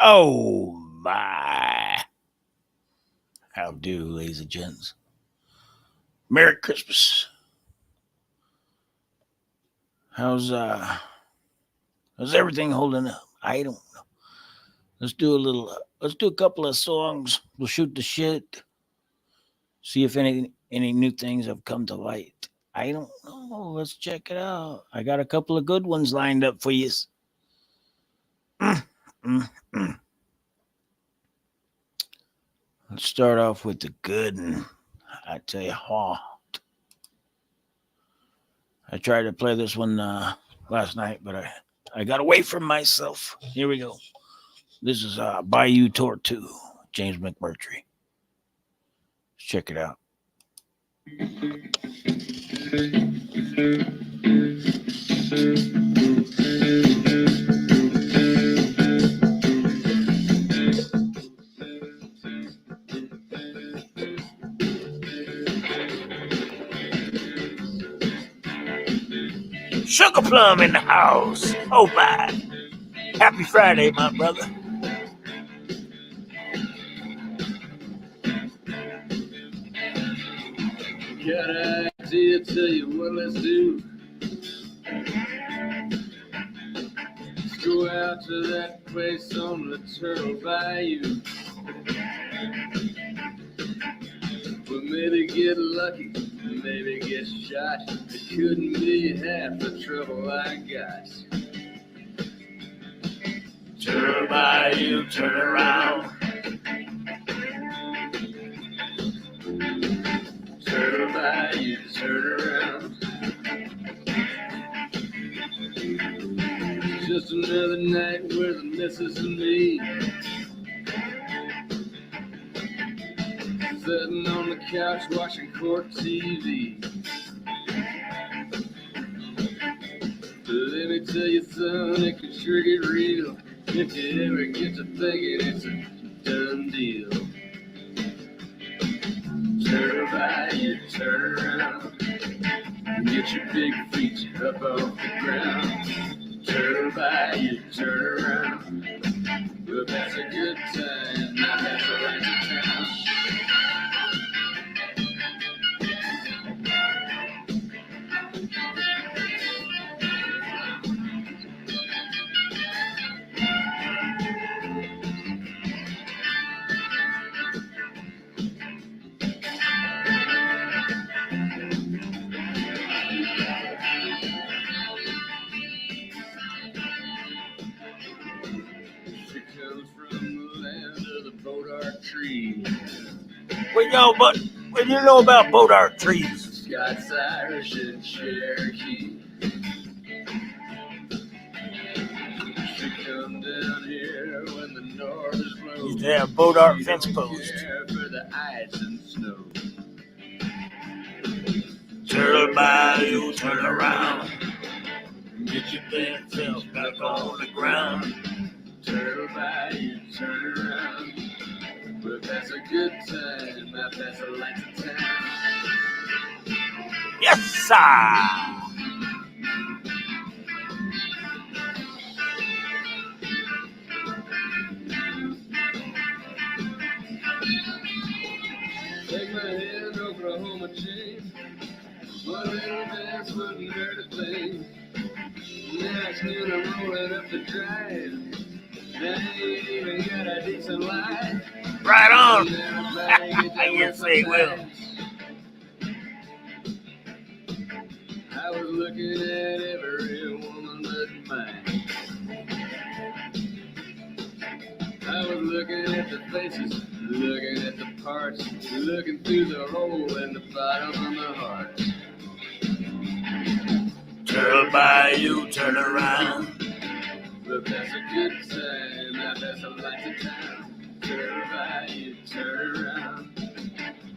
Oh my. How do, ladies and gents. Merry Christmas. How's how's everything holding up? I don't know. Let's do a couple of songs. We'll shoot the shit. See if any new things have come to light. I don't know. Let's check it out. I got a couple of good ones lined up for you. Mm, mm, mm. Let's start off with the good and I tell you what. I tried to play this one last night, but I got away from myself. Here we go. This is Bayou Tour 2, James McMurtry. Let's check it out. Sugar Plum in the house. Oh my. Happy Friday, my brother. Got an idea, tell you what let's do. Let's go out to that place on the Turtle Bayou. We'll maybe get lucky, maybe get shot. It couldn't be half the trouble I got. Turtle Bayou, turn around. Turtle Bayou, turn around. Just another night with the missus and me, sitting on the couch watching court TV. Let me tell you, son, it can sure get real if you ever get to thinking it's a done deal. Turn Bayou, turn around. Get your big feet up off the ground. Turn Bayou, turn around. But that's a good time, now that's a right town. She comes from the land of the Bodart tree. What do you know about Bodart trees? Scots, Irish, and Cherokee. She come down here when the north is blowing. Used to have Bodart fence posts. For the ice and snow. Turtle Bayou, turn around. Get your big self back on the ground. Turtle Bayou, turn around. But that's a good time, now that's a light of town. Yes, sir. Take my hand, Oklahoma chain. One little dance wouldn't hurt a thing. Next noon I'm rolling up the drive. Now you ain't even got a decent life. Right on. Yes, they will. I was looking at every woman but mine. I was looking at the faces, looking at the parts, looking through the hole in the bottom of my heart. Turtle Bayou, turn around. But that's a good time, now that's a light of town. Turn Bayou, turn around.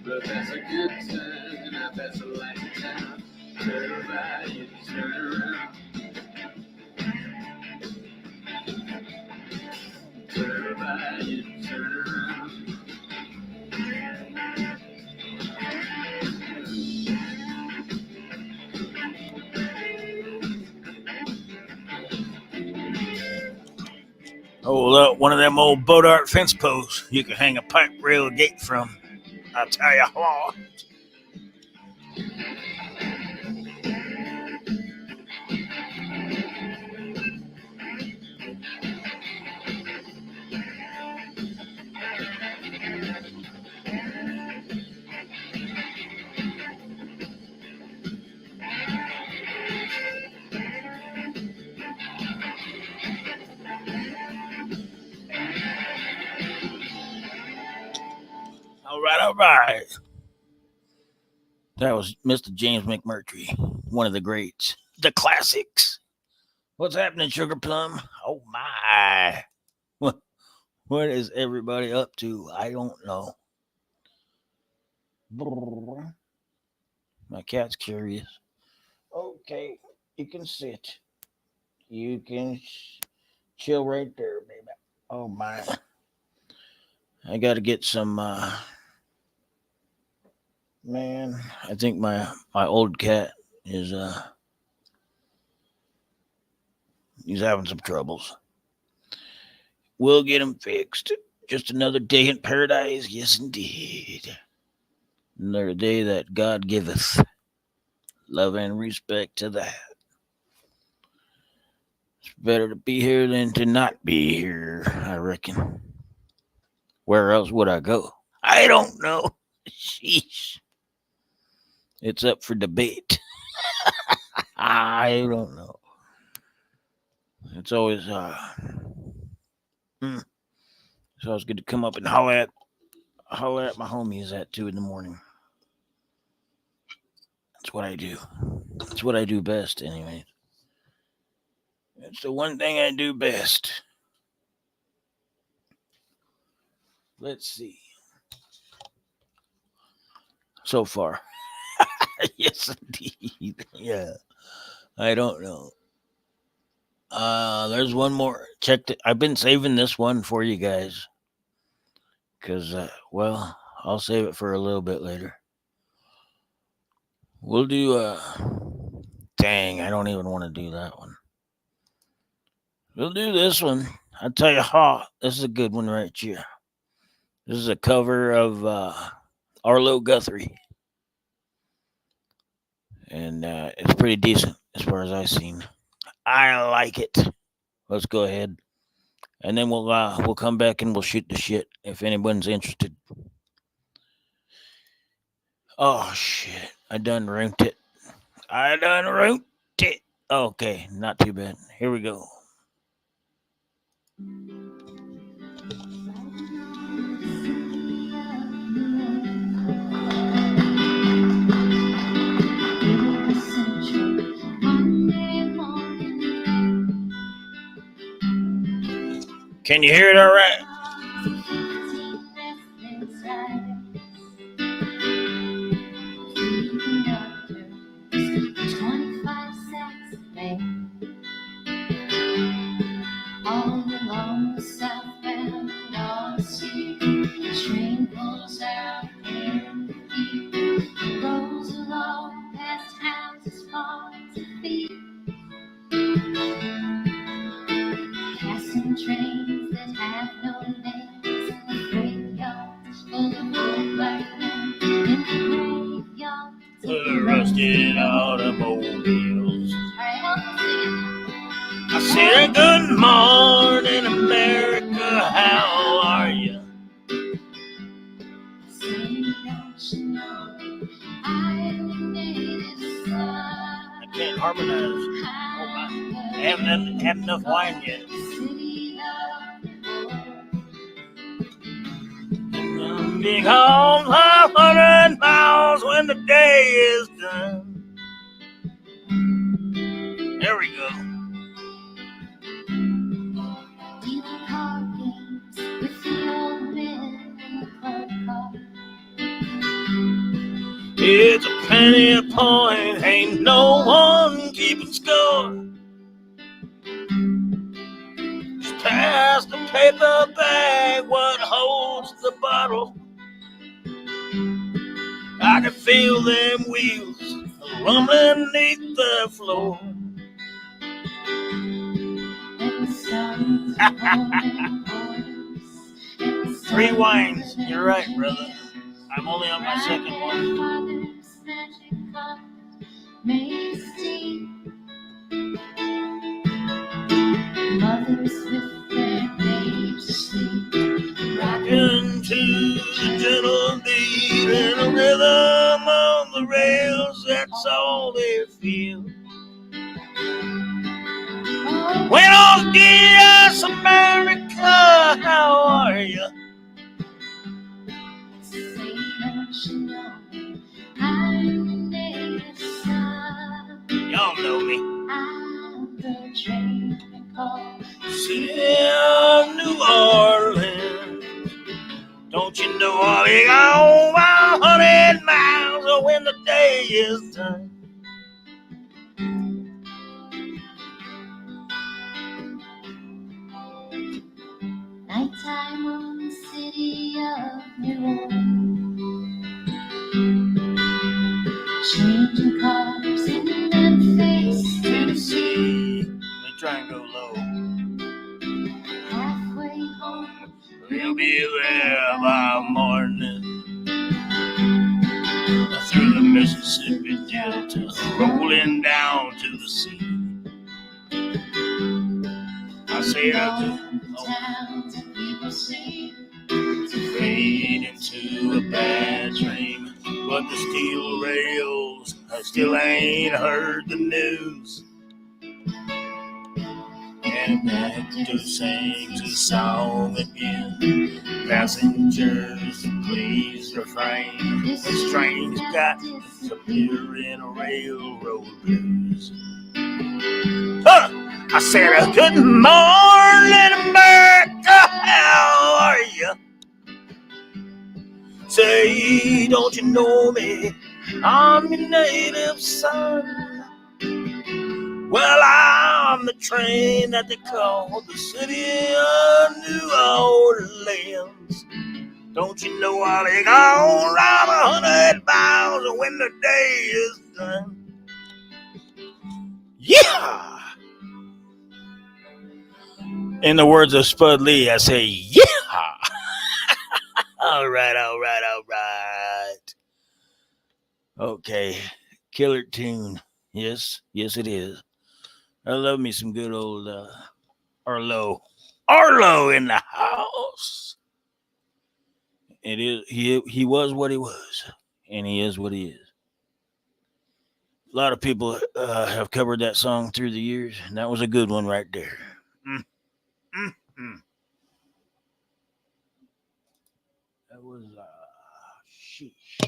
But that's a good time, now that's a light of town. Turn Bayou, turn around. Turn Bayou, turn around. Oh, one of them old boat art fence posts you can hang a pipe rail gate from. I'll tell you what. All right. That was Mr. James McMurtry, one of the greats, the classics. What's happening, Sugar Plum? Oh my! What is everybody up to? I don't know. My cat's curious. Okay, you can sit. You can chill right there, baby. Oh my! I got to get some. Man, I think my old cat is he's having some troubles. We'll get him fixed. Just another day in paradise. Yes, indeed. Another day that God giveth. Love and respect to that. It's better to be here than to not be here, I reckon. Where else would I go? I don't know. Sheesh. It's up for debate. I don't know. It's always it's always good to come up and holler at my homies at 2 a.m. That's what I do. That's what I do best, anyway. It's the one thing I do best. Let's see. So far. Yes, indeed. Yeah. I don't know. There's one more. Check it. I've been saving this one for you guys. Because, well, I'll save it for a little bit later. We'll do, dang, I don't even want to do that one. We'll do this one. I'll tell you how. This is a good one right here. This is a cover of Arlo Guthrie. And it's pretty decent as far as I've seen. I like it. Let's go ahead. And then we'll come back and we'll shoot the shit if anyone's interested. Oh shit. I done ruined it. Okay, not too bad. Here we go. Can you hear it all right? All along the southbound North Sea, the train pulls out in the heat, rolls along past houses far to feet, passing trains that have no names, and the graveyards full of old black men, in the graveyards The rusted automobiles. I said, good morning, America, how are you? I can't harmonize. Oh my. I haven't had enough wine yet. Big home, 500 miles when the day is done. There we go. It's a penny a point, ain't no one keeping score. Just pass the paper bag, what holds the bottle. I can feel them wheels rumbling beneath the floor. Three wines. You're right, brother. I'm only on my second one. Mothers with their babes asleep, Rocking to the gentle beat and a rhythm on the rails, that's all they feel. Buenos dias, America, how are you? say don't you know I'm a native son. Y'all know me. I'm the train called City of New Orleans. Don't you know I'll be gone 100 miles when the day is done? nighttime on the city of New Orleans. Changing cars in Memphis, Tennessee. Let me try and go low. halfway home. We'll be there by morning. Through the Mississippi Delta, rolling down to the sea. I say I do. Towns and people seem To fade into a bad dream, but the steel rails, I still ain't heard the news. And actor sings a song again. Passengers, please refrain. This train's got to disappear in a railroad blues. Huh! I said, good morning, America, how are you? Say, don't you know me? I'm your native son. Well, I'm the train that they call the city of New Orleans. Don't you know I'll be gone around 100 miles when the day is done? Yeah! In the words of Spud Lee, I say, yeah! All right. Okay, killer tune. Yes, it is. I love me some good old Arlo. Arlo in the house. It is. He was what he was, and he is what he is. A lot of people have covered that song through the years, and that was a good one right there. That was sheesh.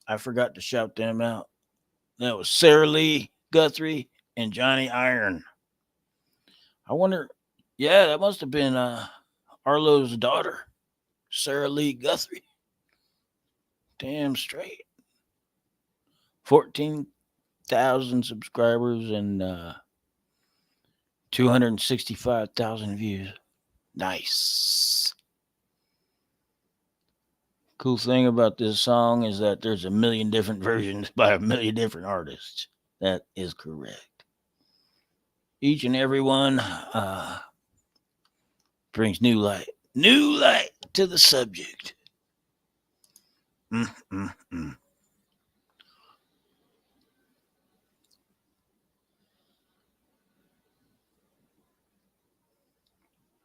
I forgot to shout them out. That was Sarah Lee Guthrie and Johnny Iron. I wonder, yeah, that must have been Arlo's daughter, Sarah Lee Guthrie. Damn straight. 14,000 subscribers and 265,000 views. Nice. Cool thing about this song is that there's a million different versions by a million different artists. That is correct. Each and every one brings new light to the subject.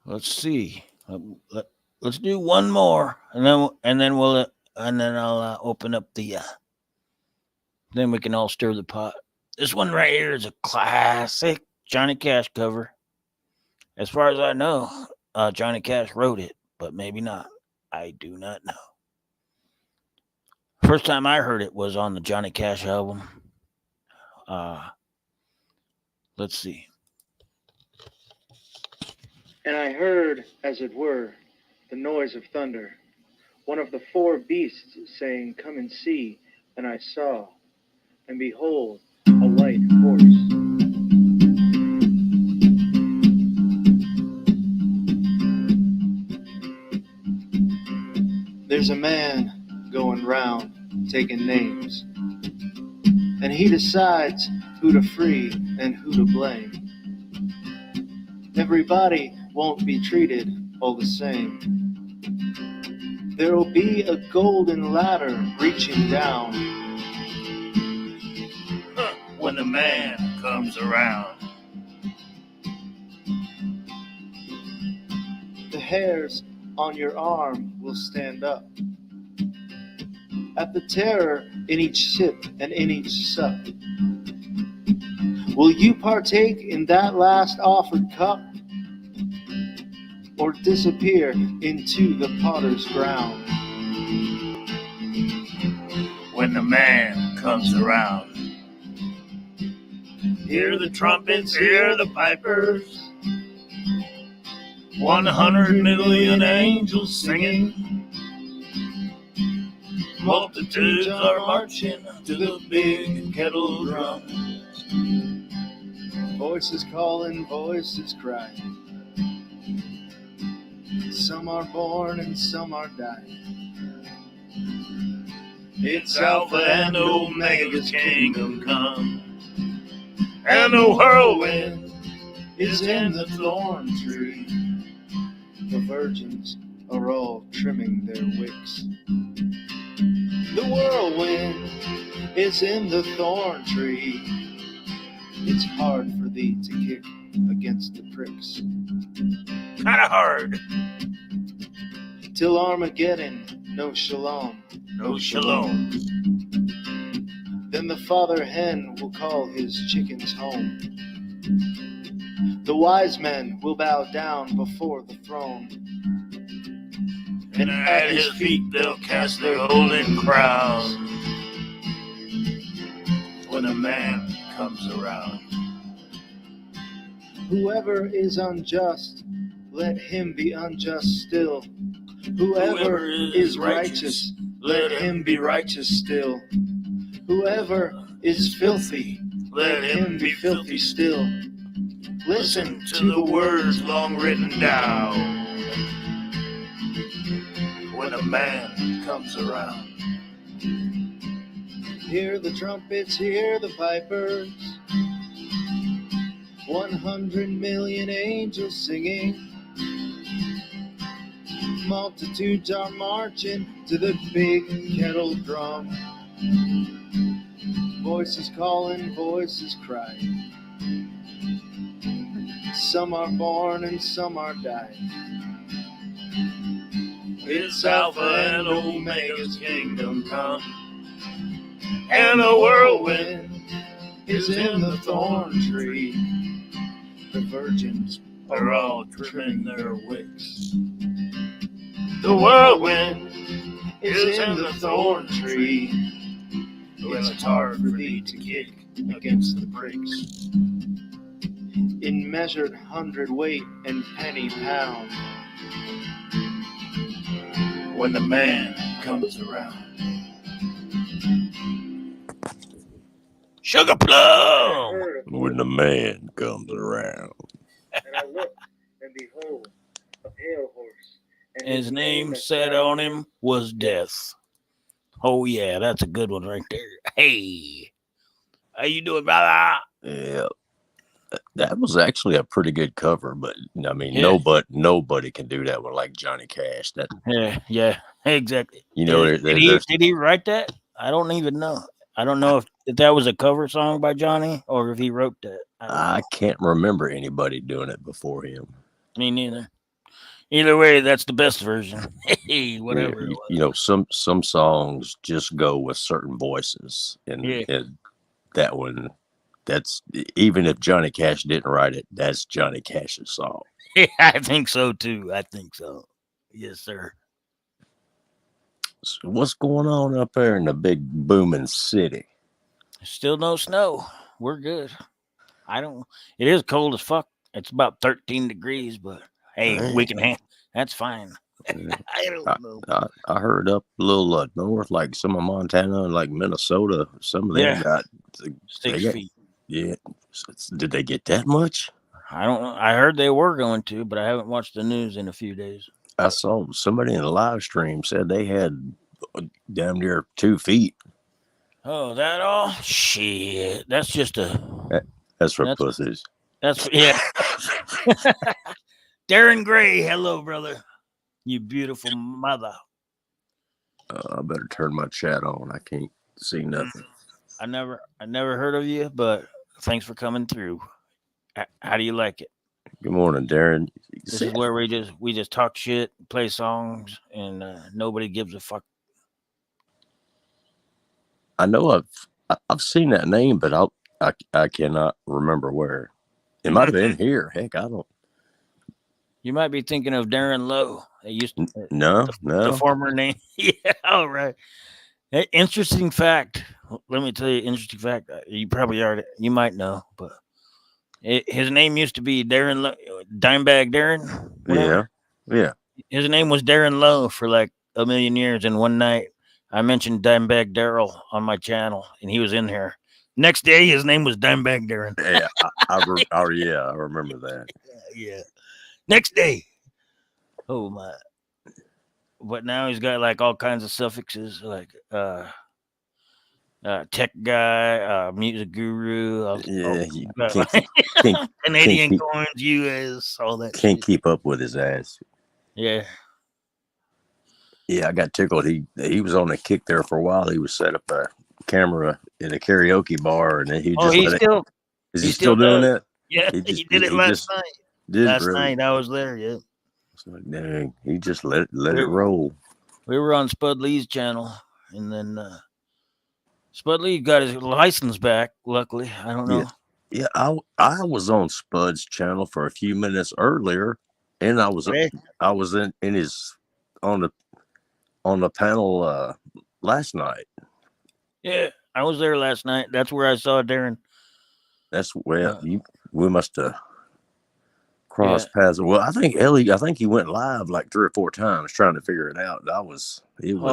Let's see. Let's do one more, and then I'll open up the. Then we can all stir the pot. This one right here is a classic Johnny Cash cover. As far as I know, Johnny Cash wrote it, but maybe not. I do not know. First time I heard it was on the Johnny Cash album. Let's see. And I heard, as it were, the noise of thunder, one of the four beasts saying, "Come and see." And I saw, and behold, a white horse. There's a man going round taking names, and he decides who to free and who to blame. Everybody won't be treated all the same. There'll be a golden ladder reaching down when the man comes around. The hairs on your arm will stand up at the terror in each sip and in each sup. Will you partake in that last offered cup, or disappear into the potter's ground? When the man comes around, hear the trumpets, hear the pipers, 100 million angels singing, multitudes are marching to the big kettle drum. Voices calling, voices crying. Some are born and some are dying. It's Alpha and Omega's kingdom come, and the whirlwind is in the thorn tree. The virgins are all trimming their wicks. The whirlwind is in the thorn tree. It's hard for thee to kick against the pricks. Kinda hard. Till Armageddon, no shalom. No shalom. Then the father hen will call his chickens home. The wise men will bow down before the throne. And at his feet they'll cast their golden crown. When a man comes around. Whoever is unjust, let him be unjust still. Whoever is righteous, let him be righteous still. Whoever is filthy, let him be filthy still. Listen to the words long written down. When a man comes around. Hear the trumpets, hear the pipers, 100 million angels singing. Multitudes are marching to the big kettle drum. Voices calling, voices crying. Some are born and some are dying. It's Alpha and Omega's kingdom come, and the whirlwind is in the thorn tree. The virgins are all trimming their wicks. The whirlwind is in the thorn tree. Well, it's hard for thee to kick against the pricks. In measured hundredweight and penny pound. When the man comes around. Sugar plum! When the man comes around. And I looked, and behold, a pale horse. And His name said on him was Death. Oh yeah, that's a good one right there. Hey, how you doing, brother? Yeah. That was actually a pretty good cover, but I mean, Yeah. nobody can do that one like Johnny Cash. That Yeah, exactly. you know, Did he write that? I don't even know. I don't know if that was a cover song by Johnny or if he wrote that. I can't remember anybody doing it before him. Me neither. Either way, that's the best version. Hey, whatever. You know, some songs just go with certain voices, and that one. That's even if Johnny Cash didn't write it, that's Johnny Cash's song. Yeah, I think so too. I think so. Yes, sir. So what's going on up there in the big booming city? Still no snow. We're good. It is cold as fuck. It's about 13 degrees, but hey, we can that's fine. I don't know. I heard up a little north, like some of Montana and like Minnesota, some of them got 6 feet. Yeah. Did they get that much? I don't know. I heard they were going to, but I haven't watched the news in a few days. I saw somebody in the live stream said they had damn near 2 feet. Oh, that all? Shit. That's just That's for pussies. That's Darren Gray, hello, brother. You beautiful mother. I better turn my chat on. I can't see nothing. I never heard of you, but thanks for coming through. How do you like it? Good morning, Darren. This is where we just talk shit, play songs, and nobody gives a fuck. I know I've seen that name, but I cannot remember where. It might have been here. Heck, I don't. You might be thinking of Darren Lowe. They used to, No, the no. former name. Yeah, all right. Hey, interesting fact. Let me tell you, interesting fact. You probably already, you might know, but his name used to be Darren Lowe, Dimebag Darren. Whatever. Yeah. His name was Darren Lowe for like a million years, and one night I mentioned Dimebag Daryl on my channel, and he was in here. Next day, his name was Dimebag Darren. Yeah, I remember that. Yeah. Next day. Oh my. But now he's got like all kinds of suffixes, like tech guy, music guru, You can't Canadian keep, coins, US, all that. Can't shit. keep up with his ass. Yeah. Yeah, I got tickled. He was on a kick there for a while. He was set up a camera in a karaoke bar, and then he just Is he still doing that? Yeah, he did it last night. Last night I was there. Yeah. It's like, dang, he just let it roll. We were on Spud Lee's channel, and then Spud Lee got his license back. Luckily, I don't know. Yeah, I was on Spud's channel for a few minutes earlier, and I was in his on the panel last night. Yeah, I was there last night. That's where I saw Darren. That's where we must have crossed paths. Well, I think he went live like 3 or 4 times trying to figure it out. It was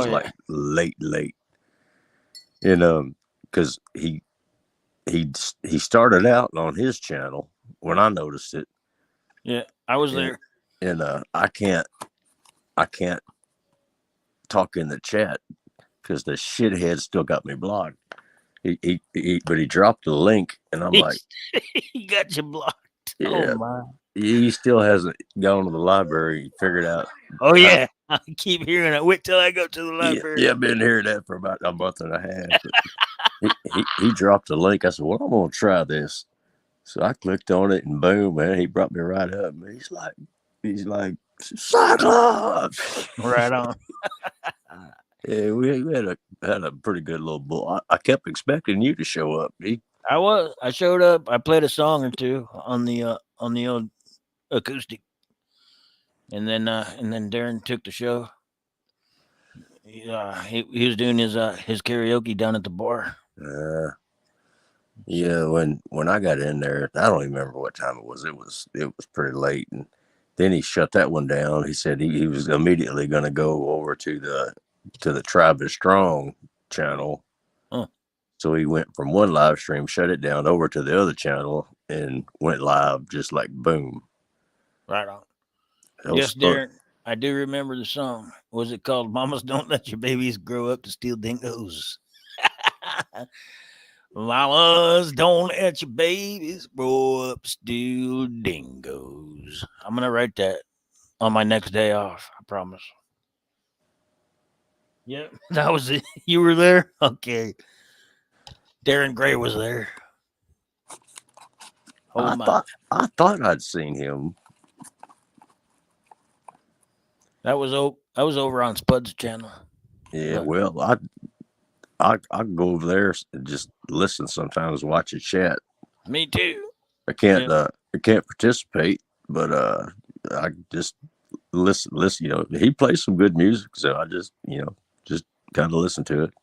like late, and because he started out on his channel when I noticed it. Yeah, I was there, and I can't talk in the chat because the shithead still got me blocked. But he dropped the link, and I'm like, he got you blocked. Yeah, oh my. He still hasn't gone to the library and figured out. Oh yeah, I keep hearing it. Wait till I go to the library. Yeah, I've been hearing that for about a month and a half. He dropped the link. I said, "Well, I'm gonna try this." So I clicked on it, and boom, man, he brought me right up. He's like, Cyclops. Right on. Yeah, we had a pretty good little bull. I kept expecting you to show up. I showed up. I played a song or two on the old acoustic, and then Darren took the show. He was doing his karaoke down at the bar. Yeah, when I got in there, I don't even remember what time it was. It was pretty late, and then he shut that one down. He said he was immediately going to go over to the Travis Strong channel. Huh. So he went from one live stream, shut it down, over to the other channel, and went live just like boom. Right on. Yes, Darren, I do remember the song. Was it called "Mamas Don't Let Your Babies Grow Up to Steal Dingoes"? Mamas don't let your babies grow up to steal dingoes. I'm gonna write that on my next day off. I promise. Yeah, that was it. You were there? Okay. Darren Gray was there. I thought I'd seen him. I was over on Spud's channel. Yeah, well, I go over there and just listen sometimes, watch a chat. Me too. I can't participate, but I just listen. He plays some good music, so I just kind of listen to it.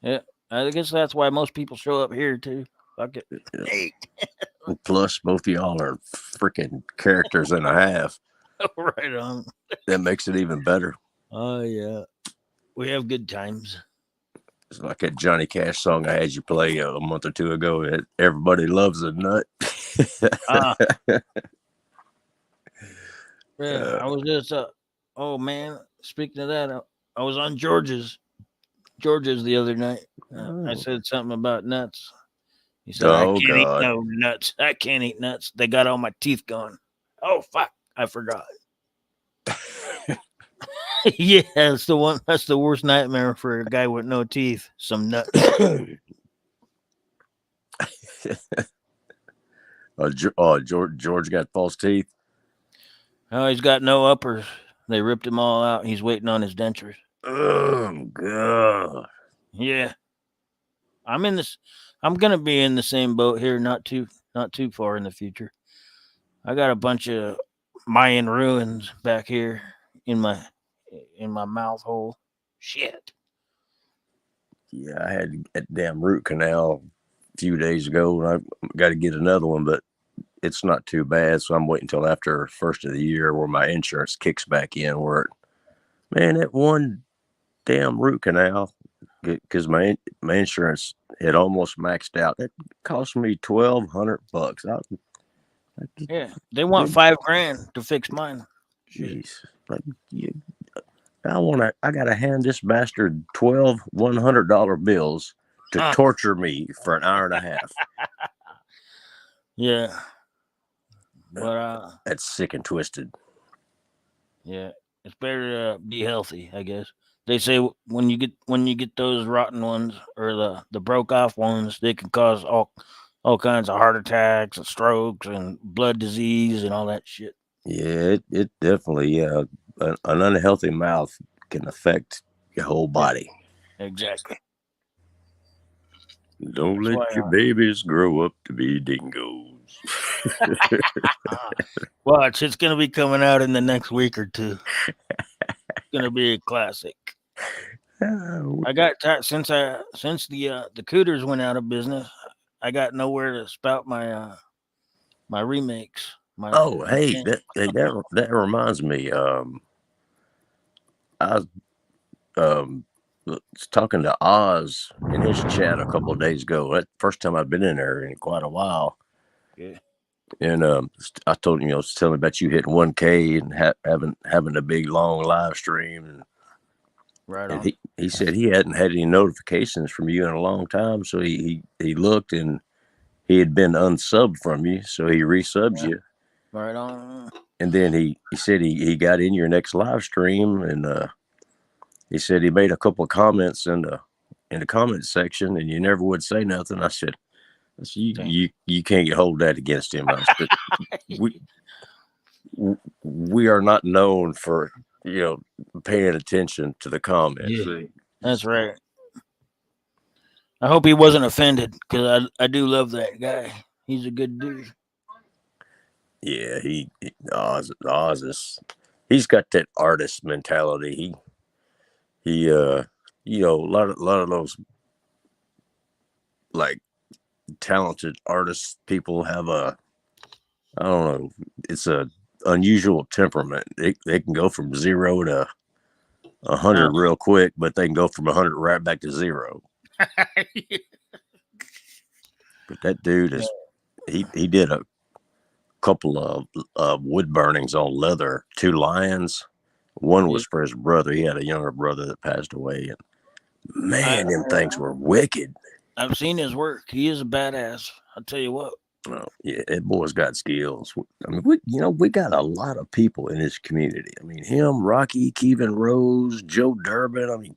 Yeah, I guess that's why most people show up here too. Fuck it. Yeah. Hey. Plus, both of y'all are freaking characters and a half. Right on. That makes it even better. Oh yeah, we have good times. It's like that Johnny Cash song I had you play a month or two ago. Everybody loves a nut. Yeah, I was just oh man, speaking of that, I was on George's the other night. I said something about nuts, He said, I Oh can't eat God. no nuts. I can't eat nuts. They got all my teeth gone. Oh, fuck. I forgot. Yeah, that's the one. That's the worst nightmare for a guy with no teeth. Some nuts. George got false teeth. Oh, he's got no uppers. They ripped him all out. He's waiting on his dentures. Oh God. Yeah, I'm in this. I'm gonna be in the same boat here. Not too far in the future. I got a bunch of Mayan ruins back here in my mouth hole. Shit. Yeah, I had that damn root canal a few days ago, and I got to get another one, but it's not too bad. So I'm waiting until after first of the year where my insurance kicks back in. Man, that one damn root canal, because my insurance had almost maxed out. It cost me $1,200. Yeah, they want $5,000 to fix mine. Shit. Jeez, like you, I gotta hand this bastard $1,200 bills to Huh. torture me for an hour and a half. Yeah, but That's sick and twisted. yeah, it's better to be healthy, I guess. They say when you get those rotten ones or the broke off ones, they can cause all kinds of heart attacks and strokes and blood disease and all that shit. Yeah, it definitely, an unhealthy mouth can affect your whole body. Exactly. Don't That's let why, your babies grow up to be dingoes. watch, it's gonna be coming out in the next week or two. It's gonna be a classic. I got tired since the Cooters went out of business. I got nowhere to spout my remakes. Oh, hey, that reminds me. I was talking to Oz in his chat a couple of days ago. That first time I've been in there in quite a while. Yeah. And I told him, was telling me about you hitting 1K and having a big long live stream. Right And on. he said he hadn't had any notifications from you in a long time. So he looked and he had been unsubbed from you. So he resubs you. Right on. And then he said he got in your next live stream, and he said he made a couple of comments in the comment section, and you never would say nothing. I said you can't hold that against him. I said, we are not known for paying attention to the comments. Yeah, that's right. I hope he wasn't offended because I do love that guy. He's a good dude. Yeah, Oz he's got that artist mentality. He a lot of those like talented artists people have I don't know, it's a unusual temperament. They can go from 0 to 100 real quick, but they can go from 100 right back to 0. But that dude he did a couple of wood burnings on leather, 2 lions. One was for his brother. He had a younger brother that passed away, and man, them things were wicked. I've seen his work. He is a badass. I'll tell you what. Oh, yeah, that boy's got skills. I mean, we got a lot of people in this community. I mean, him, Rocky, Kevin Rose, Joe Durbin. I mean,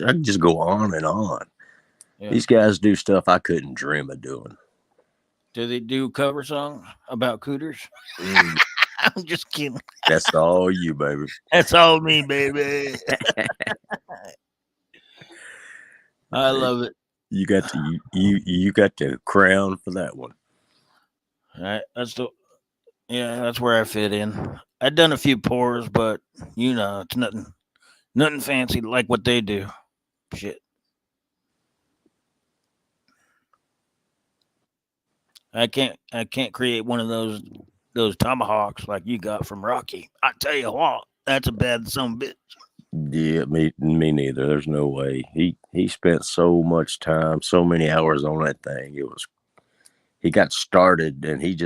I can just go on and on. Yeah. These guys do stuff I couldn't dream of doing. Do they do cover songs about cooters? I'm just kidding. That's all you, baby. That's all me, baby. I love it. You got the crown for that one. Right, that's where I fit in. I've done a few pours, but it's nothing fancy like what they do. Shit. I can't create one of those tomahawks like you got from Rocky. I tell you what, that's a bad son of a bitch. Yeah, me neither. There's no way. He spent so much time, so many hours on that thing. He got started and he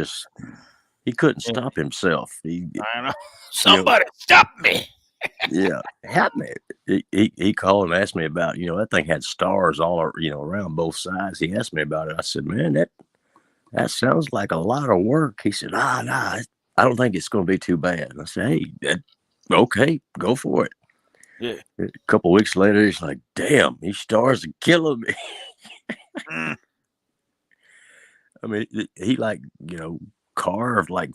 couldn't stop himself. I know. Somebody stop me. Yeah, happened. He called and asked me about, that thing had stars all around both sides. He asked me about it. I said, man, that sounds like a lot of work. He said, nah, I don't think it's going to be too bad. And I said, hey, okay, go for it. Yeah. A couple of weeks later, he's like, damn, these stars are killing me. Mm. I mean, he carved like,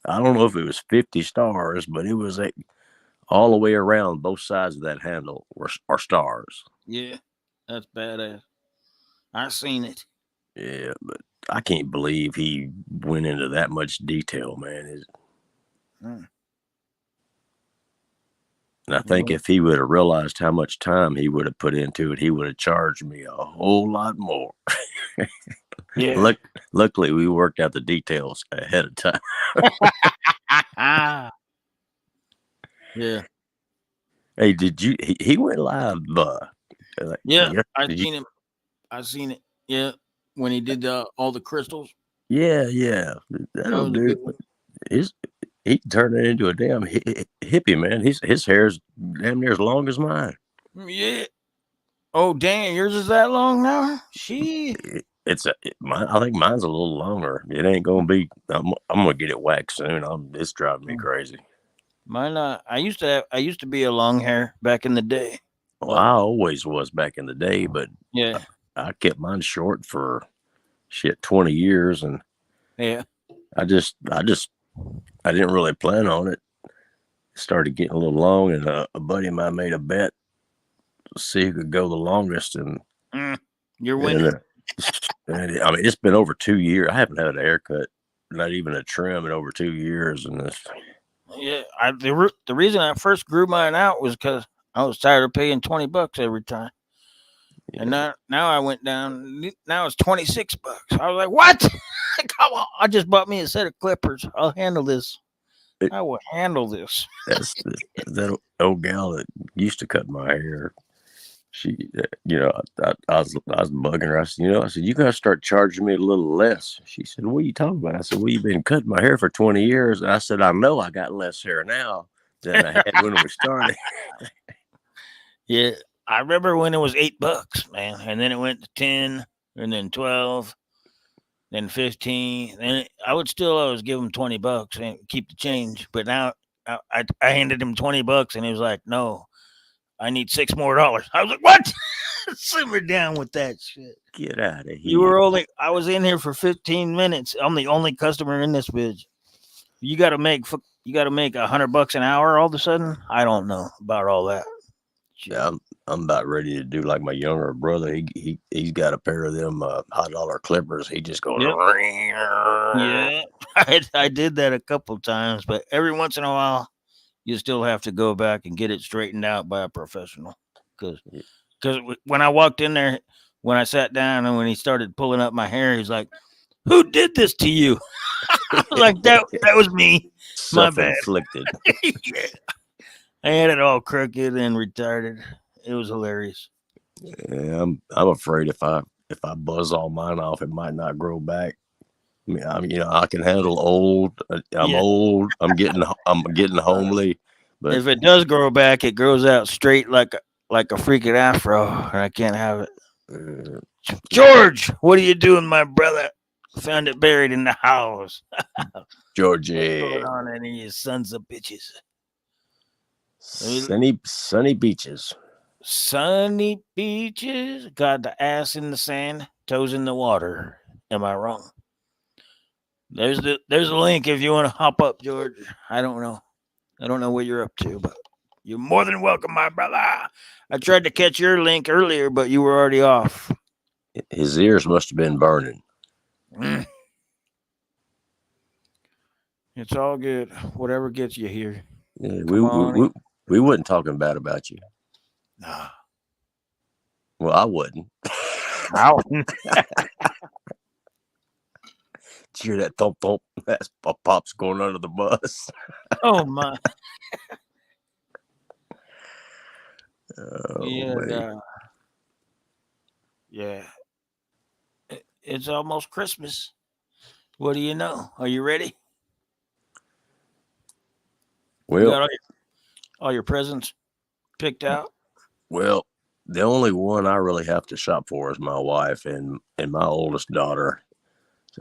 I don't know if it was 50 stars, but it was like all the way around both sides of that handle are stars. Yeah. That's badass. I seen it. Yeah, but I can't believe he went into that much detail, man. Mm. And I think Yeah. if he would have realized how much time he would have put into it, he would have charged me a whole lot more. Yeah. Luckily, we worked out the details ahead of time. Yeah. Hey, did you? He went live. Yeah. Yeah, I did you? seen him. I seen it. Yeah. When he did all the crystals. Yeah. That That'll was a do. good one. He turned it into a damn hippie, man. His hair's damn near as long as mine. Yeah. Oh, dang. Yours is that long now? She. I think mine's a little longer. It ain't gonna be. I'm gonna get it waxed soon. It's driving me crazy. Mine. I used to be a long hair back in the day. Well, But I always was back in the day, but yeah. I kept mine short for 20 years, and Yeah. I didn't really plan on it. It started getting a little long, and a buddy of mine made a bet to see who could go the longest, and You're and winning. I mean, it's been over 2 years. I haven't had a haircut, not even a trim, in over 2 years, and Yeah. The reason I first grew mine out was because I was tired of paying $20 every time. And now I went down. Now it's $26. I was like, what? Come on! I just bought me a set of clippers. I'll handle this. I will handle this. that's that old gal that used to cut my hair. She, I was bugging her. I said, you got to start charging me a little less. She said, what are you talking about? I said, well, you've been cutting my hair for 20 years. And I said, I know I got less hair now than I had when we started. Yeah, I remember when it was $8, man, and then it went to 10, and then 12, then 15. Then I would still always give him $20 and keep the change. But now I handed him $20, and he was like, "No, I need $6 more." I was like, "What?" Simmer down with that shit. Get out of You here. were I was in here for 15 minutes. I'm the only customer in this bitch. You got to make $100 an hour all of a sudden. I don't know about all that. Shit. I'm about ready to do like my younger brother. He's got a pair of them high dollar clippers. He just goes. Yep. Yeah, I did that a couple times, but every once in a while, you still have to go back and get it straightened out by a professional. Because when I walked in there, when I sat down and when he started pulling up my hair, he's like, "Who did this to you?" I was like, that was me. My bad. Self-inflicted. Yeah. I had it all crooked and retarded. It was hilarious. Yeah, I'm afraid if I buzz all mine off, it might not grow back. I mean, I can handle old. I'm Yeah. old. I'm getting homely. But If it does grow back, it grows out straight like a freaking afro, and I can't have it. George, what are you doing, my brother? Found it buried in the house. Georgie, What's going on, any of you sons of bitches? sunny beaches. Sunny beaches, got the ass in the sand, toes in the water. Am I wrong? There's a link if you want to hop up, George. I don't know what you're up to, but you're more than welcome, my brother. I tried to catch your link earlier, but you were already off. His ears must have been burning. It's all good. Whatever gets you here. Yeah, we wasn't talking bad about you. Nah. Well, I wouldn't. Ow. Did you hear that thump thump? That's Pop's going under the bus. Oh my. Oh, Yeah. man. Yeah. It's almost Christmas. What do you know? Are you ready? Well, All your presents picked out? Well, the only one I really have to shop for is my wife and my oldest daughter.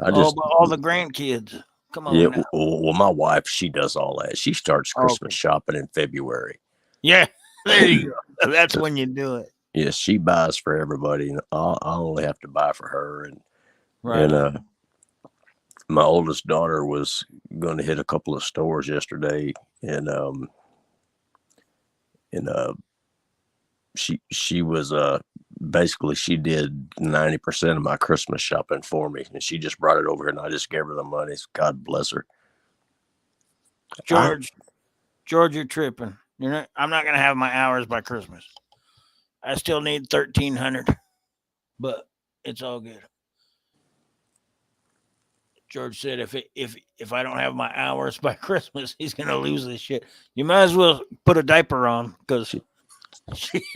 I Oh, just but all the grandkids. Come yeah. on now. Well, my wife, she does all that. She starts Oh, Christmas shopping in February. yeah, there you go. That's when you do it. Yes, she buys for everybody, and I only have to buy for her. Right And on. my oldest daughter was going to hit a couple of stores yesterday, and and she was basically she did 90% of my Christmas shopping for me, and she just brought it over here, and I just gave her the money. God bless her. George, you're tripping. You're not. I'm not gonna have my hours by Christmas. I still need 1,300, but it's all good. George said if I don't have my hours by Christmas, he's gonna lose this shit. You might as well put a diaper on because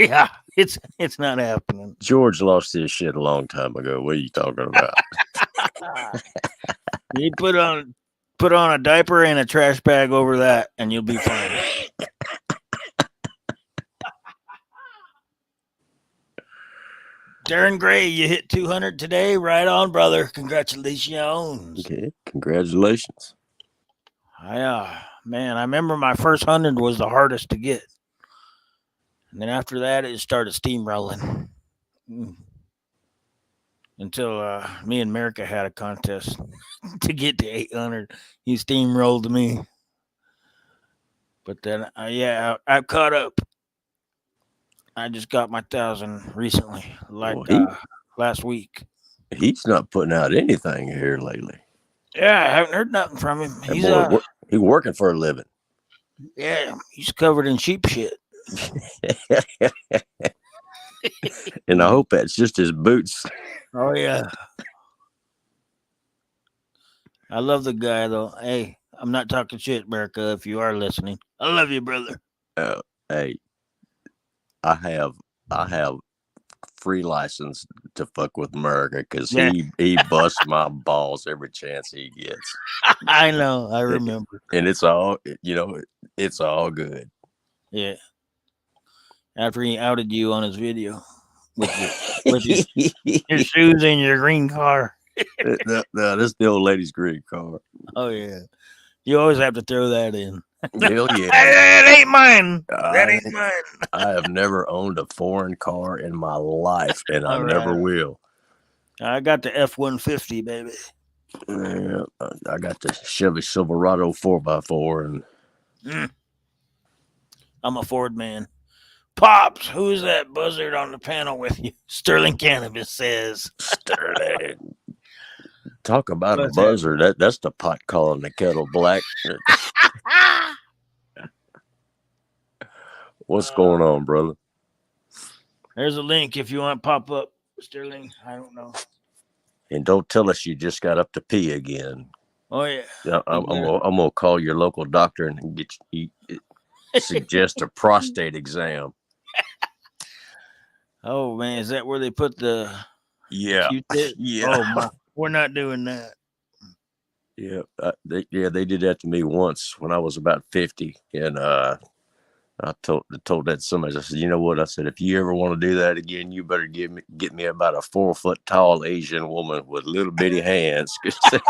yeah, it's not happening. George lost his shit a long time ago. What are you talking about? You put on a diaper and a trash bag over that, and you'll be fine. Darren Gray, you hit 200 today. Right on, brother. Congratulations. Okay, congratulations. Man, I remember my first 100 was the hardest to get. And then after that, it started steamrolling. Until me and America had a contest to get to 800. He steamrolled me. But then, I caught up. I just got my 1,000 recently, like last week. He's not putting out anything here lately. Yeah, I haven't heard nothing from him. He's working for a living. Yeah, he's covered in sheep shit. And I hope that's just his boots. Oh yeah. I love the guy though. Hey, I'm not talking shit, America. If you are listening, I love you, brother. Hey, I have free license to fuck with America because he busts my balls every chance he gets. I know. I remember. And it's all it's all good. Yeah. After he outed you on his video with your shoes and your green car. No, this is the old lady's green car. Oh yeah. You always have to throw that in. Hell yeah. That ain't mine. That ain't mine. I have never owned a foreign car in my life, and I never will. I got the F-150, baby. Yeah, I got the Chevy Silverado 4x4. And I'm a Ford man. Pops, who's that buzzard on the panel with you? Sterling Cannabis says. Sterling. Talk about a buzzer. That's the pot calling the kettle black. What's going on, brother? There's a link if you want to pop up, Sterling. I don't know. And don't tell us you just got up to pee again. Oh yeah. I'm gonna call your local doctor and get you suggest a prostate exam. Oh man, is that where they put the Q-tip? Yeah. Oh my, we're not doing that. Yeah, they did that to me once when I was about 50, and I told that to somebody. I said, you know what? I said, if you ever want to do that again, you better get me about a 4 foot tall Asian woman with little bitty hands, because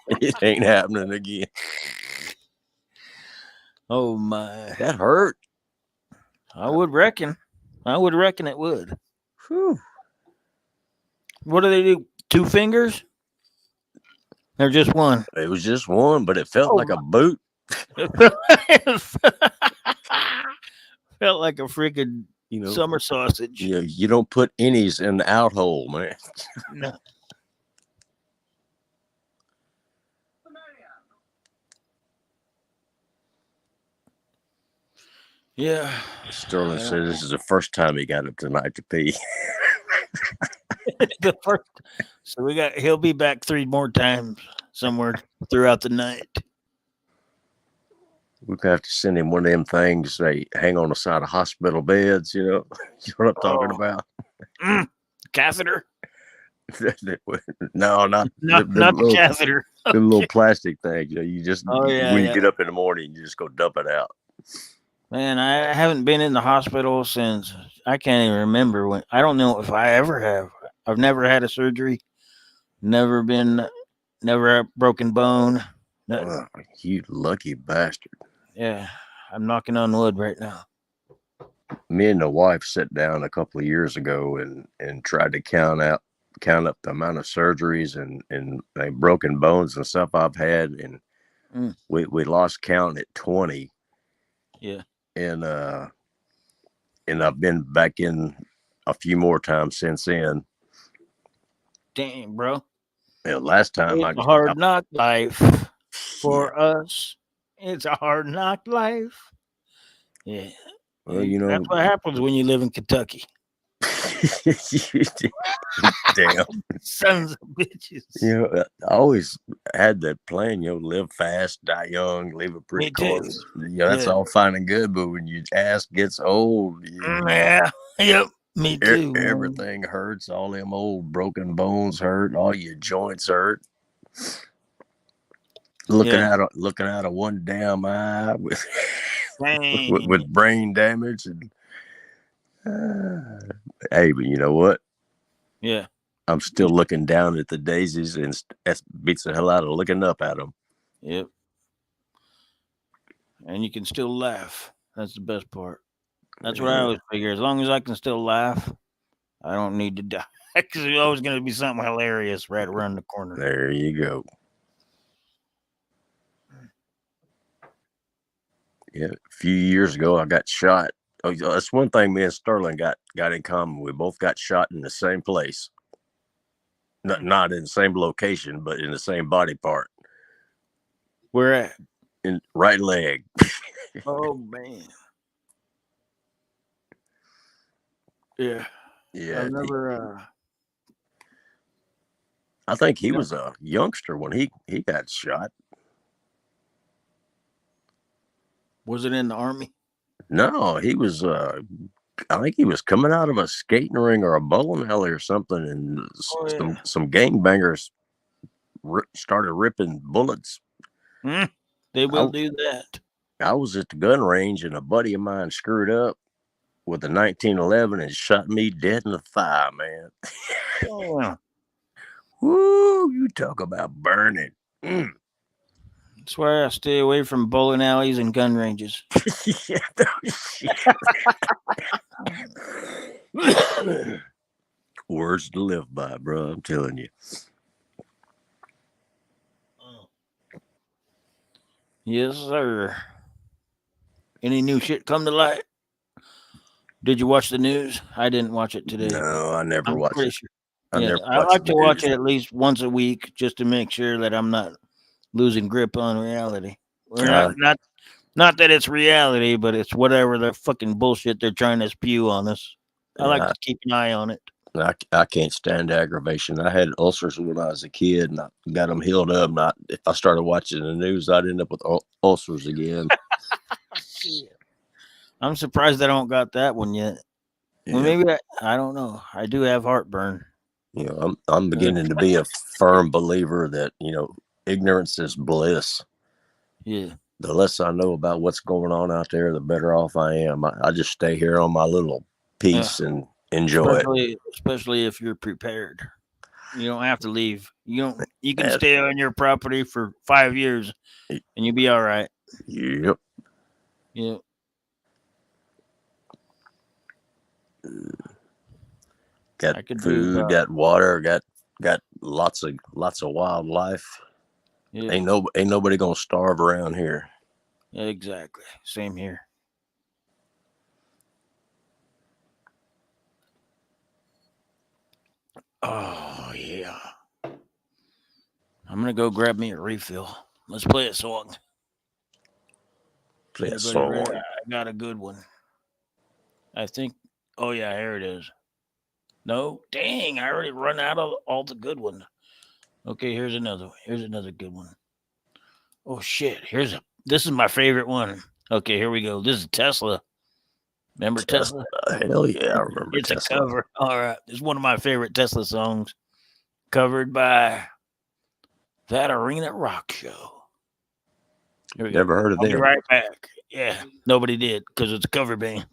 it ain't happening again. Oh my, that hurt. I would reckon it would. Whew. What do they do? 2 fingers? Or just one? It was just one, but it felt like a boot. Felt like a freaking summer sausage. Yeah, you don't put innies in the out hole, man. No. Yeah. Sterling said this is the first time he got up tonight to pee. The first. So he'll be back 3 more times somewhere throughout the night. We're gonna have to send him one of them things they hang on the side of hospital beds, you know. You know what I'm talking about? Catheter? No, not the catheter. The little plastic thing. You just when you get up in the morning, you just go dump it out. Man, I haven't been in the hospital since I can't even remember when. I don't know if I ever have. I've never had a surgery. Never been. Never a broken bone. Nothing. Oh, you lucky bastard. Yeah, I'm knocking on wood right now. Me and the wife sat down a couple of years ago and tried to count up the amount of surgeries and like broken bones and stuff I've had, and Mm, we lost count at 20. yeah. And I've been back in a few more times since then. Damn, bro. Last time It's I, a hard knock life yeah, for us. It's a hard knock life. Yeah. well, you That's know, what happens when you live in Kentucky. damn, Sons of bitches. I always had that plan, live fast, die young, leave a pretty Me too. corpse. That's Yeah. all fine and good, but when your ass gets old, Yeah. Yep. Me too, man. everything hurts. All them old broken bones hurt. All your joints hurt. Yeah. Looking out of one damn eye with Dang. brain damage and hey, but you know what? Yeah. I'm still looking down at the daisies, and that beats the hell out of looking up at them. Yep. And you can still laugh. That's the best part. That's what I Yeah, always figure. As long as I can still laugh, I don't need to die. Because there's always going to be something hilarious right around the corner. there you go. Yeah, a few years ago, I got shot. Oh, that's one thing me and Sterling got in common. We both got shot in the same place, not in the same location, but in the same body part, Where at? in right leg. Oh, man. Yeah. Yeah, I've never. I think he No. was a youngster when he got shot. Was it in the army? No, he was. I think he was coming out of a skating ring or a bowling alley or something, and Oh, yeah. some gangbangers started ripping bullets. They I will do that. I was at the gun range, and a buddy of mine screwed up with a 1911 and shot me dead in the thigh, man. Damn. Woo! You talk about burning. Mm. That's why I stay away from bowling alleys and gun ranges. Yeah, no shit. Words to live by, bro. I'm telling you. Yes, sir. Any new shit come to light? Did you watch the news? I didn't watch it today. No, I never I'm watched pretty it. sure. I Yeah, never I watched like the to watch news. it at least once a week just to make sure that I'm not losing grip on reality. We're not that it's reality, but it's whatever the fucking bullshit they're trying to spew on us. I like Yeah, to keep an eye on it. I can't stand aggravation. I had ulcers when I was a kid, and I got them healed up. Not if I started watching the news, I'd end up with ulcers again. Shit. I'm surprised I don't got that one yet. Well, Yeah, maybe I don't know. I do have heartburn. I'm beginning to be a firm believer that ignorance is bliss. Yeah. The less I know about what's going on out there, the better off I am. I just stay here on my little Yeah. piece and enjoy it. Especially if you're prepared. You don't have to leave. You can And, stay on your property for 5 years and you'll be all right. yep. Yeah. Got I could do food, got water, got lots of wildlife. yeah. Ain't nobody gonna starve around here. Exactly. Same here. Oh yeah. I'm gonna go grab me a refill. Let's play a song. Play a Everybody ready? song. I got a good one. I think. Oh yeah, here it is. No, dang! I already run out of all the good ones. Okay, here's another. Here's another good one. Oh shit! This is my favorite one. Okay, here we go. This is Tesla. Remember Tesla? Hell yeah, I remember It's a Tesla. cover. All right, it's one of my favorite Tesla songs, covered by That Arena Rock Show. Here we go. Never heard of I'll be them. right back. Yeah, nobody did because it's a cover band.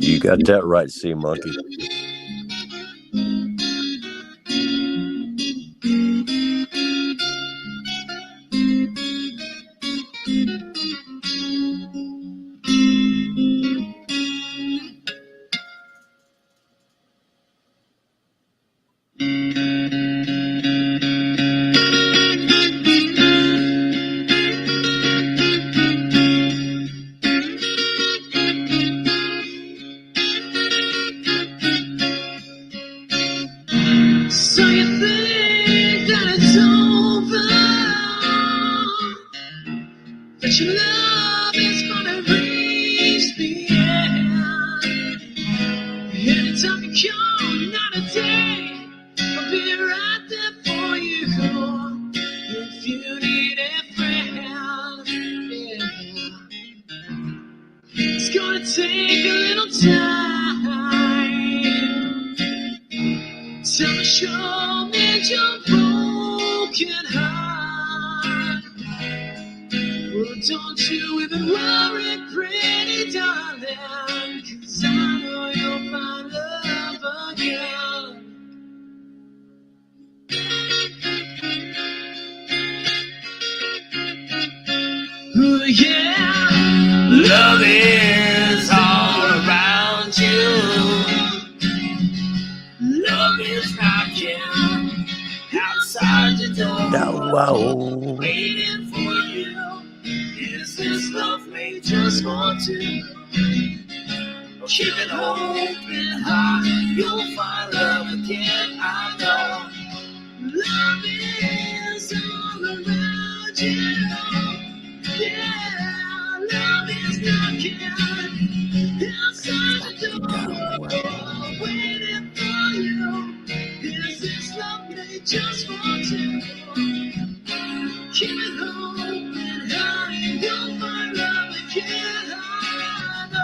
You got that right, Sea Monkey. So you think that it's over, that your love is gonna reach the end. Anytime you come, not a day, I'll be right there for you. If you need a friend, yeah. It's gonna take a little time. Tell me, show me your broken heart. Well, don't you even worry, pretty darling, 'cause I know you'll find love again. Ooh, yeah. Love is all around you. Love is knocking outside the door. No. Waiting for you. Is this love made just for two? Keep it open high. You'll find love again, I know. Love is all around you. Yeah, love is knocking outside the door. Waiting for you. Is this love made just for two? Keep it open high. You'll find love again, I know.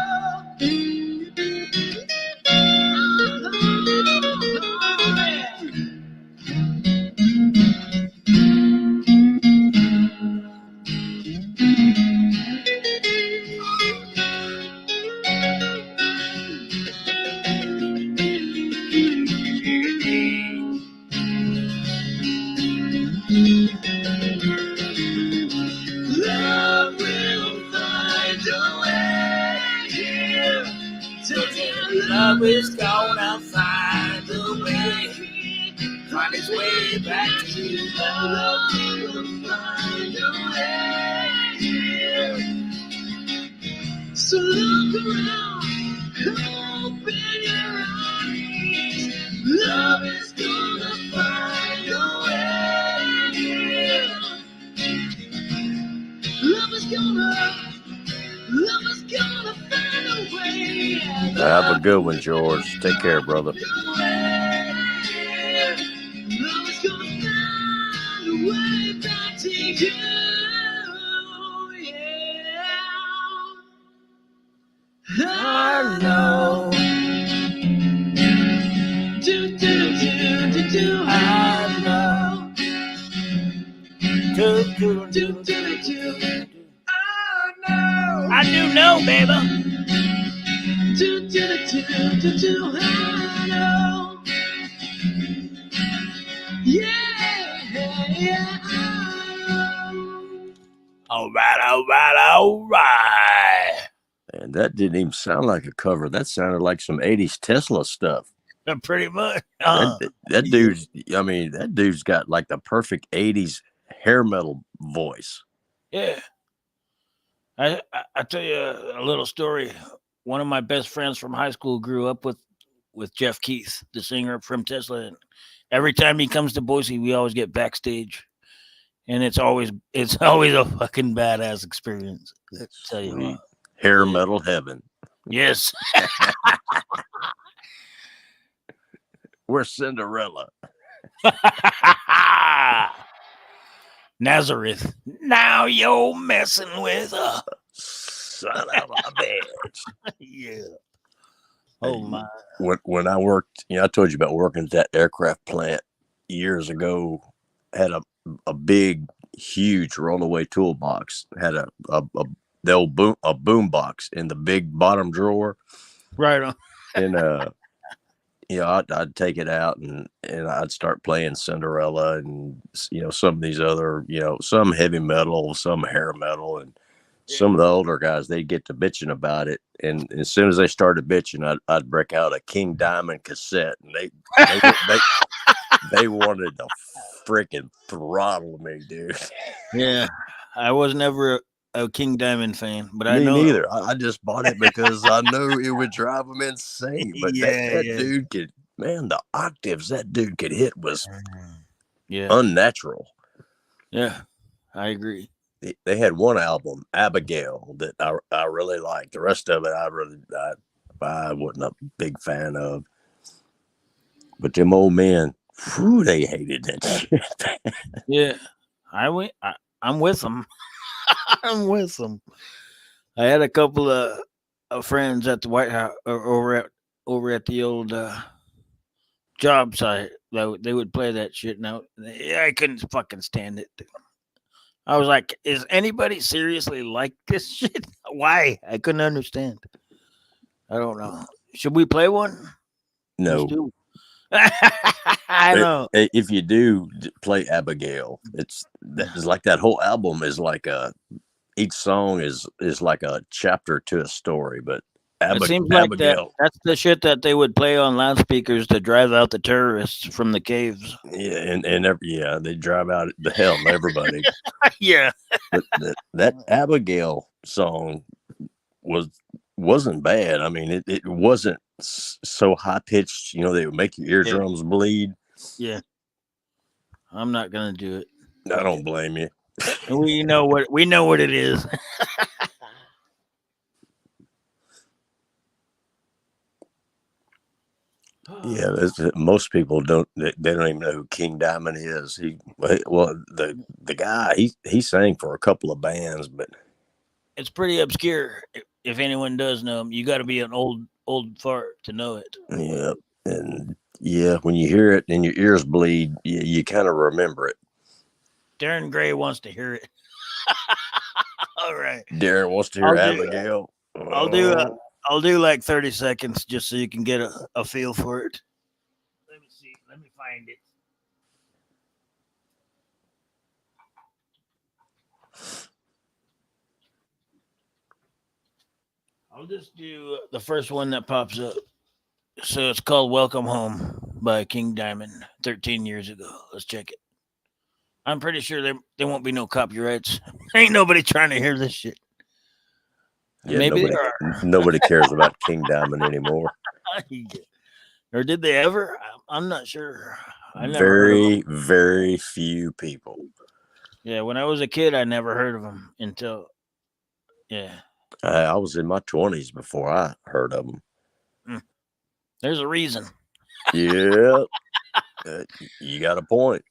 Love will find a way here. Love is gonna find a way. Find its way back to you. Love will find a way here. So look around, open your eyes. Love is gonna find a way here. Love is gonna find a way. Have a good one, George. Take care, brother. Love is gonna find a way back to you. Yeah. I know. Do, do, do, do, do. I know. Do, do, Do, do, do, do. I know. I do know, baby. Do, do, do, do, do. I know. Yeah, yeah, I know. All right, all right, all right. And that didn't even sound like a cover. That sounded like some 80s Tesla stuff. Pretty much. That dude's, I mean, that dude's got like the perfect 80s hair metal voice. Yeah. I tell you a little story. One of my best friends from high school grew up with Jeff Keith, the singer from Tesla. And every time he comes to Boise, we always get backstage, and it's always a fucking badass experience. I tell you Sweet. what. Hair Yeah. metal heaven. Yes. We're Cinderella. Nazareth. Now you're messing with a Son of a bitch. yeah. Oh Hey, my. When I worked, I told you about working at that aircraft plant years ago. Had a big, huge rollaway toolbox. Had the old boom box in the big bottom drawer, Right on. and I'd take it out and I'd start playing Cinderella and some of these other some heavy metal, some hair metal, and some of the older guys, they'd get to bitching about it, and as soon as they started bitching, I'd break out a King Diamond cassette, and they wanted to freaking throttle me, dude. Yeah. I was never a King Diamond fan, but I Me know neither. I just bought it because I knew it would drive them insane. But that yeah. dude could, man, the octaves that dude could hit was Yeah. unnatural. Yeah. I agree. They had one album, Abigail, that I really liked. The rest of it, I wasn't a big fan of. But them old men, whew, they hated that shit. Yeah. I'm with them. I'm with them. I had a couple of friends at the White House or over at the old job site that they would play that shit. Now I couldn't fucking stand it. I was like, is anybody seriously like this shit? Why? I couldn't understand. I don't know. Should we play one? Let's No. do. I know. If you do play Abigail, it's like that whole album is like each song is like a chapter to a story. But It seems like Abigail, that's the shit that they would play on loudspeakers to drive out the terrorists from the caves. yeah, and they drive out the hell in everybody. Yeah. But that Abigail song wasn't bad. I mean, it wasn't so high pitched. They would make your eardrums bleed. Yeah. I'm not gonna do it. I don't blame you. We know what it is. Yeah, most people don't. They don't even know who King Diamond is. The guy he sang for a couple of bands, but It's pretty obscure. If anyone does know him, you got to be an old fart to know it. yeah, and yeah, when you hear it and your ears bleed, you kind of remember it. Darren Gray wants to hear it. All right. Darren wants to hear Abigail. I'll do like 30 seconds just so you can get a feel for it. Let me see. Let me find it. I'll just do the first one that pops up. So it's called Welcome Home by King Diamond 13 years ago. Let's check it. I'm pretty sure there won't be no copyrights. Ain't nobody trying to hear this shit. Yeah, Maybe there are. Nobody cares about King Diamond anymore. Or did they ever? I'm not sure. I never Very, very few people. Yeah, when I was a kid, I never heard of them until, yeah. I was in my 20s before I heard of them. There's a reason. Yeah, you got a point.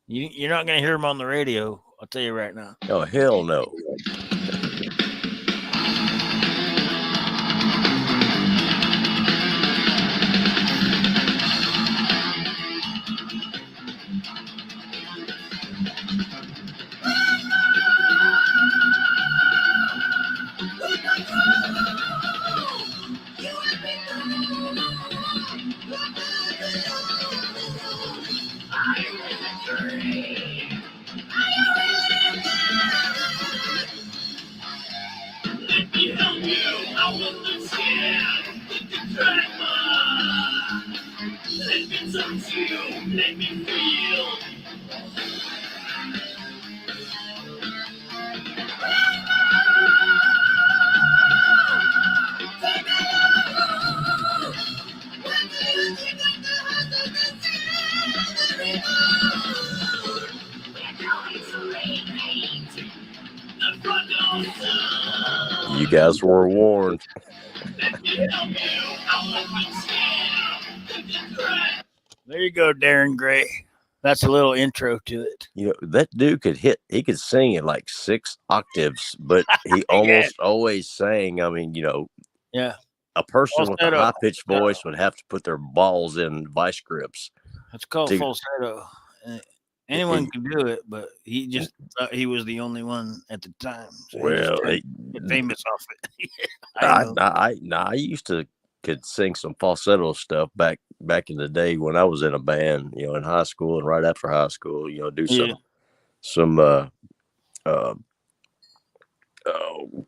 You're not going to hear them on the radio. I'll tell you right now. Oh, hell no. You guys were warned. There you go, Darren Gray. That's a little intro to it. You know, that dude he could sing in like 6 octaves, but he Yeah. almost always sang. I mean, you know, Yeah, a person with a Falsetto. high pitched voice would have to put their balls in vice grips. That's called To- falsetto. Anyone can do it, but he just thought he was the only one at the time. So he just Well, tried to get famous off it. I know. I used to could sing some falsetto stuff back in the day when I was in a band, you know, in high school and right after high school, you know, do Yeah. some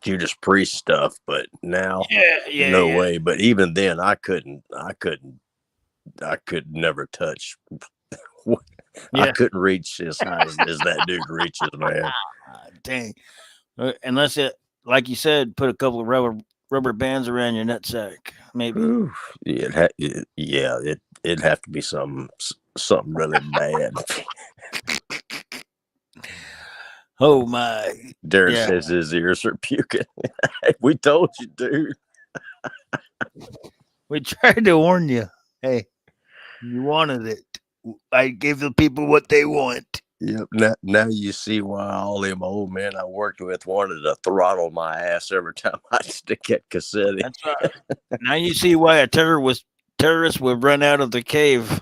Judas Priest stuff, but now Yeah, no yeah. way. But even then I could never touch. I Yeah. couldn't reach as high as that dude reaches, man. Dang. Unless it, like you said, put a couple of rubber bands around your nutsack, maybe. Whew. It'd have to be something really bad. Oh my! Darren Yeah. says his ears are puking. We told you, dude. We tried to warn you. Hey, you wanted it. I gave the people what they want. Yep. Now you see why all them old men I worked with wanted to throttle my ass every time I stick that cassette in. That's right. Now you see why a terrorist would run out of the cave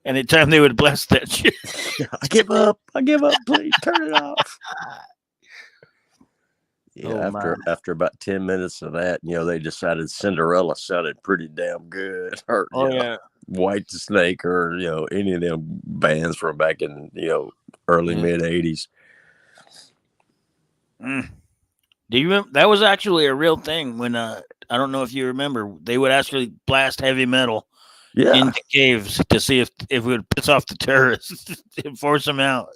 anytime they would blast that shit. I give up. Please turn it off. Yeah, Oh, after about 10 minutes of that, you know, they decided Cinderella sounded pretty damn good. Or Oh you know, yeah. White Snake, or you know, any of them bands from back in, you know, early Yeah. mid 80s. Do you remember that was actually a real thing when I don't know if you remember, they would actually blast heavy metal Yeah. into caves to see if it would piss off the terrorists and force them out.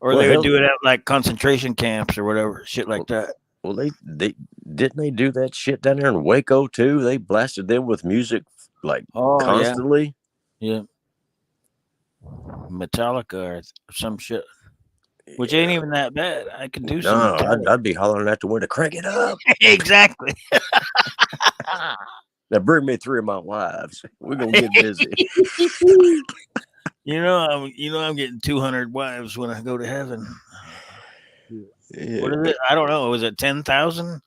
Or Well, they would hell, do it at like concentration camps or whatever, shit like that. well, they didn't they do that shit down there in Waco too? They blasted them with music like Oh constantly. yeah. Metallica or some shit. Which ain't even that bad. I could do some No, Metallica. I'd be hollering at the window, crank it up. Exactly. Now bring me 3 of my wives. We're gonna get busy. I'm getting 200 wives when I go to heaven. Yeah. What is it? I don't know. Was it 10,000?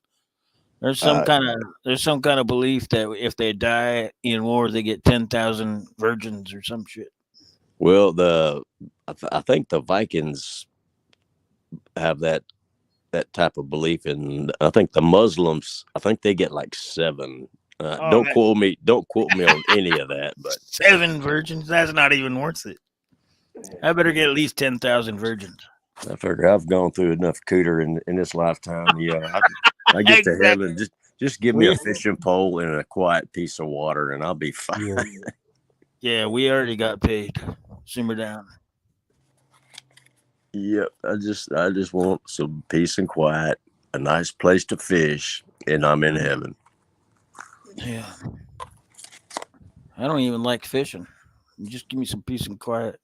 There's some kind of belief that if they die in war, they get 10,000 virgins or some shit. Well, I think the Vikings have that type of belief, and I think the Muslims, I think they get like 7. Don't quote me on any of that, but 7 virgins. That's not even worth it. I better get at least 10,000 virgins. I figure I've gone through enough cooter in this lifetime. Yeah, I get to heaven. Just give me a fishing pole and a quiet piece of water, and I'll be fine. Yeah, we already got paid. Simmer down. Yep, I just want some peace and quiet, a nice place to fish, and I'm in heaven. Yeah. I don't even like fishing. Just give me some peace and quiet.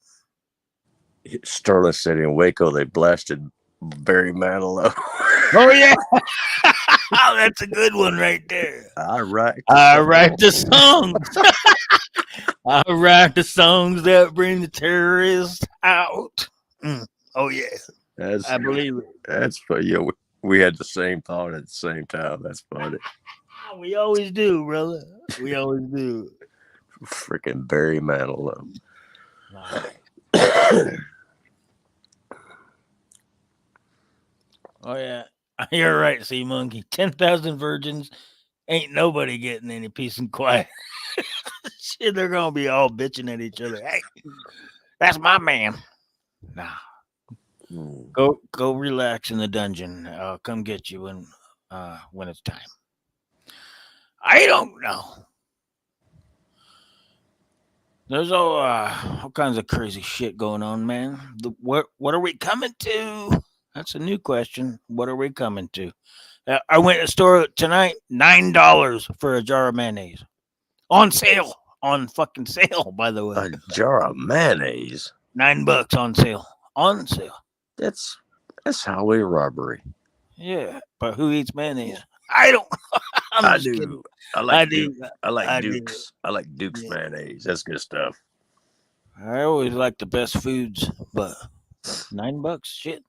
Sterling City in Waco, they blasted Barry Manilow. Oh yeah. Oh, that's a good one right there. I write the songs. I write the songs that bring the terrorists out. Oh yeah. I believe it. That's funny. Yeah, we had the same thought at the same time. That's funny. We always do, brother. We always do. Freaking Barry Manilow. Oh yeah. You're right, Sea Monkey. 10,000 virgins. Ain't nobody getting any peace and quiet. Shit, they're gonna be all bitching at each other. Hey, that's my man. Nah. Go relax in the dungeon. I'll come get you when it's time. I don't know. There's all kinds of crazy shit going on, man. What are we coming to? That's a new question. What are we coming to? I went to the store tonight. $9 for a jar of mayonnaise, on sale. On fucking sale, by the way. A jar of mayonnaise. $9 on sale. On sale. That's highway robbery. Yeah, but who eats mayonnaise? I don't. I'm I just kidding. do. I I like Duke. do. I like I do. Duke's. I like Duke's Yeah. mayonnaise. That's good stuff. I always like the best foods, but $9, shit.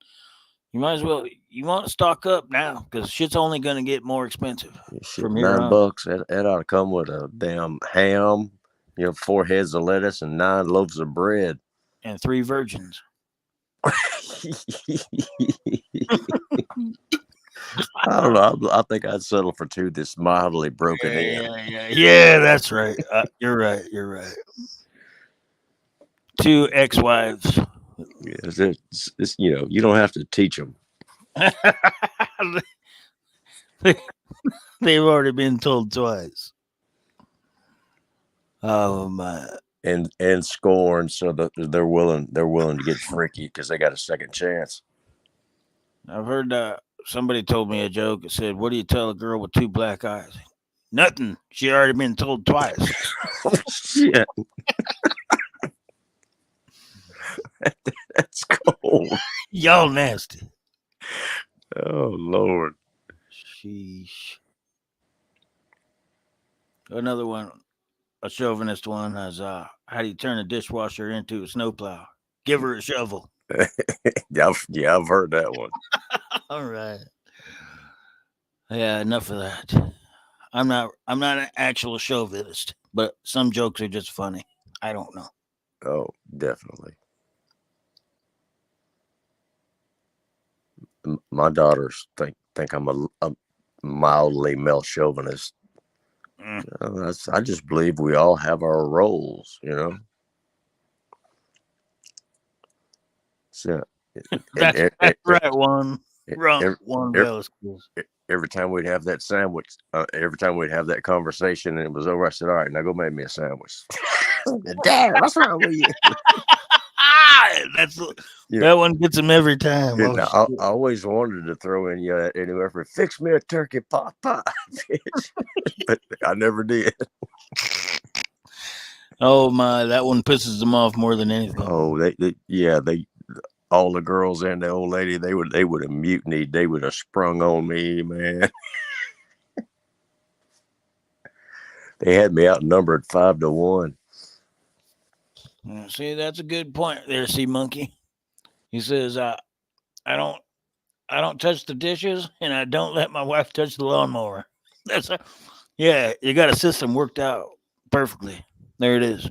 You might as well. You want to stock up now because shit's only going to get more expensive Shit, from here nine on. bucks. That ought to come with a damn ham, 4 heads of lettuce and 9 loaves of bread. And 3 virgins. I don't know. I think I'd settle for 2 that's mildly broken in. Yeah. That's right. You're right. You're right. 2 ex-wives. Yes, it's you don't have to teach them. They've already been told twice. Oh my! And scorn, so that they're willing to get freaky because they got a second chance. I've heard somebody told me a joke. It said, "What do you tell a girl with 2 black eyes?" Nothing. She already been told twice. Oh shit, that's cold. Y'all nasty. Oh Lord. Sheesh. Another one, a chauvinist one, is how do you turn a dishwasher into a snowplow? Give her a shovel. Yeah, I've heard that one. All right. Yeah, enough of that. I'm not an actual chauvinist, but some jokes are just funny. I don't know. Oh, definitely. My daughters think I'm a mildly male chauvinist. Mm, I just believe we all have our roles. So, and that's right. One wrong. every, One Bella schools. every time we'd have that sandwich, every time we'd have that conversation and it was over, I said, "All right, now go make me a sandwich." Dad, what's wrong with you? That's Yeah. that one gets him every time. And Oh, I always wanted to throw in anywhere for fix me a turkey pot pie, bitch. But I never did. oh my, that one pisses them off more than anything. Oh, they all the girls and the old lady, they would have mutinied. They would have sprung on me, man. They had me outnumbered 5-1. See, that's a good point there, Sea Monkey. He says, I don't I don't touch the dishes and I don't let my wife touch the lawnmower. Yeah, you got a system worked out perfectly. There it is.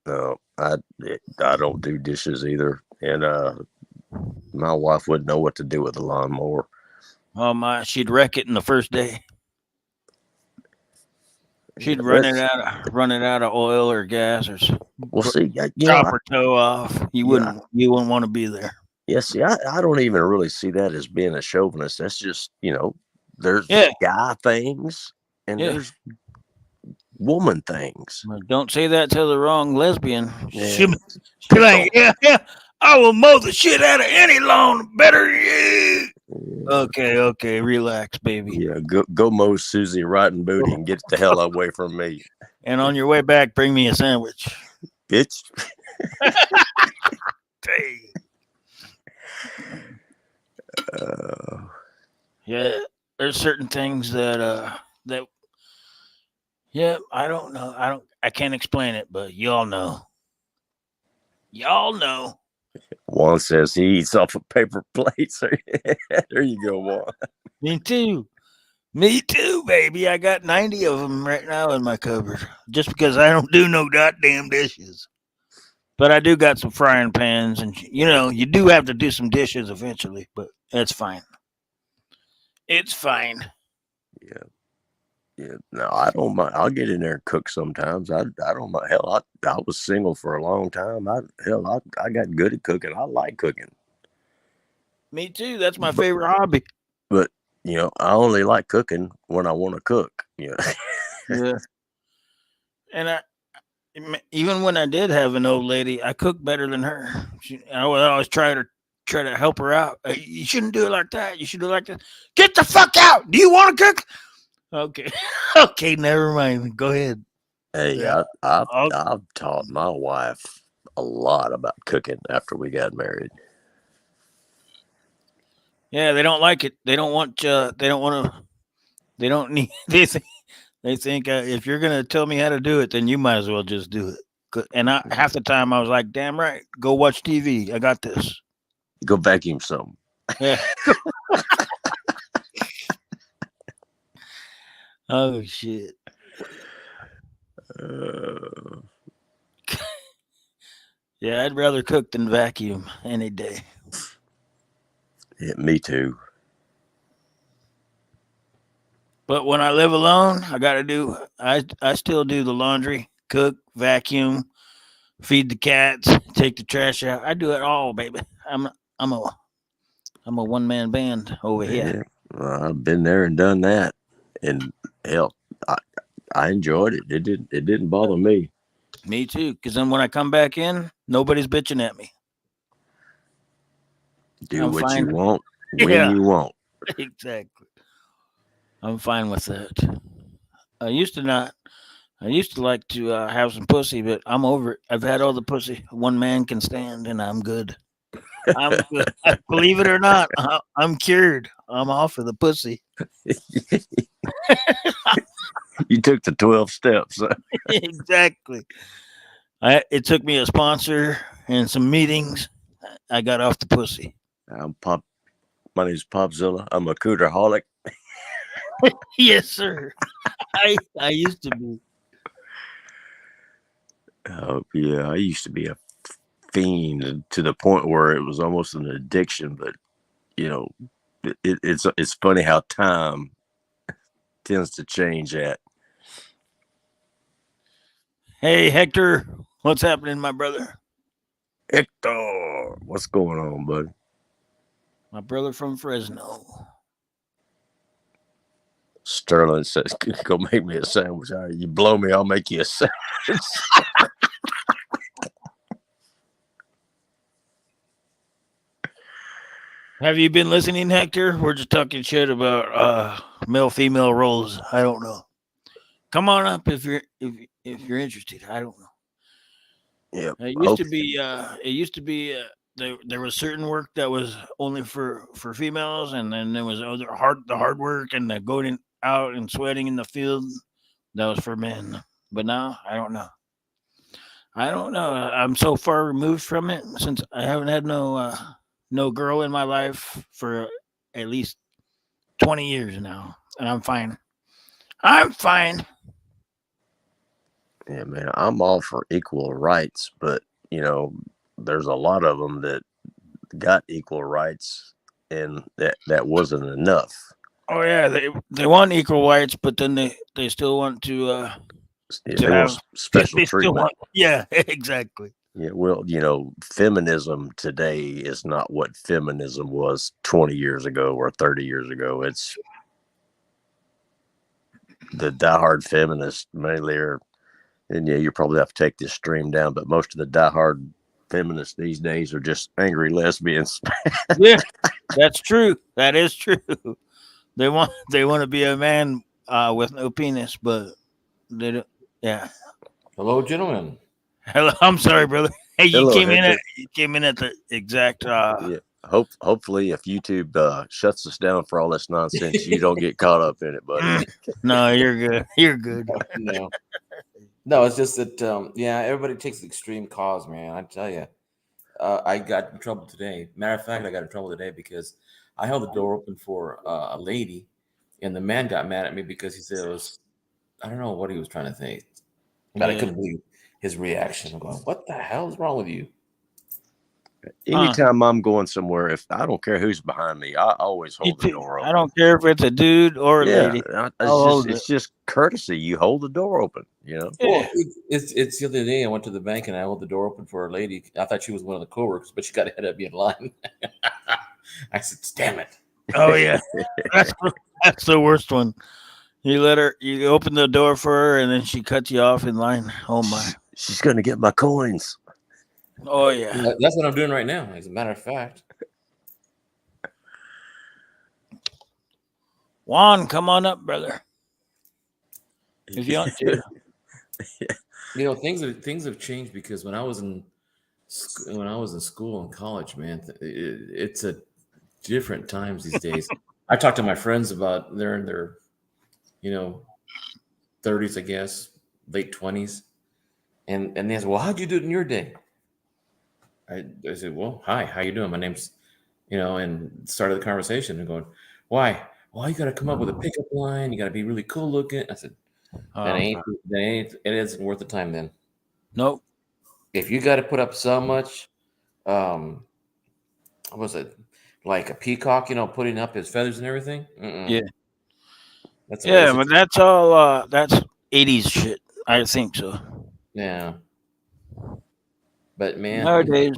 No, I don't do dishes either, and my wife wouldn't know what to do with the lawnmower. Oh my, she'd wreck it in the first day. She'd That's run it out of oil or gas or well, see, chop her toe off. yeah, You wouldn't want to be there. yeah. See, I don't even really see that as being a chauvinist. That's just there's Yeah, guy things and yeah. there's woman things. Well, don't say that to the wrong lesbian. Yeah, She like, yeah, I will mow the shit out of any lawn better than you. Okay, relax, baby. yeah. Go mow Susie Rotten Booty and get the hell away from me, And on your way back, bring me a sandwich. bitch. Hey. Uh, Yeah, there's certain things that yeah, I don't know. I can't explain it, but y'all know. Y'all know. Juan says he eats off of paper plates. There you go, Juan. Me too. Me too, baby. I got 90 of them right now in my cupboard. Just because I don't do no goddamn dishes. But I do got some frying pans, and you do have to do some dishes eventually, but it's fine. It's fine. Yeah. Yeah, no, I don't mind. I'll get in there and cook sometimes. I don't mind. Hell, I was single for a long time. I got good at cooking. I like cooking, Me too. That's my but favorite hobby. but I only like cooking when I want to cook. Yeah. And even when I did have an old lady, I cooked better than her. I would always try to help her out. You shouldn't do it like that. You should do it like this. Get the fuck out. Do you want to cook? Okay. Okay, never mind. Go ahead. Hey, Yeah. I've taught my wife a lot about cooking after we got married. Yeah, they don't like it. They don't want. They don't want to. They don't need. They think if you're gonna tell me how to do it, then you might as well just do it. And half the time I was like, "Damn right, go watch TV. I got this." Go vacuum some. Yeah. Oh shit. Uh, Yeah, I'd rather cook than vacuum any day. yeah, me too. But when I live alone, I gotta do. I still do the laundry, cook, vacuum, feed the cats, take the trash out. I do it all, baby. I'm a I'm a one man band over here. Yeah, I've been there and done that, and hell, I, I enjoyed it. It didn't bother me. Me too. Because then when I come back in, nobody's bitching at me. Do I'm what you fine. want when Yeah, you want. exactly. I'm fine with that. I used to not. I used to like to have some pussy, but I'm over it. I've had all the pussy one man can stand, and I'm good. I'm good. Believe it or not, I'm cured. I'm off of the pussy. You took the 12 steps. Exactly. It took me a sponsor and some meetings. I got off the pussy. I'm Pop. My name's Popzilla. I'm a cooterholic. Yes, sir. I used to be. Oh yeah, I used to be a fiend to the point where it was almost an addiction. But you know, it's funny how time tends to change that. Hey, Hector, what's happening, my brother? Hector, what's going on, buddy? My brother from Fresno. Sterling says, "Go make me a sandwich. All right, you blow me, I'll make you a sandwich." Have you been listening, Hector? We're just talking shit about male female roles. I don't know. Come on up if you're interested. I don't know. Yep. It used Hope. to be. It used to be. There was certain work that was only for females, and then there was the hard work and the going out and sweating in the field that was for men. But now I don't know. I don't know. I'm so far removed from it since I haven't had no girl in my life for at least 20 years now, and I'm fine. I'm fine. Yeah, man, I'm all for equal rights, but you know, there's a lot of them that got equal rights, and that wasn't enough. Oh yeah, they want equal rights, but then they still want Yeah, to they want have special they still treatment. want yeah exactly. Yeah, well, feminism today is not what feminism was 20 years ago or 30 years ago. It's the diehard feminists mainly are, and yeah, you probably have to take this stream down, but most of the diehard feminists these days are just angry lesbians. Yeah, that's true. That is true. They want to be a man with no penis, but they don't. Yeah. Hello, gentlemen. Hello, I'm sorry, brother. Hey, Hello, Hector. you came in at the exact. Yeah. Hopefully, if YouTube shuts us down for all this nonsense, you don't get caught up in it, buddy. No, you're good. You're good. No, no, it's just that yeah, everybody takes extreme cause, man. I tell you, I got in trouble today. Matter of fact, I got in trouble today because I held the door open for a lady, and the man got mad at me because he said it was, I don't know what he was trying to say, but I Yeah. couldn't believe his reaction. I'm going, what the hell is wrong with you? Anytime I'm going somewhere, if I don't care who's behind me, I always Me hold the too. door I open. don't care if it's a dude or a Yeah, lady. it's I'll just hold it's it. just courtesy. You hold the door open. Well, Yeah. it's the other day. I went to the bank and I held the door open for a lady. I thought she was one of the coworkers, but she got ahead of me in line. I said, "Damn it!" Oh yeah. That's that's the worst one. You open the door for her, and then she cuts you off in line. Oh my. She's gonna get my coins. Oh yeah. That's what I'm doing right now. As a matter of fact, Juan, come on up, brother. If you want to. things have changed because when I was in school and college, man, it's a different times these days. I talk to my friends about they're in their, you know, 30s, I guess, late 20s, and they say, "Well, how'd you do it in your day?" I said, "Well, hi, how you doing? My name's," and started the conversation and going, "Why? Well, you got to come up with a pickup line. You got to be really cool looking." I said, Oh, it isn't worth the time then. nope. If you got to put up so much, um, what was it, like a peacock, putting up his feathers and everything? Yeah. That's a Yeah, waste of but time. that's all. That's 80s shit. I think so. Yeah, but man, Nowadays,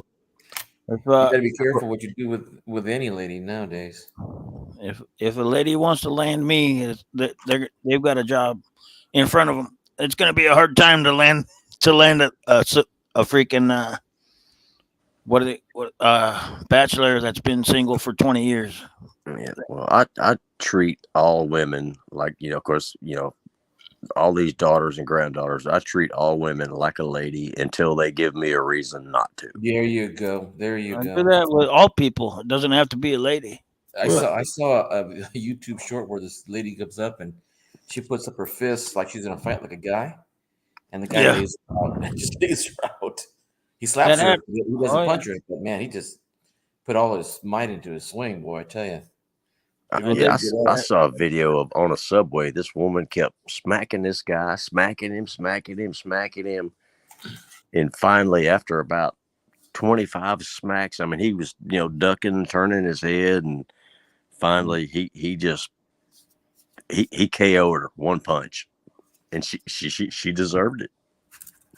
if you got to be careful what you do with any lady nowadays. if a lady wants to land me, they've got a job in front of them. It's gonna be a hard time to land a freaking what are they what bachelor that's been single for 20 years. Yeah. Well, I treat all women like, of course, all these daughters and granddaughters. I treat all women like a lady until they give me a reason not to. There you go. There you I do go. that with all people. It doesn't have to be a lady. I saw a YouTube short where this lady comes up and she puts up her fists like she's gonna fight like a guy, and the guy Yeah, lays her out and just lays her out. He slaps that her. happened. He Oh doesn't yeah. punch her, but man, he just put all his might into his swing. Boy, I tell you, it I really Yeah, did. did I get saw a video of on a subway. This woman kept smacking this guy, smacking him, smacking him, smacking him, and finally, after about 25 smacks, I mean, he was ducking and turning his head, and finally he KO'd her one punch, and she deserved it.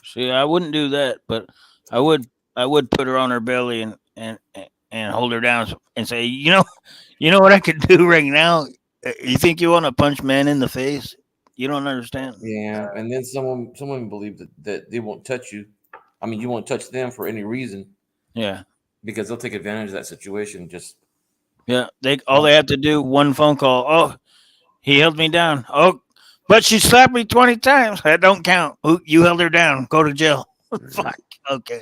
See, I wouldn't do that, but I would I would put her on her belly and hold her down and say, you know what I could do right now. You think you want to punch men in the face? You don't understand. yeah. And then someone believe that they won't touch you. I mean, you won't touch them for any reason Yeah, because they'll take advantage of that situation. Just yeah. They have to do one phone call. Oh, he held me down. Oh, but she slapped me 20 times. That don't count. You held her down. Go to jail. Fuck. Okay.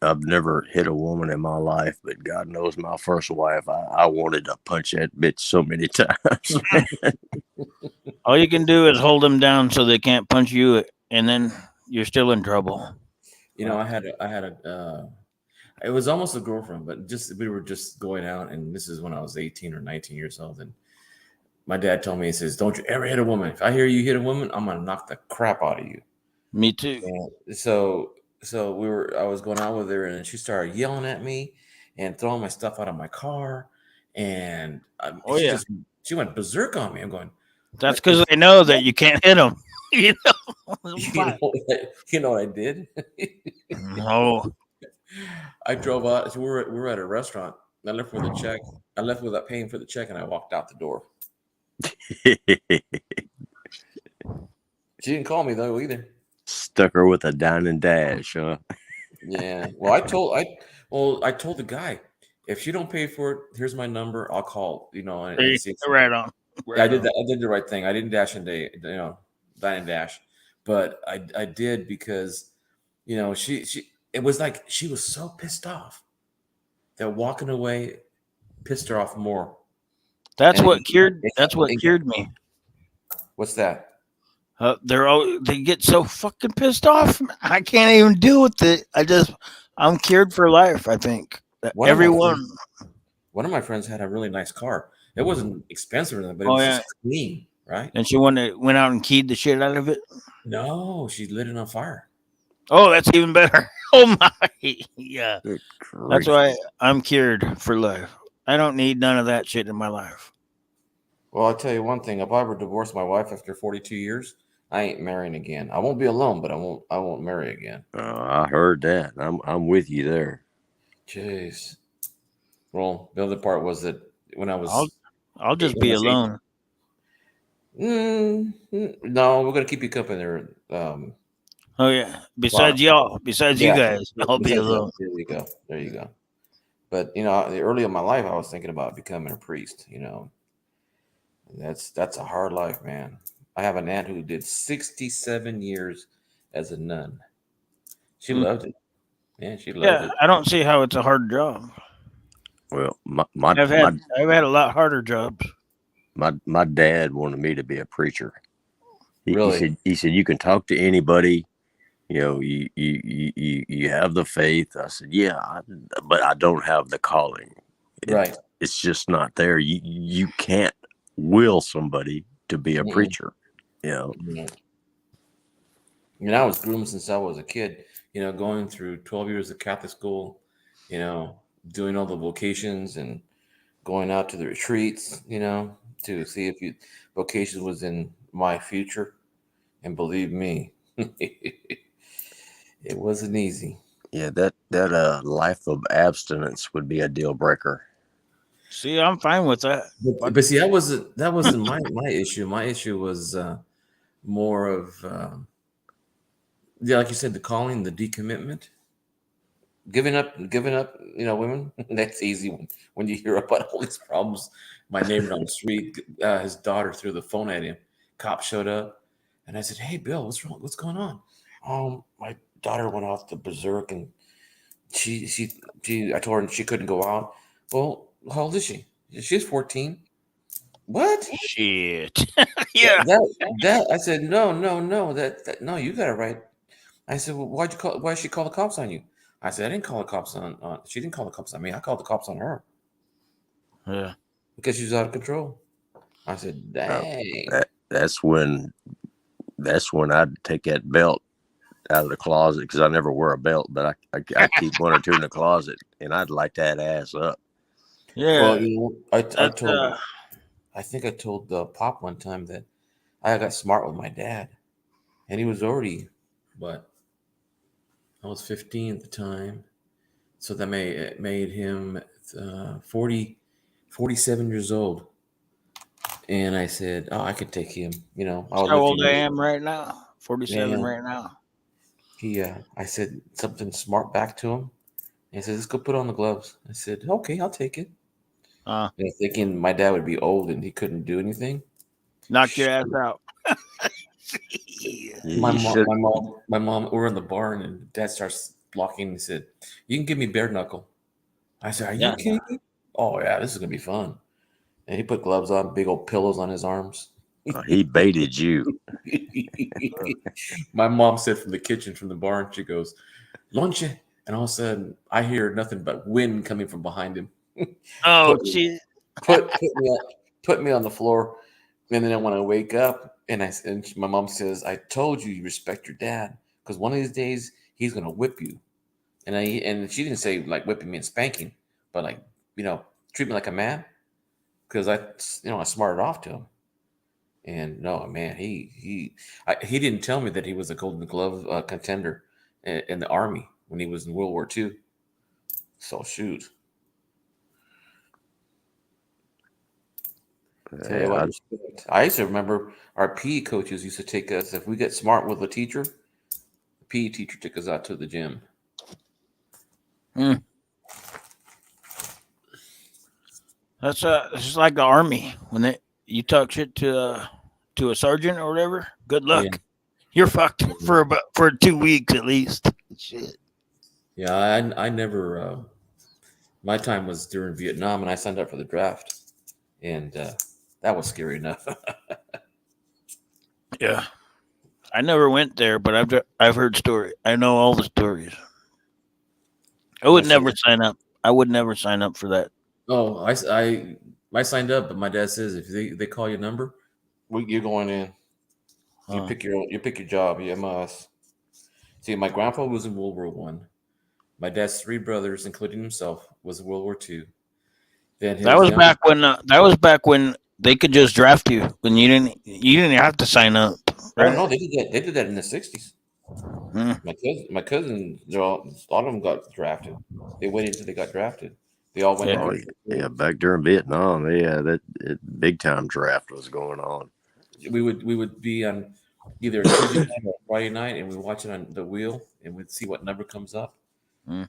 I've never hit a woman in my life, but God knows my first wife, I wanted to punch that bitch so many times. All you can do is hold them down so they can't punch you, and then you're still in trouble. I had a it was almost a girlfriend, but just we were just going out, and this is when I was 18 or 19 years old, and my dad told me, he says, "Don't you ever hit a woman. If I hear you hit a woman, I'm gonna knock the crap out of you." Me too. And so I was going out with her, and she started yelling at me and throwing my stuff out of my car, and Oh yeah. she went berserk on me. I'm going, That's what because is they know that you can't hit them. you know. you know you know what I did? No. I drove out. So we were at a restaurant. I left with a check. I left without paying for the check, and I walked out the door. She didn't call me though either. Stuck her with a dine and dash, huh? Yeah. Well, I told the guy, if she don't pay for it, here's my number. I'll call. And see. Right on. Yeah, I Right did on. that. I did the right thing. I didn't dash and day, dine and dash, but I did because, she it was like she was so pissed off that walking away pissed her off more. That's And what cured. it, That's what it, cured me. what's that? They get so fucking pissed off. I can't even deal with it. I'm cured for life. I think that One of my everyone. friends, one of my friends had a really nice car. It wasn't expensive or anything, but it Oh was yeah. just clean, right? And she went out and keyed the shit out of it. No, she lit it on fire. Oh, that's even better. Oh my. Yeah. Good That's grief. why I'm cured for life. I don't need none of that shit in my life. Well, I'll tell you one thing. If I ever divorce my wife after 42 years, I ain't marrying again. I won't be alone, but I won't marry again. I heard that. I'm with you there. Jeez. Well, the other part was that when I I'll was I'll just when I be was eight, alone. no, we're gonna keep you company there. Oh yeah. Wow. Besides you Yeah. guys, I'll be Besides that, alone. there you go. There you go. But early in my life, I was thinking about becoming a priest. That's a hard life, man. I have an aunt who did 67 years as a nun. She Mm. loved it. Yeah, she loved Yeah, it. I don't see how it's a hard job. Well, I've had a lot harder jobs. my dad wanted me to be a preacher. Really? He said you can talk to anybody. You know, you have the faith. I said, yeah, but I don't have the calling. Right. It's just not there. You can't will somebody to be a Mm-mm. preacher. You know. Yeah. And I was groomed since I was a kid. Going through 12 years of Catholic school. Doing all the vocations and going out to the retreats. To see if vocation was in my future. And believe me, it wasn't easy. Yeah, that life of abstinence would be a deal breaker. See, I'm fine with that. But see, that wasn't my issue. My issue was more of yeah, like you said, the calling, the decommitment, giving up. Women. That's easy when you hear about all these problems. My neighbor on the street, his daughter threw the phone at him. Cop showed up, and I said, "Hey, Bill, what's wrong? What's going on?" My daughter went off the berserk, and she I told her she couldn't go out. Well, how old is she? She's 14. What? Shit. Yeah. That I said, no, that no, you got it right. I said, well, why'd she call the cops on you? I said, I didn't call the cops on she didn't call the cops on me. I called the cops on her Yeah. because she was out of control. I said, dang. That's when I'd take that belt out of the closet because I never wear a belt, but I keep one or two in the closet, and I'd light that ass up. Yeah. Well, I think I told Pop one time that I got smart with my dad, and he was already, but I was 15 at the time, so that made him 47 years old. And I said, "Oh, I could take him." I was How lifting old I weights. am right now. 47 Yeah, right now. I said something smart back to him. And he said, "Let's go put on the gloves." I said, "Okay, I'll take it." Uh, And thinking my dad would be old and he couldn't do anything. knock your ass out. You should. My mom, we're in the barn and dad starts blocking. He said, "You can give me bare knuckle." I said, "Are you Yeah. kidding me?" Oh yeah, this is gonna be fun. And he put gloves on, big old pillows on his arms. He baited you. My mom said from the kitchen, from the barn, she goes, "Lunch it." And all of a sudden, I hear nothing but wind coming from behind him. Oh, put, me, gee. put me on the floor. And then when I wake up, and my mom says, "I told you respect your dad, because one of these days he's gonna whip you." And she didn't say like whipping me and spanking, but like treat me like a man, because I smarted off to him. And no, man, he didn't tell me that he was a Golden Glove contender in the Army when he was in World War II. So shoot. Tell you what, I used to remember our PE coaches used to take us, if we get smart with a teacher, the PE teacher took us out to the gym. That's just like the Army. When you talk shit to a sergeant or whatever, good luck. Yeah. You're fucked for 2 weeks at least. Shit. Yeah, I never. My time was during Vietnam, and I signed up for the draft, and that was scary enough. Yeah. I never went there, but I've heard stories. I know all the stories. I would never sign up. I would never sign up for that. Oh, I signed up, but my dad says if they call your number, you're going in. You pick your job. You must. See, my grandpa was in World War One. My dad's three brothers, including himself, was in World War II. Then that was back when they could just draft you when you didn't have to sign up. Right? Oh no, they did that. They did that in the 60s. My cousin, a lot of them got drafted. They waited until they got drafted. They all went. Oh, yeah, back during Vietnam, that big time draft was going on. We would be on either a Tuesday night or a Friday night, and we watch it on the wheel, and we'd see what number comes up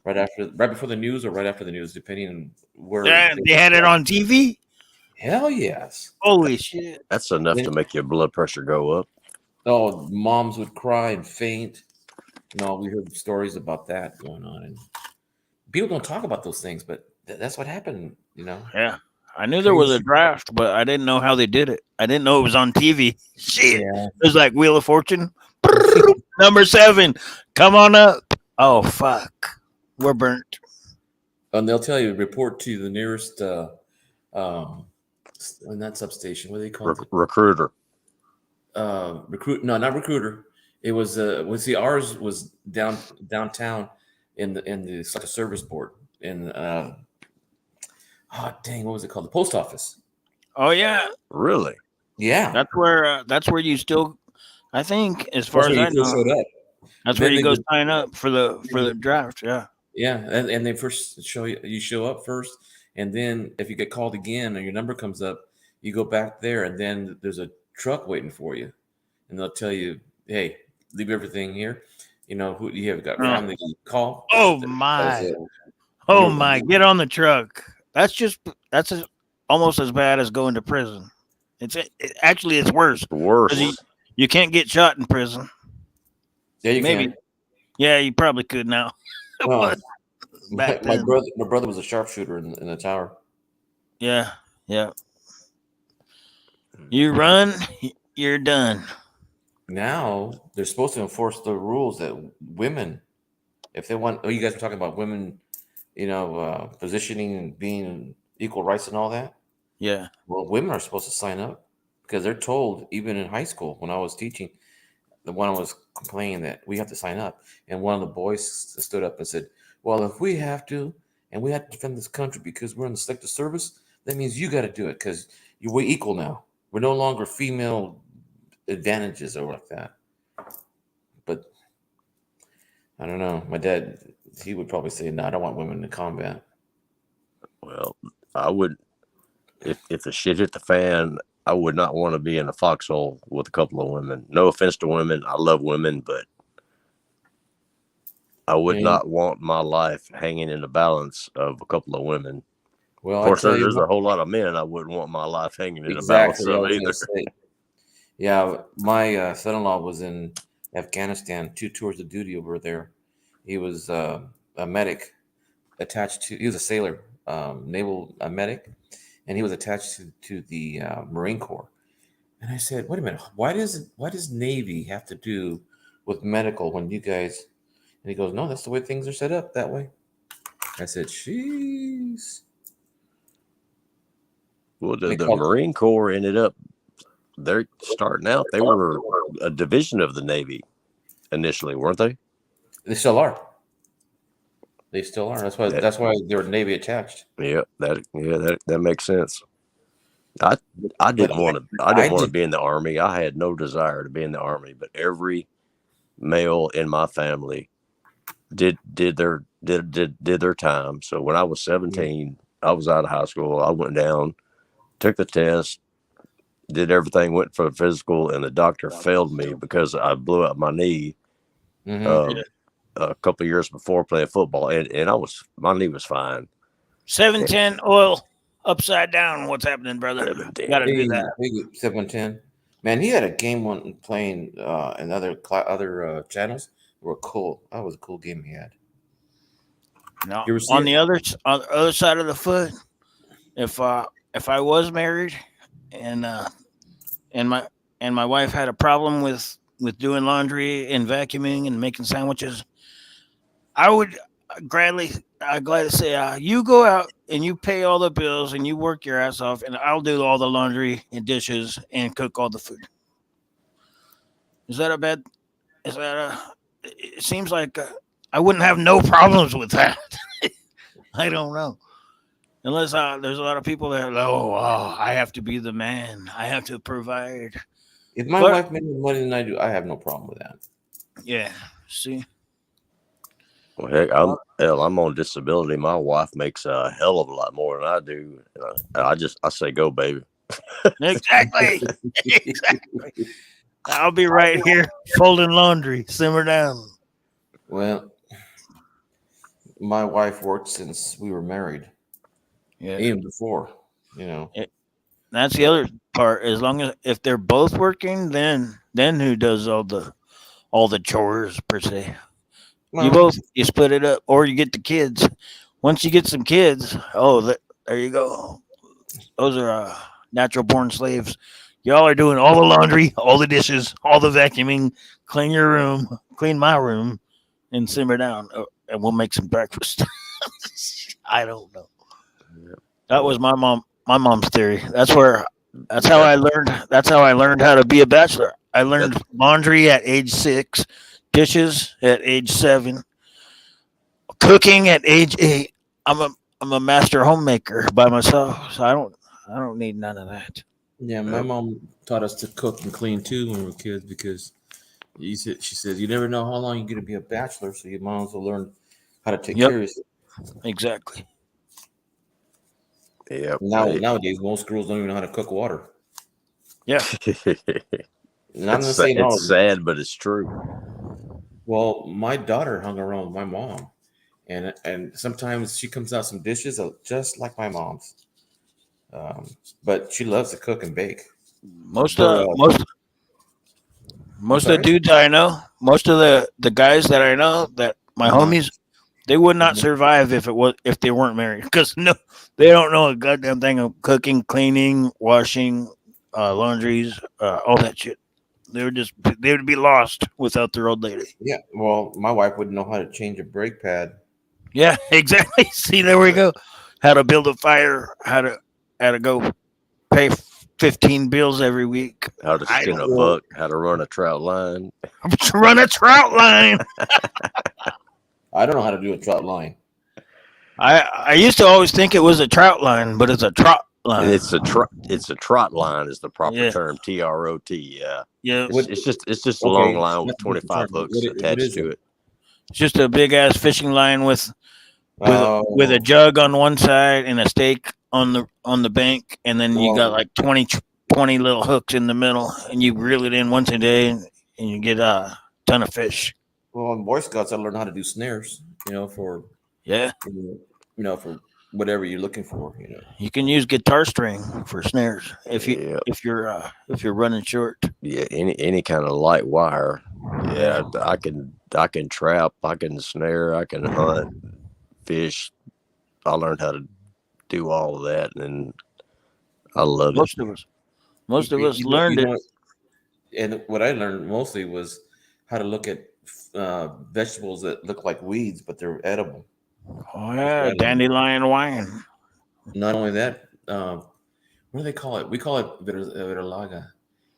right before the news or right after the news, depending on where. Yeah, they had it on TV. Hell yes! Holy shit! That's enough to make your blood pressure go up. Oh, moms would cry and faint. No, we heard stories about that going on, and people don't talk about those things, but That's what happened. Yeah. I knew there was a Crazy. draft, but I didn't know how they did it. I didn't know it was on TV. Shit. Yeah. It was like Wheel of Fortune. Number 7. Come on up. Oh, fuck. We're burnt. And they'll tell you report to the nearest um not substation. What do they call it? Recruiter. Recruit? No, not recruiter. It was see ours was downtown in the it's like a service board in oh dang, what was it called? The post office. Oh, yeah. Really? Yeah, That's where you still, I think, as far that's as where I you first know, showed up. that's where Then you they go go, sign up for the draft. Yeah. yeah, and they first show you show up first, and then if you get called again or your number comes up, you go back there, and then there's a truck waiting for you, and they'll tell you, hey, leave everything here. Who you have got Oh, family you call. oh As, my. uh, Oh you my. Get on the truck. That's almost as bad as going to prison. Actually it's worse because Worse. you can't get shot in prison. yeah, you Maybe. can. Yeah, you probably could now. Oh, But my, back my then. brother my brother was a sharpshooter in the tower. Yeah. Yeah. You run, you're done. Now they're supposed to enforce the rules that women, if they want. Oh, you guys were talking about women, positioning and being equal rights and all that. Yeah. Well, women are supposed to sign up because they're told, even in high school when I was teaching, the one was complaining that we have to sign up, and one of the boys stood up and said, "Well, if we have to, and we have to defend this country because we're in the selective service, that means you got to do it because we're equal now. We're no longer female advantages or like that." But I don't know. My dad, he would probably say, "No, I don't want women in combat." Well, I would if the shit hit the fan. I would not want to be in a foxhole with a couple of women. No offense to women, I love women, but I would And, not want my life hanging in the balance of a couple of women. well, Of I course, tell you there's what, a whole lot of men I wouldn't want my life hanging in the balance exactly what I of was going either. to say. Yeah, my son-in-law was in Afghanistan, 2 tours of duty over there. He was a medic attached to. He was a sailor, naval medic, and he was attached to the Marine Corps. And I said, "Wait a minute, why does Navy have to do with medical when you guys?" And he goes, "No, that's the way things are set up that way." I said, "Jeez." Well, They the call Marine Corps ended up, they're starting out, they were a division of the Navy initially, weren't they? they still are. They still are. That's why. That, That's why they were Navy attached. that makes sense. I I But didn't want to I I didn't want to did. be in the army. I had no desire to be in the army, but every male in my family did their time. So when I was 17, I was out of high school. I went down, took the test, did everything, went for a physical, and the doctor failed me because I blew out my knee Mm-hmm. Yeah. um, a couple of years before playing football, and my knee was fine. 710 oil upside down. What's happening, brother? 17. Gotta do Big, that. big 710. Man, he had a game one playing in other channels. Were cool. That was a cool game he had. No, You ever see on it? the other side of the foot, if I was married and and my and my wife had a problem with doing laundry and vacuuming and making sandwiches, I would gladly say, you go out and you pay all the bills and you work your ass off, and I'll do all the laundry and dishes and cook all the food. Is that a bad? Is that a? It seems like I wouldn't have no problems with that. I don't know. Unless there's a lot of people that are like, oh, I have to be the man. I have to provide. If my But wife made more money than I do, I have no problem with that. yeah, see, Well, heck, Well, I'm on disability. My wife makes a hell of a lot more than I do. I say go, baby. exactly, exactly. I'll be right here folding laundry. Simmer down. well, my wife worked since we were married, Yeah, even before, you know. that's the But other part. As long as if they're both working, then who does all the chores per se? well, You split it up, or you get the kids. once you get some kids, there you go. Those are natural born slaves. Y'all are doing all the laundry, all the dishes, all the vacuuming. Clean your room, clean my room, and simmer down, and we'll make some breakfast. I don't know. Yep. That was my mom. My mom's theory. That's where. That's how Yeah. I learned. That's how I learned how to be a bachelor. I learned That's laundry at age 6, dishes at age 7, cooking at age 8. I'm a master homemaker by myself, so I don't need none of that. Yeah, my mom taught us to cook and clean too when we were kids because she said you never know how long you're gonna be a bachelor, so your moms will learn how to take Yep, care of yourself. exactly. yep. Nowadays, most girls don't even know how to cook water. Yeah. And I'm not saying all It's of them. sad, but it's true. Well, my daughter hung around with my mom, and sometimes she comes out some dishes just like my mom's. But she loves to cook and bake. Most Her, of most I'm most of the sorry. dudes I know, most of the guys that I know, that my Uh-huh. homies, they would not Mhm. survive if they weren't married, because no, they don't know a goddamn thing of cooking, cleaning, washing, laundries, all that shit. They would be lost without their old lady. Yeah. Well, my wife wouldn't know how to change a brake pad. Yeah, exactly. See, there we go. How to build a fire, how to go pay 15 bills every week. How to I skin don't a Well, buck, how to run a trout line. run a trout line. I don't know how to do a trout line. I used to always think it was a trout line, but it's a trot line. It's a trot line is the proper Yeah, term. TROT. Yeah. yeah. What? It's just a long Okay, line with that's a different 25 term. hooks What attached is to it? it. It's just a big ass fishing line with a Oh, jug on one side and a stake on the bank, and then you got well, like 20 little hooks in the middle, and you reel it in once a day, and you get a ton of fish. in Boy Scouts, I learned how to do snares. For Yeah, you know, for whatever you're looking for. you can use guitar string for snares Yeah. if you're running short. Yeah. Any kind of light wire. Yeah. Yeah. I can trap, I can snare, I can hunt, fish. I learned how to do all of that, and I love it. Most of us, most of us You learned it. know, and what I learned mostly was how to look at vegetables that look like weeds, but they're edible. Oh That's what yeah, I learned. dandelion wine. Not only that, what do they call it? We call it verlaga.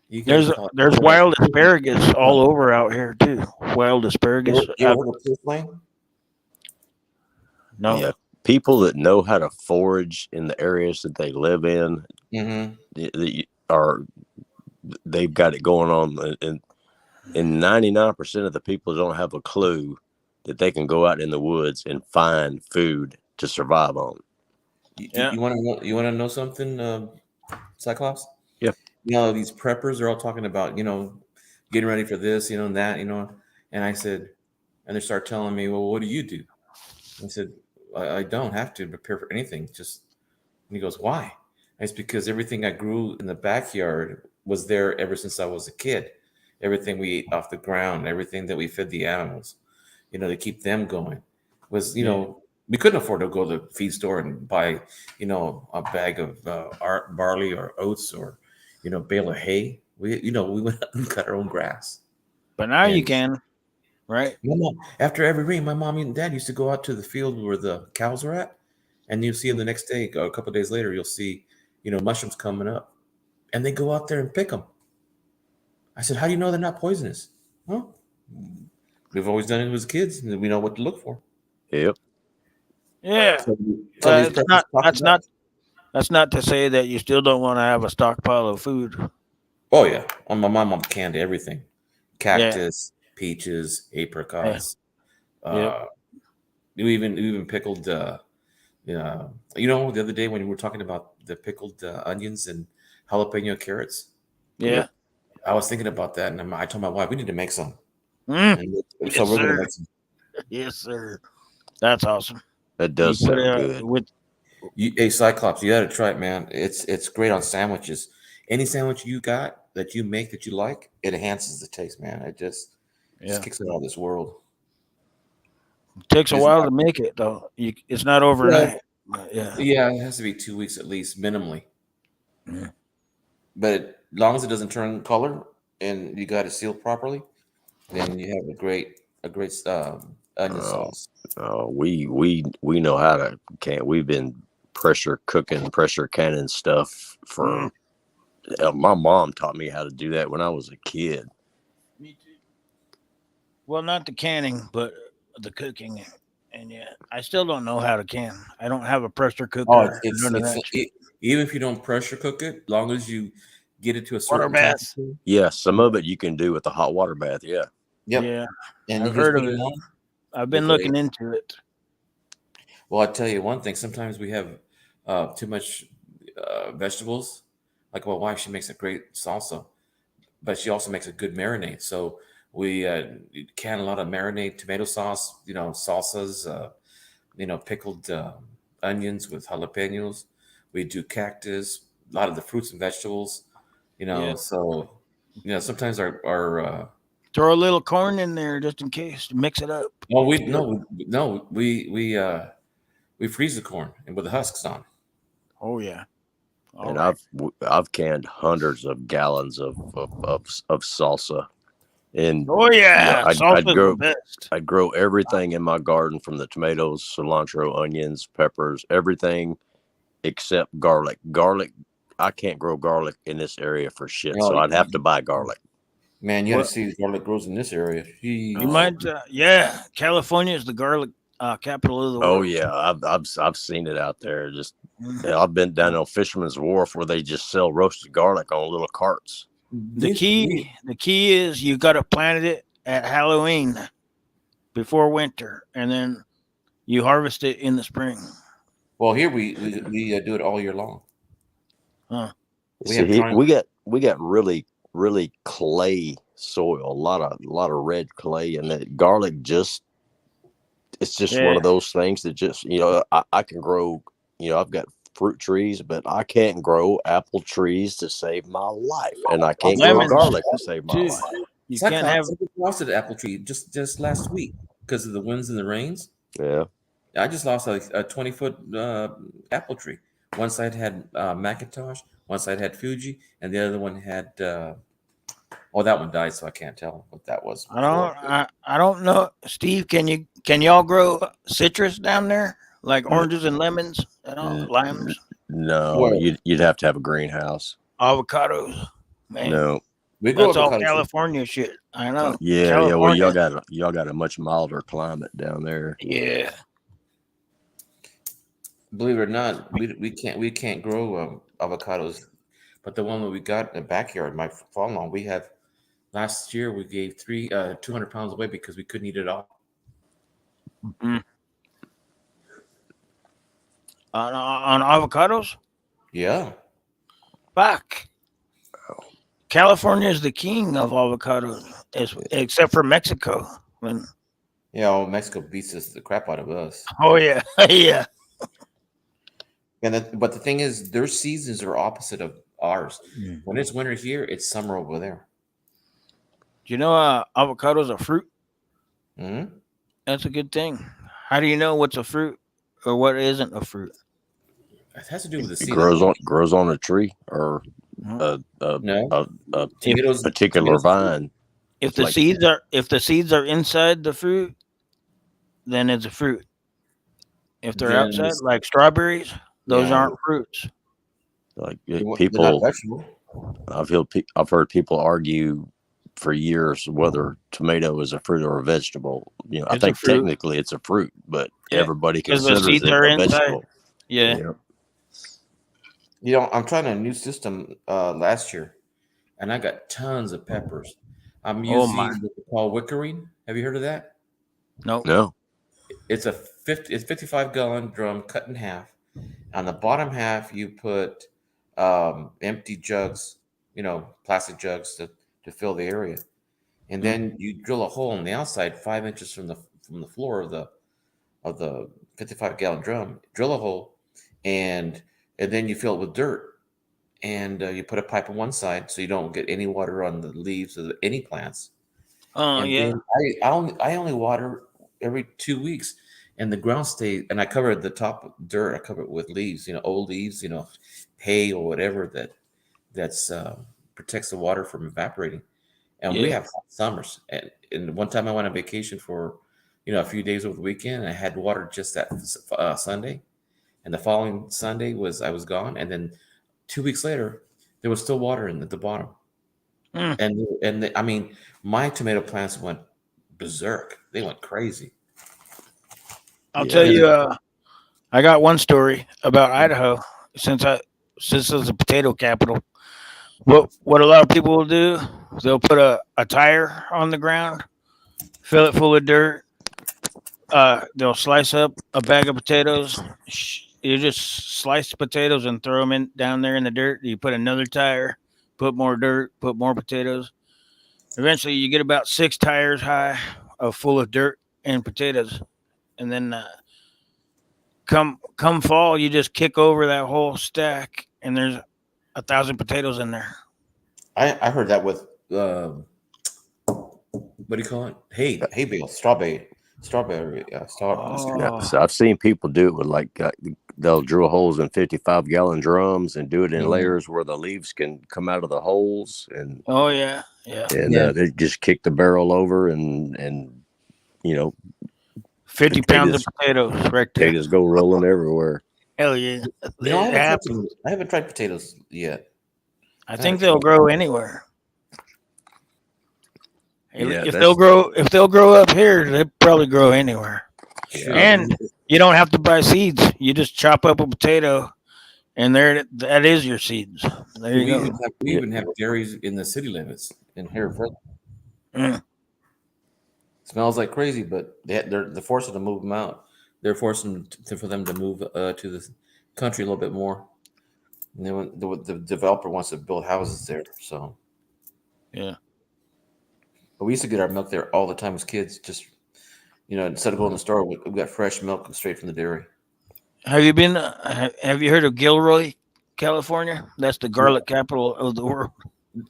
You guys call it. There's wild asparagus all over out here too. Wild You asparagus. ever, you ever heard of purslane? No. Yeah. People that know how to forage in the areas that they live in Mm-hmm. are they've got it going on, and 99% of the people don't have a clue that they can go out in the woods and find food to survive on. Yeah. You want to know? You want to know something, Cyclops? Yeah. These preppers are all talking about getting ready for this, and that, And I said, and they start telling me, well, what do you do? I said, I don't have to prepare for anything. Just, and he goes, why? And it's because everything I grew in the backyard was there ever since I was a kid. Everything we ate off the ground, everything that we fed the animals, to keep them going was, Yeah. we couldn't afford to go to the feed store and buy, a bag of barley or oats or, bale of hay. We went out and cut our own grass. But now you And can, right? my mom, after every rain, my mom and dad used to go out to the field where the cows were at, and you'll see them the next day, or a couple of days later, you'll see, mushrooms coming up, and they go out there and pick them. I said, "How do you know they're not poisonous?" Well, we've always done it as kids, and we know what to look for. Yep. Yeah. So these It's preppers not. talk about. That's not to say that you still don't want to have a stockpile of food. Oh yeah, my mom canned everything: Yeah. cactus, peaches, Yeah. apricots. Yep. Uh, we even pickled. Yeah, the other day when we were talking about the pickled onions and jalapeno carrots, Yeah. I was thinking about that, and I told my wife we need to make some. Mm. And so Yes, we're gonna sir. make some. Yes, sir. That's awesome. That You does put sound good. with Hey, Cyclops, you got to try it, man. It's great on sandwiches. Any sandwich you got that you make that you like, it enhances the taste, man. It just yeah. kicks it out of this world. It takes a It's while not- to make it though. It's not overnight. But yeah. Yeah, it has to be 2 weeks at least, minimally. Yeah. But as long as it doesn't turn color and you got it sealed properly, then you have a great onion Oh, sauce. we know how to can. We've been pressure cooking, pressure canning stuff for. My mom taught me how to do that when I was a kid. Me too. Well, not the canning, but the cooking. And yeah, I still don't know how to can. I don't have a pressure cooker Oh, or none of that shit. even if you don't pressure cook it, long as you get it to a Water certain bath. temperature. Yeah, some of it you can do with the hot water bath. Yeah. Yep. Yeah, And you I've just heard put of it it. on. I've They're been great. looking into it. Well, I tell you one thing. Sometimes we have too much vegetables. Like my wife, she makes a great salsa, but she also makes a good marinade. So we can a lot of marinade, tomato sauce, salsas, pickled onions with jalapenos. We do cactus, a lot of the fruits and vegetables. Yeah. So sometimes our Throw a little corn in there just in case to mix it up. well, we freeze the corn and with the husks on. Oh yeah. All And right. I've canned hundreds of gallons of salsa. And Oh yeah, salsa's the best. I'd grow everything in my garden, from the tomatoes, cilantro, onions, peppers, everything except garlic. Garlic, I can't grow garlic in this area for shit, so I'd have to buy garlic. Man, you got to Well, see garlic grows in this area. you Jeez. might. Yeah, California is the garlic capital of the Oh world. yeah, I've seen it out there. Just Mm. I've been down on Fisherman's Wharf where they just sell roasted garlic on little carts. The key is you got to plant it at Halloween before winter, and then you harvest it in the spring. Well, here we do it all year long. Huh. We have trying. We got really clay soil, a lot of red clay, and that garlic just it's just one Yeah. of those things that just I can grow. I've got fruit trees, but I can't grow apple trees to save my life, and I can't grow Lemons garlic to save my too. life. You So can't have. I just lost an apple tree just last week because of the winds and the rains. Yeah, I just lost a 20-foot apple tree. One side had Macintosh, one side had Fuji, and the other one had. Oh, that one died, so I can't tell what that was. I don't know, Steve. Can y'all grow citrus down there, like N- oranges and lemons and all n- limes, no, Well, you'd have to have a greenhouse. avocados? Man, No, we grow that's all avocado trees. California shit. I know. yeah. Well, California. y'all got a much milder climate down there. Yeah. Believe it or not, we can't grow avocados, but the one that we got in the backyard, my father-in-law, we have. Last year we gave 200 pounds away because we couldn't eat it all. Mm. On avocados. Yeah. Fuck. California is the king of avocados, except for Mexico. When, Yeah, well, Mexico beats the crap out of us. oh yeah, yeah. But the thing is, their seasons are opposite of ours. Mm. When it's winter here, it's summer over there. Do you know avocados are fruit? Hmm. That's a good thing. How do you know what's a fruit or what isn't a fruit? It has to do with the It seed. grows on a tree or Mhm. No, a tomatoes. particular tomatoes- vine. If It's the like- seeds are inside the fruit, then it's a fruit. If they're Then outside, it's- like strawberries, those Yeah. aren't fruits. Like They're not people, vegetable. I've heard people argue for years whether tomato is a fruit or a vegetable. I It's a think fruit. technically it's a fruit, but Yeah, everybody 'cause the considers seeds it are a inside. vegetable. Yeah. I'm trying a new system last year, and I got tons of peppers. I'm Oh, using my. what they call wickerine. Have you heard of that? No. No, It's 55-gallon drum cut in half. On the bottom half, you put empty jugs, plastic jugs to fill the area, and then you drill a hole on the outside 5 inches from the floor of the 55-gallon drum. Drill a hole, and then you fill it with dirt, and you put a pipe on one side so you don't get any water on the leaves of any plants. Oh And yeah. then I only water every 2 weeks, and the ground stayed. And I covered the top dirt. I covered it with leaves, old leaves, hay or whatever that's protects the water from evaporating. And we Yeah. have hot summers. And one time I went on vacation for a few days over the weekend, and I had water just that Sunday, and the following Sunday I was gone, and then 2 weeks later there was still water in at the bottom. Mm. I mean, my tomato plants went berserk. They went crazy. I'll Yeah, tell And then, you. I got one story about Idaho. Since it's a potato capital, what a lot of people will do, they'll put a tire on the ground, fill it full of dirt. They'll slice up a bag of potatoes. You just slice potatoes and throw them in down there in the dirt. You put another tire, put more dirt, put more potatoes. Eventually, you get about 6 tires high of full of dirt and potatoes, and then come fall, you just kick over that whole stack, and there's 1,000 potatoes in there. I heard that with what do you call it? Hay bale, strawberry, yeah. Oh, So I've seen people do it with they'll drill holes in 55-gallon drums and do it in Mhm. layers where the leaves can come out of the holes, and oh yeah, yeah. Yeah. they just kick the barrel over, and you know 50 pounds of potatoes potatoes right there. potatoes go rolling everywhere. Hell yeah, I it haven't tried happens. I haven't tried potatoes yet. I I gotta think try they'll it. grow anywhere. Yeah, If that's they'll grow up here, they probably grow anywhere. yeah. Shoot. And you don't have to buy seeds. You just chop up a potato, and that is your seeds. There you We go. even have we Yeah, even have dairies in the city limits in here. Mm. Smells like crazy, but they're forcing to move them out. They're forcing for them to move to the country a little bit more. And then the developer wants to build houses there. So, Yeah. but we used to get our milk there all the time as kids. Just instead of going to the store, we got fresh milk straight from the dairy. Have you been? Have you heard of Gilroy, California? That's the No, garlic capital of the world.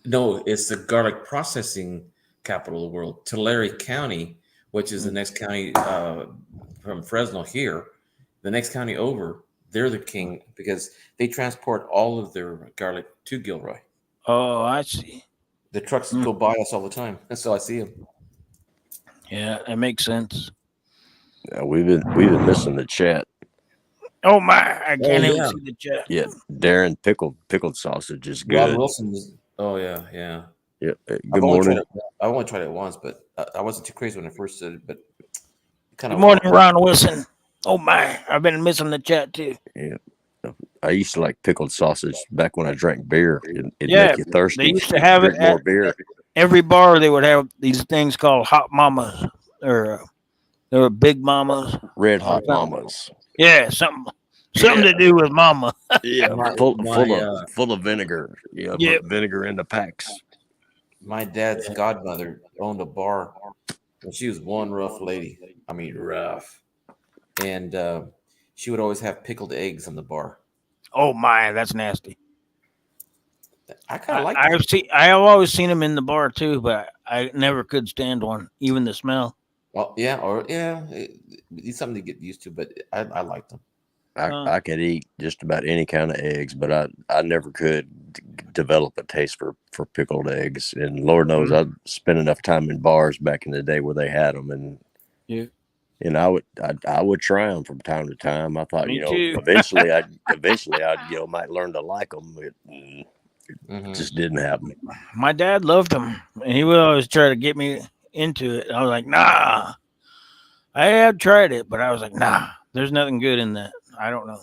no, it's the garlic processing capital of the world. Tulare County, which is the Mm. next county from Fresno here, the next county over, they're the king because they transport all of their garlic to Gilroy. Oh, I see. The trucks Mm. go by us all the time, and so I see them. Yeah, that makes sense. we've been missing the chat. Oh my! I Oh can't even yeah, see the chat. Yeah, Darren, pickled sausage is Ron good. Wilson is. Oh yeah, yeah. Yeah, I've good only tried morning. it. I've only tried it once, but I wasn't too crazy when I first did it. But kind Good of morning, Ron Wilson. Oh my! I've been missing the chat too. Yeah, I used to like pickled sausage back when I drank beer. It'd Yeah, make you they thirsty. used to You have it drink at more beer. every bar. They would have these things called hot mamas, or they were big mamas. Red Hot Something- Mamas. Yeah, something Yeah, to do with mama. yeah, my full my full of full of vinegar. Yeah, Yeah. put vinegar in the packs. my dad's godmother owned a bar, and she was one rough lady. I mean, rough. And she would always have pickled eggs on the bar. Oh my, that's nasty. I kind of liked it. I have always seen them in the bar too, but I never could stand one, even the smell. Well, yeah, it's something to get used to, but I liked them. I could eat just about any kind of eggs, but I never could develop a taste for pickled eggs. And Lord knows I spent enough time in bars back in the day where they had them, and Yeah, I would try them from time to time. I thought me too. eventually I might learn to like them. It Hmm. just didn't happen. My dad loved them, and he would always try to get me into it. I was like, nah. I had tried it, but I was like, nah. There's nothing good in that. I don't know.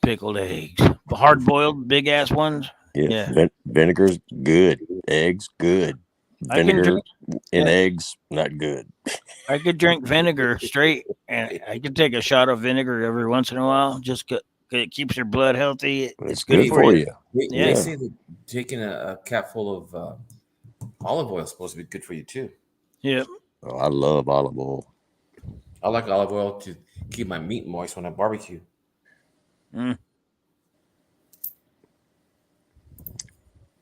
Pickled eggs, hard boiled, big ass ones. Yeah, Yeah. vinegar's good. Eggs good. I can Vinegar drink. in Yeah. eggs not good. I could drink vinegar straight, and I could take a shot of vinegar every once in a while. Just 'cause it keeps your blood healthy. It's It's good for you. They Yeah. say that taking a cap full of olive oil is supposed to be good for you too. Yeah. Oh, I love olive oil. I like olive oil to keep my meat moist when I barbecue. Mm.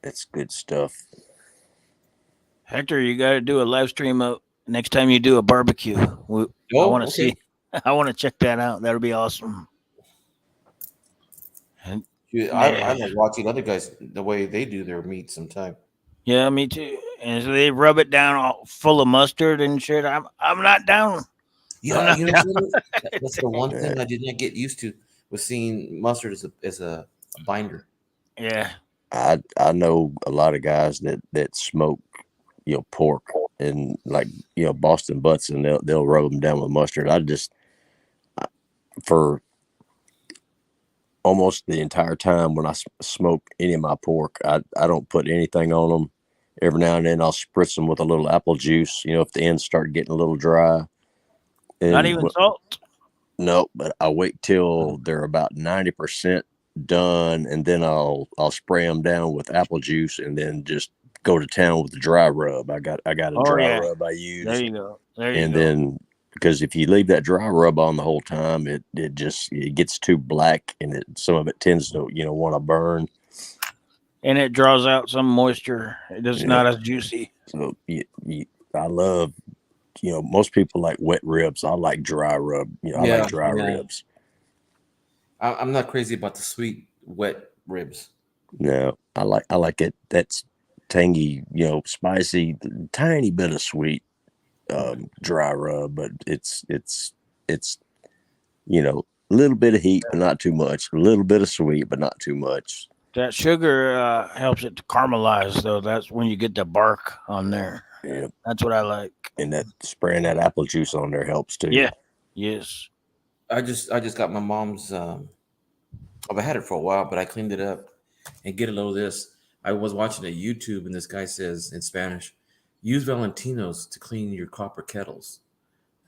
It's good stuff. Hector, you got to do a live stream of next time you do a barbecue, I want to okay. see. I want to check that out. That'll be awesome. And Dude, I man, like watching other guys the way they do their meat sometime. yeah, me too. And so they rub it down all full of mustard and shit. I'm not down. I'm Yeah, not you know down. something? That's the one Yeah, thing I did not get used to was seeing mustard as a binder. Yeah. I know a lot of guys that smoke, pork and like Boston butts, and they'll rub them down with mustard. For almost the entire time when I smoke any of my pork, I don't put anything on them. Every now and then I'll spritz them with a little apple juice. If the ends start getting a little dry, Not and even salt. no, but I wait till they're about 90% done, and then I'll spray them down with apple juice, and then just go to town with the dry rub. I got a Oh dry yeah. rub I There use, you go. There you and go. then because if you leave that dry rub on the whole time, it gets too black, and some of it tends to want to burn. And it draws out some moisture. It's Yeah, not as juicy. so I love most people like wet ribs. I like dry rub. I like Yeah, dry yeah. ribs. I'm not crazy about the sweet wet ribs. No, I like it. That's tangy, spicy, tiny bit of sweet, dry rub, but it's a little bit of heat, but not too much. A little bit of sweet, but not too much. That sugar helps it to caramelize, though. That's when you get the bark on there. Yeah, That's what I like. and that spraying that apple juice on there helps too. Yeah. Yes. I just got my mom's. I've had it for a while, but I cleaned it up and get a little of this. I was watching a YouTube and this guy says in Spanish, use Valentinos to clean your copper kettles.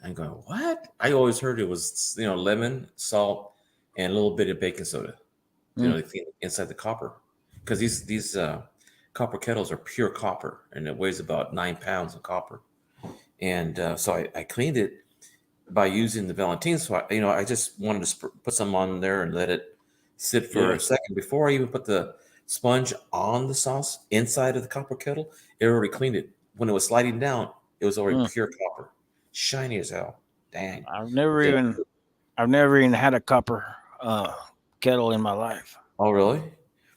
I'm going, what? I always heard it was lemon, salt, and a little bit of baking soda. Mm. To clean inside the copper, because these copper kettles are pure copper and it weighs about 9 pounds of copper. And so I cleaned it by using the Valentine. So I just wanted to put some on there and let it sit for Yeah. a second before I even put the sponge on the sauce inside of the copper kettle. It already cleaned it. When it was sliding down, it was already Mm. pure copper, shiny as hell. Dang. I've never Yeah. even I've never even had a copper kettle in my life. Oh, really?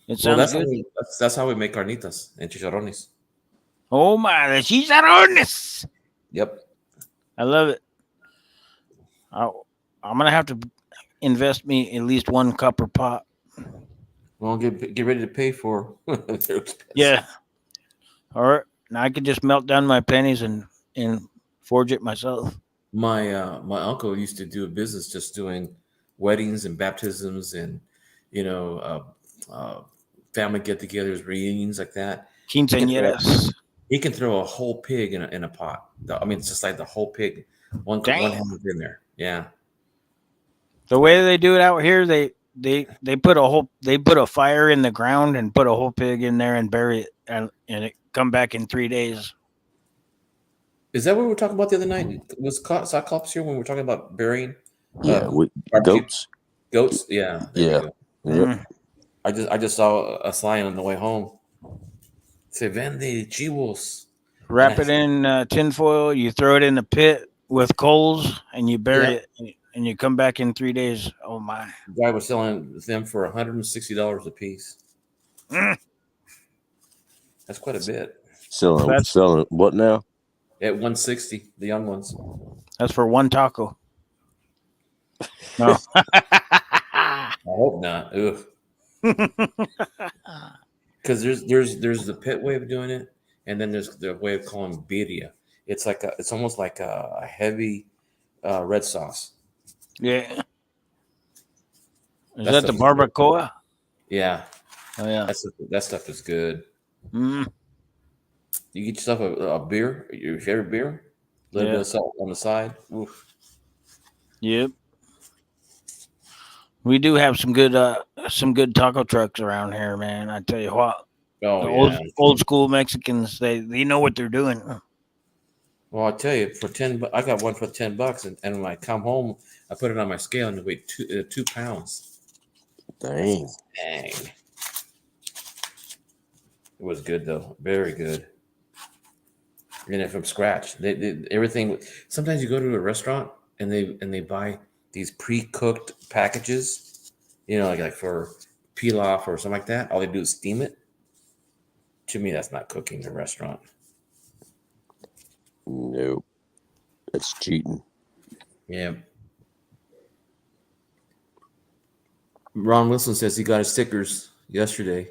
It Well, sounds good. that's how we make carnitas and chicharrones. Oh my, the chicharrones. Yep. I love it. I'm gonna have to invest me at least one copper pot. Well, get ready to pay for. They're expensive. Yeah. All right. Now I could just melt down my pennies and forge it myself. My uncle used to do a business just doing weddings and baptisms and you know family get-togethers, reunions like that. He can throw Quinceañeras. he can throw a whole pig in a pot. I mean, it's just like the whole pig, one Damn. hand in there. Yeah. The way they do it out here, they put a fire in the ground and put a whole pig in there and bury it and it come back in 3 days. Is that what we were talking about the other night? Was Cyclops here when we were talking about burying Yeah, with barbecue goats. goats? Yeah. There Yeah. we go. Yep. Mm. I just saw a sign on the way home. Se vende chivos. Wrap it in tinfoil. You throw it in the pit with coals and you bury Yeah. it and you come back in 3 days. Oh my. The guy was selling them for $160 a piece. Mm. That's quite a bit. Selling what now? At 160, the young ones. That's for one taco. No. I hope not. Ugh. Because there's the pit way of doing it, and then there's the way of calling birria. It's almost like a heavy red sauce. Yeah. Is That that the stuff is barbacoa? Yeah, Oh yeah. that stuff is good. Mm. You get yourself a beer, your favorite beer, a little bit of salt on the side. Oof. Yep. We do have some good taco trucks around here, man. I tell you what. Oh The yeah. old school Mexicans, they know what they're doing. Well, I tell you, for I got one for $10, and when I come home, I put it on my scale and it weighed 2 pounds. Dang. Dang. It was good though, very good. You know, from scratch. They everything. Sometimes you go to a restaurant and they buy these pre-cooked packages. You know, like for pilaf or something like that. All they do is steam it. To me, that's not cooking in a restaurant. Nope, it's cheating. Yeah. Ron Wilson says he got his stickers yesterday.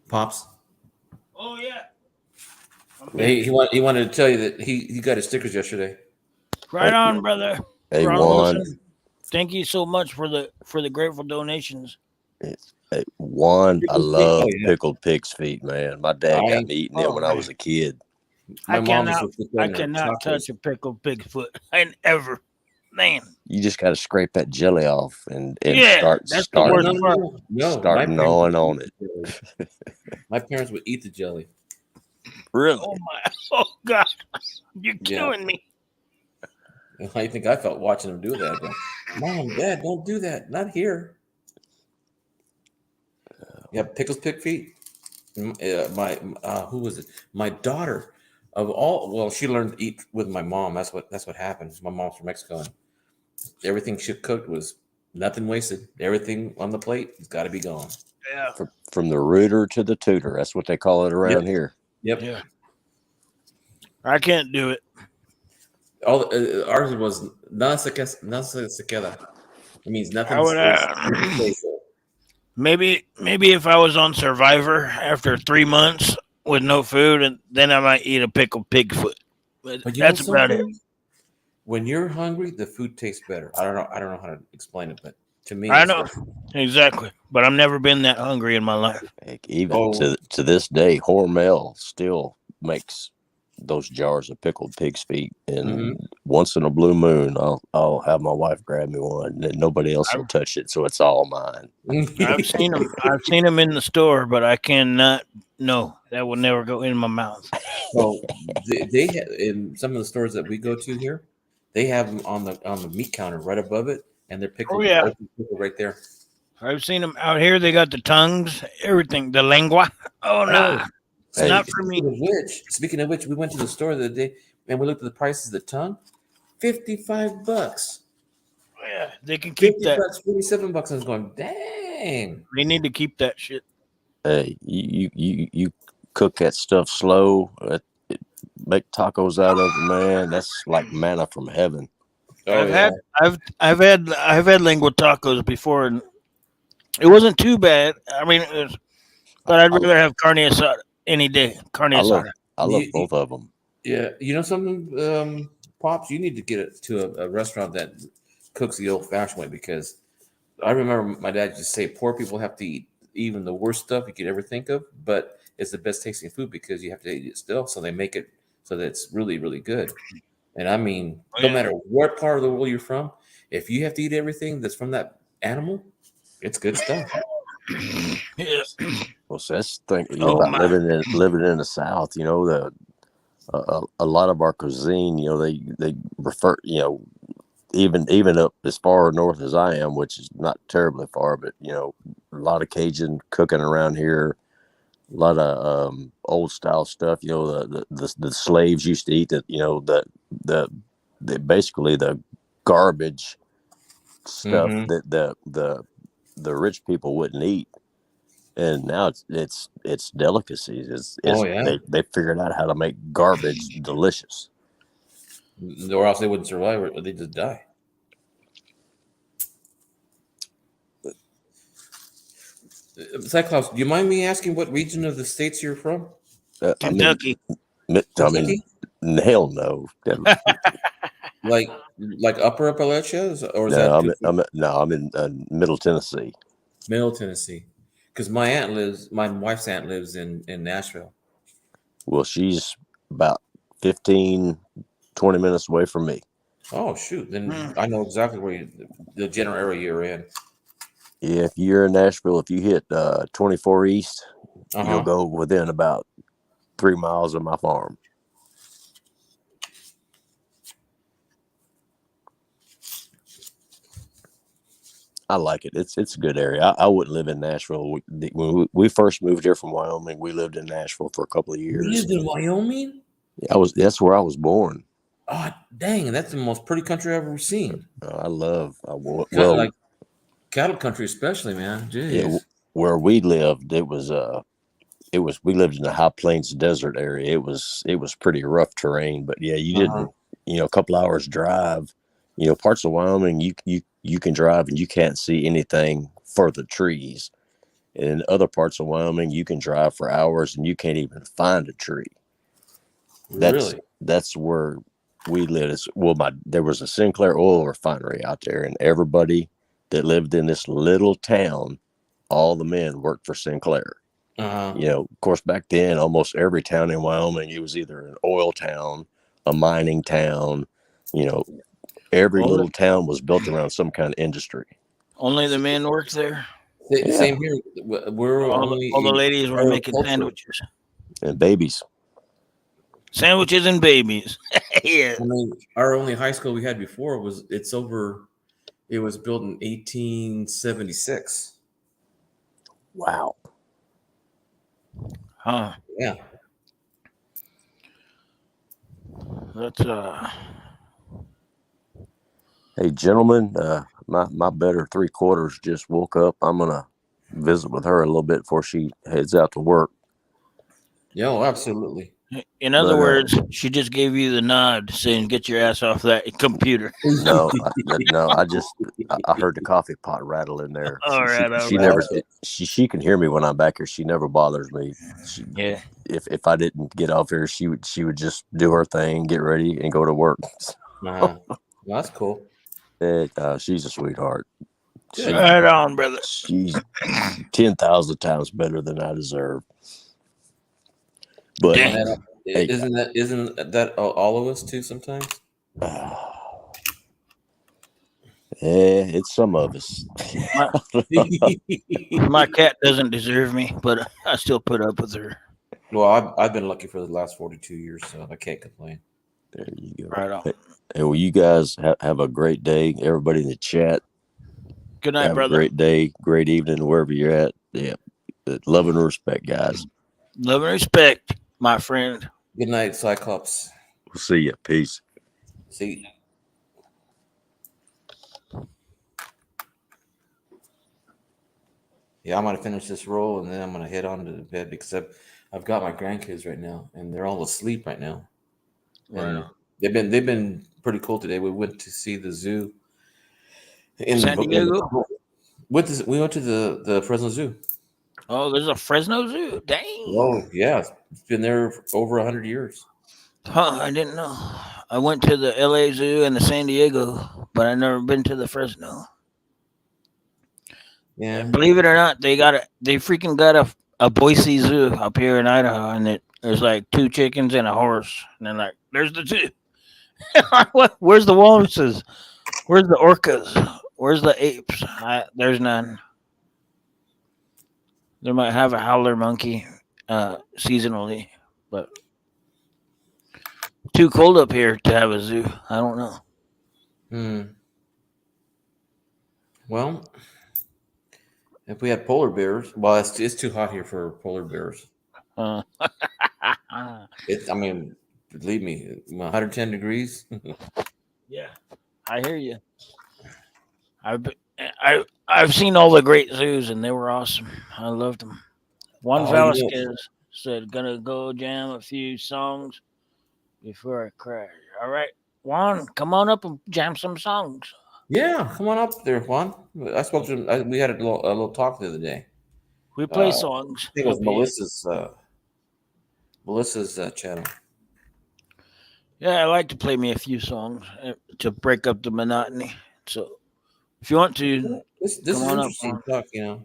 Pops. Oh yeah. He wanted to tell you that he got his stickers yesterday. Right on, brother. Hey, Ron Juan. Wilson. Thank you so much for the grateful donations. Hey, Juan, I Pickled pig? love Oh, yeah. pickled pig's feet, man. My dad got me eating them when I man. was a kid. My I mom cannot used to put that I in her cannot touch tacos. a pickled pig foot. And ever. Man. You just got to scrape that jelly off and Yeah, start that's the No, worst no, part. no, no. start My parents gnawing would on eat it. the jelly. My parents would eat the jelly. Really? Oh my oh God. You're Yeah. killing me. I think I felt watching them do that. I go, Mom, Dad, don't do that. Not here. Yeah, pickles pig feet. My who was it? My daughter, of all. Well, she learned to eat with my mom. That's what happened. My mom's from Mexico, and everything she cooked was nothing wasted. Everything on the plate has got to be gone. Yeah. From the rooter to the tutor. That's what they call it around here. Yep. Yeah. I can't do it. All ours was nada se queda. It means nothing I would stays. maybe if I was on Survivor after 3 months with no food, and then I might eat a pickled pig foot. But But you know that's about it. something? When you're hungry, the food tastes better. I don't know. I don't know how to explain it, but to me, I that's know exactly, but I've never been that hungry in my life. Heck, even Oh. to this day, Hormel still makes those jars of pickled pig's feet, and once in a blue moon, I'll have my wife grab me one, and nobody else will touch it, so it's all mine. I've seen them. I've seen them in the store, but I cannot. No, that will never go in my mouth. So they in some of the stores that we go to here, they have them on the meat counter right above it, and they're pickled, Oh yeah, open pickled right there. I've seen them out here. They got the tongues, everything, the lengua. Oh no, Hey, not for me. Speaking of which, we went to the store the other day and we looked at the prices of the tongue. $55. Yeah, they can keep 50 that. bucks, $47. I was going, dang. They need to keep that shit. hey, you cook that stuff slow, make tacos out of it, man. That's like manna from heaven. Oh, I've had lengua tacos before, and it wasn't too bad. I mean, but I'd rather have carne asada any day. Carne asada. I love both of them. Yeah, you know something, Pops? You need to get it to a restaurant that cooks the old-fashioned way, because I remember my dad used to say poor people have to eat even the worst stuff you could ever think of, but it's the best tasting food because you have to eat it still. So they make it so that it's really, really good. And I mean, no matter what part of the world you're from, if you have to eat everything that's from that animal, it's good stuff. Yeah. Well, so that's the thing about living in the South. You know, a lot of our cuisine, you know, they refer, you know, even up as far north as I am, which is not terribly far, but you know, a lot of Cajun cooking around here, a lot of old style stuff. You know, the slaves used to eat that. You know, the basically the garbage stuff that the rich people wouldn't eat, and now it's delicacies. They figured out how to make garbage delicious, or else they wouldn't survive, or they just die. Cyclops, do you mind me asking what region of the States you're from? Kentucky. Kentucky? Hell no. like Upper Appalachia, or is No, that I'm in Middle Tennessee. Middle Tennessee? Because my wife's aunt lives in Nashville. Well, she's about 15, 20 minutes away from me. Oh shoot! Then I know exactly where the general area you're in. Yeah, if you're in Nashville, if you hit 24 East, you'll go within about 3 miles of my farm. I like it. It's a good area. I wouldn't live in Nashville. When we first moved here from Wyoming, we lived in Nashville for a couple of You years. lived in Wyoming? That's where I was born. Oh, dang, that's the most pretty country I've ever seen. Well, Cattle country, especially, man. yeah, Jeez. where we lived, we lived in the high plains desert area. It was pretty rough terrain, but yeah, you Uh-huh. didn't, a couple hours drive, parts of Wyoming, you can drive and you can't see anything for the trees. And in other parts of Wyoming, you can drive for hours and you can't even find a tree. Really? That's where we lived. There was a Sinclair oil refinery out there, and everybody that lived in this little town, all the men worked for Sinclair. Uh-huh. Of course, back then, almost every town in Wyoming, it was either an oil town, a mining town. Every Only, little town was built around some kind of industry. only the men work there. Yeah. Same here. We're only All the ladies were making agriculture. sandwiches. And babies. Sandwiches and babies. Yeah. I mean, our only high school we had before it was built in 1876. Wow. Huh. Yeah. That's Hey, gentlemen, my better 3/4 just woke up. I'm gonna visit with her a little bit before she heads out to work. Yeah, oh, absolutely. in other But, words, she just gave you the nod saying get your ass off that computer. No, I heard the coffee pot rattle in there. All right. She never she can hear me when I'm back here. She never bothers me. Yeah. If I didn't get off here, she would just do her thing, get ready, and go to work. Well, that's cool. She's a sweetheart. Good. Right on, brother. She's 10,000 times better than I deserve. But Dang. And, isn't that all of us too sometimes? it's some of us. My cat doesn't deserve me, but I still put up with her. Well, I've been lucky for the last 42 years, so I can't complain. There you go. Right on. Hey, well, you guys have a great day. Everybody in the chat, Good night, have brother. a great day, great evening, wherever you're at. Yeah, love and respect, guys. Love and respect, my friend. Good night, Cyclops. We'll see you. Peace. See. Yeah, I'm gonna finish this roll and then I'm gonna head on to the bed because I've got my grandkids right now and they're all asleep right now. And they've been pretty cool today. We went to see the zoo in San Diego. We went to the Fresno Zoo. Oh, there's a Fresno Zoo. Dang. Oh yeah, it's been there for over 100 years. Huh, I didn't know. I went to the LA Zoo and the San Diego, but I never been to the Fresno. Yeah. Believe it or not, they freaking got a Boise Zoo up here in Idaho, and there's like 2 chickens and a horse, and then like there's the zoo. Where's the walruses? Where's the orcas? Where's the apes? There's none. They might have a howler monkey seasonally, but too cold up here to have a zoo. I don't know. Well, if we had polar bears, well, it's too hot here for polar bears. I mean, believe me, 110 degrees. Yeah, I hear you. I've seen all the great zoos and they were awesome. I loved them. Juan Velasquez said, "Gonna go jam a few songs before I crash." All right, Juan, come on up and jam some songs. Yeah, come on up there, Juan. I spoke to him. We had a little talk the other day. We play songs. I think it was Melissa's channel. Yeah, I like to play me a few songs to break up the monotony. So, if you want to, this is interesting talk. It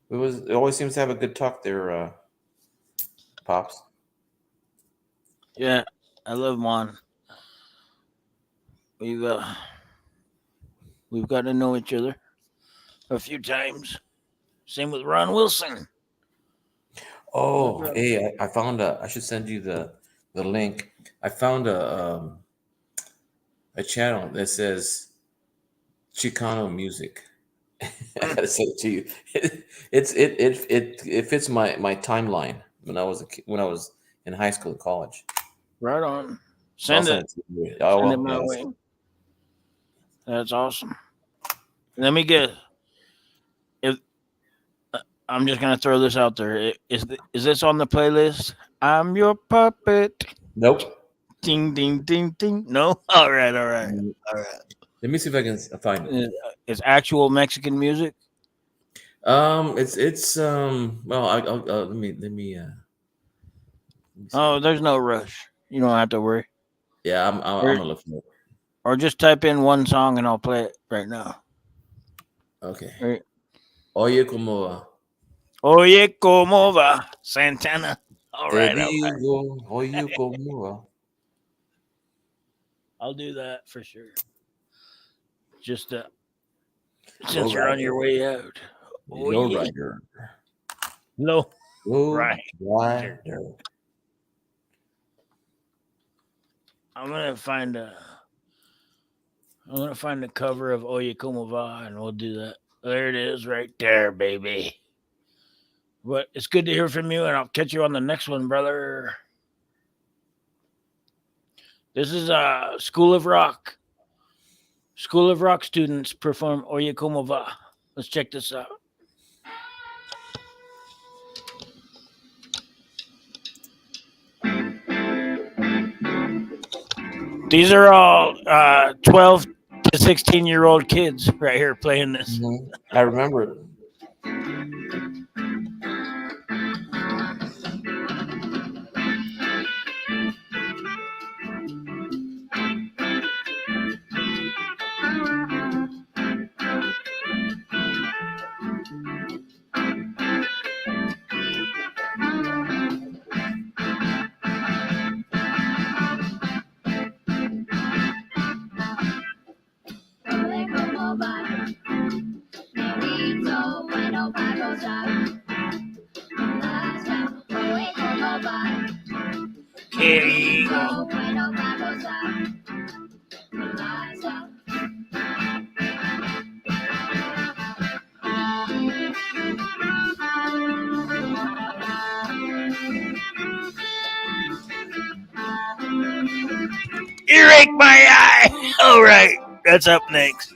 always seems to have a good talk there, Pops. Yeah, I love Juan. We've got to know each other a few times. Same with Ron Wilson. Oh, hey, I found I should send you the link. I found a channel that says Chicano music. I gotta say it to you. It fits my timeline when when I was in high school and college. Right on. So I'll Send send it. it to you. Oh Send it well, my yes. way. That's awesome. Let me get. If I'm just gonna throw this out there, is this on the playlist? I'm your puppet. Nope. Ding ding ding ding. No. All right. All right. Mm, All right. Let me see if I can find it. It's actual Mexican music. It's well, let me see. Oh, there's no rush. You don't have to worry. Yeah, I'm Or, gonna look for it. or just type in one song and I'll play it right now. Okay. Right. Oye como va. Oye, cómo va Santana. All Te right. All right. digo, oye como va. I'll do that for sure. Just since Low you're on your rider. way out. Oh Low yeah. rider. No. Low Right. rider. I'm gonna find a. I'm gonna find the cover of Oye Como Va, and we'll do that. There it is, right there, baby. But it's good to hear from you, and I'll catch you on the next one, brother. This is School of Rock. School of Rock students perform Oye Como Va. Let's check this out. These are all 12 to 16-year-old kids right here playing this. Mm-hmm. I remember it. Querido. Earache my eye. All right, that's up next.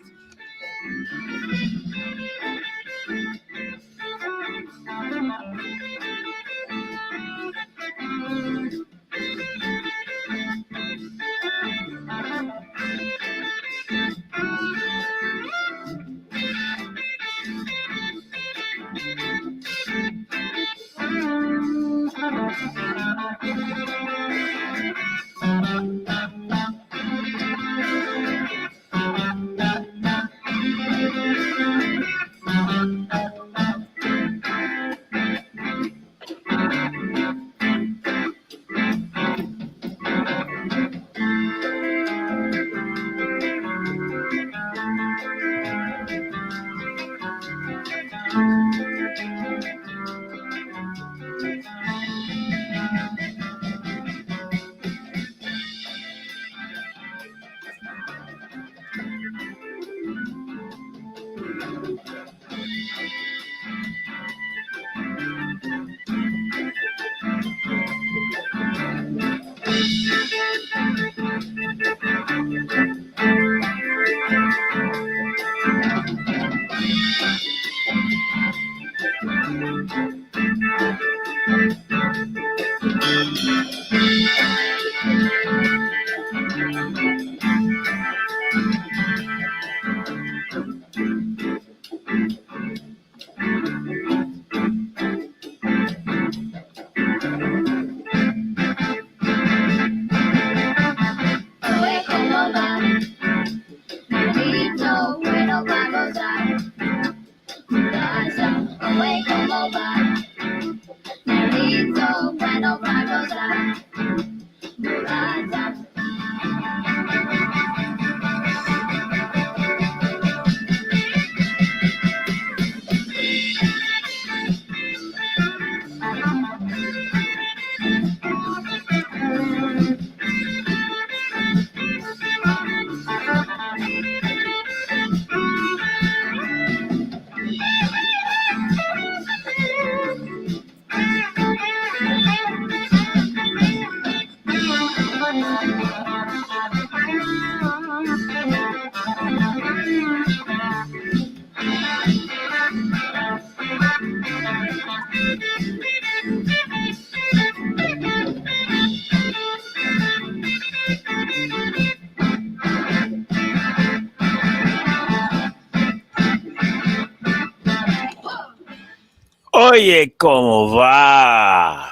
Oye, ¿cómo va?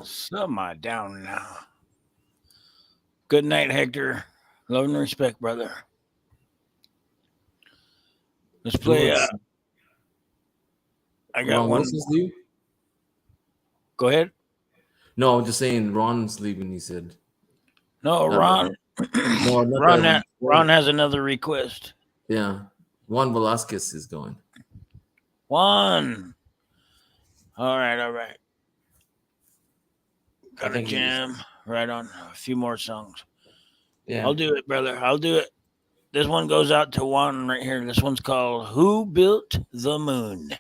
Some are down now. Good night, Hector. Love and respect, brother. Let's play. I got Ron one. Wilson's leaving? Go ahead. No, I'm just saying Ron's leaving, he said. No, Ron. No, not Ron has another request. Yeah. Juan Velasquez is going. Juan. All right. Got a jam right on. A few more songs. Yeah. I'll do it, brother. I'll do it. This one goes out to Juan right here. This one's called Who Built the Moon?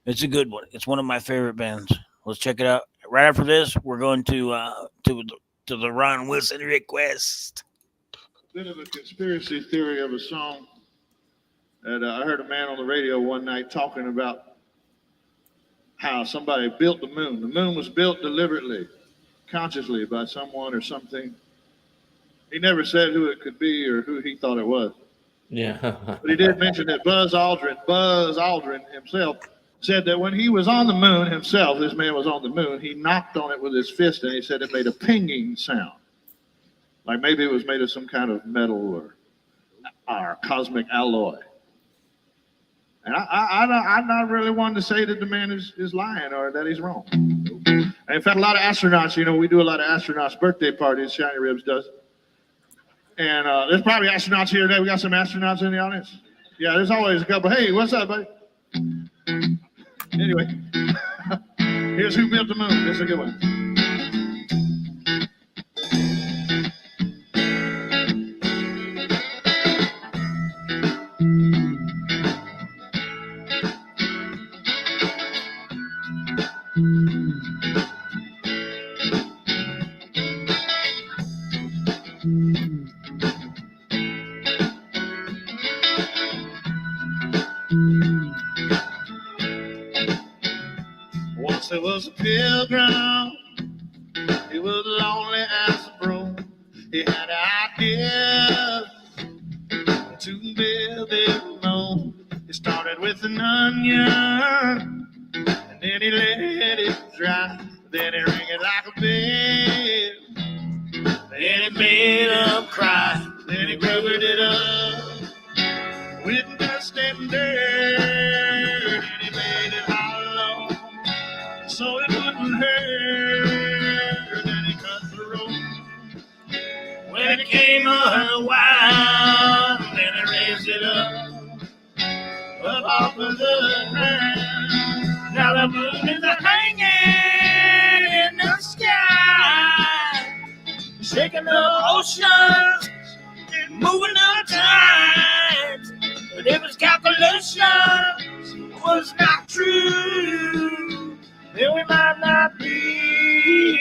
It's a good one. It's one of my favorite bands. Let's check it out. Right after this, we're going to the Ron Wilson request. Bit of a conspiracy theory of a song that I heard a man on the radio one night talking about how somebody built the moon. The moon was built deliberately, consciously by someone or something. He never said who it could be or who he thought it was. Yeah. But he did mention that Buzz Aldrin himself said that when he was on the moon himself, this man was on the moon, he knocked on it with his fist and he said it made a pinging sound. Like maybe it was made of some kind of metal or cosmic alloy. And I'm not really one to say that the man is lying or that he's wrong. And in fact, a lot of astronauts, we do a lot of astronauts' birthday parties, Shiny Ribs does. And there's probably astronauts here today. We got some astronauts in the audience. Yeah, there's always a couple. Hey, what's up, buddy? Anyway, here's Who Built the Moon. This is a good one. Once there was a pilgrim, he was lonely as a broom. He had an idea to build his moon. He started with an onion, and then he let it dry. Then he rang it like a bell. Then he made him cry. Then he covered it up with dust and dirt. And he made it hollow so it wouldn't hurt. Then he cut the rope when it came unwound. Then he raised it up off of the ground. Now the moon is hanging in the sky, shaking the oceans, moving the tides. But if his calculations was not true, then we might not be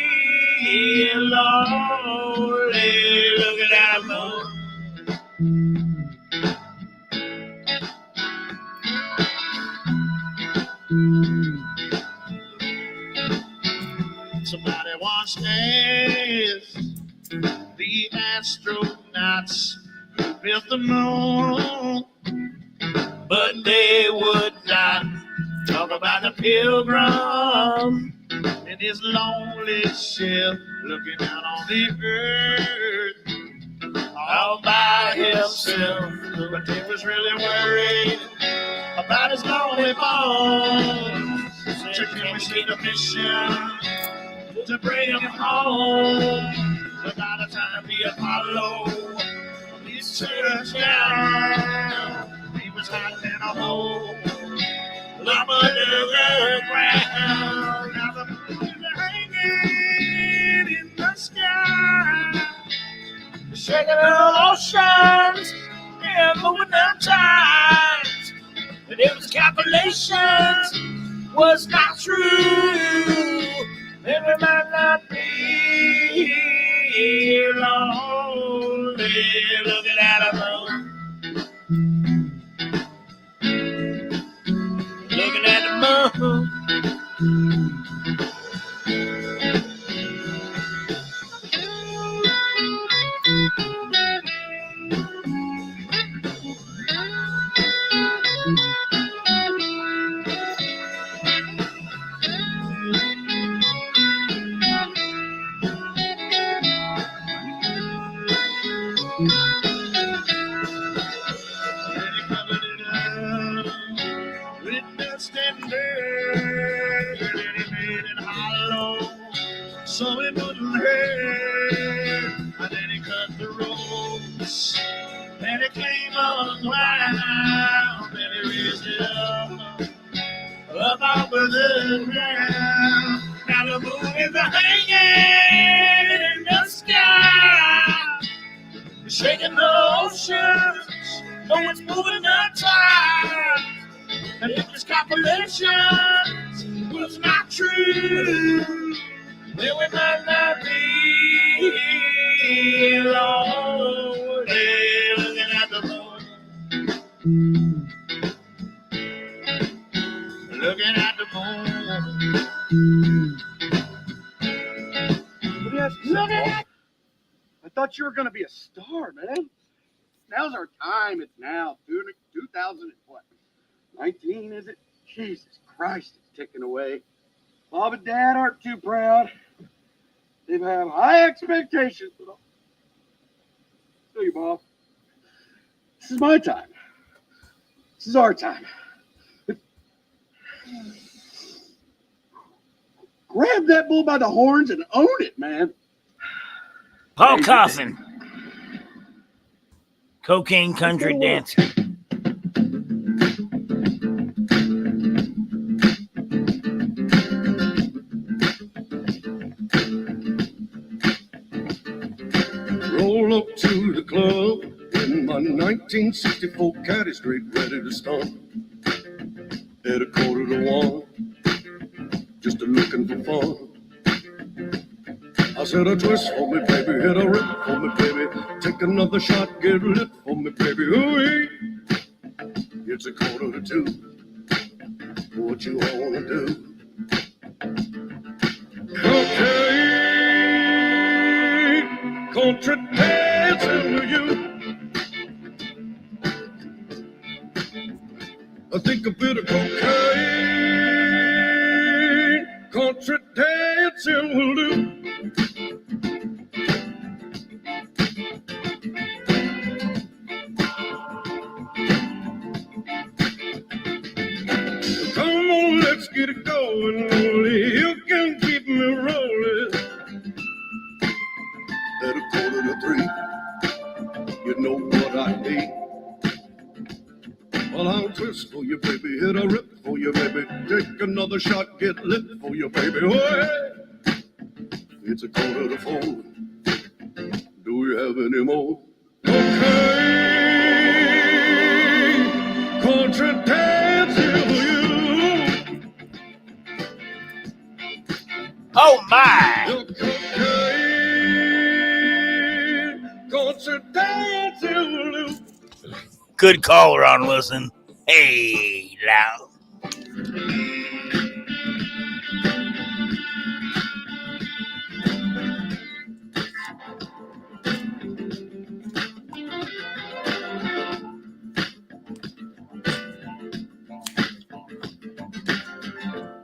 lonely looking at the moon. Somebody once asked the astronauts who built the moon, but they would not talk about the pilgrim in his lonely ship looking out on the earth all by himself. But they was really worried about his lonely bones. So can we see the mission to bring him home? But by the time the Apollo his touched down, he was hiding in a hole up under the ground. Now the moon is hanging in the sky, shaking the oceans and moving the tides. But if his calculations was not true, then we might not be lonely looking at a moon. Looking at the moon. the ground. Now the moon is hanging in the sky, shaking the oceans. Oh, it's moving the tide. And if this calculation was not true, then we might not be lonely looking at the moon. Looking at the moon. I thought you were going to be a star, man. Now's our time. It's now. 2019, is it? Jesus Christ, it's ticking away. Mom and Dad aren't too proud. They have high expectations. But I'll tell you, Bob, this is my time. This is our time. Grab that bull by the horns and own it, man. Paul Coffin, cocaine country dancer. Roll up to the club in my 1964 Caddy Street, ready to stomp. At 1:45, just a looking for fun. I said a twist for me, baby, hit a rip for me, baby. Take another shot, get lit for me, baby. Ooh-wee. It's 1:45. What you wanna do? Cocaine, country dancing with you. I think a bit of cocaine, country dancing will do. Come on, let's get it going. Only you can keep me rolling. At 2:45, you know what I need. Well, I'll twist for you, baby, hit a rip for you, baby. Take another shot, get lit for you, baby. Oh, hey. It's 3:45. Do we have any more? Okay, country dancing for you. Oh my! Okay, country dancing for you. Good call, Ron Wilson. Hey, now.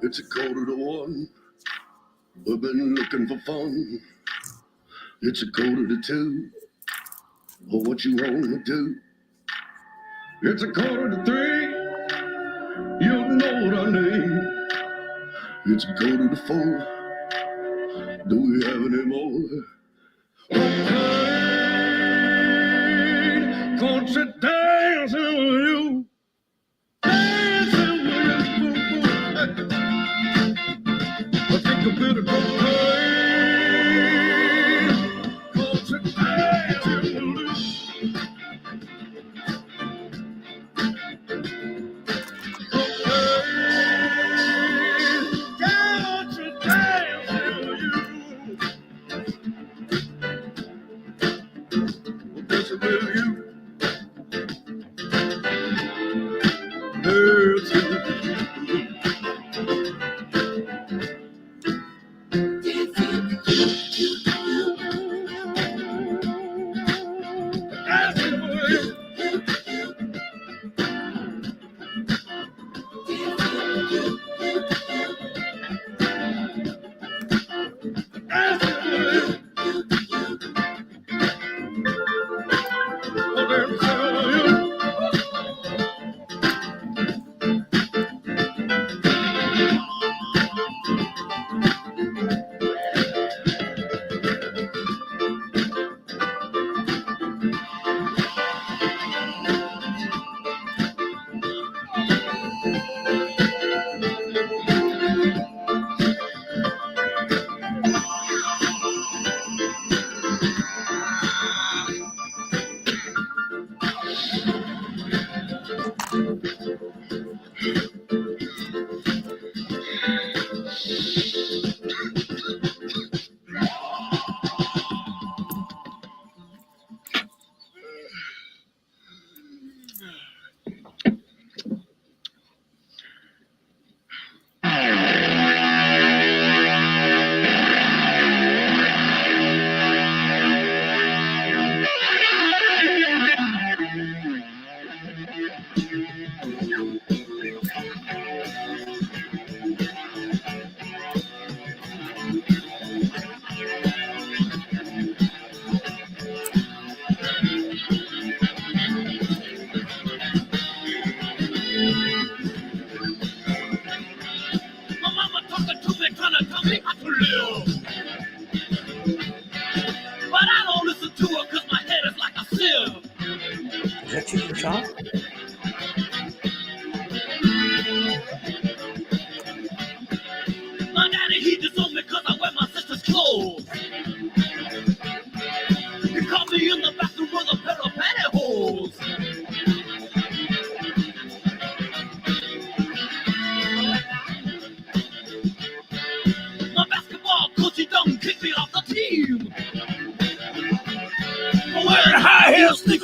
It's 1:45. We've been looking for fun. It's 1:45. Oh, what you wanna do? It's 2:45. You know what I need. It's 4:45. Do we have any more? Okay, country dancing with you. Dancing with you. I think a bit of cocaine, country dancing with you.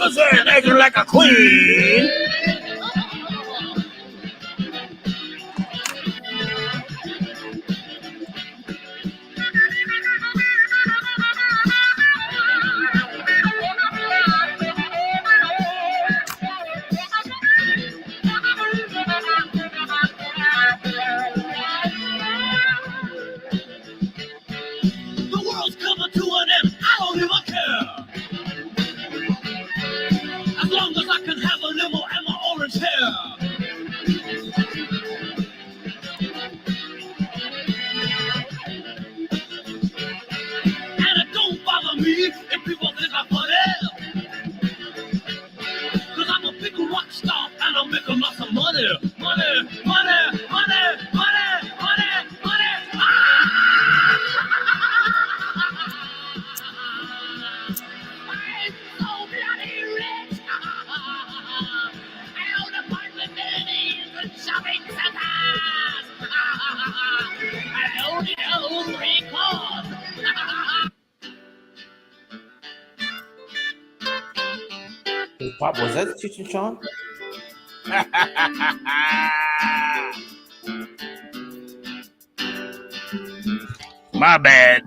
represent, acting like a queen. The world's coming to an end. I don't even care. As long as I can have a limo and my orange hair. And it don't bother me if people think I'm funny. Cause I'm a big rock star and I'm making lots of money. Money, money, money, money, money, money. I'm so bloody rich. I own apartments and shopping centers. I own it own records. Hey, Pop, was that Cheech and Chong? My bad.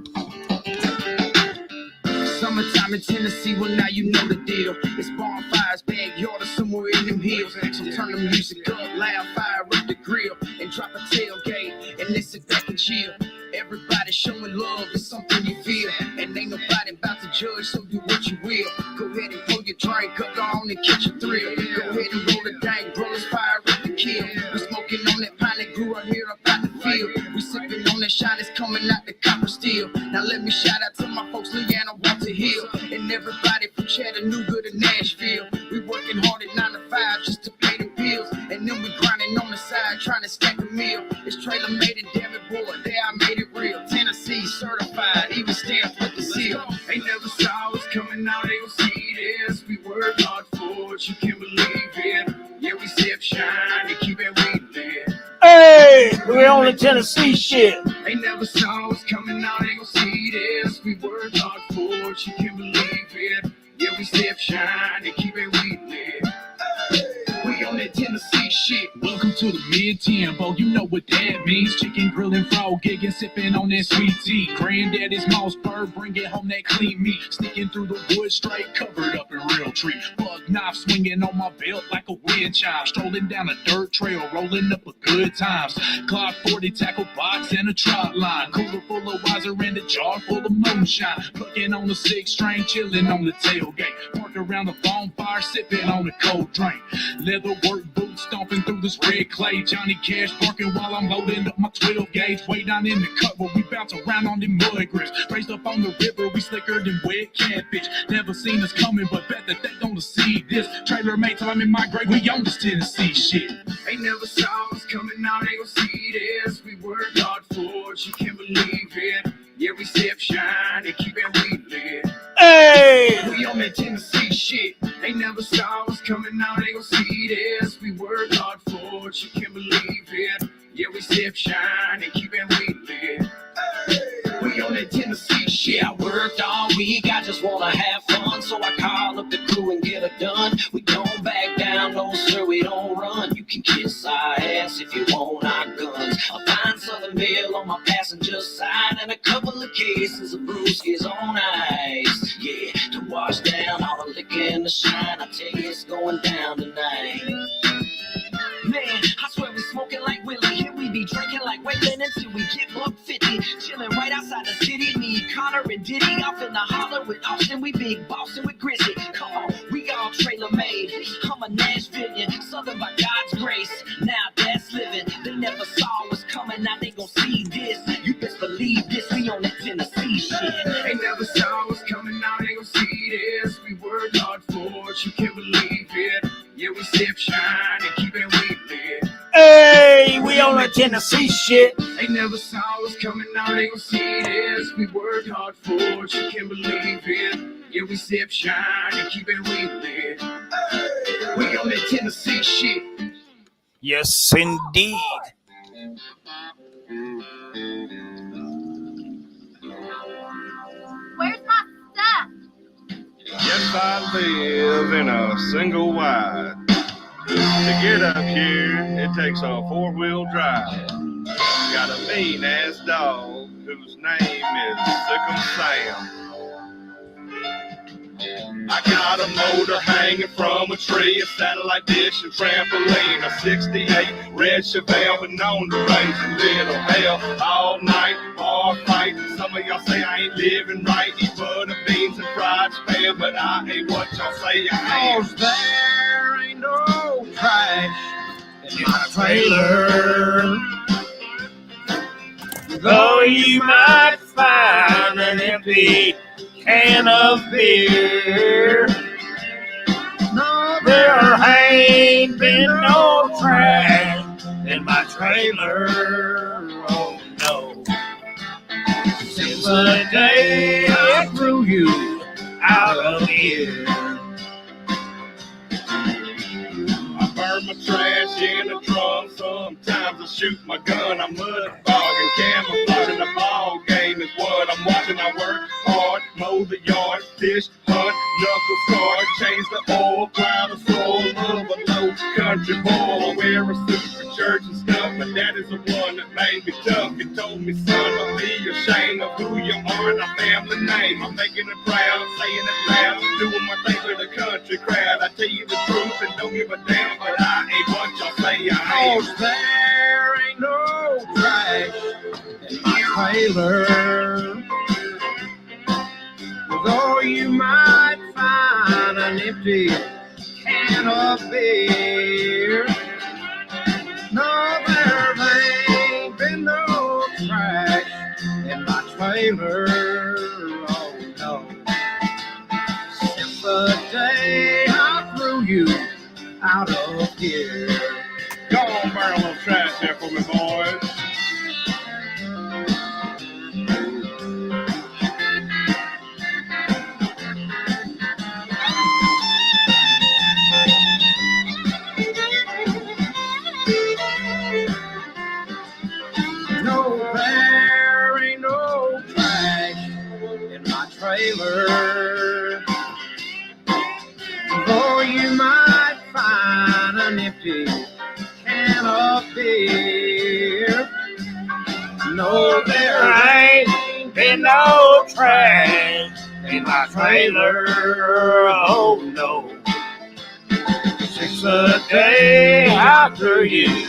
Summertime in Tennessee, well now you know the deal. It's bonfires, backyard or somewhere in them hills. So turn the music up, loud, fire up the grill, and drop a tailgate, and then sit back and chill. Everybody showing love is something you feel, and ain't nobody about to judge, so do what you will. Go ahead and pull your drink up, go on and catch a thrill. Go ahead and roll the dank, bro, let's fire up the kill. We smoking on that pine that grew out here up out the field. We sipping on that shine that's coming out the copper steel. Now let me shout out to my folks, Leanna, Walter Hill, and everybody from Chattanooga to Nashville. We working hard at 9 to 5 just to pay the bills, and then we grinding on the side trying to stack a meal. It's trailer made and damn it, boy, there I made it real. Tennessee certified, even stamped with the seal. They never saw us coming out, they gon' see this. We work hard for it, you can't believe it. Yeah, we sip shine and keep it weed lit. Hey, we on the Tennessee shit. They never saw us coming out, they gon' see this. We work hard for it, you can't believe it. Yeah, we sip shine and keep it weed lit. We on that Tennessee shit. Welcome to the mid-tempo, you know what that means. Chicken grilling, frog gigging, sipping on that sweet tea. Granddaddy's Mossberg, bringing home that clean meat. Sneaking through the woods, straight covered up in real tree. Bug knife swinging on my belt like a wind chime. Strolling down a dirt trail, rolling up a good times. Glock 40 tackle box and a trot line. Cooler full of wiser and a jar full of moonshine. Plugging on the 6-string, chilling on the tailgate. Park around the bonfire, sipping on a cold drink. Leather work boots stomping through this red clay. Johnny Cash barking while I'm loading up my 12 gauge. Way down in the cut where we bounce around on them mud grips. Raised up on the river, we slicker than wet catfish. Never seen us coming, but bet that they gonna see this. Trailer made till I'm in my grave, we on this Tennessee shit. They never saw us coming out, they gon' see this. We work hard for it, you can't believe it. Yeah, we sip shine and keep it weed lit. Hey, We on that Tennessee shit. They never saw us coming out, they gon' see this. We work hard for it, you can't believe it. Yeah, we sip shine and keep it weed lit. We on that Tennessee shit. Yeah, I worked all week, I just wanna have fun, so I call up the crew and get it done. We don't back down, no sir, we don't run. You can kiss our ass if you want our guns. A fine Southern Belle on my passenger side, and a couple of cases of brewskis on ice. Yeah, to wash down all the liquor and the shine, I tell you it's going down tonight. Man, I swear we smoking like Willie. Here we be drinking like Waylon until we get $150. Chilling right outside the city. Me, Connor, and Diddy off in the holler with Austin. We big bossing with Grizzly. Come on, we all trailer made. I'm a Nashvilleian, Southern by God's grace. Now that's living. They never saw us coming. Now they gon' see this. You best believe this. We on that Tennessee shit. They never saw us coming out, they gon' see this. We work hard for it, you can't believe it. Yeah, we sip shine and keep it weed lit. hey, we on the Tennessee shit. They never saw us coming out, they gon' see this. We work hard for it, you can't believe it. Yeah, we sip shine and keep it weed lit. We on that Tennessee shit. Yes, indeed. Where's my stuff? Yes, I live in a single wide. To get up here, it takes a four-wheel drive. Got a mean-ass dog whose name is Sickum Sam. I got a motor hanging from a tree, a satellite dish and trampoline, a 68 red Chevelle, been known to raise a little hell all night, bar fight. Some of y'all say I ain't living right, eat butter beans and fried spam, but I ain't what y'all say I am. 'Cause there ain't no trash in my trailer. Though you might find an empty can of beer, No, there ain't been no trash in my trailer. Oh no. Since the day I threw you out of here. I burn my trash in a drum. Sometimes I shoot my gun. I'm mud bogging, camouflage in the ball game is what I'm watching. I work hard, mow the yard, fish, hunt, knuckle scar, change the oil, plow the soul of a low country boy. I wear a suit for church and stuff, but that is the one that made me tough. He told me, son, don't be ashamed of who you are and our family name. I'm making it proud, saying it loud, doing my thing with the country crowd. I tell you the truth and don't give a damn, but I ain't what y'all say I am. 'Cause there ain't no trash in my trailer. Though you might find an empty can of beer, no, there ain't been no trash in my trailer. Oh no. Since the day I threw you out of here. Go on, burn a little trash there for me, boys. No, there ain't no trash in my trailer. Though you might find an empty can of beer, no, there ain't been no trash in my trailer. Oh no. Since the day I threw you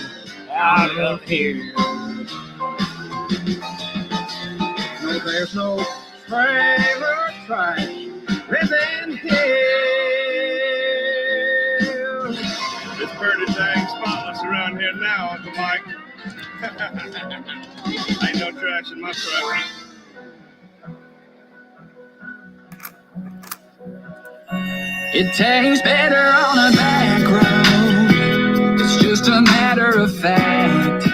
out of here. No, there's no trailer trash living here. It's pretty dang spotless around here now, Uncle Mike. Ain't no trash in my truck. It tastes better on a back road. It's just a matter of fact.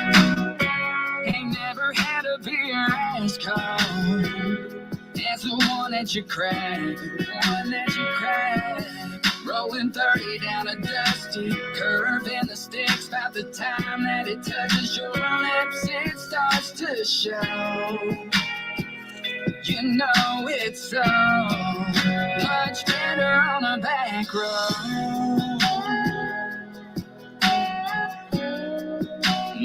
Ain't never had a beer as cold as the one that you crack, the one that you crack. Rolling 30 down a dusty curve in the sticks. About the time that it touches your lips, it starts to show. You know it's so much better on a back road.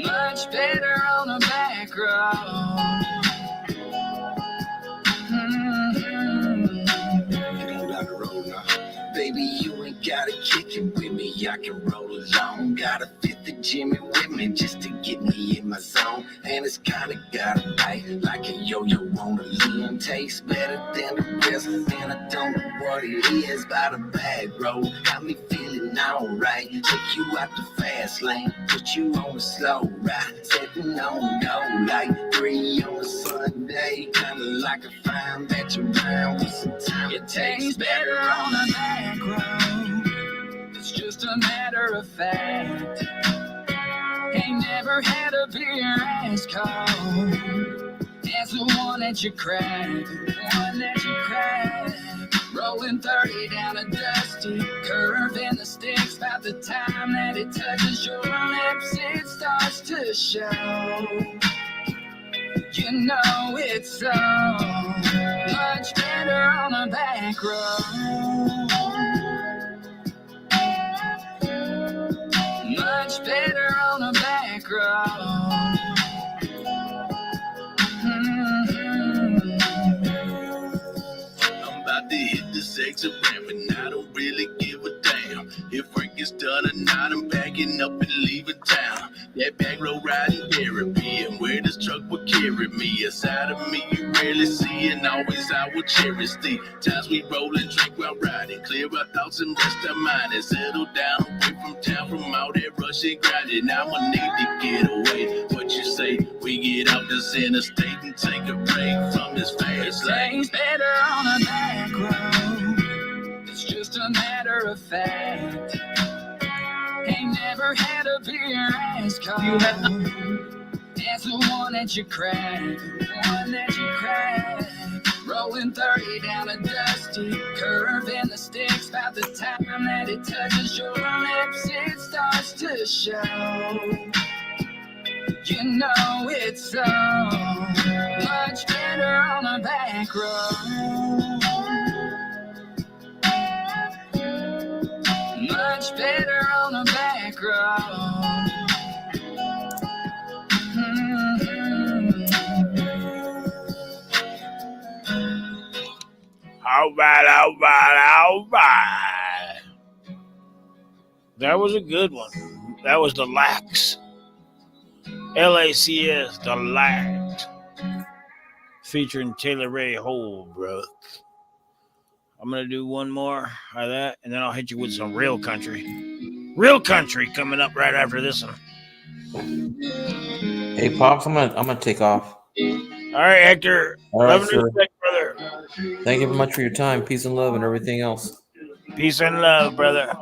Much better on a back road. Get on down the road now. Baby, you ain't gotta kick it with me, I can roll along. Gotta fit the Jimmy with me just to get me in my zone. And it's kinda got a bite like a yo-yo on a limb. Tastes better than the rest, and I don't know what it is. By the back road, got me feeling alright. Take you out the fast lane, put you on a slow ride. Sitting on go like 3 on a Sunday. Kinda like a fine veteran with some time. It tastes better on a back road. It's just a matter of fact. Ain't never had a beer as cold as the one that you crack, the one that you crack. Rolling 30 down a dusty curve in the sticks. About the time that it touches your lips, it starts to show. You know it's so much better on a back road. Much better on a back road. I'm about to hit this exit ramp and I don't really give a damn if work gets done or not. I'm packing up and leaving town. That back road riding therapy, and where this truck will carry me. A side of me you rarely see, and always I will cherish the times we roll and drink while riding. Clear our thoughts and rest our mind and settle down away from town, from all that rush and grinding. I'ma need to get away. What you say? We get out this interstate and take a break from this fast lane. Things better on a back road. It's just a matter of fact. Ain't never had a beer as cold as the one that you cracked. One that you cracked. Rolling 30 down a dusty curve in the sticks. About the time that it touches your lips, it starts to show. You know it's so much better on a back road. Much better on a back road. All right. That was a good one. That was the Lax. LACS, the Lax. Featuring Taylor Ray Holbrook. I'm going to do one more of that, and then I'll hit you with some real country. Real country coming up right after this one. Hey, Pops, I'm gonna take off. All right, Hector. All right, love and sir. respect, brother. Thank you very much for your time. Peace and love and everything else. Peace and love, brother.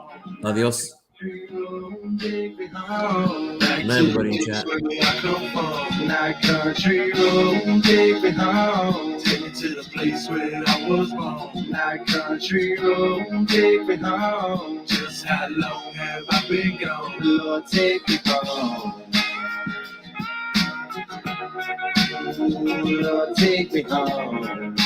Adios. And everybody in chat. Night country road, take me home. Take me to the place where I was born. Night country road, take me home. Just how long have I been gone? Lord, take me home. Lord, take me home.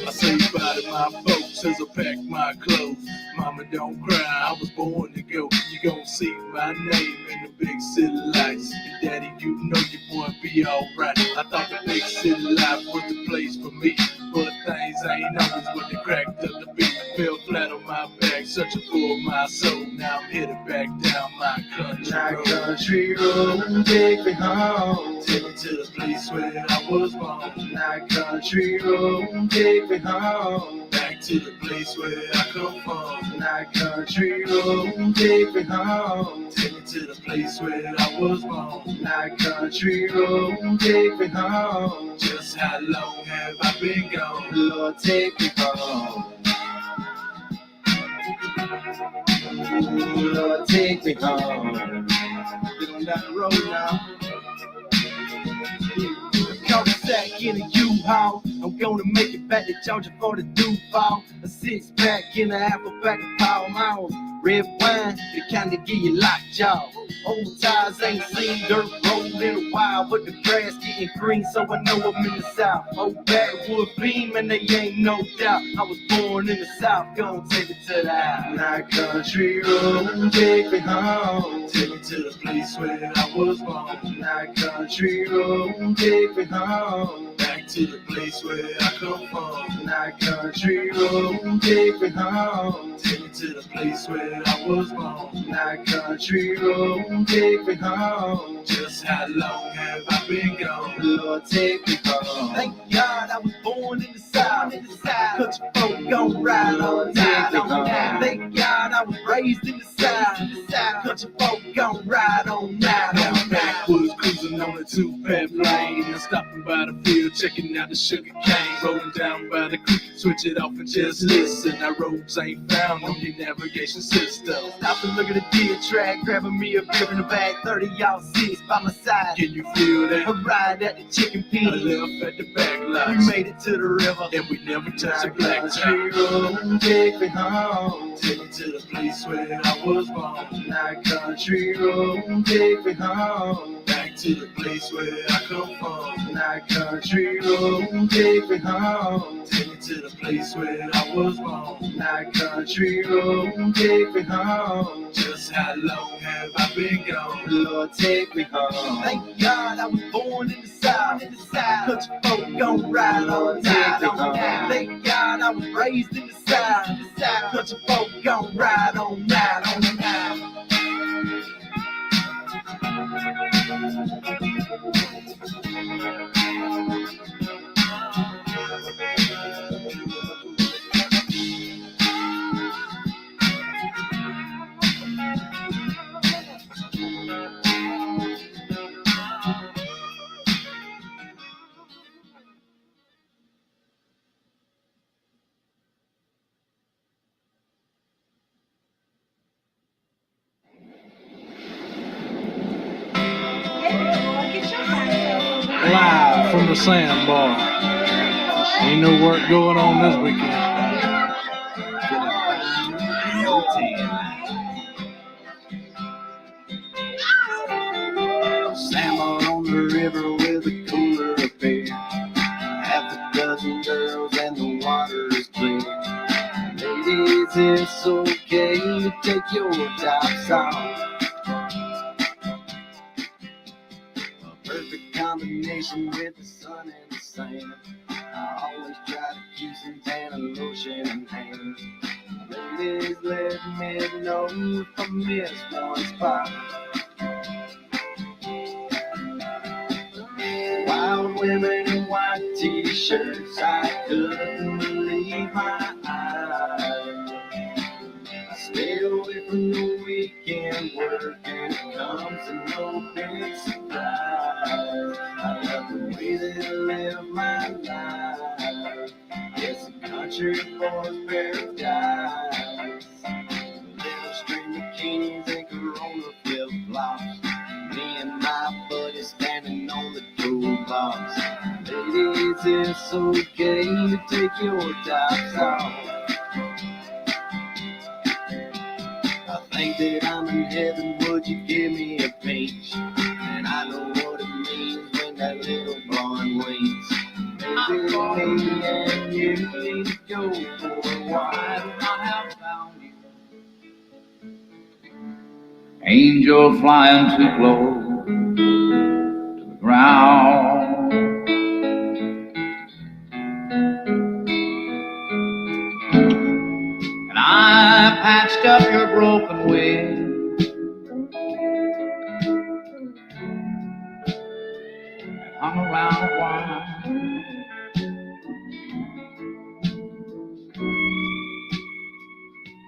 I say bye to my folks as I pack my clothes. Mama, don't cry, I was born to go. You gon' see my name in the big city lights. And daddy, you know your boy be alright. I thought the big city life was the place for me, but things ain't always what they cracked up to be. Fell flat on my back, searching for my soul. Now I'm headed back down my country road. Take me home. Take me to the place where I was born. Night country road, take me home. Back to the place where I come from. Night country road, take me home. Take me to the place where I was born. Night country road, take me home. Just how long have I been gone? Lord, take me home. Lord, take me home. Get on down the road now. Cul-de-sac in a U-Haul. I'm gonna make it back to Georgia for the Duval. A 6-pack in a apple pack of Pall Malls. Red wine, the kind that give you lockjaw. Old tires ain't seen dirt road in a while, but the grass getting green, so I know I'm in the South. Old backwood beam, and they ain't no doubt. I was born in the South, gon' take it to the house. Night country road, take me home. Take me to the place where I was born. Night country road, take me home. Back to the place where I come from. Night country road, take me home. Take me to the place where I was born. Night country road, take me home. Just how long have I been gone? Lord, take me home. Thank God I was born in the South. Country folk gon' ride all night. Thank God I was raised in the South. Country folk gon' ride all night. Now backwoods cruising Cruising on a two-path lane, and stopping by the field, checking out the sugar cane. Rolling down by the creek, switch it off and just listen. Our roads ain't found on your navigation system. Stop and look at the deer track, grabbing me a beer in the bag, 30 y'all seats by my side. Can you feel that? A ride at the chicken I pen. left at the back We lots, made it to the river. and we never touched a black Country top. road, take me home. Take me to the place where I was born. Night country road, take me home. Back to the place where I come from. Night country road, take me home. Take me to the place where I was born. Night country road, take me home. Just how long have I been gone? Lord, take me home. Thank God I was born in the South. Country folk gon' ride all night. Thank God I was raised in the South. Country folk gon' ride all night. Live from the sandbar. Ain't no work going on this weekend. Salmon on the river with a cooler of beer. Half a dozen girls and the water is clear. Ladies, it's okay to take your tops off. A perfect combination with the sun and the sand. I always try to keep some tan and lotion in hand. Ladies, let me know if I miss one spot. Wild women in white t-shirts, I couldn't believe my eyes. I stay away from the weekend work and it comes to no big surprise. I love the way they live my life. It's a country boy's paradise. Little string bikinis and Corona flip-flops. Me and my buddy standing on the toolbox. Ladies, it's okay to take your tops off. I think that I'm in heaven, would you give me a pinch? And I know what it means when that little blonde winks. Maybe me and you need to go for a while. I have found you. Angel flying too close to the ground. And I patched up your broken wing and hung around a while.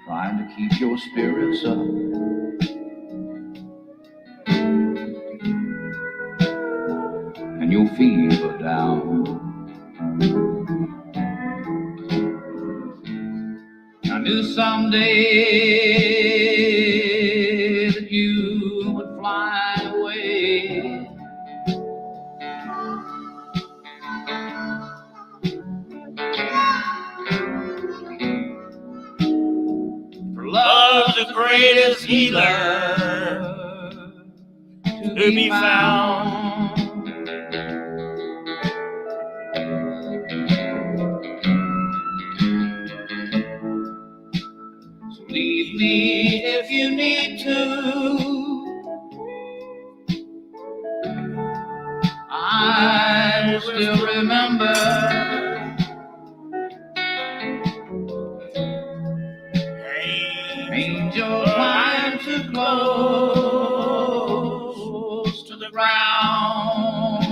Trying to keep your spirits up. And your fever down. I knew someday that you would fly away. For love's the greatest healer to be found. Leave me if you need to. I still remember angel flying too close to the ground.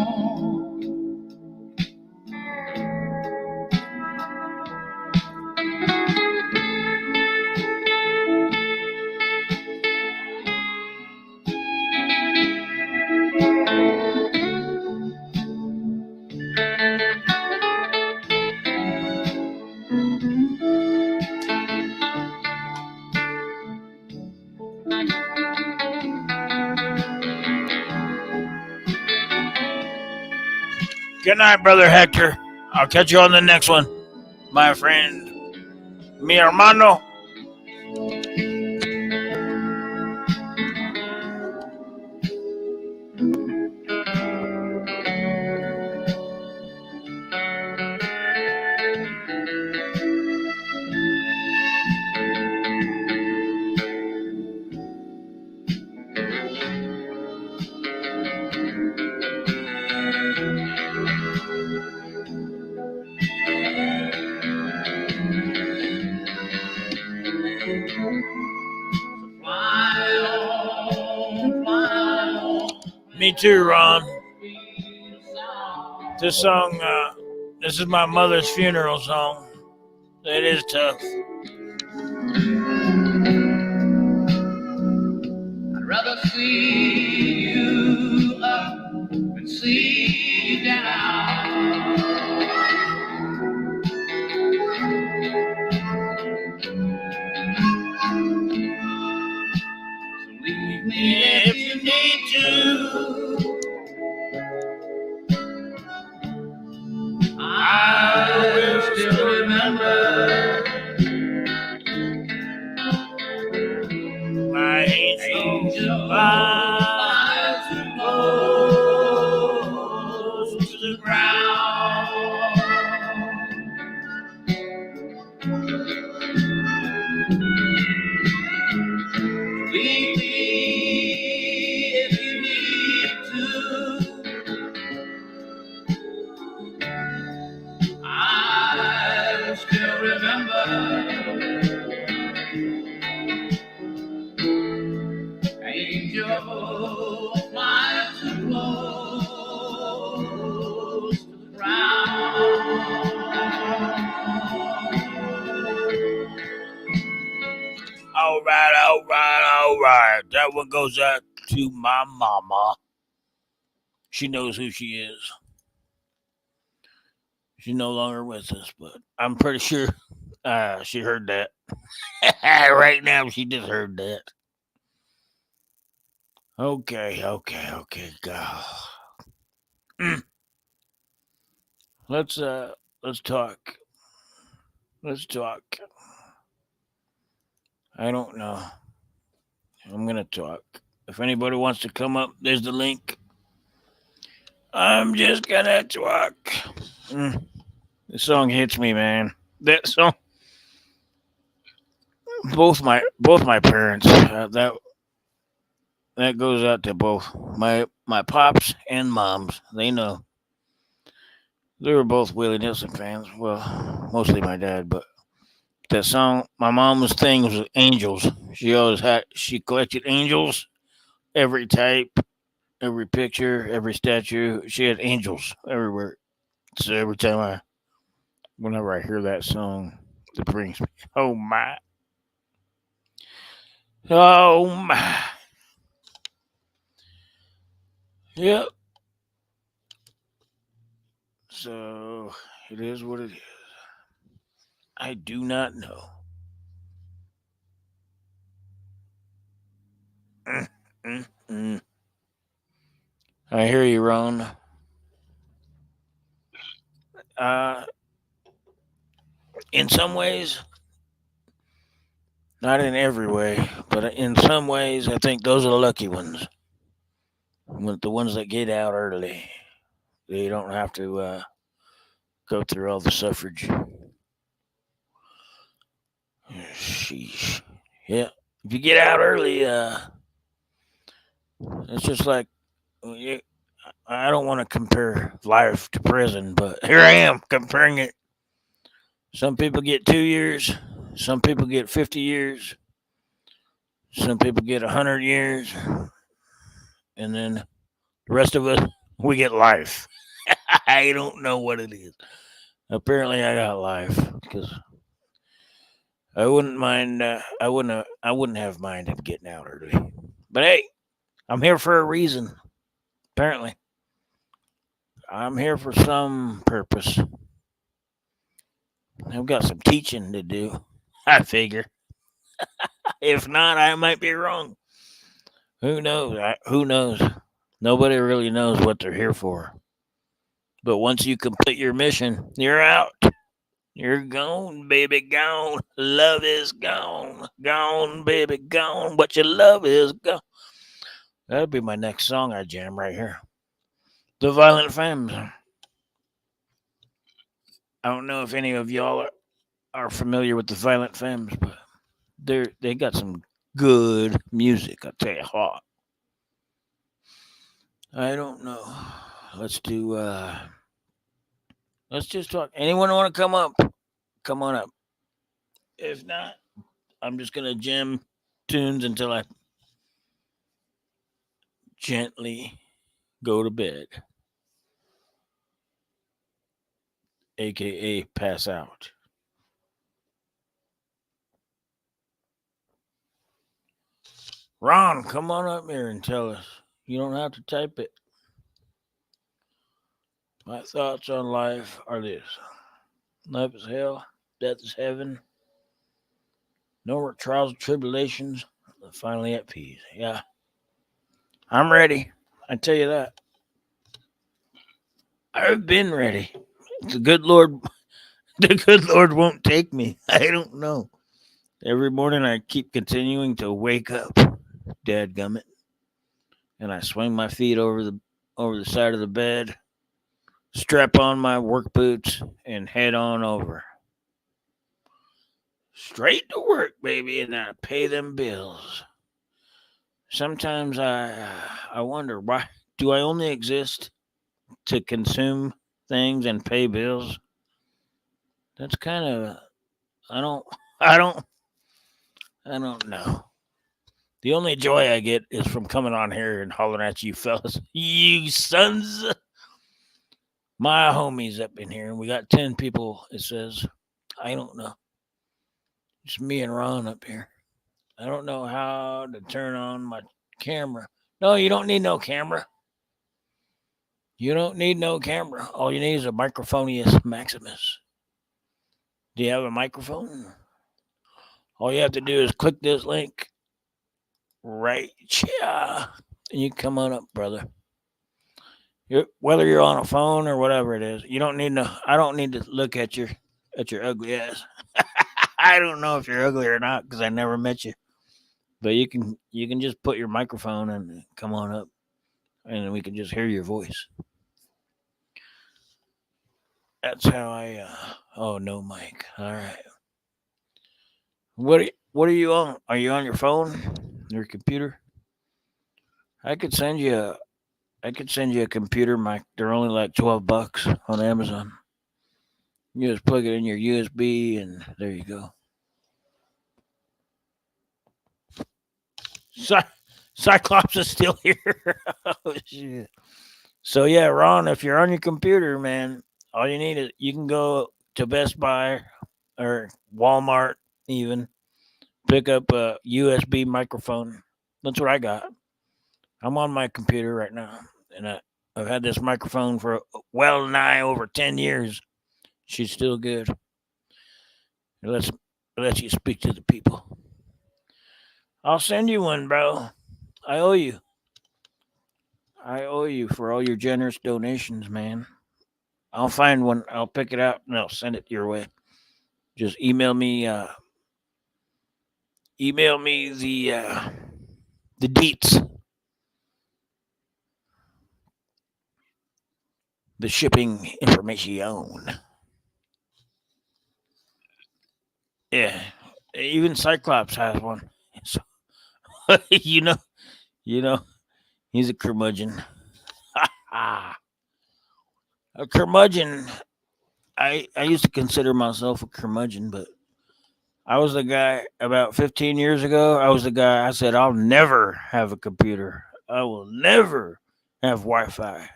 Good night, brother Hector. I'll catch you on the next one, my friend. Mi hermano. Me too, Ron. This song, this is my mother's funeral song. It is tough. I'd rather see you up than see you down. So leave me if you need to. I will still remember My angel eyes too close to the ground. Leave me if you need to. I will still remember. Angel, fly too close to the ground. All right. That one goes out to my mama. She knows who she is. She's no longer with us, but I'm pretty sure she heard that. Right now, she just heard that. Okay. Go. Let's talk. Let's talk. I don't know. I'm gonna talk. If anybody wants to come up, there's the link. I'm just gonna talk. This song hits me, man. That song. Both my parents. That goes out to both my pops and moms. They know. They were both Willie Nelson fans. Well, mostly my dad, but that song, my mom's thing was angels. She collected angels, every type, every picture, every statue. She had angels everywhere. So whenever I hear that song, it brings me, oh my. Yep. So it is what it is. I do not know. Mm. I hear you, Ron. In some ways, not in every way, but in some ways, I think those are the lucky ones. The ones that get out early, they don't have to go through all the suffrage. Sheesh. Yeah. If you get out early, it's just like I don't want to compare life to prison, but here I am comparing it. Some people get 2 years, some people get 50 years, some people get 100 years, and then the rest of us, we get life. I don't know what it is. Apparently, I got life because I wouldn't mind. I wouldn't have minded getting out early. But hey, I'm here for a reason. Apparently, I'm here for some purpose. I've got some teaching to do. I figure. If not, I might be wrong. Who knows? Who knows? Nobody really knows what they're here for. But once you complete your mission, you're out. You're gone, baby, gone. Love is gone. Gone, baby, gone. What you love is gone. That'll be my next song I jam right here. The Violent Femmes. I don't know if any of y'all are familiar with the Violent Femmes, but they got some good music. I'll tell you what. I don't know. Let's do. Let's just talk. Anyone want to come up? Come on up. If not, I'm just gonna jam tunes until I gently go to bed, aka pass out. Ron, come on up here and tell us. You don't have to type it. My thoughts on life are this: life is hell, death is heaven, no more trials and tribulations, finally at peace. Yeah, I'm ready. I tell you that. I've been ready. The good Lord, the good Lord won't take me. I don't know. Every morning I keep continuing to wake up, dadgummit, and I swing my feet over the side of the bed, strap on my work boots, and head on over. Straight to work, baby, and I pay them bills. Sometimes I wonder, why do I only exist to consume things and pay bills? That's kind of I don't I don't I don't know. The only joy I get is from coming on here and hollering at you fellas. You sons. My homies up in here. We got 10 people, it says. I don't know. Just me and Ron up here. I don't know how to turn on my camera. No, you don't need no camera. You don't need no camera. All you need is a Microphonius Maximus. Do you have a microphone? All you have to do is click this link right here. And you come on up, brother. Whether you're on a phone or whatever it is, you don't need no. I don't need to look at your ugly ass. I don't know if you're ugly or not because I never met you. But you can just put your microphone and come on up, and we can just hear your voice. That's how I. Oh no, Mike. All right. What are you on? Are you on your phone, your computer? I could send you a computer mic. They're only like $12 on Amazon. You just plug it in your USB, and there you go. Cyclops is still here. Oh shit. So yeah, Ron, if you're on your computer, man, all you need is you can go to Best Buy or Walmart even pick up a USB microphone. That's what I got. I'm on my computer right now, and I've had this microphone for well nigh over 10 years. She's still good. It lets you speak to the people. I'll send you one, bro. I owe you. I owe you for all your generous donations, man. I'll find one. I'll pick it out and I'll send it your way. Just email me. Email me the deets, the shipping information. Yeah, even Cyclops has one. So, you know, you know, he's a curmudgeon. A curmudgeon. I used to consider myself a curmudgeon, but I was the guy about 15 years ago. I was the guy. I said, I'll never have a computer. I will never have Wi-Fi.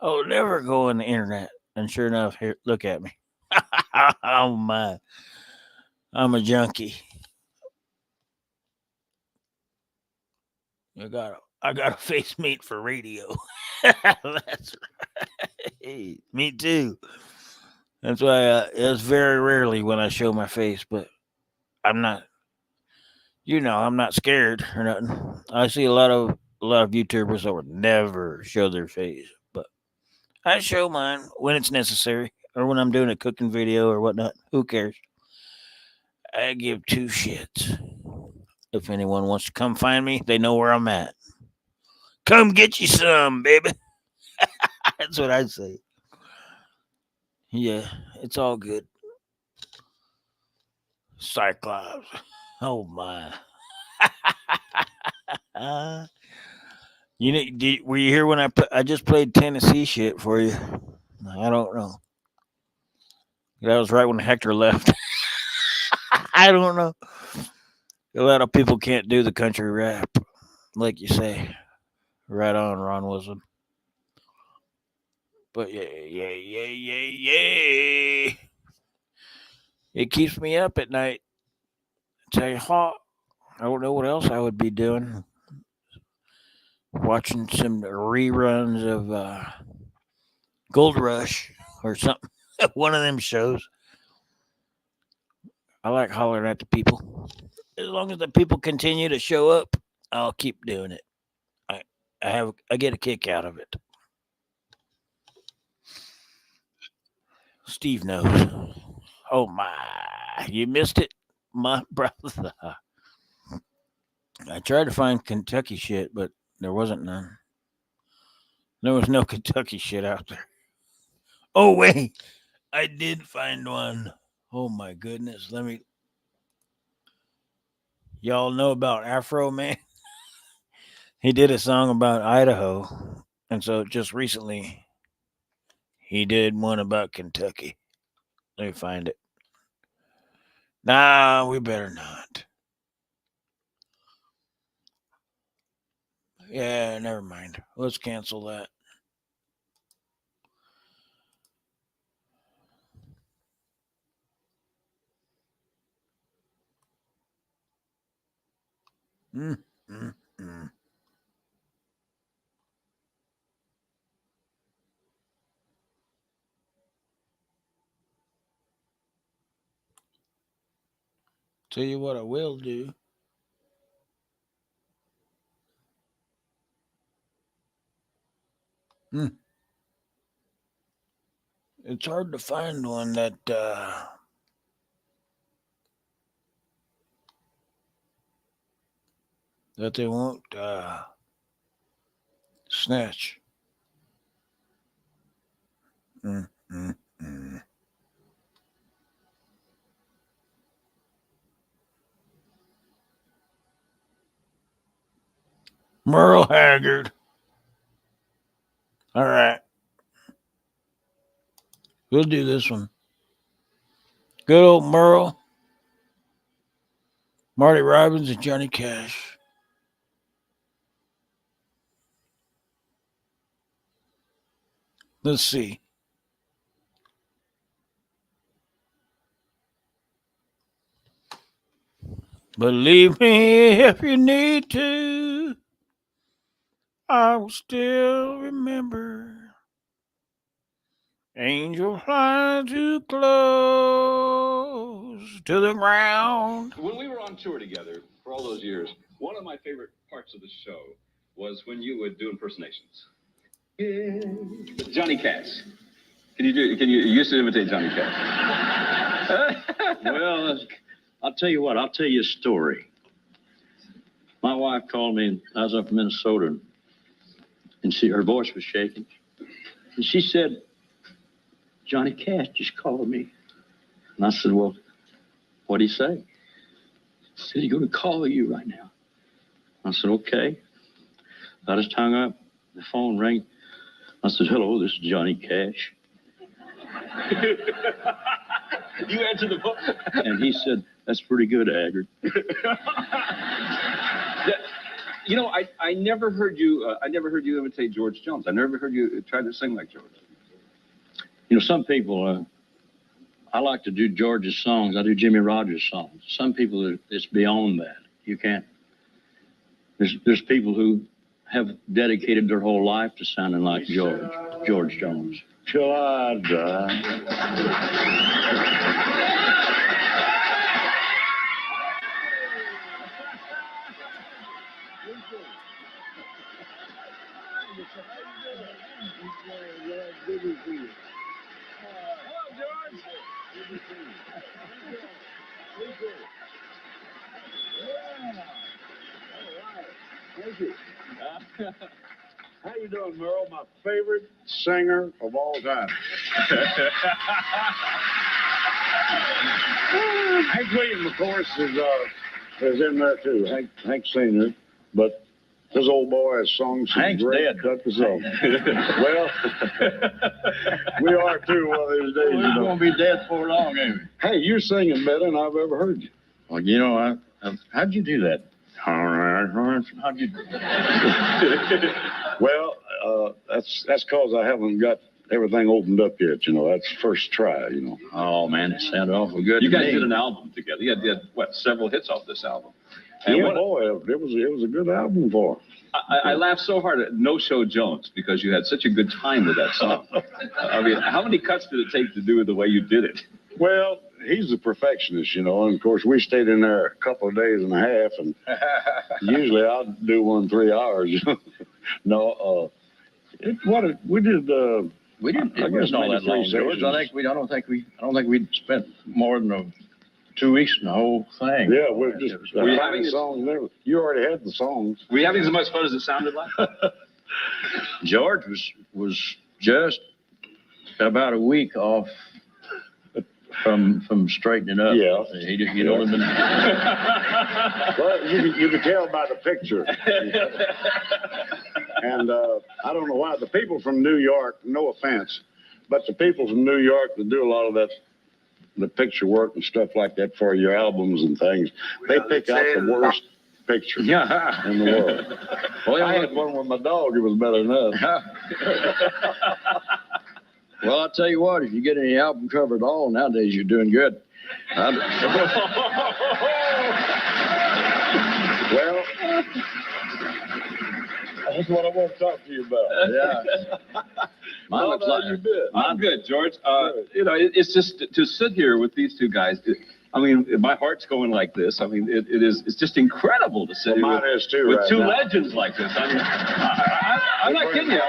I will never go on the internet. And sure enough, here, look at me. Oh my, I'm a junkie. I got a face mate for radio. That's right. Me too. That's why it's very rarely when I show my face, but I'm not. You know, I'm not scared or nothing. I see a lot of YouTubers that would never show their face, but I show mine when it's necessary or when I'm doing a cooking video or whatnot. Who cares? I give two shits. If anyone wants to come find me, they know where I'm at. Come get you some, baby. That's what I say. Yeah, it's all good. Cyclops. Oh my. uh, were you here when I just played Tennessee shit for you? I don't know. That was right when Hector left. I don't know. A lot of people can't do the country rap, like you say. Right on, Ron Wilson. But yeah. It keeps me up at night. I tell you what, I don't know what else I would be doing. Watching some reruns of Gold Rush or something. One of them shows. I like hollering at the people. As long as the people continue to show up, I'll keep doing it. I I get a kick out of it. Steve knows. Oh my, you missed it, my brother. I tried to find Kentucky shit, but there wasn't none. There was no Kentucky shit out there. Oh wait, I did find one. Oh my goodness, let me. Y'all know about Afro Man? He did a song about Idaho, and so just recently he did one about Kentucky. Let me find it. Nah, we better not. Yeah, never mind. Let's cancel that. Mm, mm, mm. Tell you what I will do. Mm. It's hard to find one that they won't snatch. Mm, mm, mm. Merle Haggard. All right, we'll do this one. Good old Merle, Marty Robbins, and Johnny Cash. Let's see. Believe me if you need to, I will still remember. Angel flying too close to the ground. When we were on tour together for all those years, one of my favorite parts of the show was when you would do impersonations. Yeah. Johnny Cash. Can you used to imitate Johnny Cash? Well, I'll tell you what, I'll tell you a story. My wife called me, and I was up in Minnesota, and her voice was shaking. And she said, Johnny Cash just called me. And I said, well, what'd he say? He said, he's going to call you right now. I said, okay. I just hung up. The phone rang. I said, hello, this is Johnny Cash. You answered the phone. And he said, that's pretty good, Haggard. You know, I never heard you. I never heard you imitate George Jones. I never heard you try to sing like George. You know, some people, I like to do George's songs. I do Jimmy Rogers songs. Some people, it's beyond that. You can't. There's people who have dedicated their whole life to sounding like George Jones. Till I die. Good to see you. Hello, George. Good to see you. Thank you. How you doing, Merle? My favorite singer of all time. Hank Williams, of course, is in there too. Hank Senior, but this old boy has sung some Hank's great dead. cut the song. Well, we are too one of these days. We're going to be dead for long, ain't we? Hey, you're singing better than I've ever heard you. Well, you know, how'd you do that? How'd you do that? Well, that's because I haven't got everything opened up yet. You know, that's first try. You know. Oh, man, it sounded awful good. You to guys me. did an album together. You had what, several hits off this album. And Yeah, what- boy, it was a good album for. I laughed so hard at No Show Jones because you had such a good time with that song. I mean, how many cuts did it take to do it the way you did it? Well, he's a perfectionist, you know, and of course we stayed in there a couple of days and a half, and usually I'll do 1 3 hours. You know? No, we did. We didn't. I It guess wasn't all maybe that long, 3 George. sessions. I don't think we'd spent more than 2 weeks in the whole thing. Yeah, we're just Were you finding having songs. And everything. You already had the songs. Were you having as much fun as it sounded like? George was just about a week off from straightening up. Yeah. He'd only been. Well, you can tell by the picture. And I don't know why the people from New York, no offense, but the people from New York that do a lot of that, the picture work and stuff like that for your albums and things, they pick out the worst picture in the world. Well, I had one with my dog. It was better than that. Well, I'll tell you what, if you get any album cover at all nowadays, you're doing good. Well, that's what I want to talk to you about. Yeah. Mine looks like you did. I'm good, George. You know, it's just to sit here with these two guys. I mean, my heart's going like this. I mean, it's just incredible to sit Well, here mine is too, with right two now. legends like this. I mean, I'm not kidding you.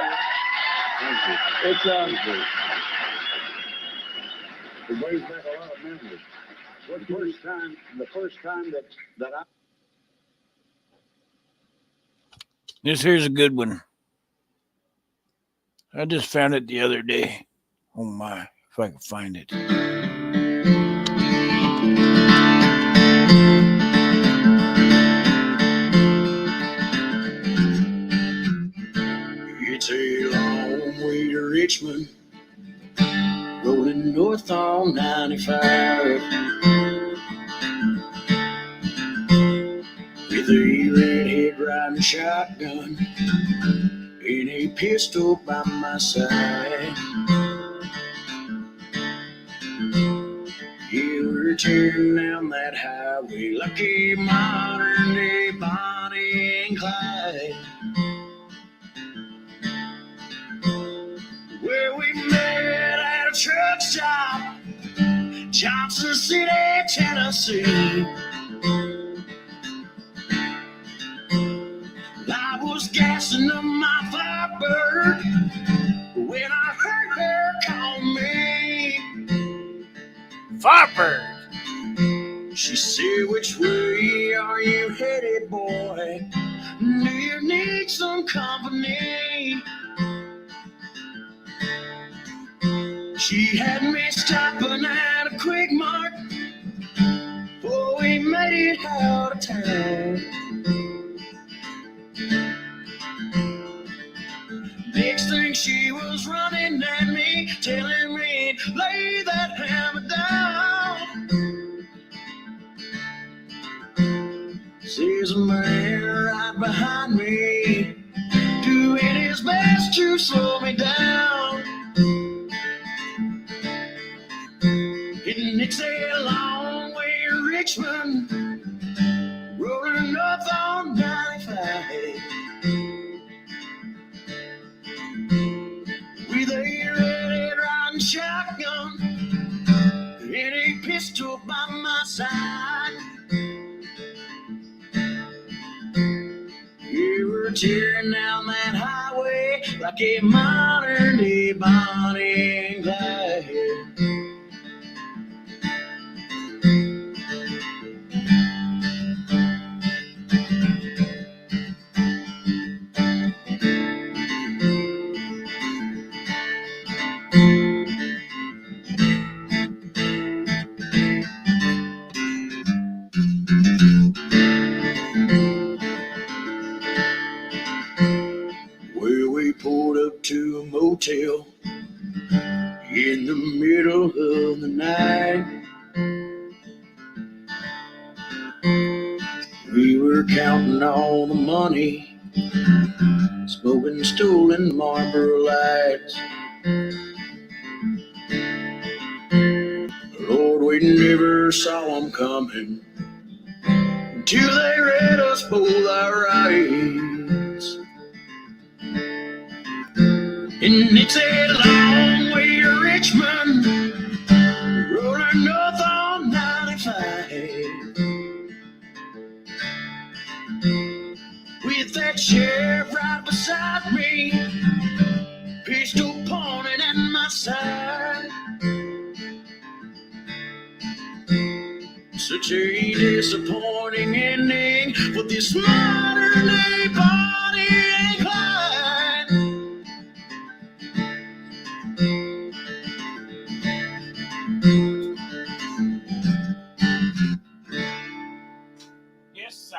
It's It brings back a lot of memories. The first time that I. This here's a good one. I just found it the other day. Oh my, if I can find it. It's a long way to Richmond, rolling north on 95. With a redhead riding shotgun and a pistol by my side. You were tearing down that highway like a modern day Bonnie and Clyde. Where we met at a truck stop, Johnson City, Tennessee. I was gassing up my Firebird when I heard her call me Firebird. She said, "Which way are you headed, boy? Do you need some company?" She had me stopping at a Quick Mart before we made it out of town. Next thing she was running at me, telling me, "Lay that hammer down." There's a man right behind me, doing his best to slow me down. And it's a long way to Richmond, rolling up on 95. With a red riding shotgun and a pistol by my side. You were tearing down that highway like a modern day Bonnie and Clyde. Well, we pulled up to a motel in the middle of the night. We were counting all the money, smoking stolen Marlboro Lights. Lord, we never saw them coming until they read us both our rights. And it's a long way to Richmond, rolling north on 95. With that sheriff right beside me, pistol pointing at my side. Such a disappointing ending for this modern day Bonnie and Clyde. Yes, sir.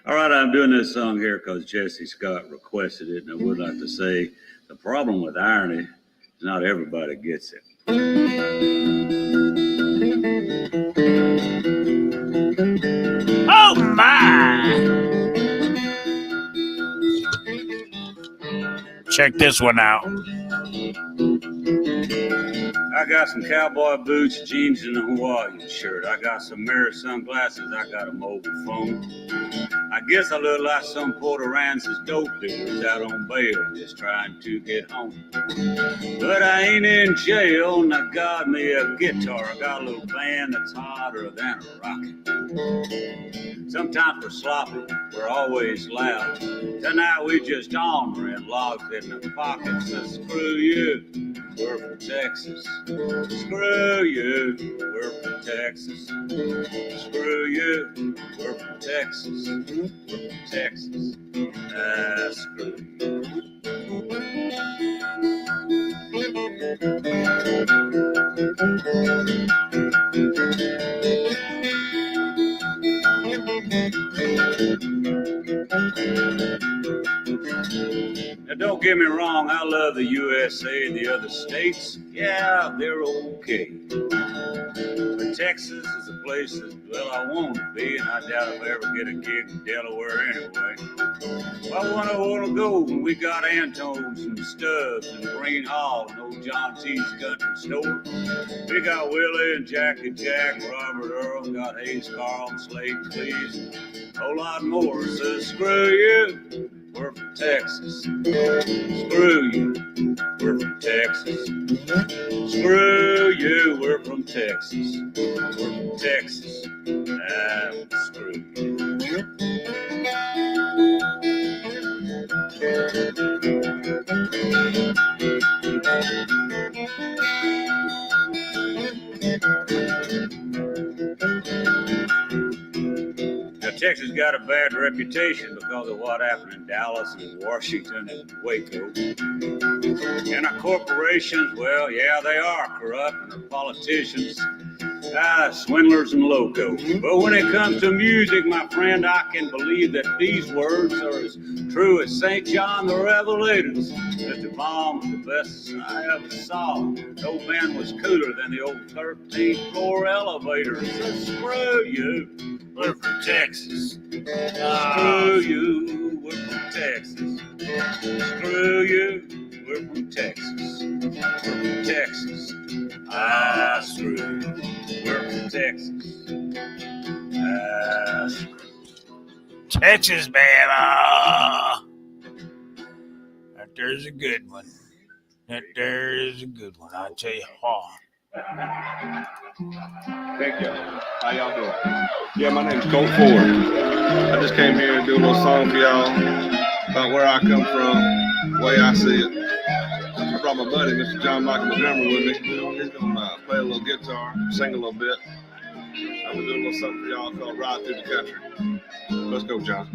All right, I'm doing this song here because Jesse Scott requested it, and I would like to say the problem with irony is not everybody gets it. Oh, my. Check this one out. I got some cowboy boots, jeans, and a Hawaiian shirt. I got some mirror sunglasses. I got a mobile phone. I guess I look like some Port Aransas dope dealers out on bail just trying to get home. But I ain't in jail, and I got me a guitar. I got a little band that's hotter than a rocket. Sometimes we're sloppy, we're always loud. Tonight we just honoring logs in the pockets. So screw you, we're from Texas. Screw you, we're from Texas. Screw you, we're from Texas. We're from Texas. Screw you. Now, don't get me wrong, I love the USA and the other states. Yeah, they're okay. But Texas is a place that, well, I want to be, and I doubt if I ever get a gig in Delaware anyway. Well, I want to go when we got Antones and Stubbs and Green Hall and old John T's Country Store. We got Willie and Jackie Jack, Robert Earl, got Hayes Carl and Slade Cleese, and a whole lot more. So screw you, we're from Texas. Screw you, we're from Texas. Screw you, we're from Texas. We're from Texas. Screw you. Now, Texas got a bad reputation because of what happened in Dallas and Washington and Waco. And our corporations, well, yeah, they are corrupt, and our politicians, swindlers and locos. But when it comes to music, my friend, I can believe that these words are as true as St. John the Revelator's. Mr. Baum's the best I ever saw. No man was cooler than the old 13th floor elevator. So screw you, we're from Texas. Screw you, we're from Texas. Screw you, we're from Texas. We're from Texas. Screw you. We're from Texas. Texas, man. That there's a good one. That there's a good one. I tell you. Thank you. How y'all doing? Yeah, my name's Colt Ford. I just came here to do a little song for y'all. about where I come from, the way I see it. I brought my buddy, Mr. John Michael Montgomery, with me. He's gonna play a little guitar, sing a little bit. I'm gonna do a little something for y'all called Ride Through the Country. Let's go, John.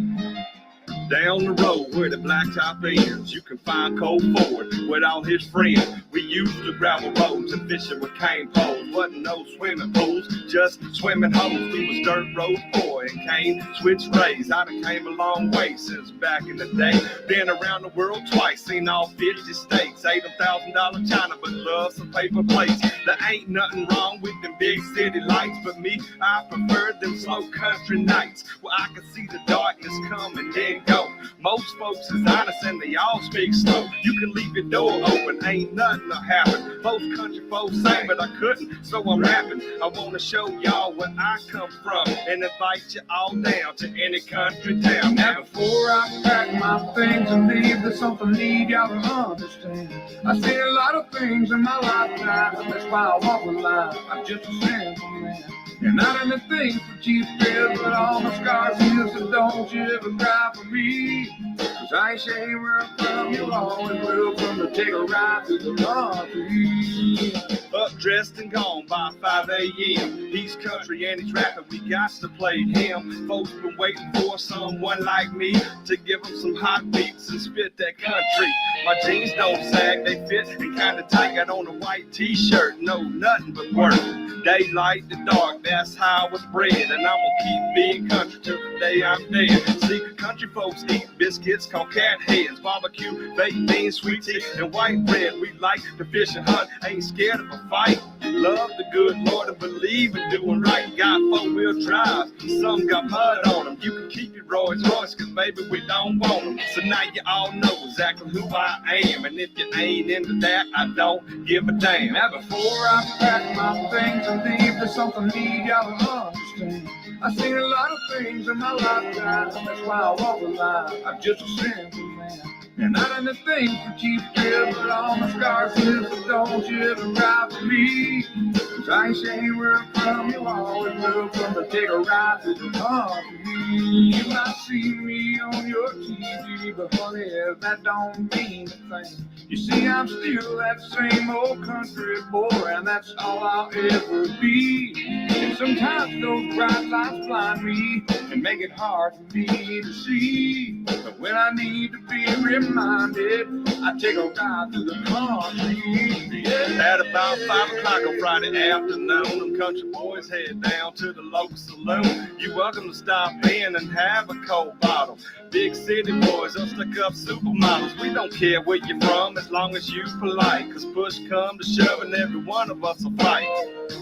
Down the road where the blacktop ends, you can find Cole Ford with all his friends. We used to gravel roads and fishing with cane poles. Wasn't no swimming pools, just swimming holes. We was dirt road boy and cane switch rays. I done came a long way since back in the day. Been around the world twice, seen all 50 states. Ate $1,000 China, but love some paper plates. There ain't nothing wrong with them big city lights, but me, I prefer them slow country nights where I can see the darkness come and then go. Most folks is honest and they all speak slow. You can leave your door open, ain't nothing to happen. Most country folks say, but I couldn't, so I'm rapping. I want to show y'all where I come from and invite you all down to any country town. Now before I pack my things and leave, there's something need y'all to understand. I've seen a lot of things in my lifetime, that's why I walk the line. I'm just a simple man. And not in the things for cheap thrills, but all my scars heal, so don't you ever cry for me. Cause I ain't ashamed where I'm from, you're always welcome to take a ride through the country. Up dressed and gone by 5 a.m. He's country and he's rapping, we got to play him. Folks been waiting for someone like me to give them some hot beats and spit that country. My jeans don't sag, they fit and kinda tight. Got on a white t-shirt, no nothing but work. Daylight to dark, that's how I was bred. And I'm gonna keep being country till the day I'm dead. See, country folks eat biscuits called cat heads, barbecue, baked beans, sweet tea, and white bread. We like to fish and hunt, ain't scared of a fight. Love the good Lord and believe in doing right. Got four-wheel drive, some got mud on them. You can keep your Rolls Royce, cause baby we don't want them. So now you all know exactly who I am. And if you ain't into that, I don't give a damn. Now before I pack my things and leave, there's something need y'all to understand. I've seen a lot of things in my lifetime, that's why I walk the line. I'm just a simple man. And not in the things for cheap thrills, but all my scars heal, so don't you ever cry for me. Cause I ain't ashamed where I'm from, you're always welcome to take a ride through the country. You might see me on your TV, but honey, that don't mean a thing. You see, I'm still that same old country boy, and that's all I'll ever be. And sometimes those bright lights blind me and make it hard for me to see. But when I need to be reminded, I take a ride through the country. Yeah. At about 5 o'clock on Friday afternoon, them country boys head down to the local saloon. You welcome to stop in and have a cold bottle. Big city boys are stuck up supermodels. We don't care where you're from as long as you polite. Cause push come to shove and every one of us will fight.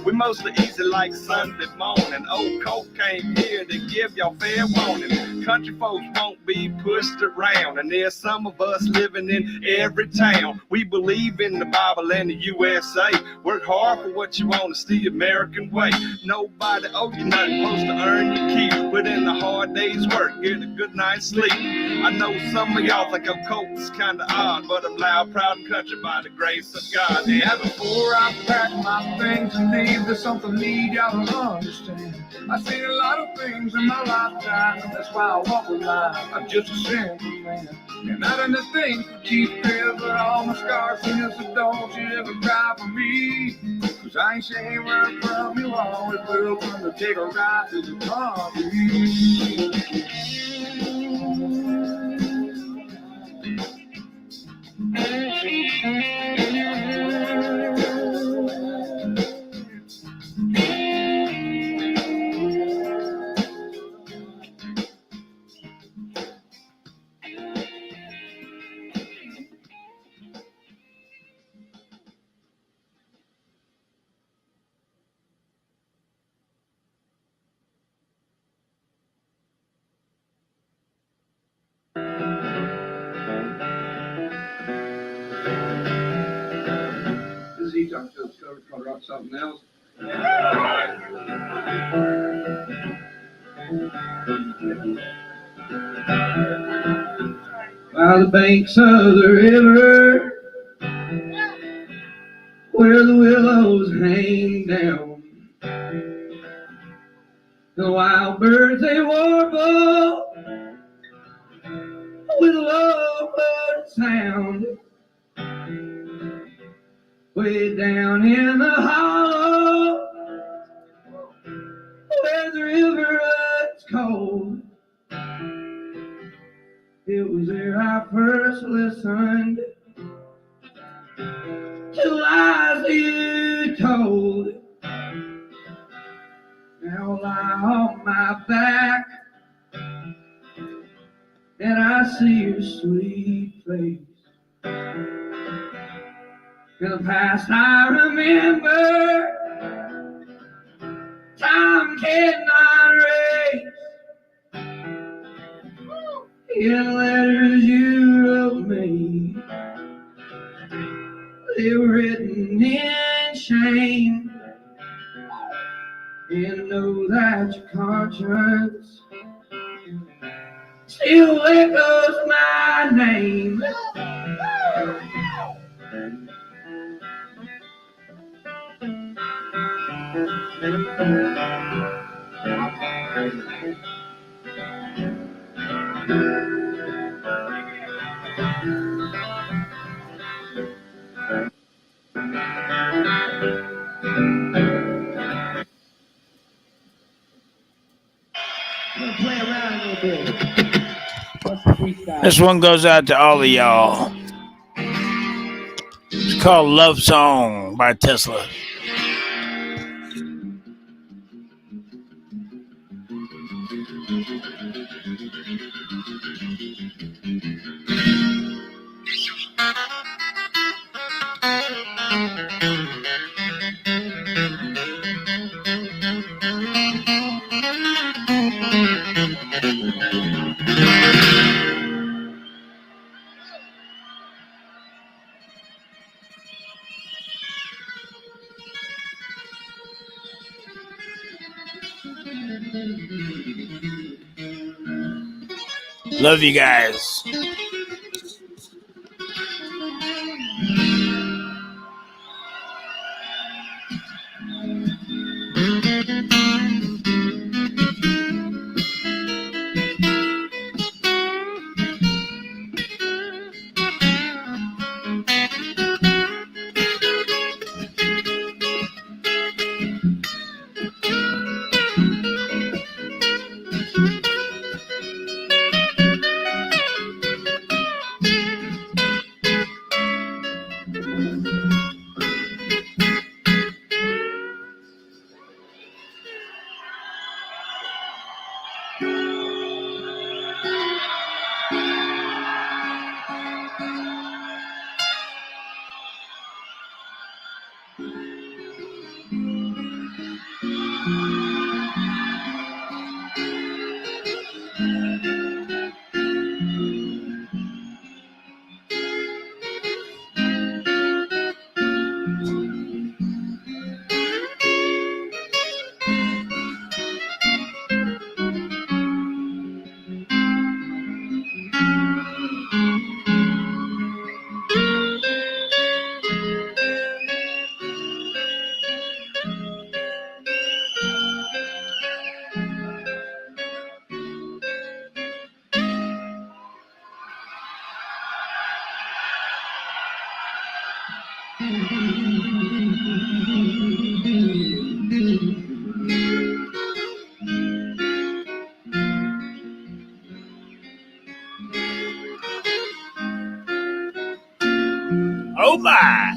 We mostly easy like Sunday morning. Old Coke came here to give y'all fair warning. Country folks won't be pushed around, and there's some of us living in every town. We believe in the Bible and the USA. Work hard for what you want, it's the American way. Nobody owe you nothing, supposed to earn your keep. Put in the hard day's work, get a good night's sleep. I know some of y'all think I'm cold, it's kinda odd, but I'm loud, proud, and country by the grace of God. Yeah, before I pack my things and leave, there's something need y'all to understand. I've seen a lot of things in my lifetime, that's why I walk the line. I'm just a simple man. And not in the things for cheap thrills, but all my scars heal, so don't you ever cry for me. Cause I ain't ashamed where I'm from, you're always welcome to take a ride through the country. I'm still discovered up something else. By the banks of the river, where the willows hang down, the wild birds they warble with a sound. Way down in the hollow, where the river runs cold. It was there I first listened to lies you told. Now lie on my back and I see your sweet face. In the past I remember, time cannot erase. In letters you wrote me, they were written in shame. And know that your conscience still echoes my name. Play around a little bit. This one goes out to all of y'all. It's called Love Song by Tesla. Love you guys. Oh my!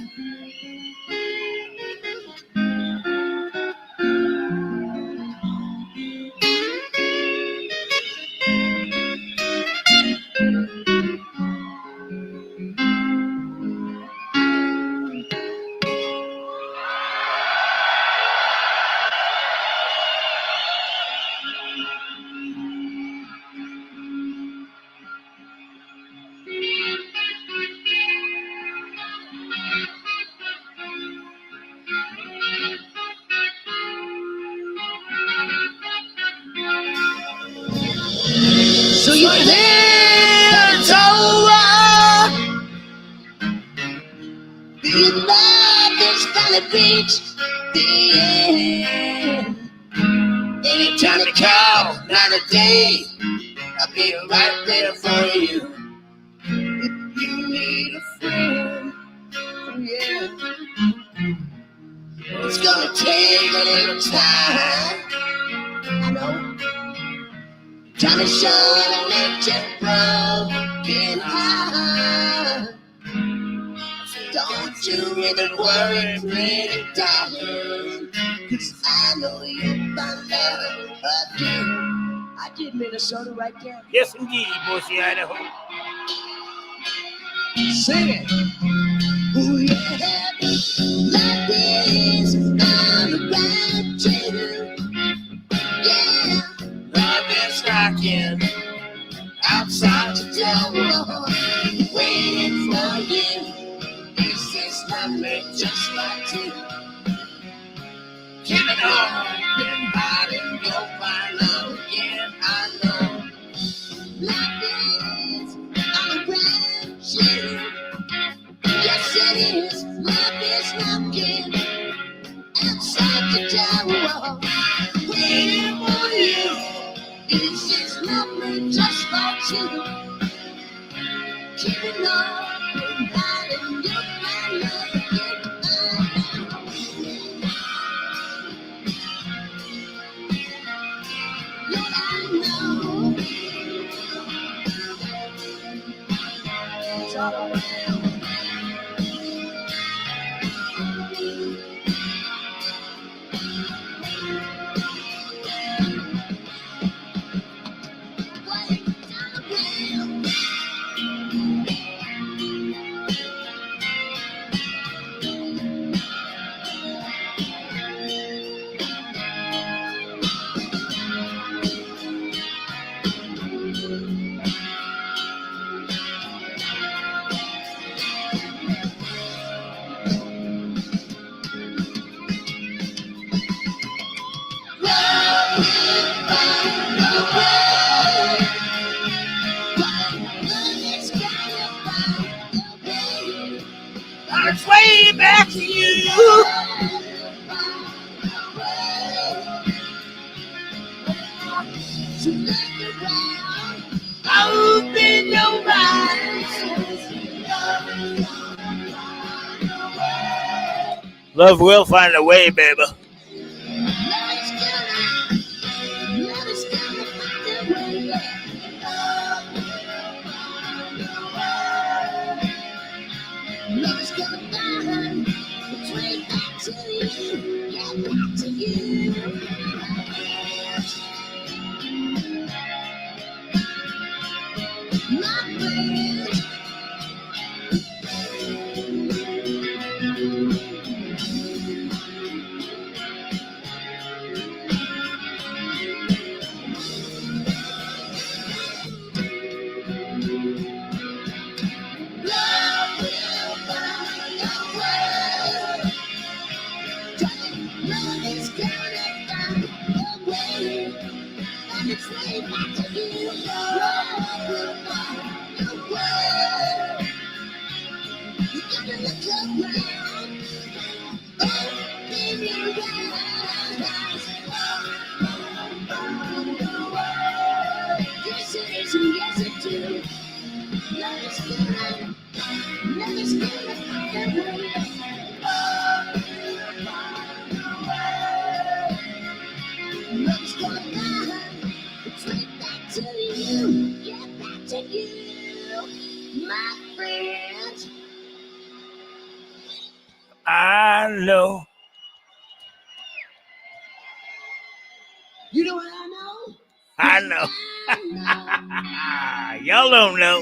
So you think it's over? Do you love this valley beach? Yeah. Anytime you call, not a day, I'll be right there for you. You It's gonna take a little time. I know. Trying to show and let you broken heart. Don't you even worry, pretty darling, 'cause I know you'll find love again. I did Minnesota right there. Yes, indeed, Boise, Idaho. Sing it. Oh, yeah. Life is all around you. Yeah. Love is rocking outside To door, waiting for you. This is lovely, just like you. Keep it on. Been hiding, you'll find love again. I know. Life is all around you. Yes, it is. Love is knocking outside the door, waiting for you. This is lovely, just like you. Keeping on, been hiding, you'll find love again. Lord, I know. It's all around. On its way back to you. Open your eyes. Love will find a way, baby. Love is gonna find its way back to you. Yeah, back to you. My friend. Love will find a way. Love is gonna find a way. And its way back to you. Love will find a way. You gotta look around. Open your eyes. Yes, it is, and yes, it do. Love is gonna find a way. Love is gonna find its way back to you. Yeah, back to you, my friend. I know. You know what I know? I know. Y'all don't know.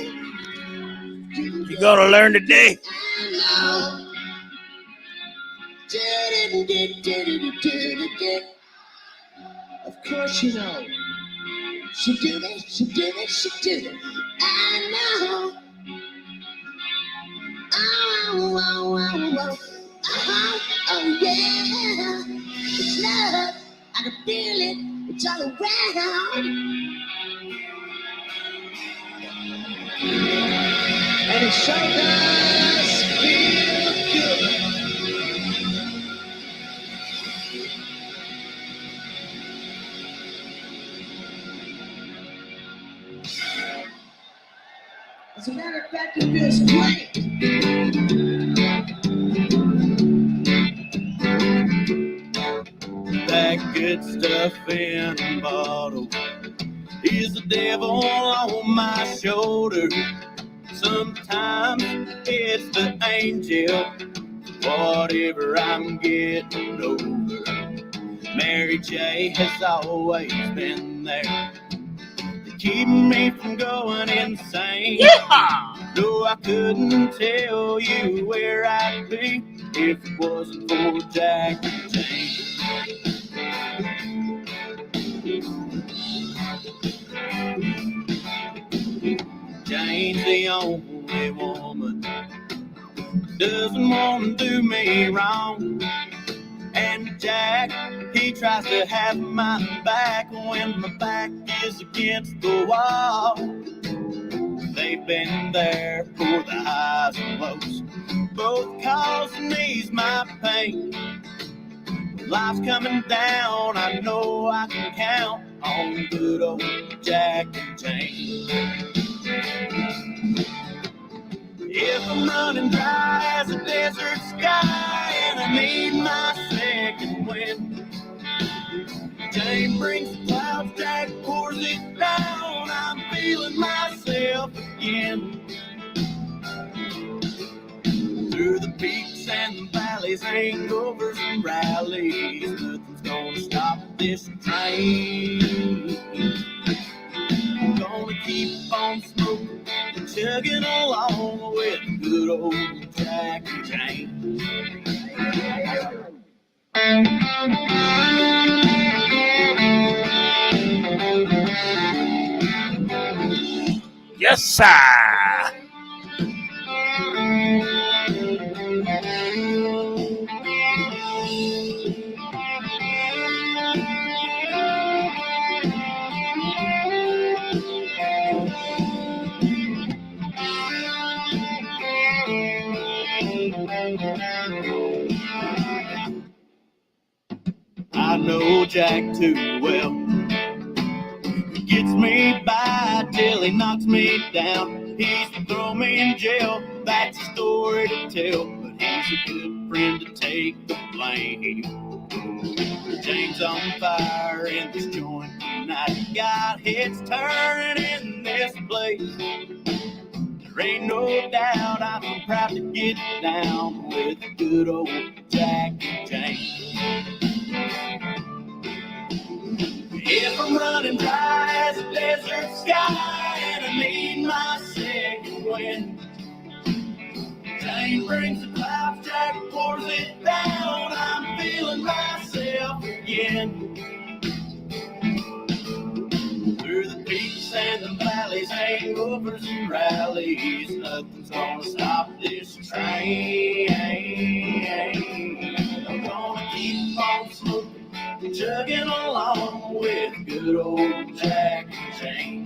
You're gonna learn today. I know. Of course you know. She did it, she did it, she did it. I know. Oh, oh, oh, oh, oh, oh, yeah. It's love. I can feel it. It's all around. And it sure does feel good. As a matter of fact, it feels great. red stuff in a bottle. Is the devil on my shoulder? Sometimes it's the angel, whatever I'm getting over. Mary J has always been there to keep me from going insane. No, I couldn't tell you where I'd be if it wasn't for Jack and Jane. Jane's the only woman who doesn't want to do me wrong. And Jack, he tries to have my back when my back is against the wall. They've been there for the highs and lows, both cause and ease my pain. When life's coming down, I know I can count on good old Jack and Jane. If I'm running dry as a desert sky and I need my second wind, Jane brings the clouds, Jack pours it down. I'm feeling myself again. Through the peaks and the valleys, hangovers and rallies, nothing's gonna stop this train. I'm gonna keep on smoking and chugging along with good old Jack and Jane. Yes, sir. I know Jack too well. He gets me by till he knocks me down. He's to throw me in jail, that's a story to tell. But he's a good friend to take the blame. Jane's on fire in this joint tonight. Got heads turning in this place. There ain't no doubt I'm proud to get down with good old Jack and Jane. If I'm running dry as a desert sky and I need my second wind, Jane brings the clouds, Jack pours it down. I'm feeling myself again. Through the peaks and the valleys, hangovers and rallies, nothing's gonna stop this train. I'm gonna keep on smoking, chugging along with good old Jack and Jane.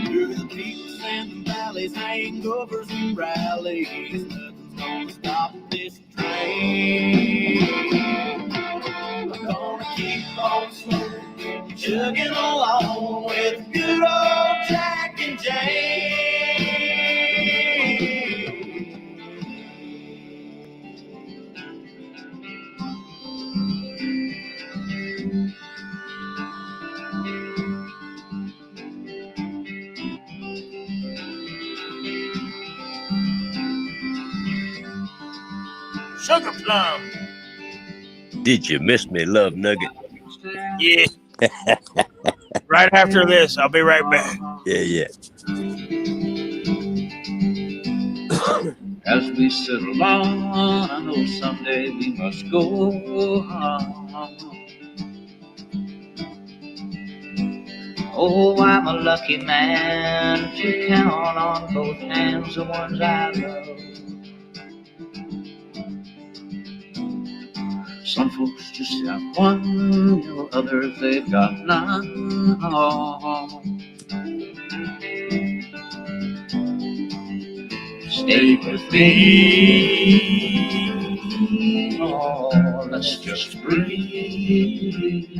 Through the peaks and the valleys, hangovers and rallies, nothing's gonna stop this train. I'm gonna keep on smoking, chugging along with good old Jack and Jane. Sugar plum. Did you miss me, love nugget? Yeah. Right after this, I'll be right back. Yeah. As we settle on, I know someday we must go home. Oh, I'm a lucky man to count on both hands the ones I love. Some folks just have one, you know, others they've got none. Stay with me. Oh, let's just breathe.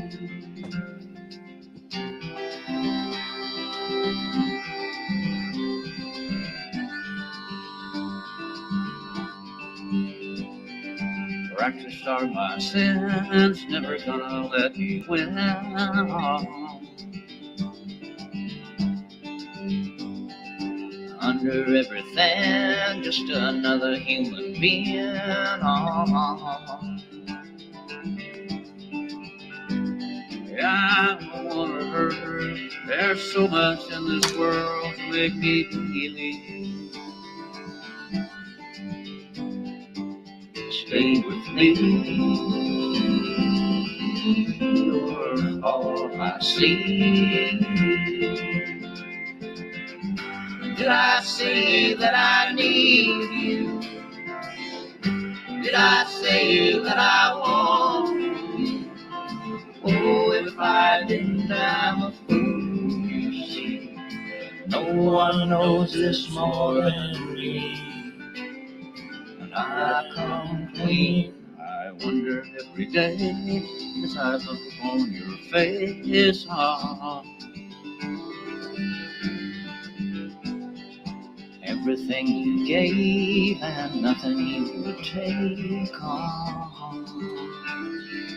Practice are my sins, never gonna let me win. Under everything, just another human being. Yeah, I wanna hurt. There's so much in this world to make me believe. Stay with me. You're all I see. Did I say that I need you? Did I say that I want you? Oh, if I didn't, I'm a fool, you see. No one knows this more than me. And I come clean. I wonder every day as I look upon your face. Everything you gave and nothing you would take.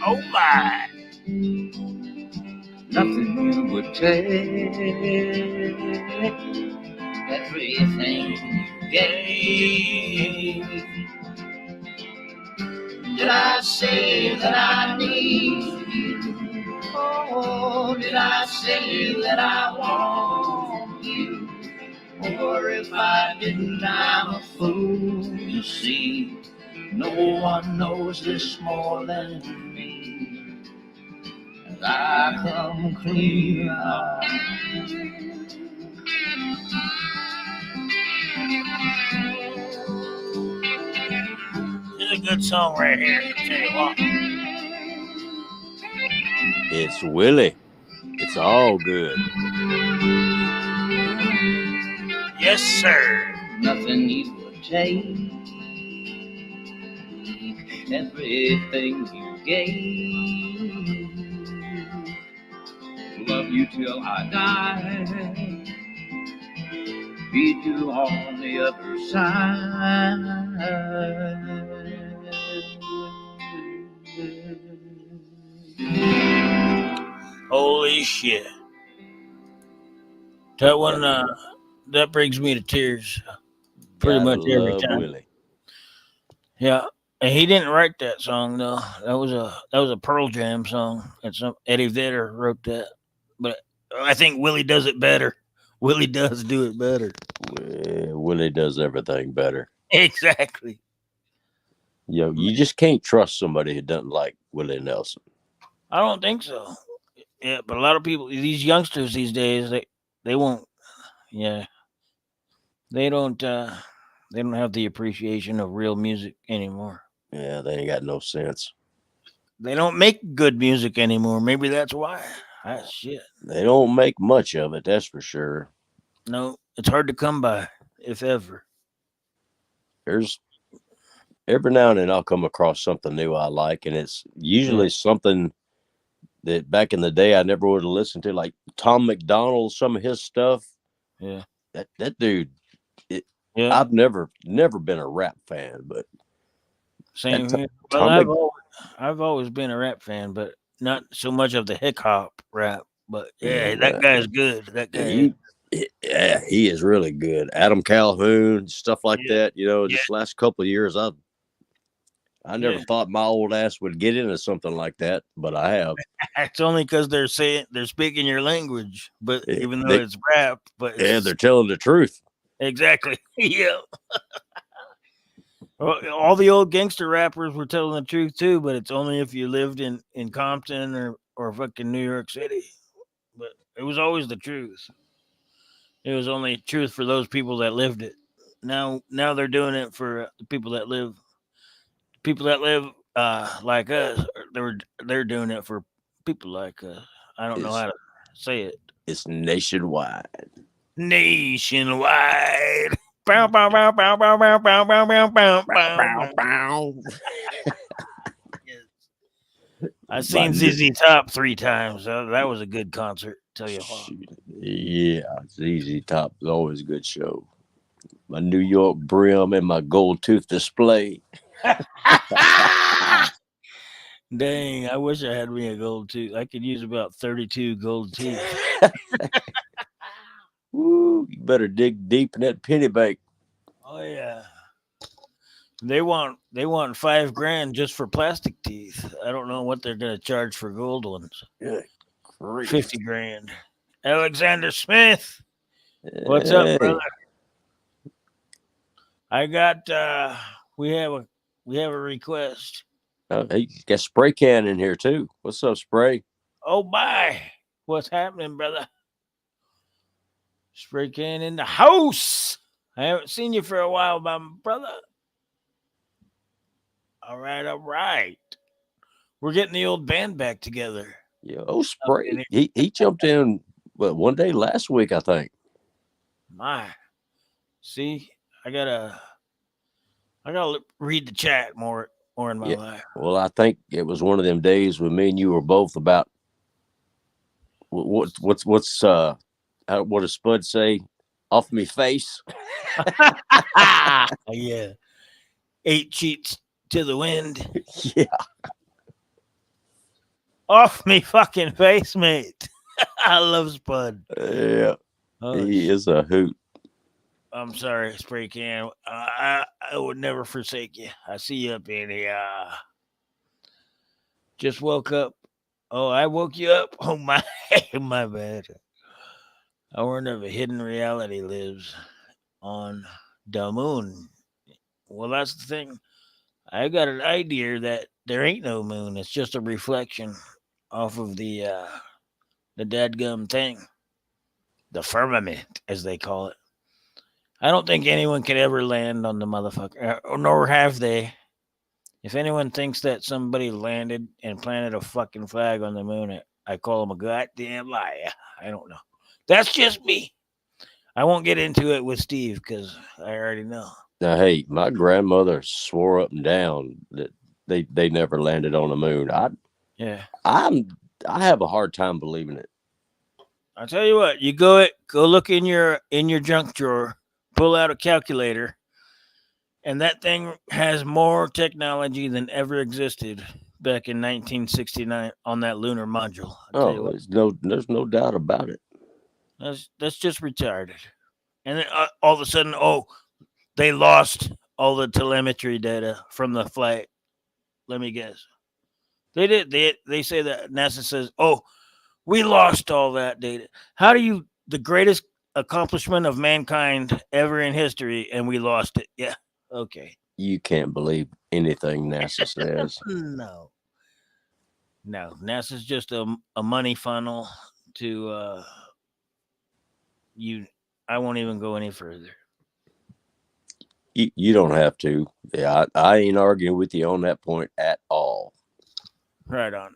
Oh my! Nothing you would take. Everything you gave. Did I say that I need you? Oh, did I say that I want you? Or if I didn't, I'm a fool, you see. No one knows this more than me. And I come clean out. This is a good song right here. I'll tell you what. It's Willie. It's all good. Yes, sir. Nothing you would take. Everything you gave. Love you till I die. Beat you on the other side. Holy shit. That one, that brings me to tears pretty Gotta much every love time. Willie. Yeah. And he didn't write that song though. That was a Pearl Jam song. And some Eddie Vedder wrote that. But I think Willie does it better. Willie does do it better. Willie does everything better. Exactly. You know, you just can't trust somebody who doesn't like Willie Nelson. I don't think so. Yeah, but a lot of people, these youngsters these days, they won't. Yeah, they don't have the appreciation of real music anymore. Yeah, they ain't got no sense. They don't make good music anymore. Maybe that's why. Ah, shit. They don't make much of it, that's for sure. No, it's hard to come by, if ever. There's every now and then I'll come across something new I like, and it's usually something that back in the day I never would have listened to, like Tom McDonald, some of his stuff. Yeah. That dude, Yeah. I've never been a rap fan, but Same here. Well, I've always been a rap fan, but not so much of the hip hop rap. But yeah, that guy's good. That guy. He is really good. Adam Calhoun, stuff like that. You know, this last couple of years, I never thought my old ass would get into something like that, but I have. It's only because they're speaking your language, but even though it's rap, but they're telling the truth. Exactly. Yeah. All the old gangster rappers were telling the truth too, but it's only if you lived in Compton or fucking New York City. But it was always the truth. It was only truth for those people that lived it. Now they're doing it for the people that live like us. They're doing it for people like us. I don't know how to say it. It's nationwide. Nationwide. Bow, bow, bow, bow, bow, bow, bow, bow, bow, bow, bow, bow. I seen ZZ Top 3 times. That was a good concert. Tell you what. Yeah, ZZ Top is always a good show. My New York brim and my gold tooth display. Dang, I wish I had me a gold tooth. I could use about 32 gold teeth. Woo, you better dig deep in that penny bank. Oh yeah. They want $5,000 just for plastic teeth. I don't know what they're gonna charge for gold ones. Good grief. $50,000. Alexander Smith. What's up, brother? I got we have a request. Oh, hey, you got Spray Can in here too. What's up, Spray? Oh bye. What's happening, brother? Spray Can in the house. I haven't seen you for a while, my brother. All right. We're getting the old band back together. Yo, Spray. He jumped in one day last week, I think. My. See, I gotta read the chat more in my life. Well, I think it was one of them days when me and you were both about what does Spud say? Off me face. Yeah. 8 cheats to the wind. Yeah. Off me fucking face, mate. I love Spud. Yeah. He is a hoot. I'm sorry, Spray Can. I would never forsake you. I see you up in here. Just woke up. Oh, I woke you up? Oh, my bad. I wonder if a hidden reality lives on the moon. Well, that's the thing. I got an idea that there ain't no moon. It's just a reflection off of the dadgum thing. The firmament, as they call it. I don't think anyone could ever land on the motherfucker, nor have they. If anyone thinks that somebody landed and planted a fucking flag on the moon, I call them a goddamn liar. I don't know. That's just me. I won't get into it with Steve because I already know. Now, hey, my grandmother swore up and down that they never landed on the moon. I have a hard time believing it. I'll tell you what. You go look in your junk drawer. Pull out a calculator, and that thing has more technology than ever existed back in 1969 on that lunar module. Oh, there's no doubt about it. That's just retarded. And then all of a sudden, they lost all the telemetry data from the flight. Let me guess. They did. They say that NASA says, we lost all that data. How do you, the greatest accomplishment of mankind ever in history, and we lost it? Yeah. Okay. You can't believe anything NASA says. No. NASA's just a money funnel to you. I won't even go any further. You don't have to. Yeah, I ain't arguing with you on that point at all. Right on.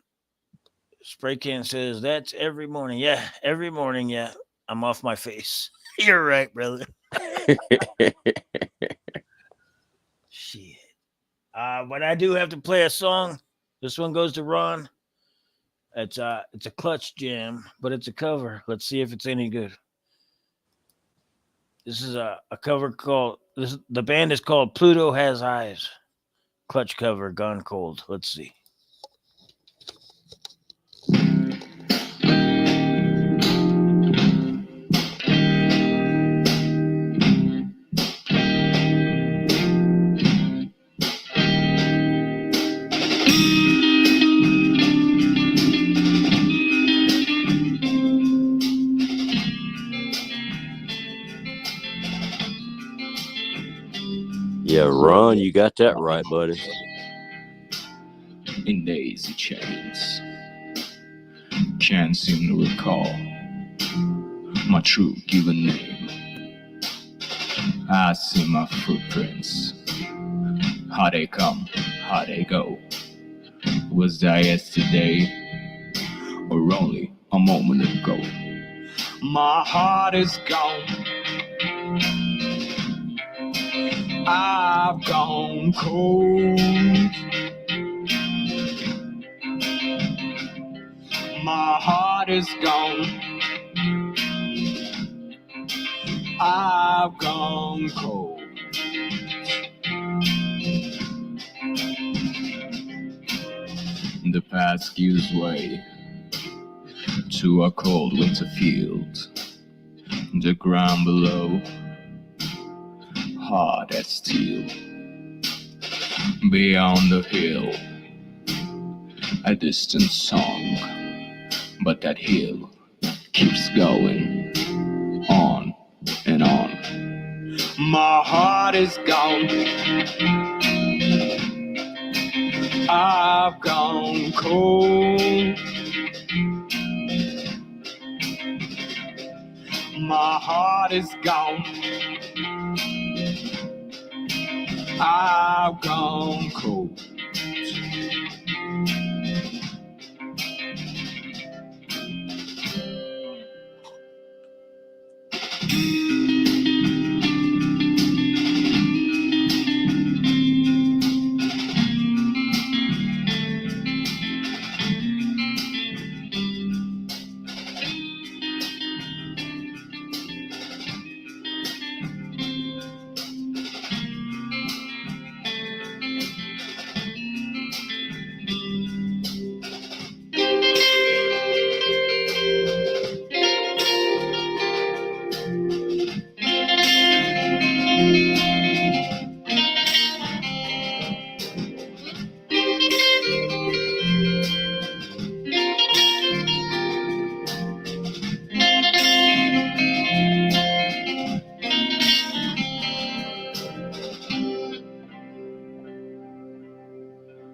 Spray Can says that's every morning. Yeah, every morning. Yeah, I'm off my face. You're right, brother. Shit. But I do have to play a song. This one goes to Ron. It's a clutch jam, but it's a cover. Let's see if it's any good. This is a cover called the band is called Pluto Has Eyes. Clutch cover, Gone Cold. Let's see. Yeah, Ron, you got that right, buddy. In daisy chains, can't seem to recall my true given name. I see my footprints, how they come, how they go. Was I yesterday or only a moment ago? My heart is gone, I've gone cold. My heart is gone. I've gone cold. The path gives way to a cold winter field. The ground below, hard as steel. Beyond the hill, a distant song, but that hill keeps going on and on. My heart is gone. I've gone cold. My heart is gone. I've gone cold.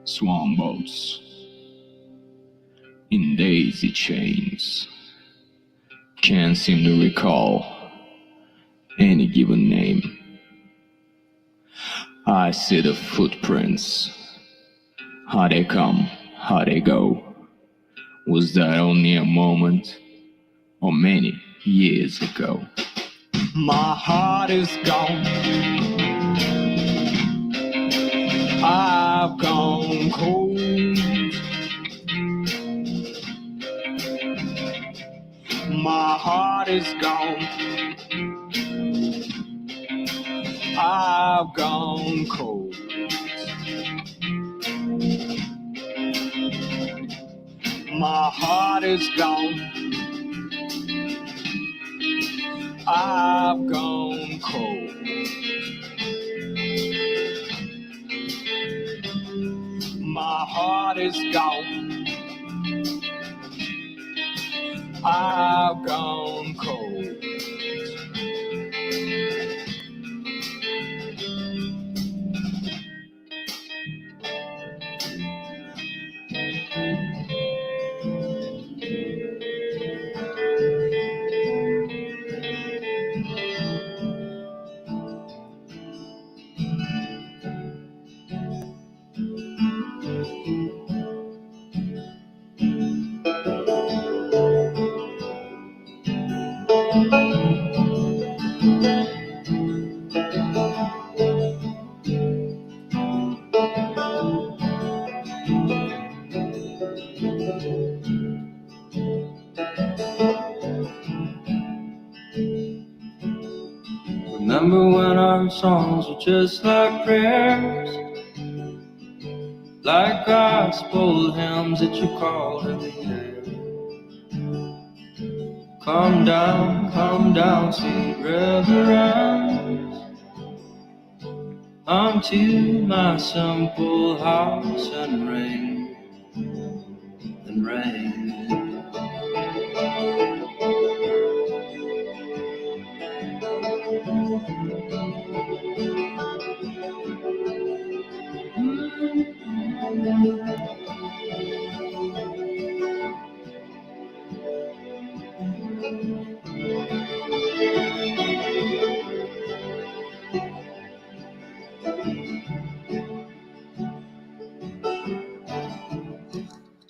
Swan boats in daisy chains can't seem to recall any given name. I see the footprints, how they come, how they go. Was that only a moment or many years ago? My heart is gone. I've gone cold. My heart is gone. I've gone cold. My heart is gone. I've gone cold. My heart is gone. I've gone cold. Remember when our songs were just like prayers, like gospel hymns that you called in the air. Come down, sweet reverence, unto my simple house and reign, and reign.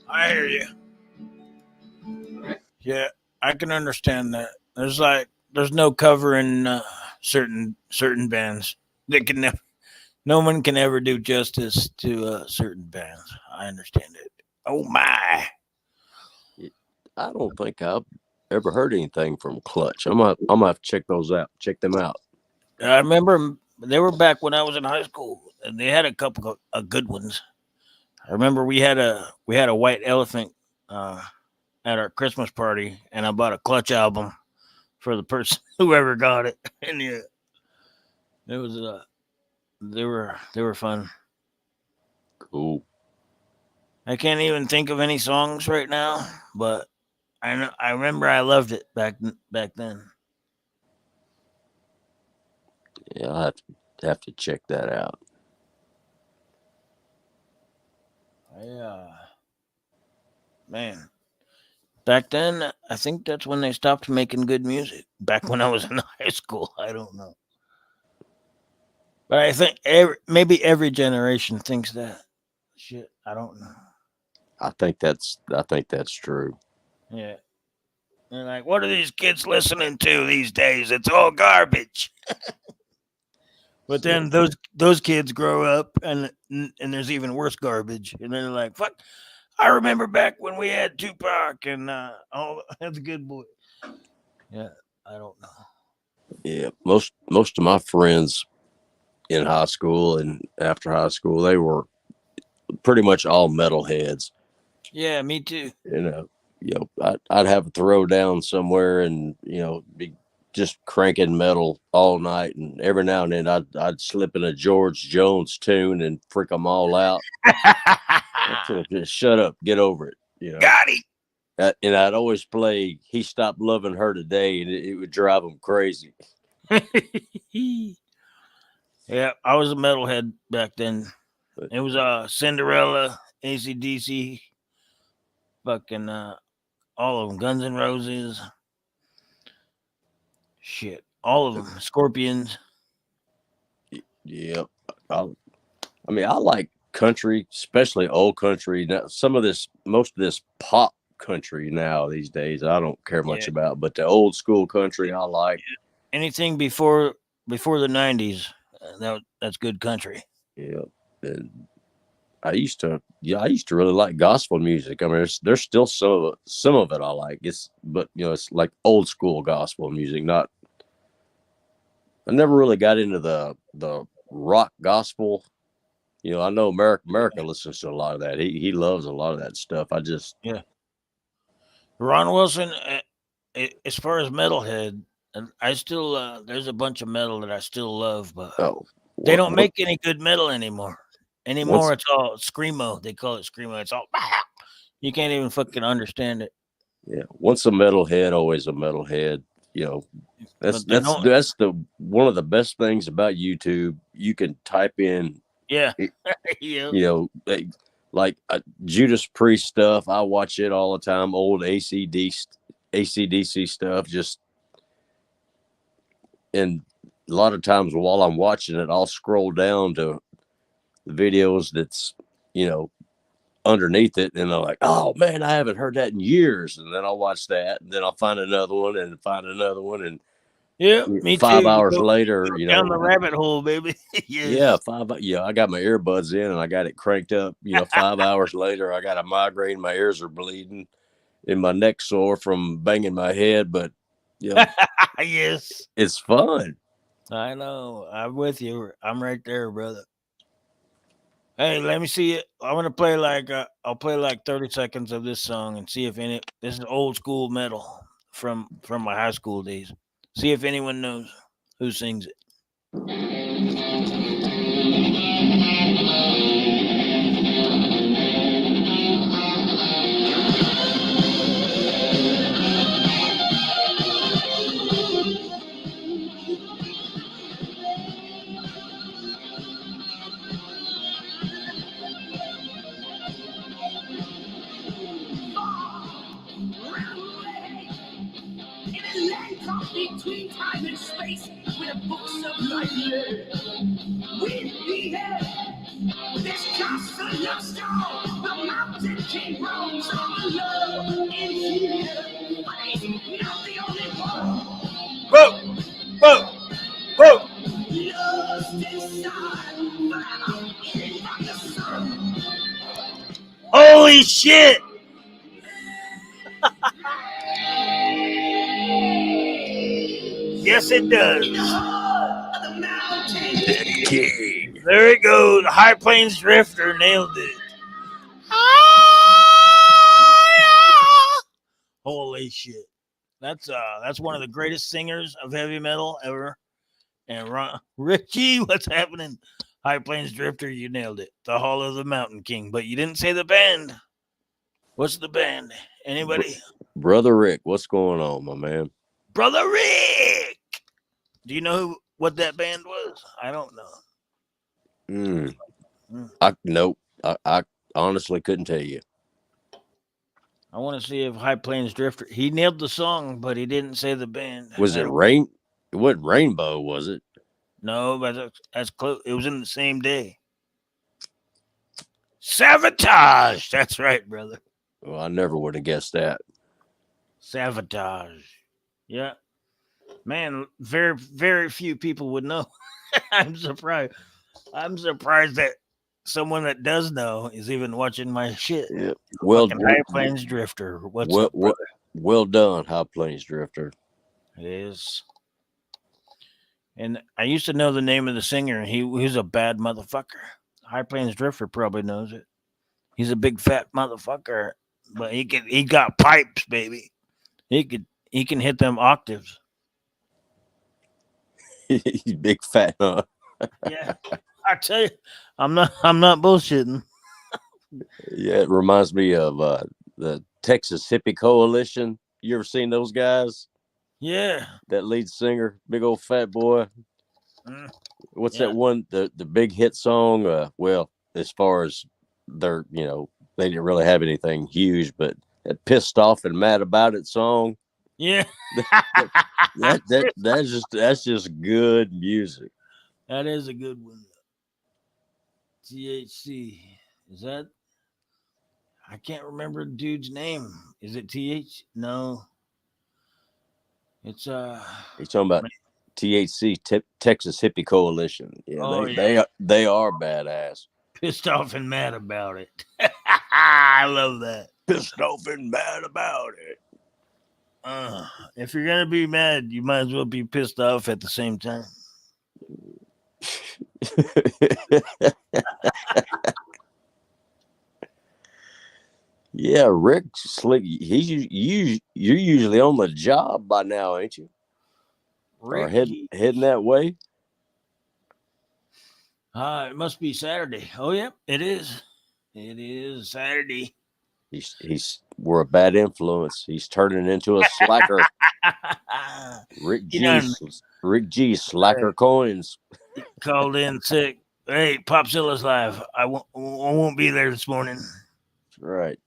I hear you. Yeah, I can understand that. There's no covering certain bands. They can never. No one can ever do justice to certain bands. I understand it. Oh my! I don't think I've ever heard anything from Clutch. I'm gonna have to check those out. Check them out. I remember they were back when I was in high school, and they had a couple of good ones. I remember we had a white elephant at our Christmas party, and I bought a Clutch album for the person whoever got it, and yeah, it was they were fun. Cool. I can't even think of any songs right now, but I remember I loved it back then. Yeah, I'll have to check that out. Yeah, man. Back then, I think that's when they stopped making good music. Back when I was in high school, I don't know, but I think maybe every generation thinks that. Shit, I don't know. I think that's true. Yeah, they're like, what are these kids listening to these days? It's all garbage. But then those kids grow up and there's even worse garbage, and they're like, "Fuck, I remember back when we had Tupac and oh, that's a good boy." Yeah, I don't know. Yeah, most of my friends in high school and after high school, they were pretty much all metalheads. Yeah, me too. You know, I'd have a throw down somewhere and be just cranking metal all night, and every now and then I'd slip in a George Jones tune and freak them all out. Just shut up, get over it. Got it. And I'd always play "He Stopped Loving Her Today," and it would drive them crazy. Yeah, I was a metalhead back then. It was Cinderella, AC/DC, fucking all of them, Guns N' Roses. Shit, all of them, Scorpions. Yep. I mean, I like country, especially old country. Now, most of this pop country now these days, I don't care much about. But the old school country, I like. Anything before the '90s, that's good country. Yeah. And I used to really like gospel music. I mean, there's still some of it I like. It's like old school gospel music. Not. I never really got into the rock gospel. I know America listens to a lot of that. He loves a lot of that stuff. Ron Wilson, as far as metalhead, and I still there's a bunch of metal that I still love, but they don't make any good metal anymore. It's all screamo. They call it screamo. It's all you can't even fucking understand it. Yeah, once a metalhead, always a metalhead. That's the one of the best things about YouTube. You can type in. Yeah. Like Judas Priest stuff. I watch it all the time. Old AC/DC stuff. And a lot of times while I'm watching it, I'll scroll down to the videos that's, underneath it. And I'm like, oh man, I haven't heard that in years. And then I'll watch that. And then I'll find another one and find another one. And yeah, me 5 too. hours later, down the rabbit hole, baby. Yes. Yeah, I got my earbuds in and I got it cranked up. 5 hours later, I got a migraine, my ears are bleeding, and my neck sore from banging my head. But yes, it's fun. I know. I'm with you. I'm right there, brother. Hey, let me see it. I'm gonna play I'll play like 30 seconds of this song and see if this is old school metal from my high school days. See if anyone knows who sings it. Between time and space, with the books of life, with the air, this castle of stone, the mountain king roams on love in here, but he's not the only one. Whoa, whoa, whoa! Lost inside, forever in the sun. Holy shit! Yes, it does. King. There it goes. High Plains Drifter nailed it. Holy shit. That's one of the greatest singers of heavy metal ever. And Richie, what's happening? High Plains Drifter, you nailed it. The Hall of the Mountain King, but you didn't say the band. What's the band? Anybody? Brother Rick, what's going on, my man? Brother Rick. Do you know what that band was? I don't know. Nope. I honestly couldn't tell you. I want to see if High Plains Drifter. He nailed the song, but he didn't say the band. Was it rain? It wasn't Rainbow, was it? No, but that's close. It was in the same day. Sabotage. That's right, brother. Well, I never would have guessed that. Sabotage. Yeah. Man, very, very few people would know. I'm surprised. I'm surprised that someone that does know is even watching my shit. Yeah. Well, High Plains Drifter. What's well, up, brother? Well done, High Plains Drifter. It is. And I used to know the name of the singer. He was a bad motherfucker. High Plains Drifter probably knows it. He's a big fat motherfucker, but he got pipes, baby. He can hit them octaves. He's big fat, huh? Yeah, I tell you, I'm not bullshitting. Yeah, it reminds me of the Texas Hippie Coalition. You ever seen those guys? Yeah, that lead singer, big old fat boy. What's that one? The big hit song? Well, as far as their, they didn't really have anything huge, but that "Pissed Off and Mad About It" song. Yeah, that's just good music. That is a good one. THC. Is that? I can't remember the dude's name. Is it TH? No. It's You're talking about THC, Texas Hippie Coalition. Yeah, they are badass. Pissed off and mad about it. I love that. Pissed off and mad about it. If you're gonna be mad, you might as well be pissed off at the same time. Yeah, Rick Slick. You're usually on the job by now, ain't you? Or heading that way? It must be Saturday. Oh, yep, it is. It is Saturday. We're a bad influence. He's turning into a slacker. Rick G, slacker coins. He called in sick. Hey, Popsilla's live. I won't be there this morning. That's right.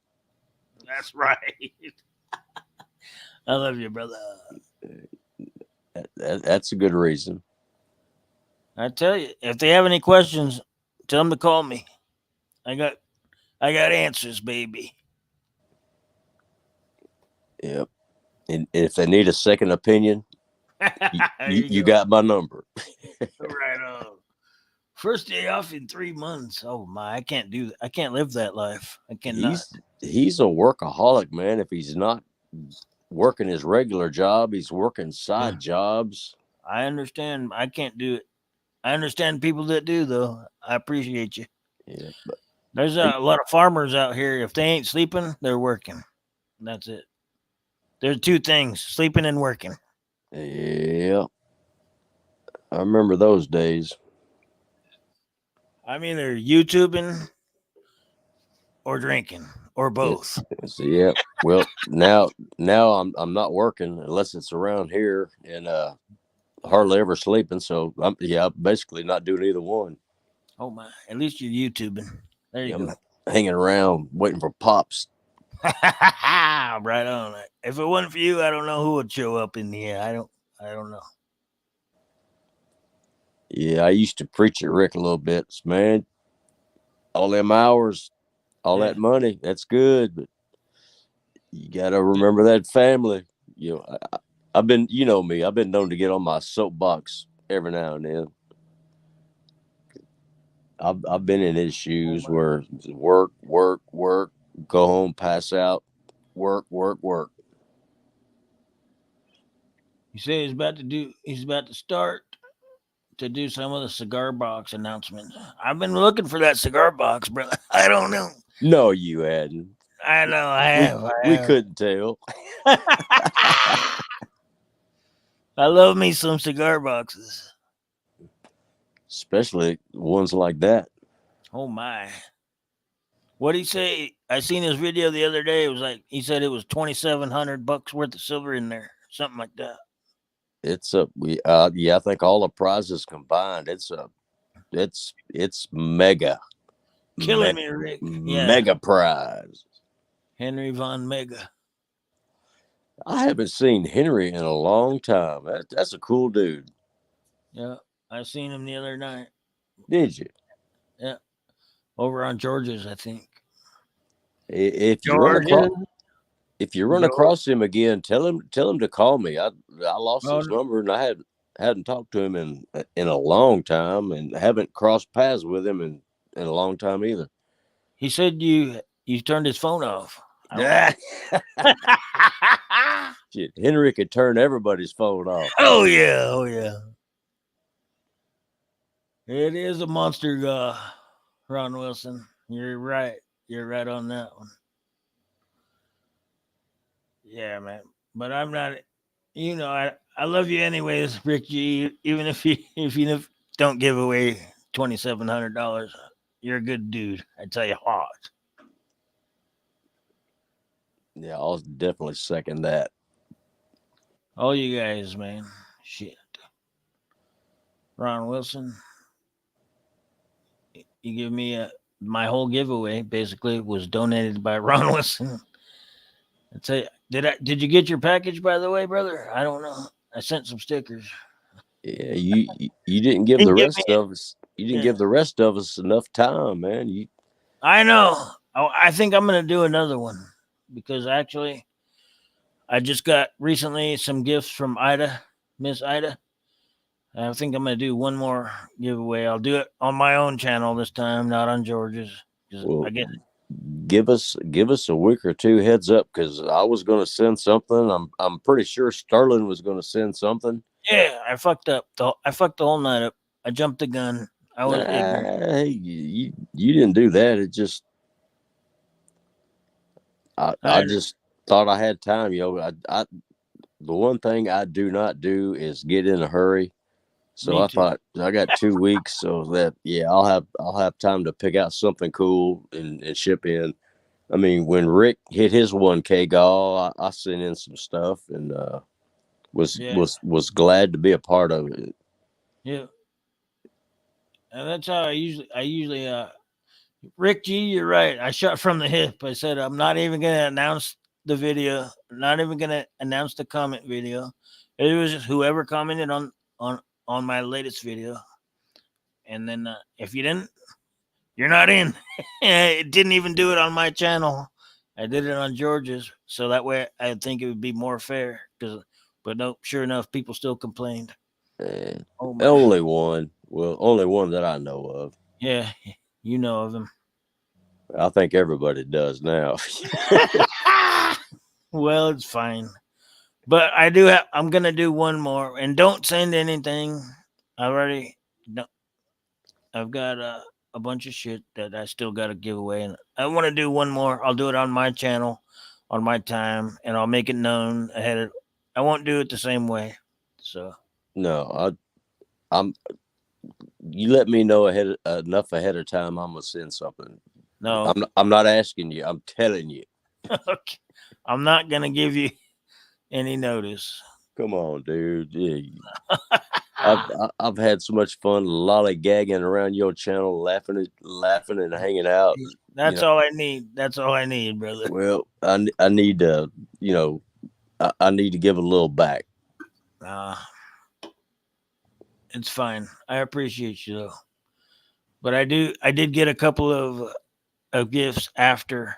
That's right. I love you, brother. That's a good reason. I tell you, if they have any questions, tell them to call me. I got answers, baby. Yep. And if they need a second opinion, you got my number. Right on. First day off in 3 months. Oh my, I can't do that. I can't live that life. I cannot. He's a workaholic, man. If he's not working his regular job, he's working side jobs. I understand. I can't do it. I understand people that do, though. I appreciate you. Yeah. There's a lot of farmers out here. If they ain't sleeping, they're working. That's it. There's two things: sleeping and working. Yeah. I remember those days. I'm either YouTubing or drinking or both. Yeah. Well, now I'm not working unless it's around here, and hardly ever sleeping. So I'm basically not doing either one. Oh my! At least you're YouTubing. There you go. I'm hanging around waiting for Pops. Right on. If it wasn't for you, I don't know who would show up in the air. I don't know. Yeah, I used to preach at Rick a little bit, man. All them hours, all that money, that's good, but you gotta remember that family. I've been, me, I've been known to get on my soapbox every now and then. I've been in his shoes where work, go home, pass out, work. He said he's about to start to do some of the cigar box announcements. I've been looking for that cigar box, bro. I don't know. No, you hadn't. I know I We have. we couldn't tell. I love me some cigar boxes. Especially ones like that. Oh my. What'd he say? I seen his video the other day. It was like he said it was $2,700 worth of silver in there. Something like that. It's I think all the prizes combined, it's mega. Killing me, Rick. Yeah. Mega prize. Henry Von Mega. I haven't seen Henry in a long time. That's a cool dude. Yeah. I seen him the other night. Did you? Yeah. Over on George's, I think. If you run across him again, tell him to call me. I lost his number and I hadn't talked to him in a long time and haven't crossed paths with him in a long time either. He said you turned his phone off. Shit, Henry could turn everybody's phone off. Oh yeah. It is a monster, Ron Wilson. You're right. You're right on that one. Yeah, man. But I'm not. I love you anyways, Rick G. Even if you don't give away $2,700, you're a good dude. I tell you what. Yeah, I'll definitely second that. All you guys, man. Shit. Ron Wilson, you give me my whole giveaway basically was donated by Ron Wilson. I tell you, did you get your package, by the way, brother? I don't know. I sent some stickers. Yeah, you didn't give the rest of us. You didn't give the rest of us enough time, man. I know. I think I'm gonna do another one because actually, I just got recently some gifts from Miss Ida. I think I'm gonna do one more giveaway. I'll do it on my own channel this time, not on George's. Well, I guess give us a week or two heads up because I was going to send something. I'm pretty sure Sterling was going to send something. Yeah, I fucked up. I fucked the whole night up. I jumped the gun. I was ignorant. Hey, you didn't do that. It just I just thought I had time. The one thing I do not do is get in a hurry. So I thought I got 2 weeks, so that I'll have time to pick out something cool and ship in. I mean, when Rick hit his 1K goal, I sent in some stuff and was glad to be a part of it. Yeah, and that's how I usually Rick G, you're right. I shot from the hip. I said I'm not even gonna announce the video. Not even gonna announce the comment video. It was just whoever commented on my latest video. And then if you didn't, you're not in. It didn't even do it on my channel. I did it on George's, so that way I think it would be more fair. But no, sure enough, people still complained. Only one. Well, only one that I know of. Yeah, you know of him. I think everybody does now. Well, it's fine. But I'm gonna do one more, and don't send anything. I've got a bunch of shit that I still got to give away, and I want to do one more. I'll do it on my channel, on my time, and I'll make it known ahead of. I won't do it the same way. So no, I'm. You let me know enough ahead of time. I'm gonna send something. No, I'm not asking you. I'm telling you. Okay. I'm not gonna give you any notice. Come on, dude. Yeah. I've had so much fun lollygagging around your channel, laughing and hanging out. That's all I need. That's all I need, brother. Well, I need to, I need to give a little back. It's fine. I appreciate you though. But I did get a couple of gifts after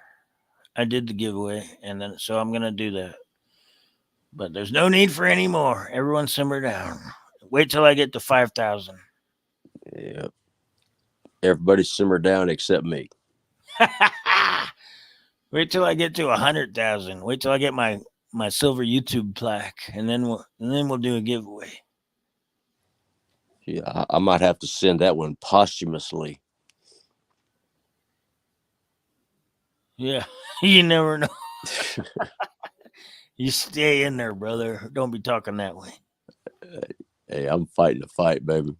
I did the giveaway, and then so I'm gonna do that. But there's no need for any more. Everyone simmer down. Wait till I get to 5,000. Yeah. Everybody simmer down except me. Wait till I get to 100,000. Wait till I get my my silver YouTube plaque, and then we'll do a giveaway. Yeah, I might have to send that one posthumously. Yeah, you never know. You stay in there, brother. Don't be talking that way. Hey, I'm fighting the fight, baby.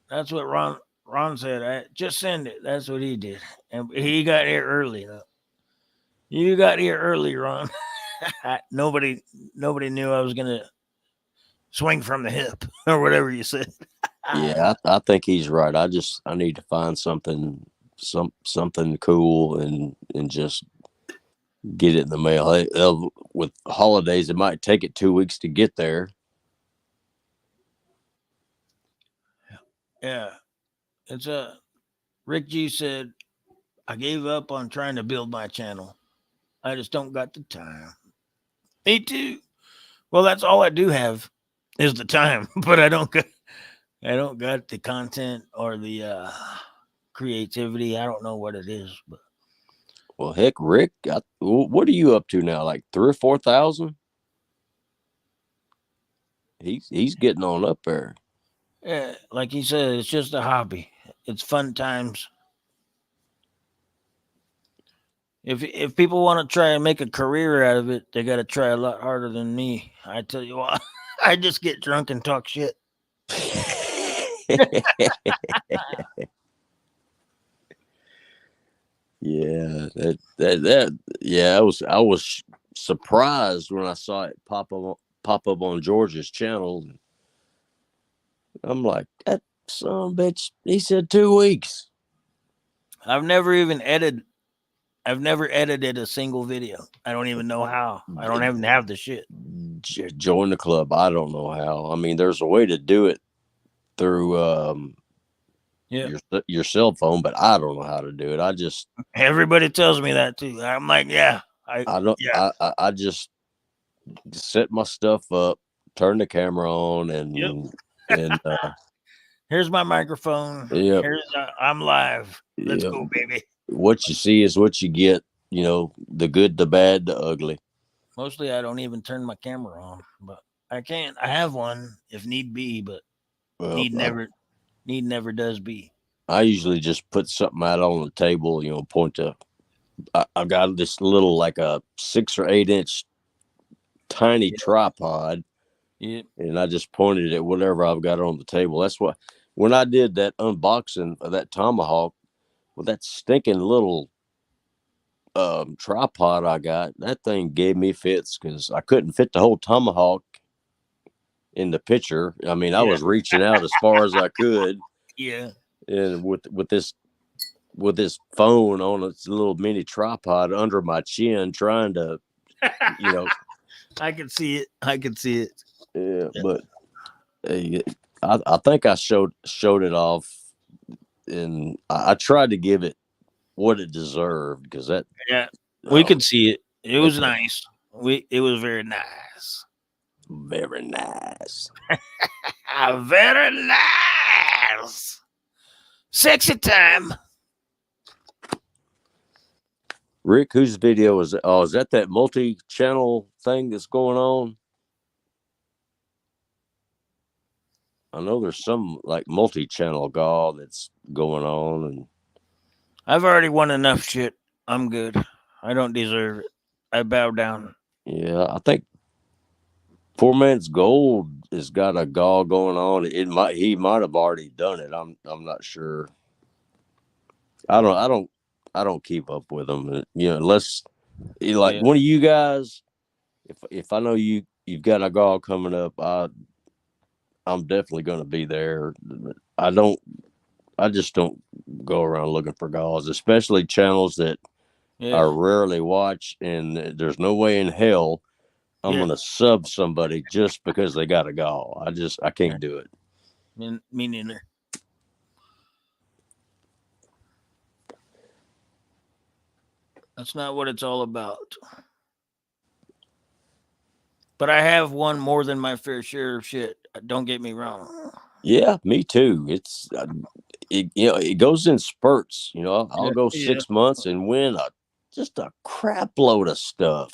That's what Ron said. Just send it. That's what he did, and he got here early. Though. You got here early, Ron. nobody knew I was gonna swing from the hip or whatever you said. Yeah, I think he's right. I need to find something cool and just get it in the mail. With holidays, it might take it 2 weeks to get there. Yeah, it's Rick G said, I gave up on trying to build my channel. I just don't got the time. Me too. Well, that's all I do have is the time, but I don't got the content or the creativity. I don't know what it is, but Well, heck, Rick, what are you up to now? Like 3,000 or 4,000? He's getting on up there. yeah, like he said, it's just a hobby. It's fun times. If people want to try and make a career out of it, they got to try a lot harder than me. I tell you what, I just get drunk and talk shit. Yeah, yeah, I was surprised when I saw it pop up on George's channel. I'm like, that son of a bitch. He said 2 weeks. I've never edited a single video. I don't even know how. I don't even have the shit. Join the club. I don't know how. I mean, there's a way to do it through your cell phone, but I don't know how to do it. Everybody tells me that too. I'm like, yeah. I just set my stuff up, turn the camera on, and here's my microphone. Yep. I'm live. Let's go, baby. What you see is what you get. You know, the good, the bad, the ugly. Mostly, I don't even turn my camera on, but I can. I have one if need be, but need never does be. I usually just put something out on the table. You know, point to. I got this little like a 6 or 8 inch tiny tripod. Yep. And I just pointed at whatever I've got on the table. That's what, when I did that unboxing of that tomahawk with that stinking little tripod I got, that thing gave me fits because I couldn't fit the whole tomahawk in the picture. I mean, I was reaching out as far as I could. Yeah. And with this phone on its little mini tripod under my chin, trying to, you know. I can see it. Yeah, but I think I showed it off, and I tried to give it what it deserved because that. Yeah, we could see it. It was nice. It was very nice. Very nice. Very nice. Sexy time. Rick, whose video is it? Oh, is that multi-channel thing that's going on? I know there's some like multi-channel gall that's going on, and I've already won enough shit. I'm good. I don't deserve it. I bow down. Yeah, I think Poor Man's Gold has got a gall going on. He might have already done it. I'm not sure. I don't keep up with them. You know, unless like one of you guys. If I know you've got a gall coming up, I'm definitely going to be there. I just don't go around looking for galls, especially channels that I rarely watch, and there's no way in hell I'm going to sub somebody just because they got a gall. I can't do it. Me neither. That's not what it's all about. But I have won more than my fair share of shit. Don't get me wrong. Yeah, me too. It's it goes in spurts. You know, I'll go 6 months and win just a crap load of stuff.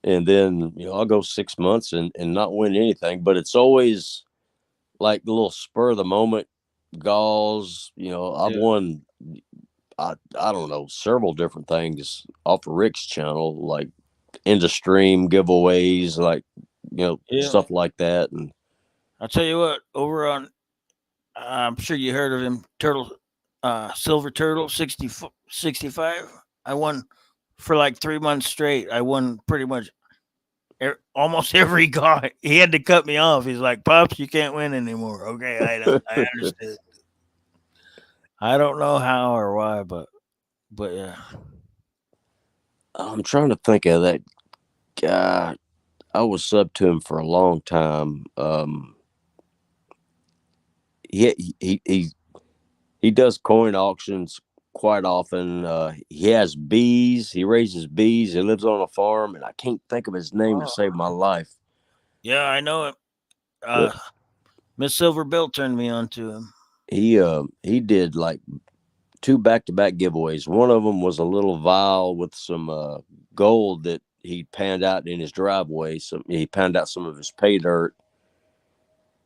And then, I'll go 6 months and not win anything, but it's always like the little spur of the moment galls. I've Yeah. won, I don't know, several different things off of Rick's channel, like into stream giveaways, like, Yeah. stuff like that. And I'll tell you what, over on, I'm sure you heard of him, Silver Turtle 65. I won for like 3 months straight. I won pretty much almost every guy. He had to cut me off. He's like, "Pops, you can't win anymore." Okay, I understood. I don't know how or why, but yeah. I'm trying to think of that guy. I was sub to him for a long time. He does coin auctions quite often. He has bees. He raises bees. He lives on a farm, and I can't think of his name to Oh, save my life. yeah, I know him. But Miss Silver Bill turned me on to him. he did like 2 back-to-back giveaways. One of them was a little vial with some gold that he panned out in his driveway. So he panned out some of his pay dirt.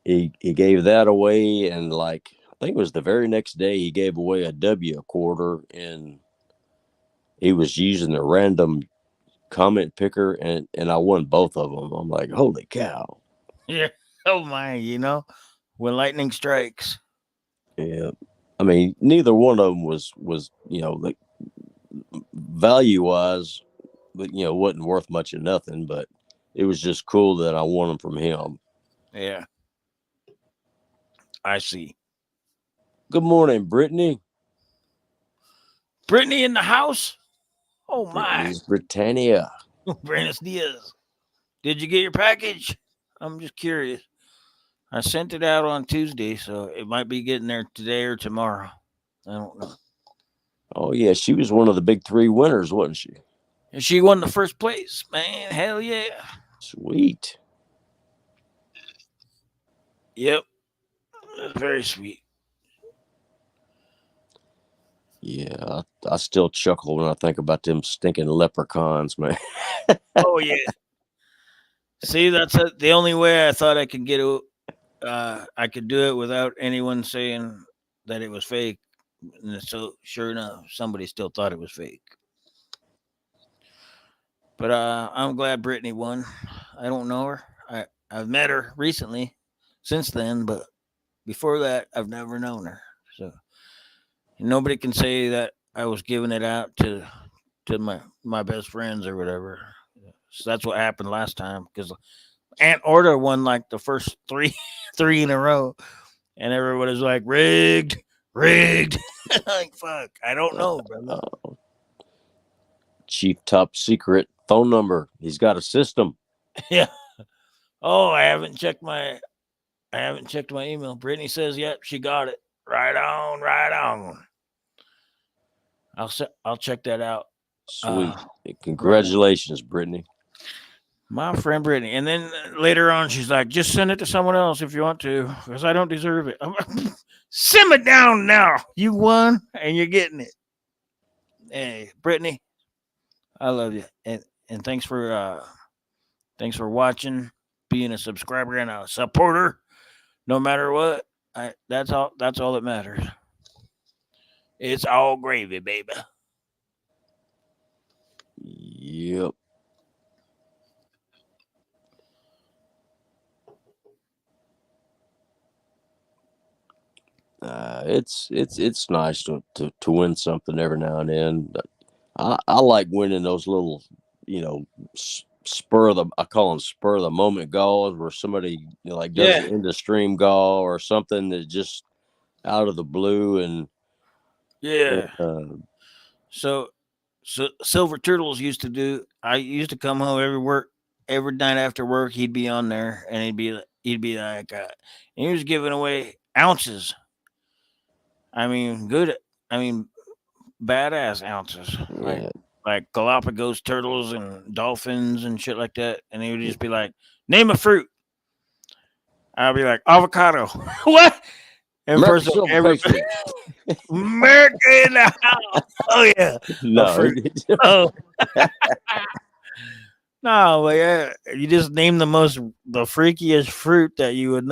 He gave that away, and like I think it was the very next day he gave away a W quarter, and he was using a random comment picker, and I won both of them. I'm like, holy cow! Yeah. Oh my, when lightning strikes. Yeah, I mean, neither one of them was like value wise, but wasn't worth much of nothing. But it was just cool that I won them from him. Yeah. I see. Good morning, Brittany. Brittany in the house? Oh my. Brittany's Britannia. Buenos Diaz. Did you get your package? I'm just curious. I sent it out on Tuesday, so it might be getting there today or tomorrow. I don't know. Oh yeah, she was one of the big 3 winners, wasn't she? And she won the first place, man. Hell yeah. Sweet. Yep. Very sweet. Yeah, I still chuckle when I think about them stinking leprechauns, man. Oh yeah. See, that's the only way I thought I could get it. I could do it without anyone saying that it was fake. And so, sure enough, somebody still thought it was fake. But I'm glad Brittany won. I don't know her. I've met her recently, since then, but before that, I've never known her. So nobody can say that I was giving it out to my best friends or whatever. So that's what happened last time because Aunt Order won like the first three in a row, and everybody's like rigged. Like fuck, I don't know, brother. Chief top secret phone number. He's got a system. Yeah. Oh, I haven't checked my email. Brittany says, "Yep, she got it. Right on. I'll check that out." Sweet. Congratulations, Brittany. My friend Brittany. And then later on, she's like, "Just send it to someone else if you want to, because I don't deserve it." I'm like, simmer down now. You won, and you're getting it. Hey, Brittany, I love you, and thanks for watching, being a subscriber and a supporter. No matter what, that's all that matters. It's all gravy, baby. Yep. It's nice to win something every now and then. I like winning those little, I call them spur of the moment galls where somebody does an into stream gall or something that just out of the blue and yeah. So Silver Turtles used to do. I used to come home every night after work. He'd be on there, and he'd be like, he was giving away ounces. I mean, badass ounces, like Galapagos turtles and dolphins and shit like that. And he would just be like, "Name a fruit." I'll be like, "Avocado." What? And first of all, America in the house. Oh yeah. No. Oh. No, but yeah, you just name the freakiest fruit that you would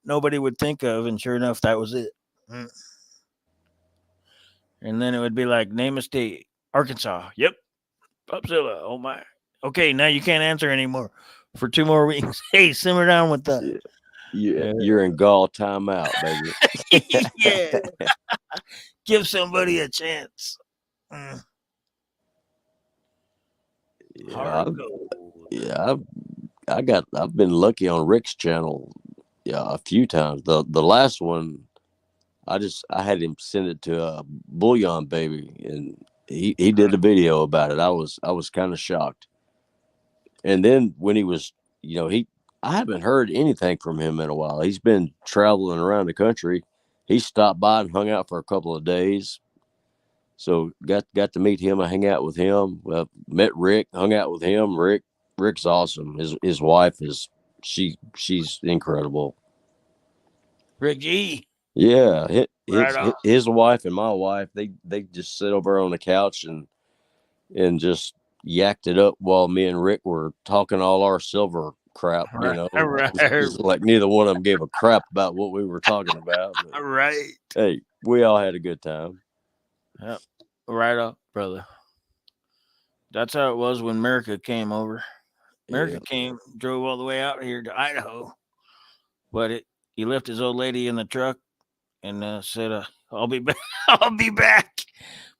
nobody would think of, and sure enough, that was it. Mm. And then it would be like, name a state, Arkansas. Yep, Popzilla. Oh my. Okay, now you can't answer anymore for 2 more weeks. Hey, simmer down with that. You're in gall timeout, baby. Yeah, give somebody a chance. Mm. Yeah, I've been lucky on Rick's channel, a few times. The last one, I had him send it to Bullion Baby, and he did a video about it. I was kind of shocked. And then when he was, I haven't heard anything from him in a while. He's been traveling around the country. He stopped by and hung out for a couple of days. So got to meet him. I hang out with him. Met Rick, hung out with him. Rick's awesome. His wife she's incredible. Rick G. Yeah, Right on. his wife and my wife, they just sit over on the couch and just yacked it up while me and Rick were talking all our silver crap. Right. It's like neither one of them gave a crap about what we were talking about. But, Right. hey, we all had a good time. Yep. Right up, brother. That's how it was when America came over. America drove all the way out here to Idaho, but he left his old lady in the truck and said, "I'll be back. I'll be back."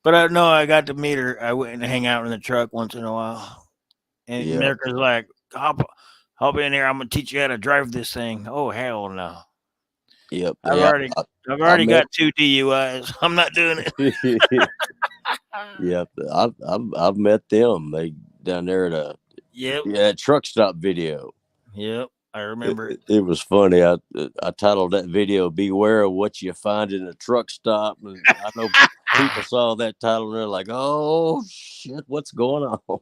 But no, I got to meet her. I went and hang out in the truck once in a while, and America's like, "Hop in here. I'm gonna teach you how to drive this thing." Oh hell no! Yep. I've already got 2 DUIs. I'm not doing it. Yep. I've met them. They down there at truck stop video. Yep. I remember it was funny. I titled that video "Beware of What You Find in a Truck Stop." And I know people saw that title and they're like, "Oh shit, what's going on?"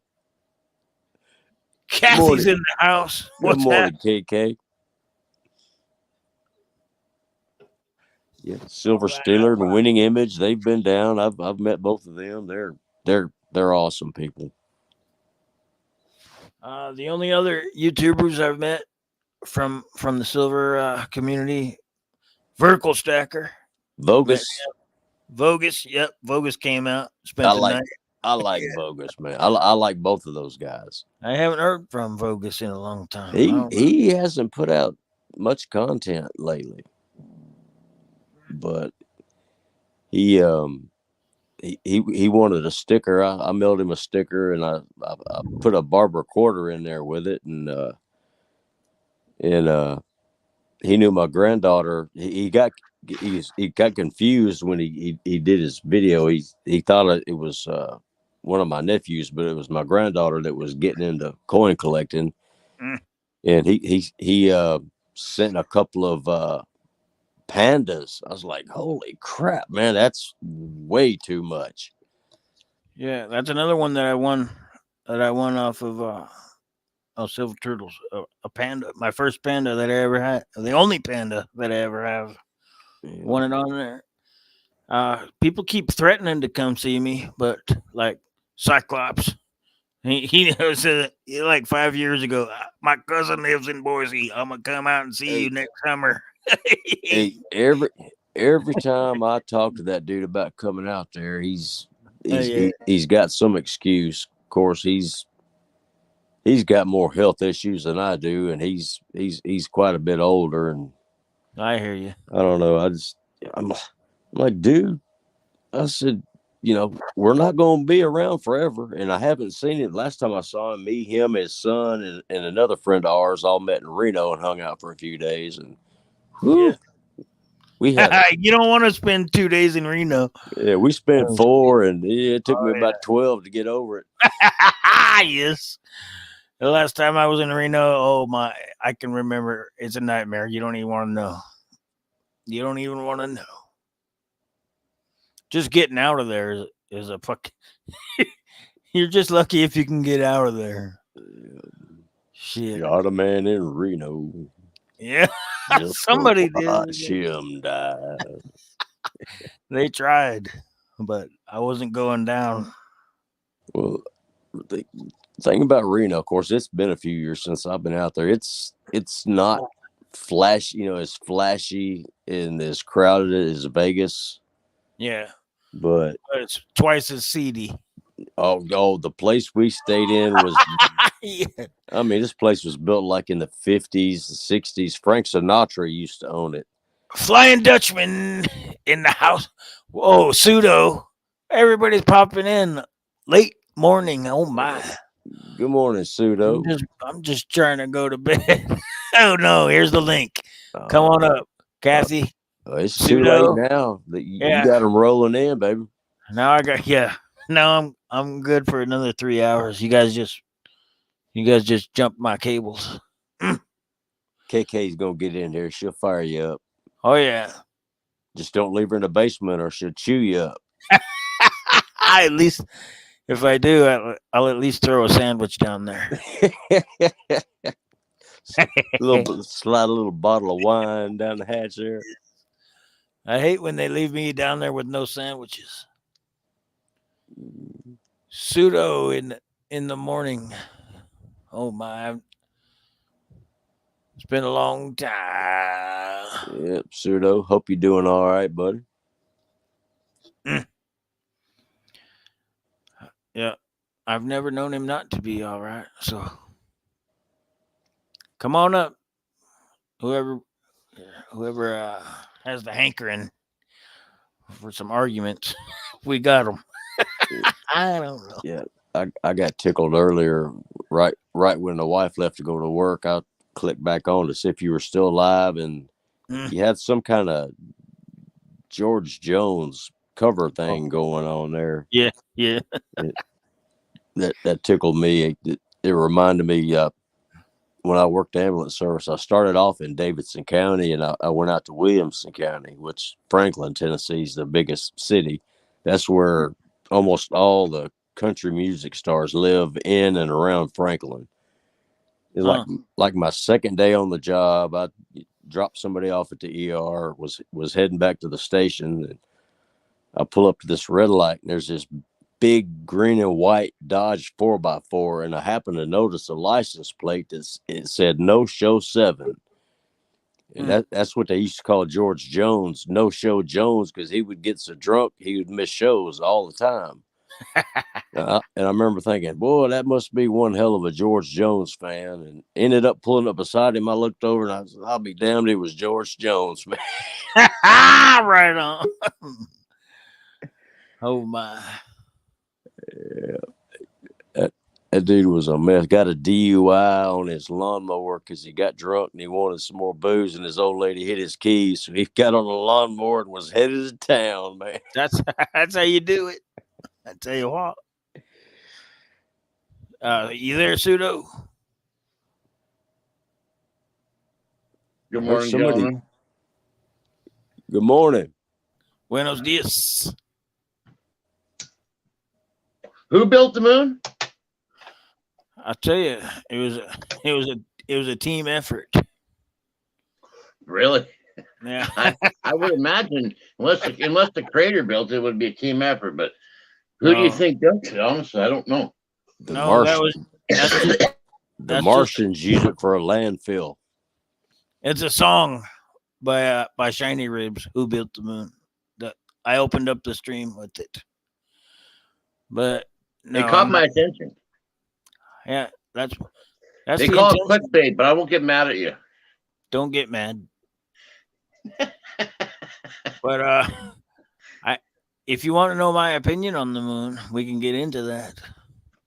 Kathy's in the house. Good morning, KK. Yeah, Silver Steeler and Winning Image. They've been down. I've met both of them. They're awesome people. The only other YouTubers I've met from the silver community, Vertical Stacker, Vogus. Yep, Vogus came out. Spent the night. I like Vogus, man. I like both of those guys. I haven't heard from Vogus in a long time. He hasn't put out much content lately, but he wanted a sticker. I mailed him a sticker, and I put a barber quarter in there with it, and he knew my granddaughter. He got confused when he did his video. He thought it was one of my nephews, but it was my granddaughter that was getting into coin collecting. And he sent a couple of pandas. I was like, holy crap, man, that's way too much. Yeah, that's another one that I won off of Silver Turtles. A panda, my first panda that I ever had, the only panda that I ever have. Won it on there. People keep threatening to come see me, but like Cyclops, he knows that like 5 years ago, my cousin lives in Boise. I'm gonna come out and see you next summer. Hey, every time I talk to that dude about coming out there, he's got some excuse. Of course, he's got more health issues than I do, and he's quite a bit older. And I hear you. I don't know. I'm like, dude, I said, we're not going to be around forever. And I haven't seen it. Last time I saw him, him, his son, and another friend of ours all met in Reno and hung out for a few days. And we had you don't want to spend 2 days in Reno. Yeah, we spent 4, and it took me about 12 to get over it. Yes. The last time I was in Reno, I can remember. It's a nightmare. You don't even want to know. You don't even want to know. Just getting out of there is a fuck. You're just lucky if you can get out of there. Shit. Got a man in Reno. Yeah. Somebody did. Watch him die. They tried, but I wasn't going down. Well, Thing about Reno, of course, it's been a few years since I've been out there. It's not flashy, as flashy and as crowded as Vegas, Yeah, but but it's twice as seedy. the place we stayed in was. Yeah. I mean, this place was built like in the 50s, 60s. Frank Sinatra used to own it. Flying Dutchman in the house. Whoa, pseudo. Everybody's popping in late morning. Oh my. Good morning, Pseudo. I'm just trying to go to bed. Oh no, here's the link. Come on up, Kathy. It's Pseudo. too late now. You Yeah. got them rolling in, baby. Now I got Now I'm good for another 3 hours. You guys just jumped my cables. KK's gonna get in here. She'll fire you up. Oh yeah. Just don't leave her in the basement or she'll chew you up. At least if I do, I'll at least throw a sandwich down there. Slide a little bottle of wine down the hatch there. I hate when they leave me down there with no sandwiches. Pseudo in the morning. Oh my. It's been a long time. Yep, Pseudo. Hope you're doing all right, buddy. Yeah. I've never known him not to be all right. So come on up. Whoever has the hankering for some arguments, we got them. I don't know. Yeah, I got tickled earlier. Right when the wife left to go to work, I clicked back on to see if you were still alive, and you had some kind of George Jones cover thing going on there. Yeah. That tickled me. It reminded me when I worked ambulance service. I started off in Davidson County, and I went out to Williamson County, which Franklin, Tennessee is the biggest city. That's where almost all the country music stars live in and around Franklin. It's like my second day on the job. I dropped somebody off at the ER, was heading back to the station, and I pull up to this red light, and there's this big green and white Dodge 4x4, and I happened to notice a license plate it said No Show 7. And that's what they used to call George Jones, No Show Jones, because he would get so drunk he would miss shows all the time. And I remember thinking, boy, that must be one hell of a George Jones fan. And ended up pulling up beside him. I looked over and I said, I'll be damned, it was George Jones, man. Right on. Oh my. Yeah. That dude was a mess. Got a DUI on his lawnmower because he got drunk and he wanted some more booze, and his old lady hit his keys. So he got on the lawnmower and was headed to town, man. That's how you do it. I tell you what. You there, Pseudo? Good morning, gentlemen. Good morning. Buenos dias. Who built the moon? I tell you, it was a team effort. Really? Yeah. I would imagine unless the creator built it, it would be a team effort. But who do you think built it? Honestly, I don't know. The Martians use it for a landfill. It's a song by Shiny Ribs, Who Built the Moon. That I opened up the stream with it, but no, it caught my attention. Yeah, that's they call it clickbait, but I won't get mad at you. Don't get mad. But if you want to know my opinion on the moon, we can get into that.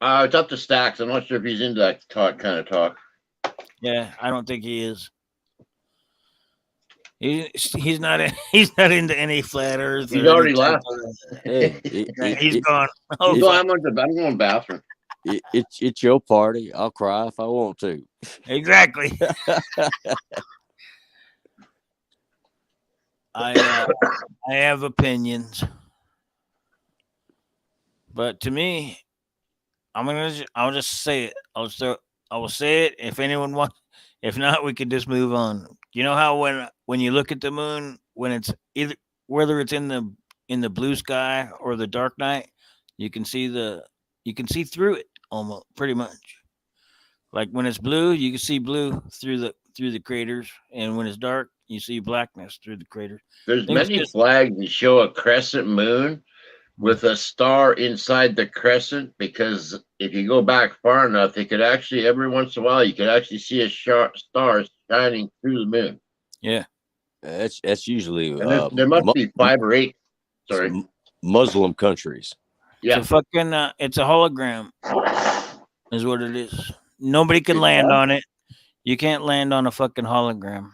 It's up to Stacks. I'm not sure if he's into that kind of talk. Yeah, I don't think he is. He's not into any flat Earth. He's already left. He's gone. I'm going to the bathroom. It's your party. I'll cry if I want to. Exactly. I have opinions, but to me, I'll just say it. I will say it. If anyone wants, if not, we can just move on. You know how when you look at the moon, when it's whether it's in the blue sky or the dark night, you can see through it. almost pretty much. Like when it's blue, you can see blue through the craters, and when it's dark, you see blackness through the craters. There's Things many just flags that show a crescent moon with a star inside the crescent, because if you go back far enough, it could actually, every once in a while, you could actually see a star shining through the moon. yeah. That's usually And there must be 5 or 8. Sorry. Muslim countries. Yeah. It's a fucking it's a hologram, is what it is. Nobody can land on it. You can't land on a fucking hologram.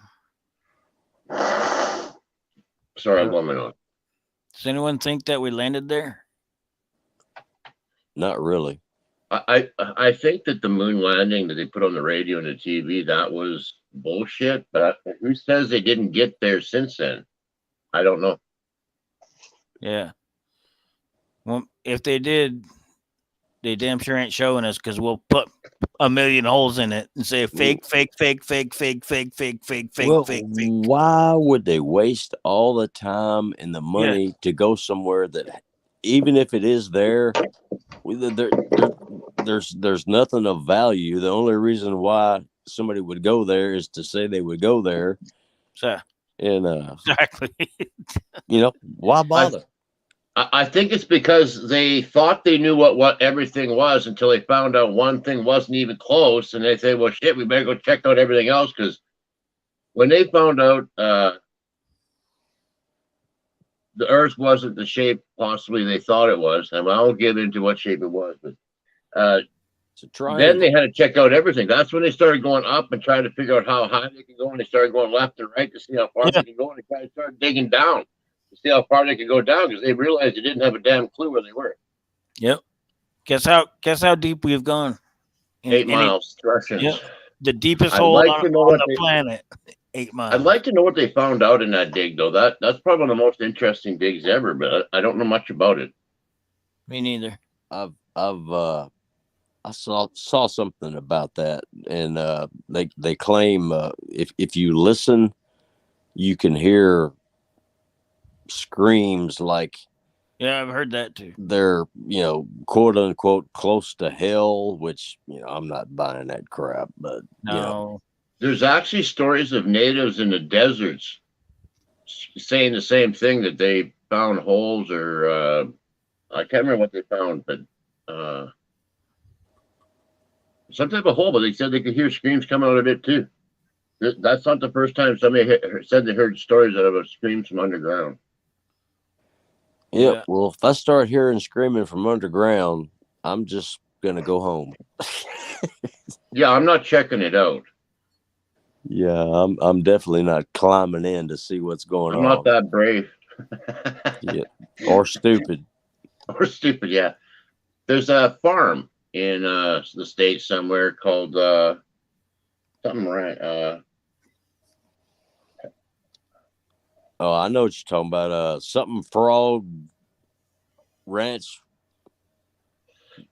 Sorry, I'm going on. Does anyone think that we landed there? Not really. I think that the moon landing that they put on the radio and the TV, that was bullshit. But who says they didn't get there since then? I don't know. Yeah. Well, if they did, they damn sure ain't showing us, because we'll put a million holes in it and say fake, fake, fake, fake, fake, fake, fake, fake, fake, Well, fake, fake. why would they waste all the time and the money to go somewhere that, even if it is there, there's nothing of value? The only reason why somebody would go there is to say they would go there. So, and exactly. Why bother? I think it's because they thought they knew what everything was until they found out one thing wasn't even close, and they say, well, shit, we better go check out everything else, because when they found out the Earth wasn't the shape possibly they thought it was, and I won't get into what shape it was, but then they had to check out everything. That's when they started going up and trying to figure out how high they could go, and they started going left and right to see how far they could go, and they started digging down to see how far they could go down, because they realized they didn't have a damn clue where they were. Yep. Guess how deep we've gone? 8 miles. Yep. The deepest hole on the planet. 8 miles. I'd like to know what they found out in that dig, though. That's probably one of the most interesting digs ever, but I don't know much about it. Me neither. I saw something about that, and they claim if you listen, you can hear screams like, yeah, I've heard that too. They're quote unquote close to hell, which I'm not buying that crap, but no. There's actually stories of natives in the deserts saying the same thing, that they found holes, or I can't remember what they found, but some type of hole, but they said they could hear screams coming out of it too. That's not the first time somebody said they heard stories out of screams from underground. Yeah, well, if I start hearing screaming from underground, I'm just gonna go home. Yeah, I'm not checking it out. Yeah, I'm definitely not climbing in to see what's going on. I'm not that brave. Yeah, or stupid. Or stupid, yeah. There's a farm in the States somewhere called something right. Oh, I know what you're talking about. Something Frog Ranch.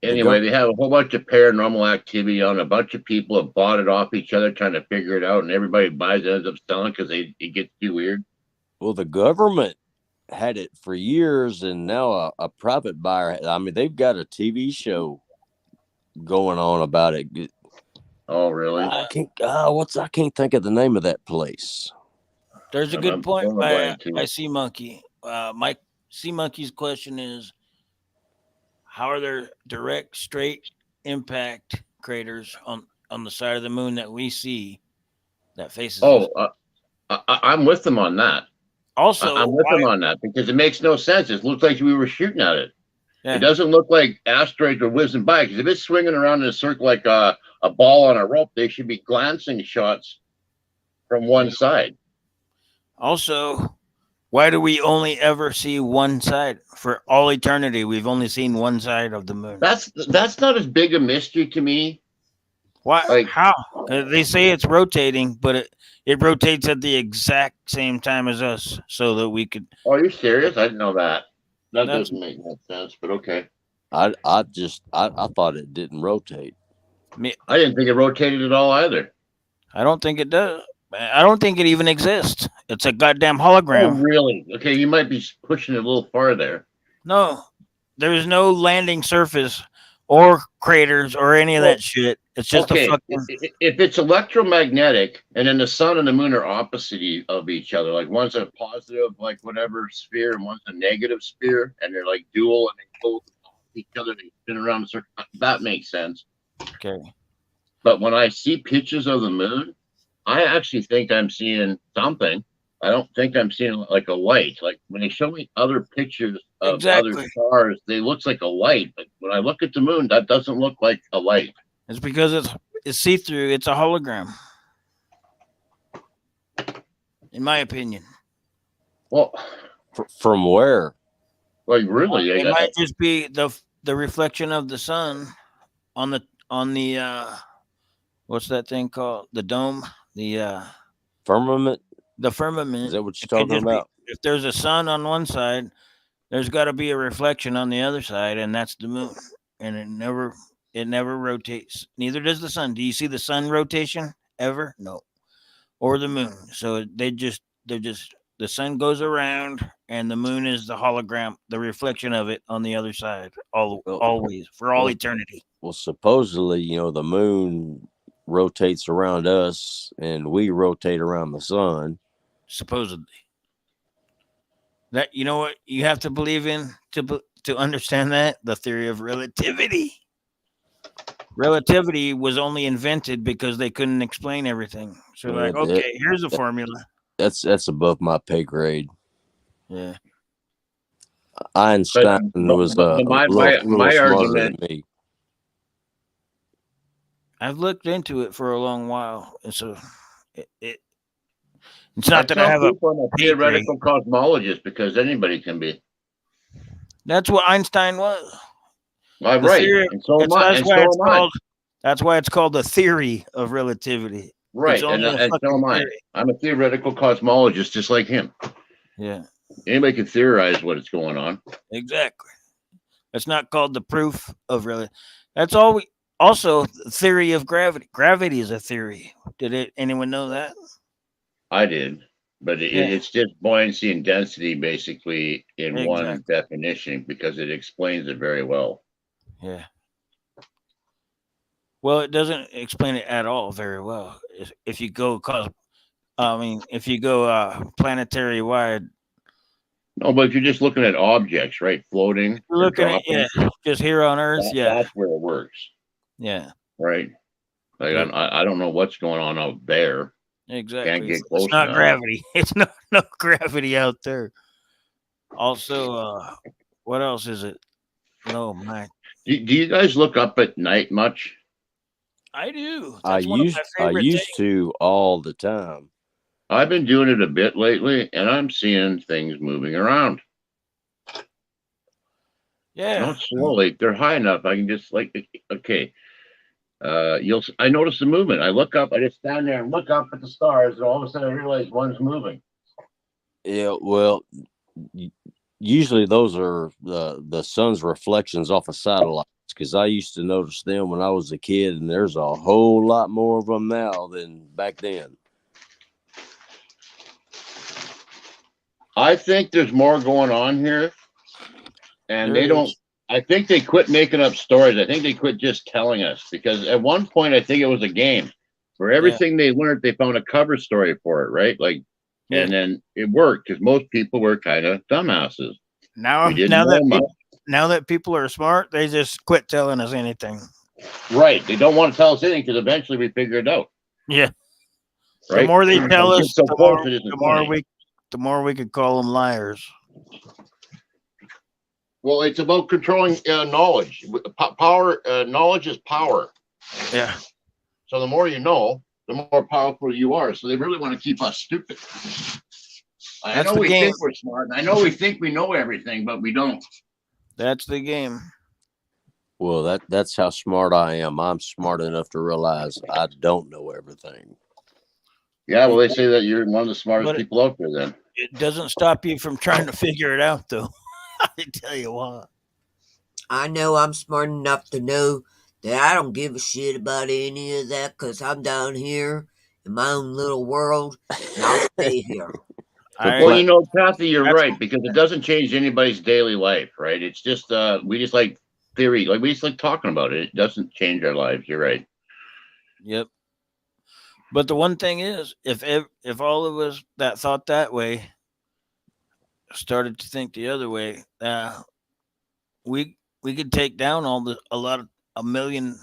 Anyway, they have a whole bunch of paranormal activity on. A bunch of people have bought it off each other, trying to figure it out, and everybody buys it, ends up selling because it gets too weird. Well, the government had it for years, and now a private buyer. I mean, they've got a TV show going on about it. Oh, really? I can't think of the name of that place. There's a good point by Sea Monkey. Mike Sea Monkey's question is, how are there direct, straight impact craters on the side of the moon that we see that faces us? I'm with them on that. Also, I'm with them on that, because it makes no sense. It looks like we were shooting at it. Yeah. It doesn't look like asteroids are whizzing by, because if it's swinging around in a circle like a ball on a rope, they should be glancing shots from one side. Also, why do we only ever see one side? For all eternity, we've only seen one side of the moon. That's not as big a mystery to me. Why? Like, how? They say it's rotating, but it rotates at the exact same time as us, so that we could. Oh, are you serious? I didn't know that. That doesn't make no sense, but okay. I thought it didn't rotate. I didn't think it rotated at all either. I don't think it does. I don't think it even exists. It's a goddamn hologram. Oh, really? Okay, you might be pushing it a little far there. No, there's no landing surface or craters or any of Well, that shit. It's just a okay, fucking. if it's electromagnetic and then the sun and the moon are opposite of each other, like one's a positive, like whatever sphere, and one's a negative sphere, and they're like dual and they both off each other, they spin around a circle. That makes sense. Okay. But when I see pictures of the moon, I actually think I'm seeing something. I don't think I'm seeing like a light. Like when they show me other pictures of other Exactly. stars, they look like a light. But when I look at the moon, that doesn't look like a light. It's because it's see through. It's a hologram. In my opinion. Well, From where? like really, It might just be the reflection of the sun on the what's that thing called? The dome? Firmament? The firmament. Is that what It you're could talking just be about? if there's a sun on one side, there's got to be a reflection on the other side, and that's the moon. And it never rotates. Neither does the sun. Do you see the sun rotation ever? No. Or the moon. So they're just the sun goes around and the moon is the hologram, the reflection of it on the other side, always for all eternity. Well, supposedly, the moon rotates around us and we rotate around the sun. Supposedly. That you know what you have to believe in to understand that the theory of relativity. Relativity was only invented because they couldn't explain everything. So Yeah, like, okay, here's a formula. That's above my pay grade. Yeah. Einstein was a little smarter argument, than me. I've looked into it for a long while, and so it's not that I have a theoretical cosmologist because anybody can be. That's what Einstein was. Right, and so am I. And so am I. That's why it's called the theory of relativity. Right, and so am I. I'm a theoretical cosmologist, just like him. Yeah. Anybody can theorize what is going on. Exactly. It's not called the proof of relativity. That's all we. Also, the theory of gravity. Gravity is a theory. Anyone know that? I did, but it's just buoyancy and density, basically, in one definition, because it explains it very well. Yeah. Well, it doesn't explain it at all very well. If you go planetary wide. No, but if you're just looking at objects, right, floating, looking at just here on Earth, that's where it works. Yeah. Right. Like I don't know what's going on out there. Exactly. Can't get close. It's not gravity. It's no gravity out there. Also, what else is it? No, my. Do you guys look up at night much? I do. I used to all the time. I've been doing it a bit lately, and I'm seeing things moving around. Yeah. Not slowly. They're high enough. I can just okay. I notice the movement. I look up. I just stand there and look up at the stars, and all of a sudden I realize one's moving. Yeah. Well, usually those are the sun's reflections off of satellites, because I used to notice them when I was a kid, and there's a whole lot more of them now than back then. I think there's more going on here, and I think they quit making up stories. I think they quit just telling us, because at one point I think it was a game where everything they learned, they found a cover story for it, right? And then it worked because most people were kind of dumbasses. Now that people are smart, they just quit telling us anything. Right. They don't want to tell us anything because eventually we figure it out. Yeah. Right? The more they tell us, the more we could call them liars. Well, it's about controlling knowledge. Power. Knowledge is power. Yeah. So the more you know, the more powerful you are. So they really want to keep us stupid. I know we think we're smart. I know we think we know everything, but we don't. That's the game. Well, that's how smart I am. I'm smart enough to realize I don't know everything. Yeah, well, they say that you're one of the smartest people out there then. It doesn't stop you from trying to figure it out, though. I tell you what. I know I'm smart enough to know that I don't give a shit about any of that because I'm down here in my own little world and I'll stay here. Well, you know, Kathy, you're right, because it doesn't change anybody's daily life, right? It's just we just like theory. Like we just like talking about it. It doesn't change our lives. You're right. Yep. But the one thing is, if all of us that thought that way started to think the other way, we could take down a million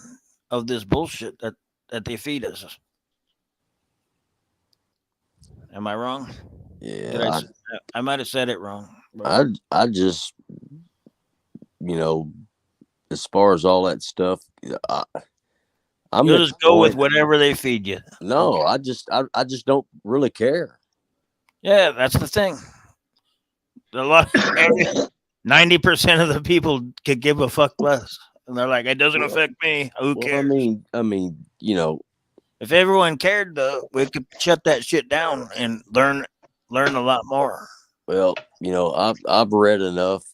of this bullshit that they feed us. Am I wrong? Yeah, I might have said it wrong. But I just, as far as all that stuff, I'm you'll at just the go with point. whatever they feed you. No, Okay. I just don't really care. Yeah, that's the thing. A lot, 90% of the people could give a fuck less, and they're like, "It doesn't Well, affect me. Who well, cares?" If everyone cared, though, we could shut that shit down and learn a lot more. well, I've read enough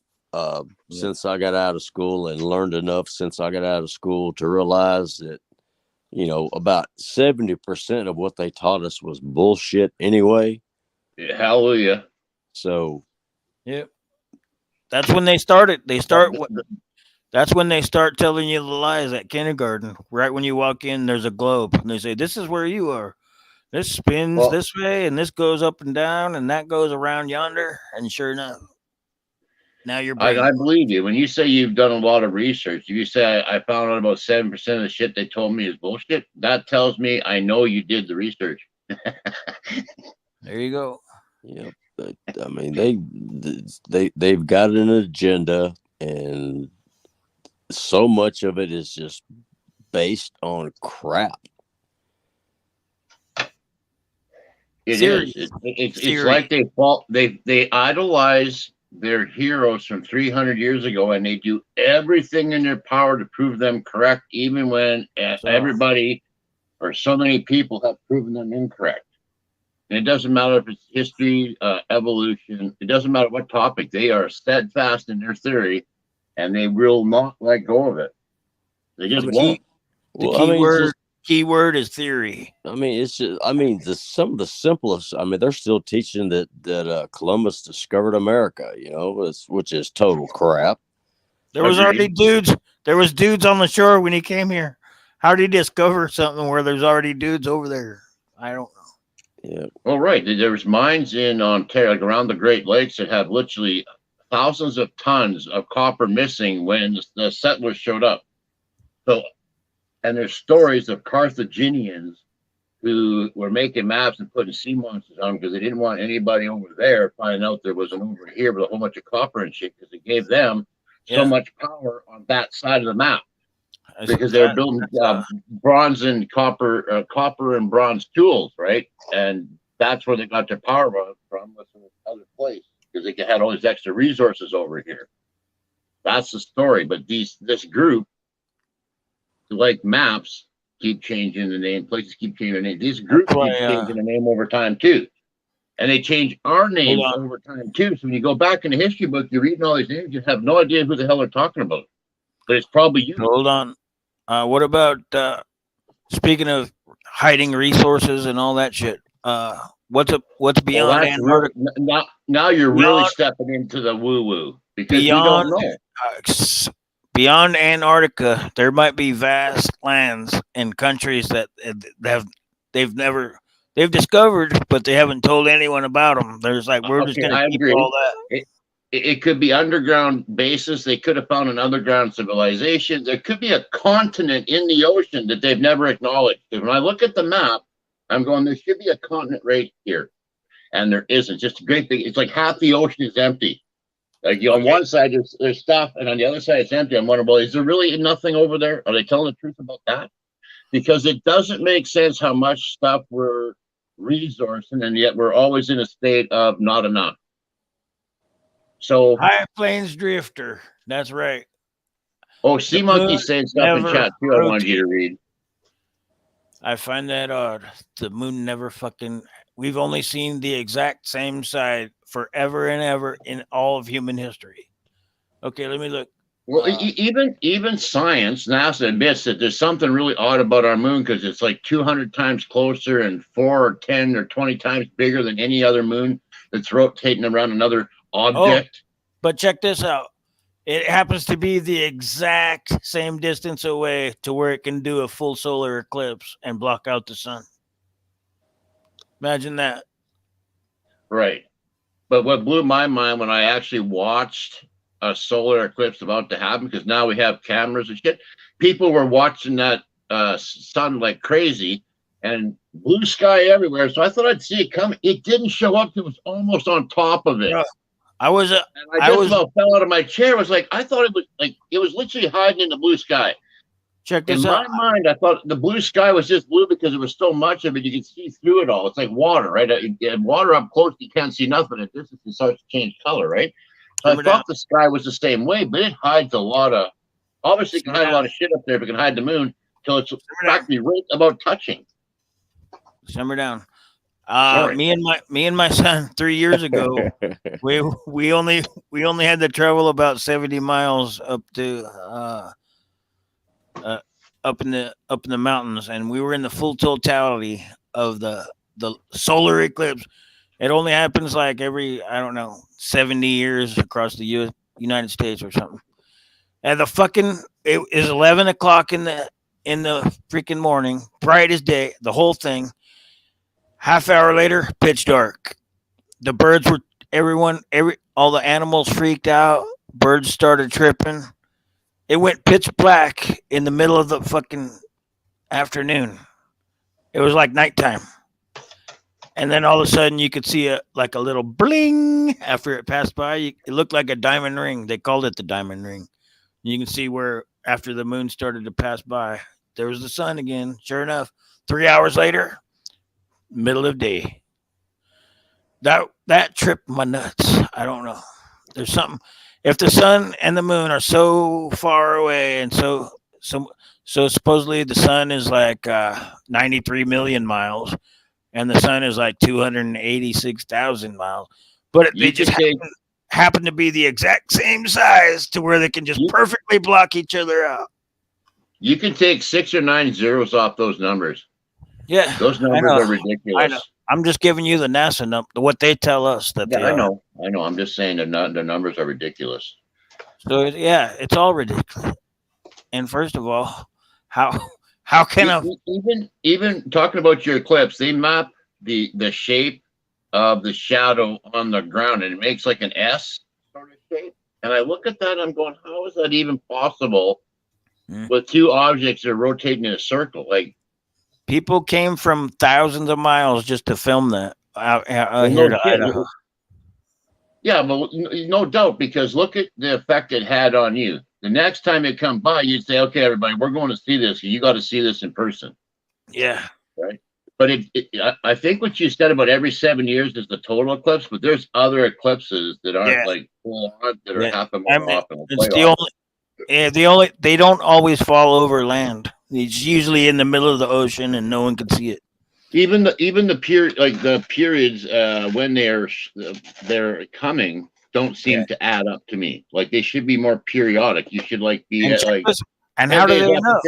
since I got out of school and learned enough since I got out of school to realize that about 70% of what they taught us was bullshit anyway. Hallelujah. So, Yep. That's when they started. That's when they start telling you the lies at kindergarten. Right when you walk in, there's a globe, and they say, "This is where you are. This spins Well, this way, and this goes up and down, and that goes around yonder." And sure enough, now your brain. I believe you. When you say you've done a lot of research, if you say I found out about 7% of the shit they told me is bullshit, that tells me I know you did the research. There you go. yeah, but, I mean they've got an agenda, and so much of it is just based on crap. It Theory. is. It's Theory. like they idolize their heroes from 300 years ago, and they do everything in their power to prove them correct, even when everybody or so many people have proven them incorrect. And it doesn't matter if it's history, evolution. It doesn't matter what topic. They are steadfast in their theory, and they will not let go of it. They just won't. The key word is theory. I mean, it's just. I mean, some of the simplest. I mean, they're still teaching that Columbus discovered America. Which is total crap. There was already dudes. There was dudes on the shore when he came here. How did he discover something where there's already dudes over there? I don't know. Yeah. Well, right. There was mines in Ontario, like around the Great Lakes, that have literally thousands of tons of copper missing when the settlers showed up. So, and there's stories of Carthaginians who were making maps and putting sea monsters on because they didn't want anybody over there finding out there was an over here with a whole bunch of copper and shit, because it gave them so much power on that side of the map. Because they're building bronze and copper and bronze tools, right? And that's where they got their power from, was from this other place, because they had all these extra resources over here. That's the story. But this group, like maps, keep changing the name. Places keep changing the name. These groups keep changing the name over time too, and they change our name over time too. So when you go back in the history book, you're reading all these names, you have no idea who the hell they're talking about. But it's probably you. Hold on. What about speaking of hiding resources and all that shit? What's beyond Antarctica? Now you're really stepping into the woo woo, because we don't know. Beyond Antarctica, there might be vast lands and countries that they've discovered, but they haven't told anyone about them. There's like we're just going to keep all that. It could be underground bases. They could have found an underground civilization. There could be a continent in the ocean that they've never acknowledged. Because when I look at the map, I'm going, there should be a continent right here. And there isn't. Just a great big, it's like half the ocean is empty. Like on one side, there's stuff, and on the other side, it's empty. I'm wondering, well, is there really nothing over there? Are they telling the truth about that? Because it doesn't make sense how much stuff we're resourcing, and yet we're always in a state of not enough. So High Plains Drifter. That's right. Oh, Sea Monkey saying stuff in chat too. I wanted you to read. I find that odd. The moon never fucking. We've only seen the exact same side forever and ever in all of human history. Okay, let me look. Well, even science, NASA admits that there's something really odd about our moon, because it's like 200 times closer and 4 or 10 or 20 times bigger than any other moon that's rotating around another object. But check this out. It happens to be the exact same distance away to where it can do a full solar eclipse and block out the sun. Imagine that. Right. But what blew my mind when I actually watched a solar eclipse about to happen, because now we have cameras and shit, people were watching that sun like crazy and blue sky everywhere. So I thought I'd see it coming. It didn't show up. It was almost on top of it. Bro, I was And I just about fell out of my chair. I was like, I thought it was literally hiding in the blue sky. Check this out. In my mind, I thought the blue sky was just blue because there was so much of it. You could see through it all. It's like water, right? And water up close, you can't see nothing. At distance, it starts to change color, right? So I thought the sky was the same way, but it hides a lot of. Obviously, it can hide a lot of shit up there. If it can hide the moon till it's practically right about touching. Simmer down. Me and my son 3 years ago, we only had to travel about 70 miles up to up in the mountains, and we were in the full totality of the solar eclipse. It only happens like every, I don't know, 70 years across the United States or something. And it is 11 o'clock in the freaking morning, bright as day, the whole thing. Half hour later, pitch dark. The birds were, all the animals freaked out. Birds started tripping. It went pitch black in the middle of the fucking afternoon. It was like nighttime. And then all of a sudden you could see a little bling after it passed by. It looked like a diamond ring. They called it the diamond ring. You can see where after the moon started to pass by, there was the sun again. Sure enough, 3 hours later, middle of day. That tripped my nuts. I don't know. There's something. If the sun and the moon are so far away, and so supposedly the sun is like 93 million miles, and the sun is like 286,000 miles, but they just happen to be the exact same size to where they can just perfectly block each other out. You can take 6 or 9 zeros off those numbers. Yeah, those numbers are ridiculous. I know. I'm just giving you the NASA number, what they tell us that they I are. know. I'm just saying the numbers are ridiculous. So it's all ridiculous. And first of all, how can even talking about your eclipse, they map the shape of the shadow on the ground, and it makes like an S sort of shape. And I look at that, and I'm going, how is that even possible with two objects that are rotating in a circle? Like, people came from thousands of miles just to film that here to Idaho. Yeah, but no doubt, because look at the effect it had on you. The next time it come by, you'd say, okay, everybody, we're going to see this. You got to see this in person. Yeah. Right. But I think what you said about every 7 years is the total eclipse, but there's other eclipses that aren't like full on, that are happening more often. It's they don't always fall over land. It's usually in the middle of the ocean and no one can see it. Even the periods when they're coming don't seem to add up to me. Like, they should be more periodic. You should be and how do they know?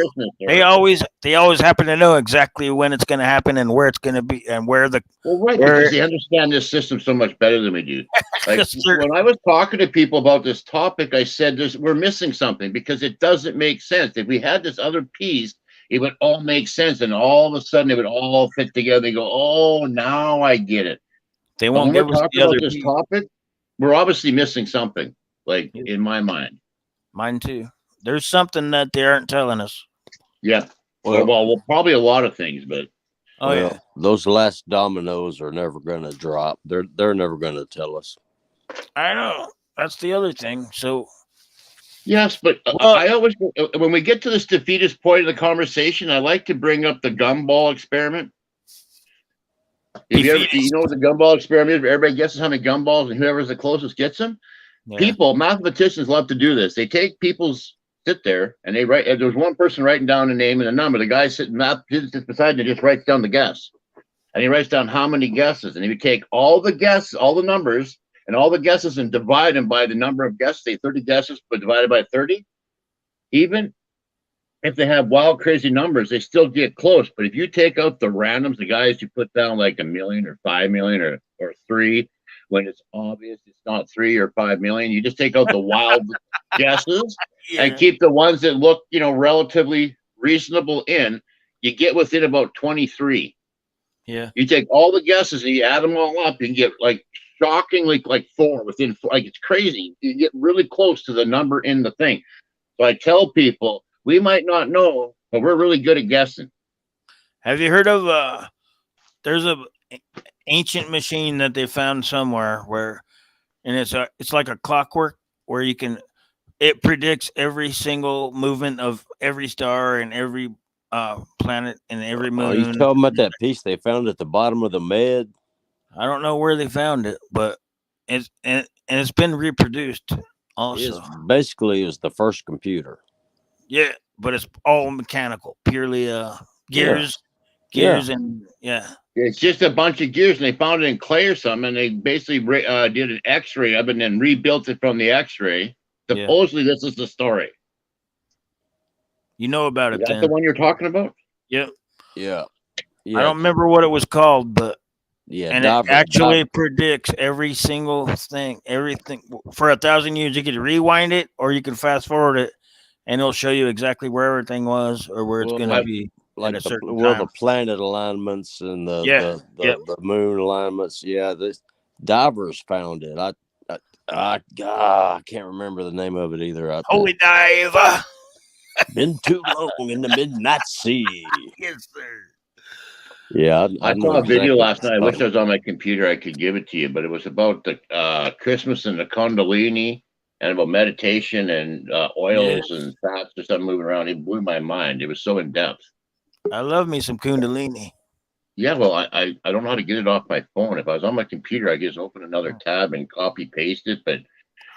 They always happen to know exactly when it's going to happen and where it's going to be and where the. Because they understand this system so much better than we do. Like, when I was talking to people about this topic, I said we're missing something because it doesn't make sense. If we had this other piece, it would all make sense, and all of a sudden it would all fit together. They go, oh, now I get it. They won't give us the other this topic. We're obviously missing something, like, in my mind. Mine too. There's something that they aren't telling us. Yeah. Well, probably a lot of things, but. Those last dominoes are never going to drop. They're never going to tell us. I know. That's the other thing. So. Yes, but I always, when we get to this defeatist point of the conversation, I like to bring up the gumball experiment. You know what the gumball experiment is? Everybody guesses how many gumballs, and whoever's the closest gets them. Yeah. Mathematicians love to do this. They take sit there, and they write. There's one person writing down a name and a number. The guy sitting mathematician beside him just writes down the guess, and he writes down how many guesses. And if you take all the guesses, all the numbers, and all the guesses, and divide them by the number of guesses, say 30 guesses, but divided by 30, even if they have wild, crazy numbers, they still get close. But if you take out the randoms, the guys you put down like 1 million or 5 million or 3, when it's obvious it's not 3 or 5 million. You just take out the wild guesses and keep the ones that look, relatively reasonable in. You get within about 23. Yeah. You take all the guesses and you add them all up, you can get like shockingly like 4 within 4. Like it's crazy. You get really close to the number in the thing. So I tell people we might not know, but we're really good at guessing. Have you heard of there's a ancient machine that they found somewhere and it's like a clockwork where it predicts every single movement of every star and every planet and every moon. Are you talking about that piece they found at the bottom of the Med? I don't know where they found it, but it's been reproduced also. Basically, it was the first computer. Yeah, but it's all mechanical, purely gears, and It's just a bunch of gears, and they found it in clay or something, and they basically did an X-ray of it and then rebuilt it from the X-ray. Supposedly, this is the story. You know about it? Is that the one you're talking about? Yep. Yeah. I don't remember what it was called, but it actually predicts every single thing, everything for 1,000 years. You could rewind it, or you can fast forward it, and it'll show you exactly where everything was or where it's going to be. Like at a certain the time. planet alignments and the moon alignments. Yeah, the divers found it. I can't remember the name of it either. Holy diver. Been too long in the midnight sea. Yes, sir. Yeah, I saw a video last night. I wish I was on my computer. I could give it to you, but it was about the Christmas and the Kundalini, and about meditation and oils and fats or something moving around. It blew my mind. It was so in depth. I love me some Kundalini. Yeah, well, I don't know how to get it off my phone. If I was on my computer, I just open another tab and copy paste it. But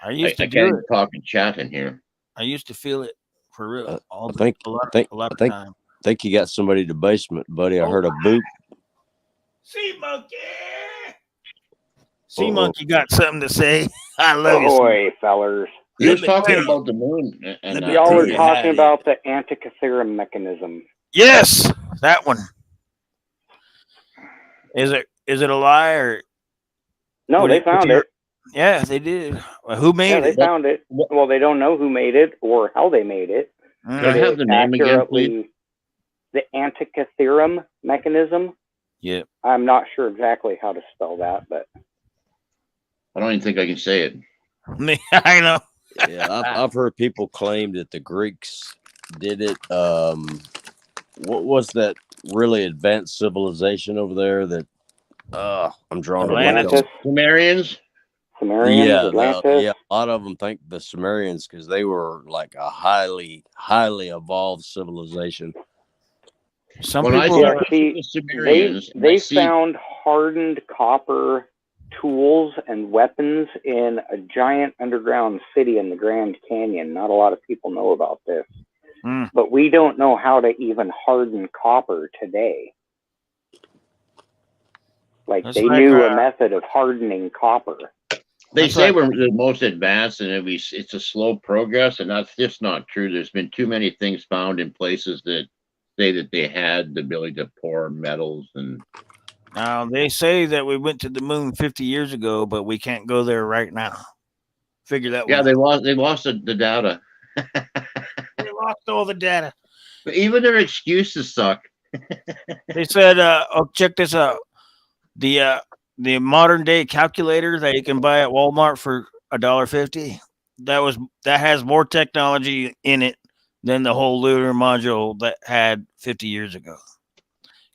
I can't even talk and chat in here. I used to feel it for real. I think you got somebody in the basement, buddy. I heard a boop. Sea monkey. Sea monkey got something to say. I love you. Boy, fellers. He was talking about the moon. And y'all were talking about the Antikythera mechanism. Yes, that one. Is it a lie or? No, they found it. Yeah, they did. Who made it? They found it. Well, they don't know who made it or how they made it. Can I have the name again, please? The Antikythera mechanism. Yeah. I'm not sure exactly how to spell that, but I don't even think I can say it. I know. Yeah, I've heard people claim that the Greeks did it. What was that really advanced civilization over there that I'm drawing Atlantis? Sumerians? Atlantis. A lot of them think the Sumerians because they were like a highly evolved civilization. Some people they found hardened copper tools and weapons in a giant underground city in the Grand Canyon. Not a lot of people know about this. But we don't know how to even harden copper today. Like they knew a method of hardening copper. They say we're the most advanced, and it's a slow progress, and that's just not true. There's been too many things found in places that say that they had the ability to pour metals and. Now they say that we went to the moon 50 years ago, but we can't go there right now. Figure that. Yeah, they lost the data. They lost all the data. But even their excuses suck. They said, check this out. The modern day calculator that you can buy at Walmart for $1.50, that has more technology in it than the whole lunar module that had 50 years ago.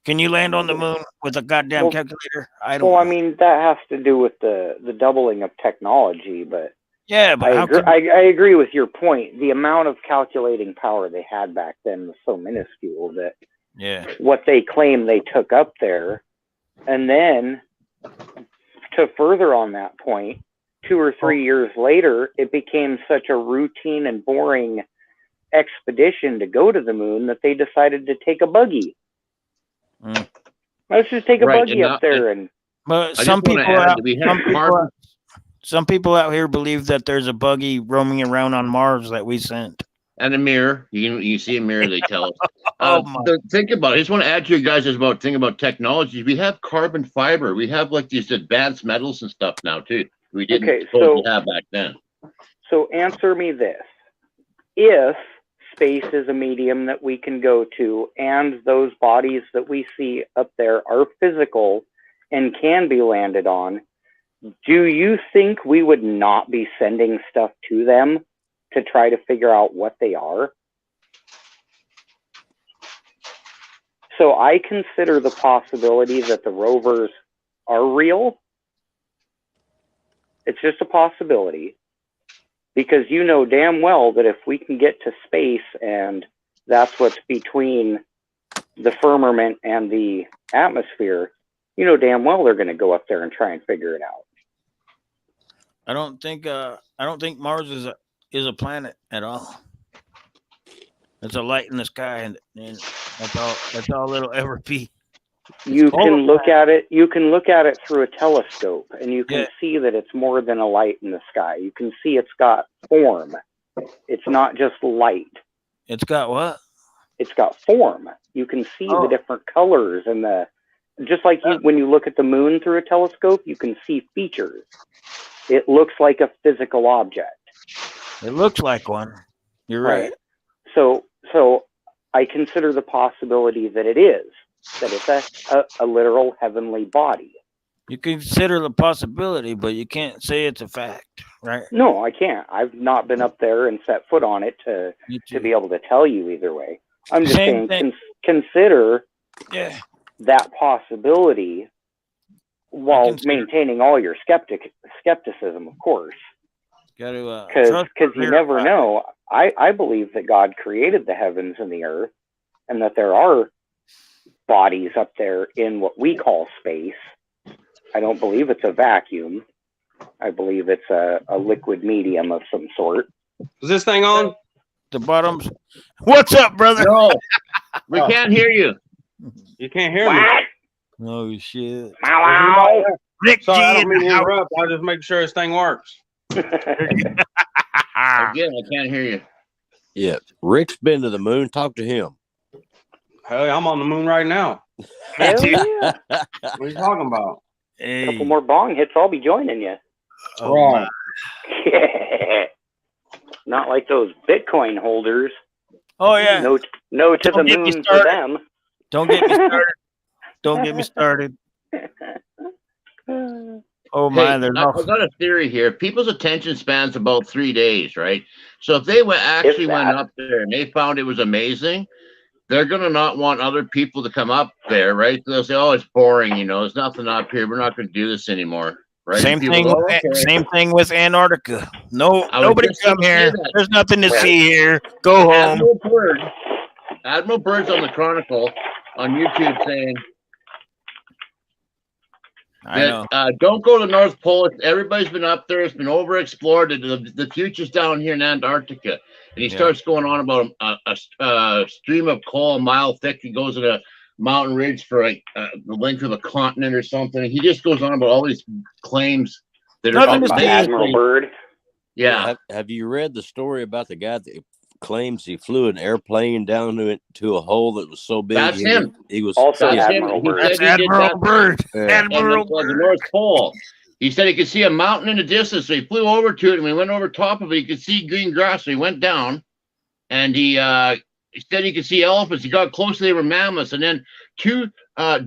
Can you land on the moon with a goddamn calculator? I don't. Well, I mean that has to do with the doubling of technology, but yeah, but I agree with your point. The amount of calculating power they had back then was so minuscule that what they claim they took up there, and then to further on that point, 2 or 3 years later, it became such a routine and boring expedition to go to the moon that they decided to take a buggy. Let's just take a buggy up there But some people out here believe that there's a buggy roaming around on Mars that we sent. And a mirror. You see a mirror, they tell us. Think about it. I just want to add to you guys about thinking about technology. We have carbon fiber. We have like these advanced metals and stuff now too. We didn't have back then. So answer me this. If space is a medium that we can go to and those bodies that we see up there are physical and can be landed on, do you think we would not be sending stuff to them to try to figure out what they are? So I consider the possibility that the rovers are real. It's just a possibility, because you know damn well that if we can get to space and that's what's between the firmament and the atmosphere, you know damn well they're going to go up there and try and figure it out. I don't think Mars is a planet at all. It's a light in the sky, and that's all it'll ever be. You can look at it. You can look at it through a telescope, and you can see that it's more than a light in the sky. You can see it's got form. It's not just light. It's got what? It's got form. You can see the different colors and just like when you look at the moon through a telescope, you can see features. It looks like a physical object. It looks like one. You're right. So I consider the possibility that it's a literal heavenly body. You consider the possibility, but you can't say it's a fact, right? No, I can't. I've not been up there and set foot on it to be able to tell you either way. I'm just saying, consider that possibility while maintaining all your skepticism, of course. Because you never know. I believe that God created the heavens and the earth, and that there are bodies up there in what we call space. I don't believe it's a vacuum. I believe it's a liquid medium of some sort. Is this thing on? The bottoms. What's up, brother? No, we can't hear you. You can't hear me. Oh shit! Rick Sorry, I don't mean to interrupt. I'll just make sure this thing works. Again, I can't hear you. Yeah, Rick's been to the moon. Talk to him. Hey, I'm on the moon right now. Hell yeah. What are you talking about? A couple more bong hits, I'll be joining you. Oh, Not like those Bitcoin holders. Oh yeah. No to the moon for them. Don't get me started. Don't get me started. Oh my! Hey, I've got a theory here. People's attention span's about 3 days, right? So if they went up there and they found it was amazing, they're gonna not want other people to come up there, right? So they'll say, "Oh, it's boring. You know, there's nothing up here. We're not going to do this anymore." Right? Same thing with Antarctica. Nobody come here. There's nothing to see here. Go home. Admiral Bird's on the Chronicle on YouTube saying that don't go to the North Pole. Everybody's been up there. It's been overexplored. The future's down here in Antarctica. And he starts going on about a stream of coal a mile thick. He goes in a mountain ridge for the length of a continent or something. He just goes on about all these claims that are Admiral Bird. Yeah. Have you read the story about the guy that claims he flew an airplane down to a hole that was so big? That's him. He was also Admiral Bird. That's Admiral Bird. Admiral Bird. The North Pole. He said he could see a mountain in the distance, so he flew over to it, and we went over top of it. He could see green grass, so he went down, and he said he could see elephants. He got close, they were mammoths, and then two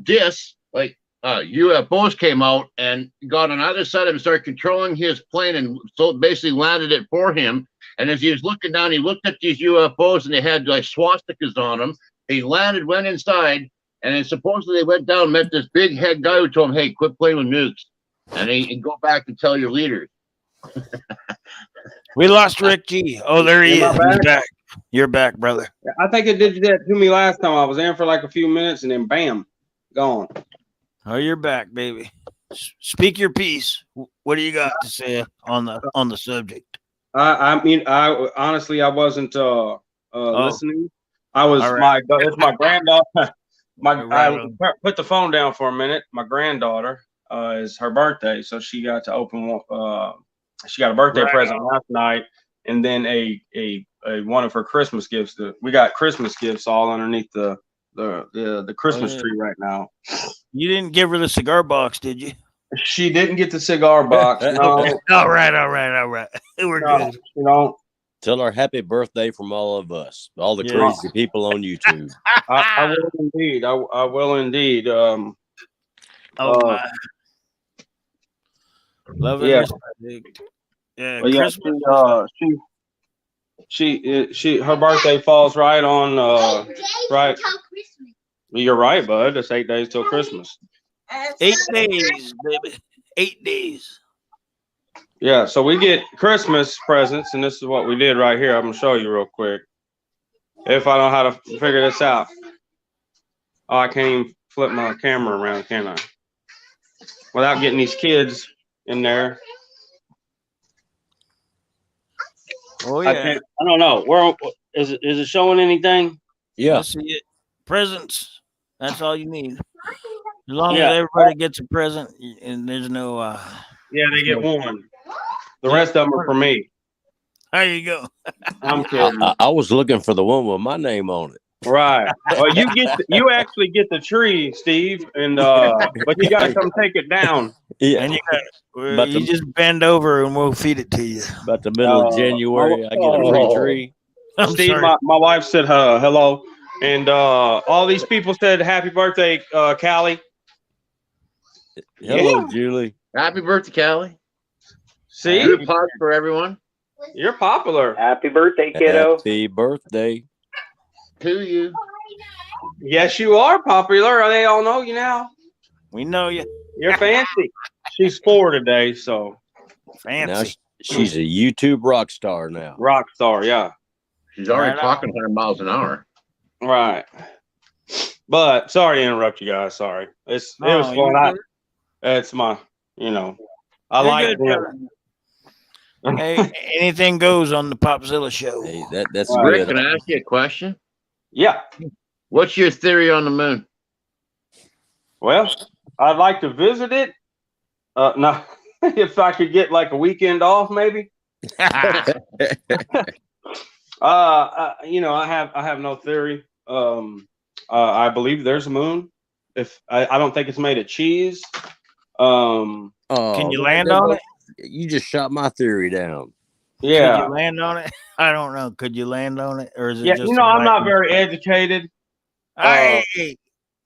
discs, like UFOs, came out and got on either side of him, started controlling his plane, and so basically landed it for him. And as he was looking down, he looked at these UFOs, and they had like swastikas on them. He landed, went inside, and then supposedly they went down, met this big head guy who told him, "Hey, quit playing with nukes. And go back and tell your leaders." We lost Rick G. Oh, there he is. He's back. You're back, brother. I think it did that to me last time. I was in for like a few minutes and then bam, gone. Oh, you're back, baby. Speak your piece. What do you got to say on the subject? I mean, honestly, I wasn't listening. I was it's my granddaughter. I put the phone down for a minute. My granddaughter. Is her birthday, so she got to open. She got a birthday present last night, and then a one of her Christmas gifts. We got Christmas gifts all underneath the Christmas tree right now. You didn't give her the cigar box, did you? She didn't get the cigar box. No. All right. We're good. You know. Tell her happy birthday from all of us, all the crazy people on YouTube. I will indeed. I will indeed. My. Love and respect. Yeah, yeah. She her birthday falls right on right. You're right, bud. It's 8 days till Christmas. 8 days, baby. 8 days. Yeah, so we get Christmas presents, and this is what we did right here. I'm gonna show you real quick. If I know how to figure this out. Oh, I can't even flip my camera around, can I? Without getting these kids in there. Oh yeah. I don't know. Where is it showing anything? Yeah. I see it. Presents. That's all you need. As long as everybody gets a present and there's no yeah, they get one. The rest of them are for me. There you go. I'm kidding. I was looking for the one with my name on it. Right. Well, you actually get the tree, Steve, and but you gotta come take it down. Yeah. And you just bend over and we'll feed it to you. About the middle of January, I get a free tree. Steve, my wife said hello, and all these people said happy birthday, Callie. Hello, Julie. Happy birthday, Callie. See, group hug for everyone. You're popular. Happy birthday, kiddo. Happy birthday to you. Yes, you are popular. They all know you now. We know you. You're fancy. She's 4 today, so fancy. Now she's a YouTube rock star now. Rock star, yeah. She's already talking 100 miles an hour. Right. But sorry to interrupt you guys. Sorry. It was fun. It's my, I like it. Hey, anything goes on the POPSZILLA show. Hey, that's Rick, good. can I ask you a question? Yeah. What's your theory on the moon? Well, I'd like to visit it. No, if I could get like a weekend off, maybe. I have no theory. I believe there's a moon. If I don't think it's made of cheese. Can you land on it? You just shot my theory down. Yeah. Could you land on it? I don't know. Could you land on it, or is it Yeah, just? I'm not very educated. I'm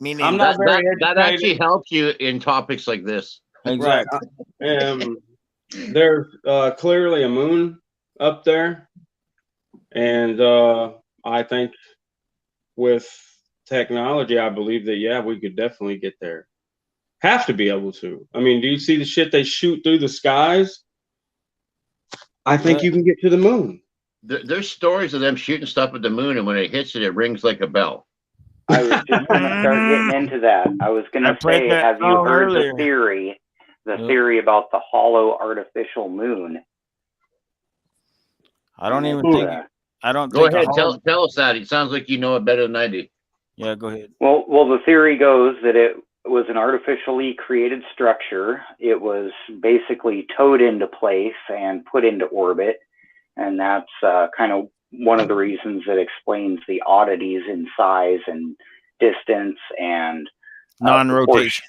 not very educated. That actually helps you in topics like this. Exactly. Right. There's clearly a moon up there, and I think with technology, I believe that we could definitely get there. Have to be able to. I mean, do you see the shit they shoot through the skies? I think you can get to the moon. There's stories of them shooting stuff at the moon, and when it hits it, it rings like a bell. I was just going to start getting into that. I was going to say, have you heard the theory about the hollow artificial moon? I don't even think. I don't. Go ahead. Tell us that. It sounds like you know it better than I do. Yeah, go ahead. Well, the theory goes that it was an artificially created structure. It was basically towed into place and put into orbit, and that's kind of one of the reasons that explains the oddities in size and distance and non-rotation,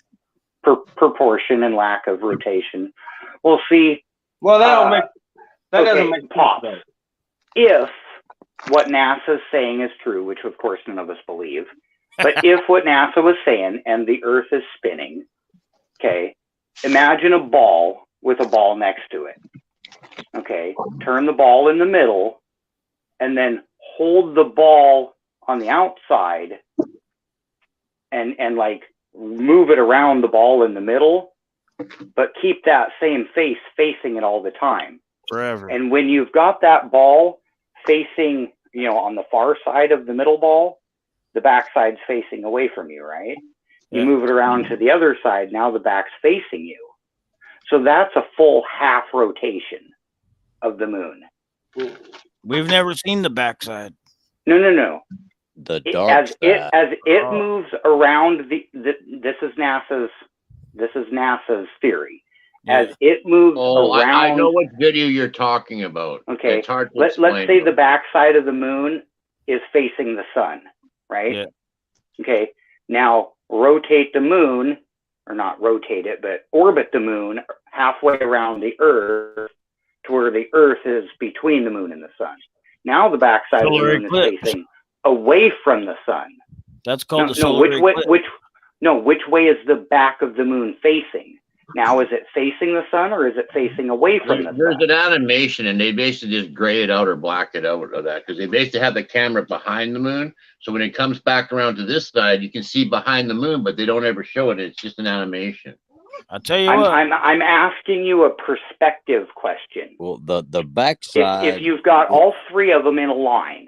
proportion and lack of rotation. We'll see. Well, that doesn't make sense. If what NASA's saying is true, which of course none of us believe, but if what NASA was saying and the Earth is spinning, okay, imagine a ball with a ball next to it. Okay, turn the ball in the middle and then hold the ball on the outside and like move it around the ball in the middle, but keep that same face facing it all the time. Forever. And when you've got that ball facing, on the far side of the middle ball, the backside's facing away from you, right? You move it around to the other side, now the back's facing you. So that's a full half rotation of the moon. We've never seen the backside. No. The dark side. As it moves around this is NASA's theory. as it moves around. I know what video you're talking about. Okay. It's hard to Let's explain, say though. the backside of the moon is facing the sun, right? Yeah. Okay. Now rotate the moon, or not rotate it, but orbit the moon halfway around the Earth to where the Earth is between the moon and the sun. Now the backside of the Solar moon eclipse. is facing away from the sun. That's called the No, solar eclipse. which way is the back of the moon facing? Now, is it facing the sun or is it facing away from the There's sun? an animation, and they basically just gray it out or black it out of that, because they basically have the camera behind the moon. So when it comes back around to this side, you can see behind the moon, but they don't ever show it. It's just an animation. I'll tell you I'm asking you a perspective question. Well, the backside. If you've got all three of them in a line,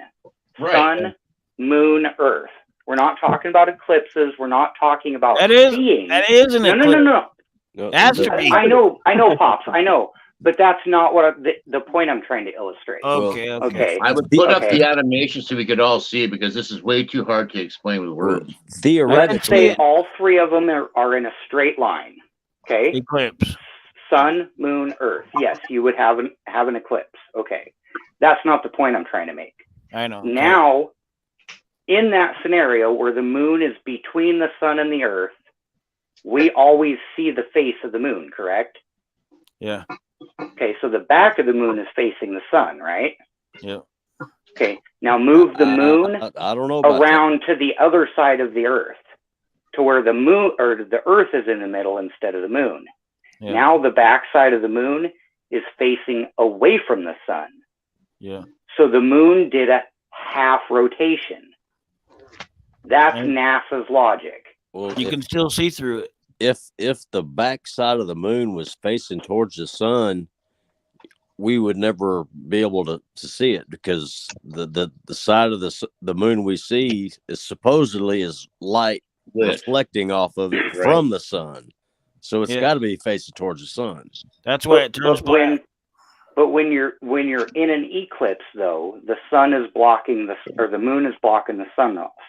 sun, moon, Earth. We're not talking about eclipses. We're not talking about seeing. That is an eclipse. No. Has to be. I know, Pops. I know, but that's not what the point I'm trying to illustrate. Okay. I would put up the animation so we could all see it, because this is way too hard to explain with words. Let's say all three of them are in a straight line. Okay. Eclipse. Sun, moon, Earth. Yes, you would have an eclipse. Okay. That's not the point I'm trying to make. I know. Now, in that scenario where the moon is between the sun and the Earth, we always see the face of the moon, correct? Yeah. Okay, so the back of the moon is facing the sun, right? Yeah. Okay, now move the moon I don't know about around to the other side of the Earth, to where the moon or the Earth is in the middle instead of the moon. Yeah. Now the back side of the moon is facing away from the sun. Yeah. So the moon did a half rotation. That's NASA's logic. Well, You can still see through it. If the backside of the moon was facing towards the sun, we would never be able to see it, because the side of the moon we see is supposedly is light reflecting off of it from the sun. So it's got to be facing towards the sun. That's why it turns black. But when you're in an eclipse, though, the sun is blocking the moon is blocking the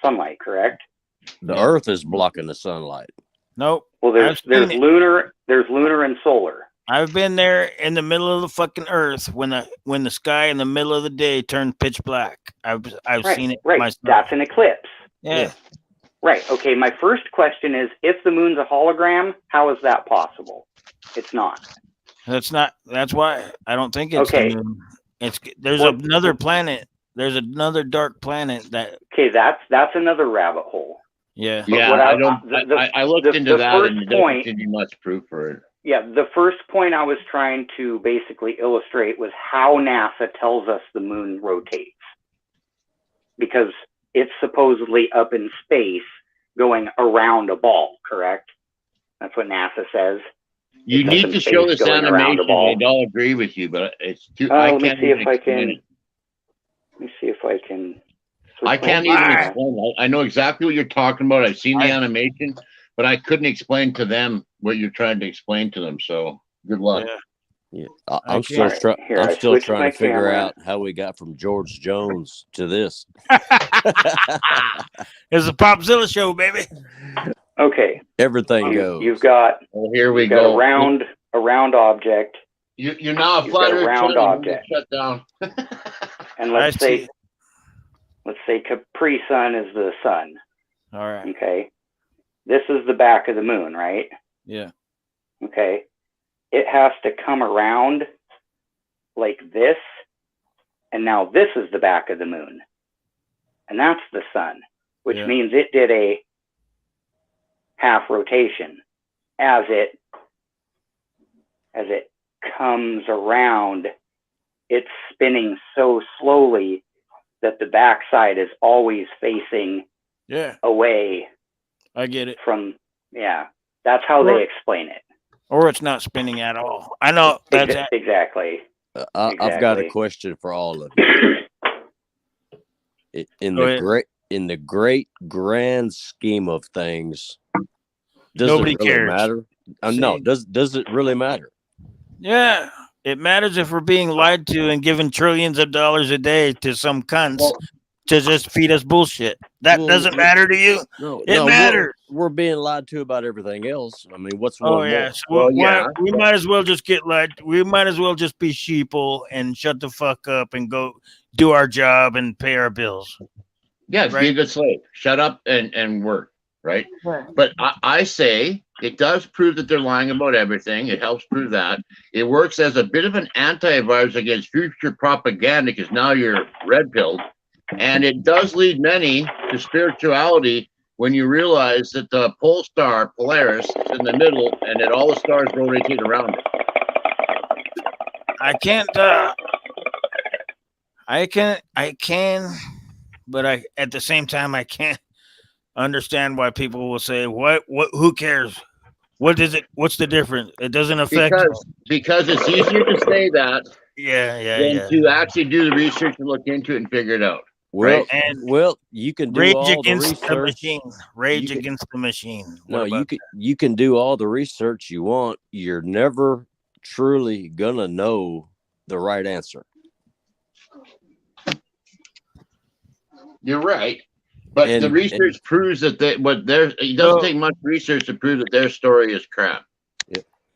sunlight, correct? The Earth is blocking the sunlight. Nope. Well, there's lunar and solar. I've been there in the middle of the fucking Earth when the sky in the middle of the day turned pitch black. I've seen it myself. That's an eclipse. Yeah. Right. Okay. My first question is, if the moon's a hologram, how is that possible? It's not. That's why I don't think it's okay. the moon. There's another planet. There's another dark planet that. Okay, that's another rabbit hole. Yeah. Yeah, I looked into that, and there doesn't seem to be much proof for it. Yeah, the first point I was trying to basically illustrate was how NASA tells us the moon rotates. Because it's supposedly up in space going around a ball, correct? That's what NASA says. You need to show this animation. I'd all agree with you, but it's too. Let me see if I can. Let me see if I can. I can't even explain it. I know exactly what you're talking about. I've seen the animation, but I couldn't explain to them what you're trying to explain to them. So good luck. Yeah, I'm still trying to figure out how we got from George Jones to this. It's a Popzilla show, baby. Okay. Everything goes. You've got. Well, here we go. A round object. You're now a flat round object. Shut down. And let's say Capri Sun is the sun. All right. Okay. This is the back of the moon, right? Yeah. Okay. It has to come around like this. And now this is the back of the moon. And that's the sun, which means it did a half rotation as it comes around. It's spinning so slowly that the backside is always facing away. I get it. That's how they explain it. Or it's not spinning at all. I know. That's exactly. I've got a question for all of you. In the great grand scheme of things, does Nobody it really cares. matter? No. Does it really matter? Yeah. It matters if we're being lied to and given trillions of dollars a day to some cunts to just feed us bullshit. That doesn't matter to you. No, It matters. We're being lied to about everything else. I mean, what's Oh one yeah, more? so we might as well just get like we might as well just be sheeple and shut the fuck up and go do our job and pay our bills. Yes, be a good slave. Shut up and work, right? But I say it does prove that they're lying about everything. It helps prove that. It works as a bit of an antivirus against future propaganda because now you're red pilled. And it does lead many to spirituality when you realize that the pole star Polaris is in the middle and that all the stars rotate around it. I can, but at the same time I can't understand why people will say what who cares? What is it? What's the difference? It doesn't affect because it's easier to say that than to actually do the research and look into it and figure it out. Well, right? You can do Rage all the Against the research. Machine. Rage Against the Machine. No, you can do all the research you want. You're never truly gonna know the right answer. You're right. But the research proves that it doesn't take much research to prove that their story is crap.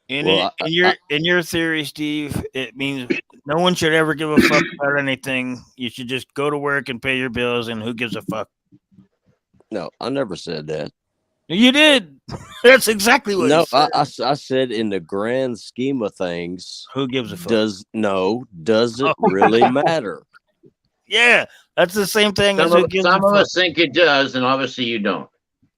In your theory, Steve, it means no one should ever give a fuck about anything. You should just go to work and pay your bills, and who gives a fuck? No, I never said that. You did. That's exactly what you said. I said in the grand scheme of things, who gives a fuck? Does it really matter? Yeah, that's the same thing as who gives a fuck. Some of us think it does, and obviously you don't.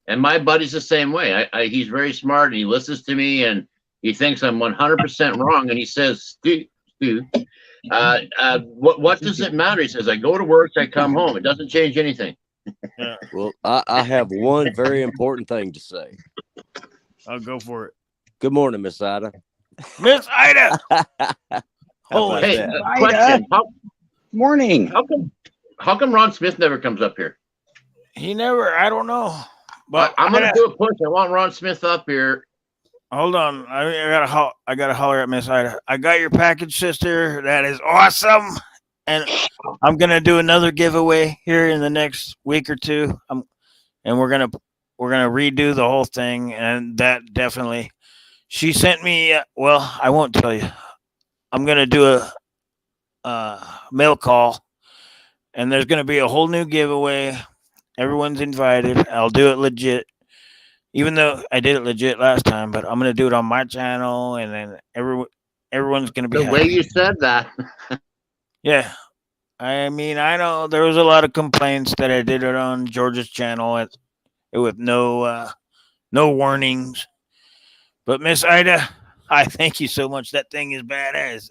And my buddy's the same way. He's very smart, and he listens to me, and he thinks I'm 100% wrong. And he says, Stu, what does it matter? He says, I go to work, I come home. It doesn't change anything. Yeah. Well, I have one very important thing to say. I'll go for it. Good morning, Miss Ida. Miss Ida. Hey, question. Morning. How come Ron Smith never comes up here? He never. I don't know. But I'm gonna do a push. I want Ron Smith up here. Hold on. I gotta holler at Miss Ida. I got your package, sister. That is awesome. And I'm gonna do another giveaway here in the next week or two. And we're gonna redo the whole thing. And that definitely. She sent me. Well, I won't tell you. I'm gonna do a mail call, and there's gonna be a whole new giveaway. Everyone's invited. I'll do it legit. Even though I did it legit last time, but I'm gonna do it on my channel, and then everyone's gonna be the happy. way you said that. Yeah, I mean, I know there was a lot of complaints that I did it on George's channel with no warnings. But Miss Ida, I thank you so much. That thing is badass.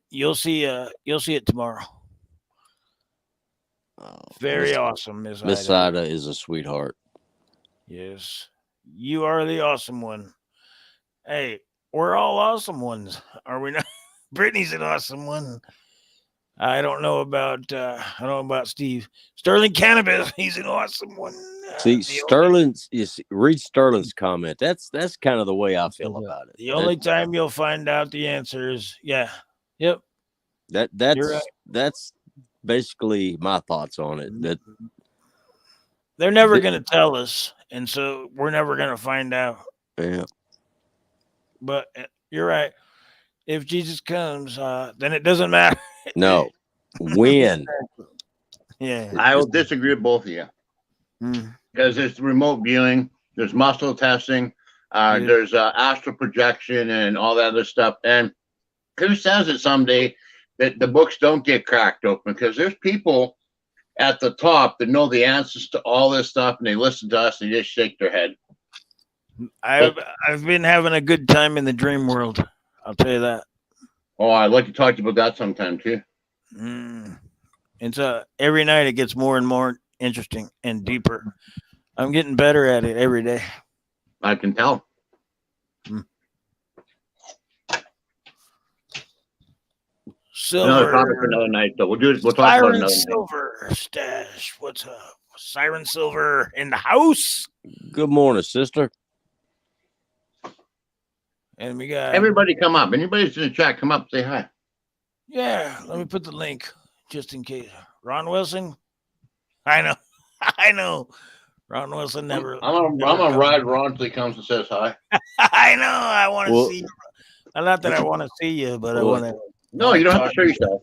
You'll see it tomorrow. Very awesome, Miss Ida. Miss Ida is a sweetheart. Yes, you are the awesome one. Hey, we're all awesome ones, are we not? Brittany's an awesome one. I don't know about Steve. Sterling Cannabis, he's an awesome one. See, read Sterling's comment. That's kind of the way I feel about it. The only time you'll find out the answer is yep. That's basically my thoughts on it. That they're never going to tell us, and so we're never going to find out. Yeah. But you're right. If Jesus comes, then it doesn't matter. No. When? Yeah. I will disagree with both of you. Because there's remote viewing, there's muscle testing, there's astral projection and all that other stuff. And who says that someday that the books don't get cracked open? Because there's people at the top that know the answers to all this stuff, and they listen to us and they just shake their head. I've been having a good time in the dream world. I'll tell you that. Oh, I'd like to talk to you about that sometime too. It's every night it gets more and more interesting and deeper. I'm getting better at it every day. I can tell. Silver. Another topic for another night, though. We'll talk about Siren another Silver stash. What's up? Siren Silver in the house. Good morning, sister. And we got everybody come up. Anybody's in the chat, come up, say hi. Yeah, let me put the link just in case. Ron Wilson, I know. I know. Ron Wilson never. I'm gonna ride Ron till he comes and says hi. I know. I want to Well- see you. Not that I want to see you, but I Well, want to. No, you don't have to show yourself.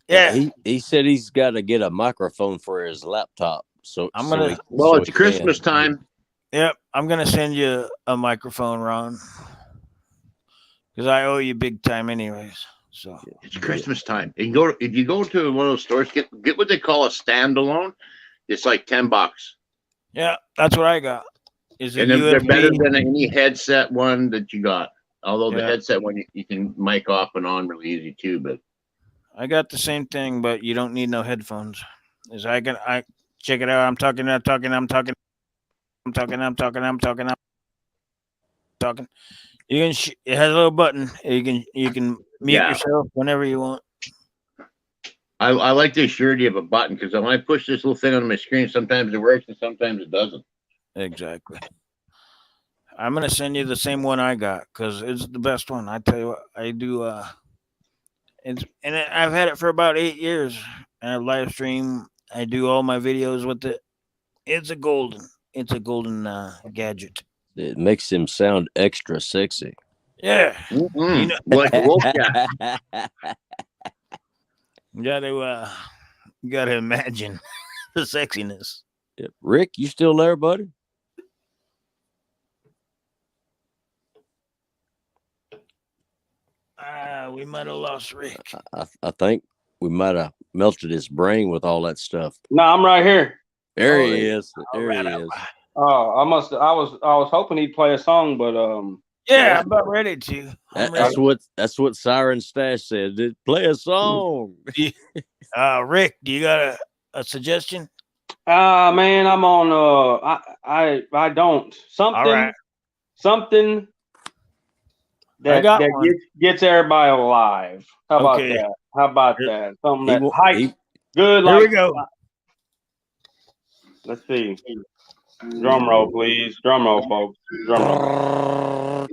Yeah. He said he's got to get a microphone for his laptop. So I'm gonna. Well, so it's he Christmas can. time. Yep, I'm gonna send you a microphone, Ron, because I owe you big time, anyways. So It's Christmas time. You go if you go to one of those stores, get what they call a standalone. It's like $10. yeah, that's what I got. Is it And they're better USB? than any headset one that you got. Although the Yeah. headset one you can mic off and on really easy too. But I got the same thing, but you don't need no headphones. Is I check it out? I'm talking. You can. It has a little button. You can mute Yeah. yourself whenever you want. I like the surety of a button because when I push this little thing on my screen, sometimes it works and sometimes it doesn't. Exactly. I'm gonna send you the same one I got because it's the best one. I tell you what, I do. I've had it for about 8 years. And I live stream. I do all my videos with it. It's a golden gadget. It makes him sound extra sexy. Yeah. You know, like a wolf cat. You gotta imagine the sexiness. Yep. Rick, you still there, buddy? We might have lost Rick. I think we might have melted his brain with all that stuff. No, I'm right here. There he is. There he is. Oh, I was hoping he'd play a song, but Yeah, I'm about ready to. That's what Siren Stash said. Play a song. Rick, do you got a suggestion? Man, I'm on I don't something that gets everybody alive. How about that? How about that? Something that hype good. Here we go. Let's see. Drum roll, please. Drum roll, folks. Drum roll.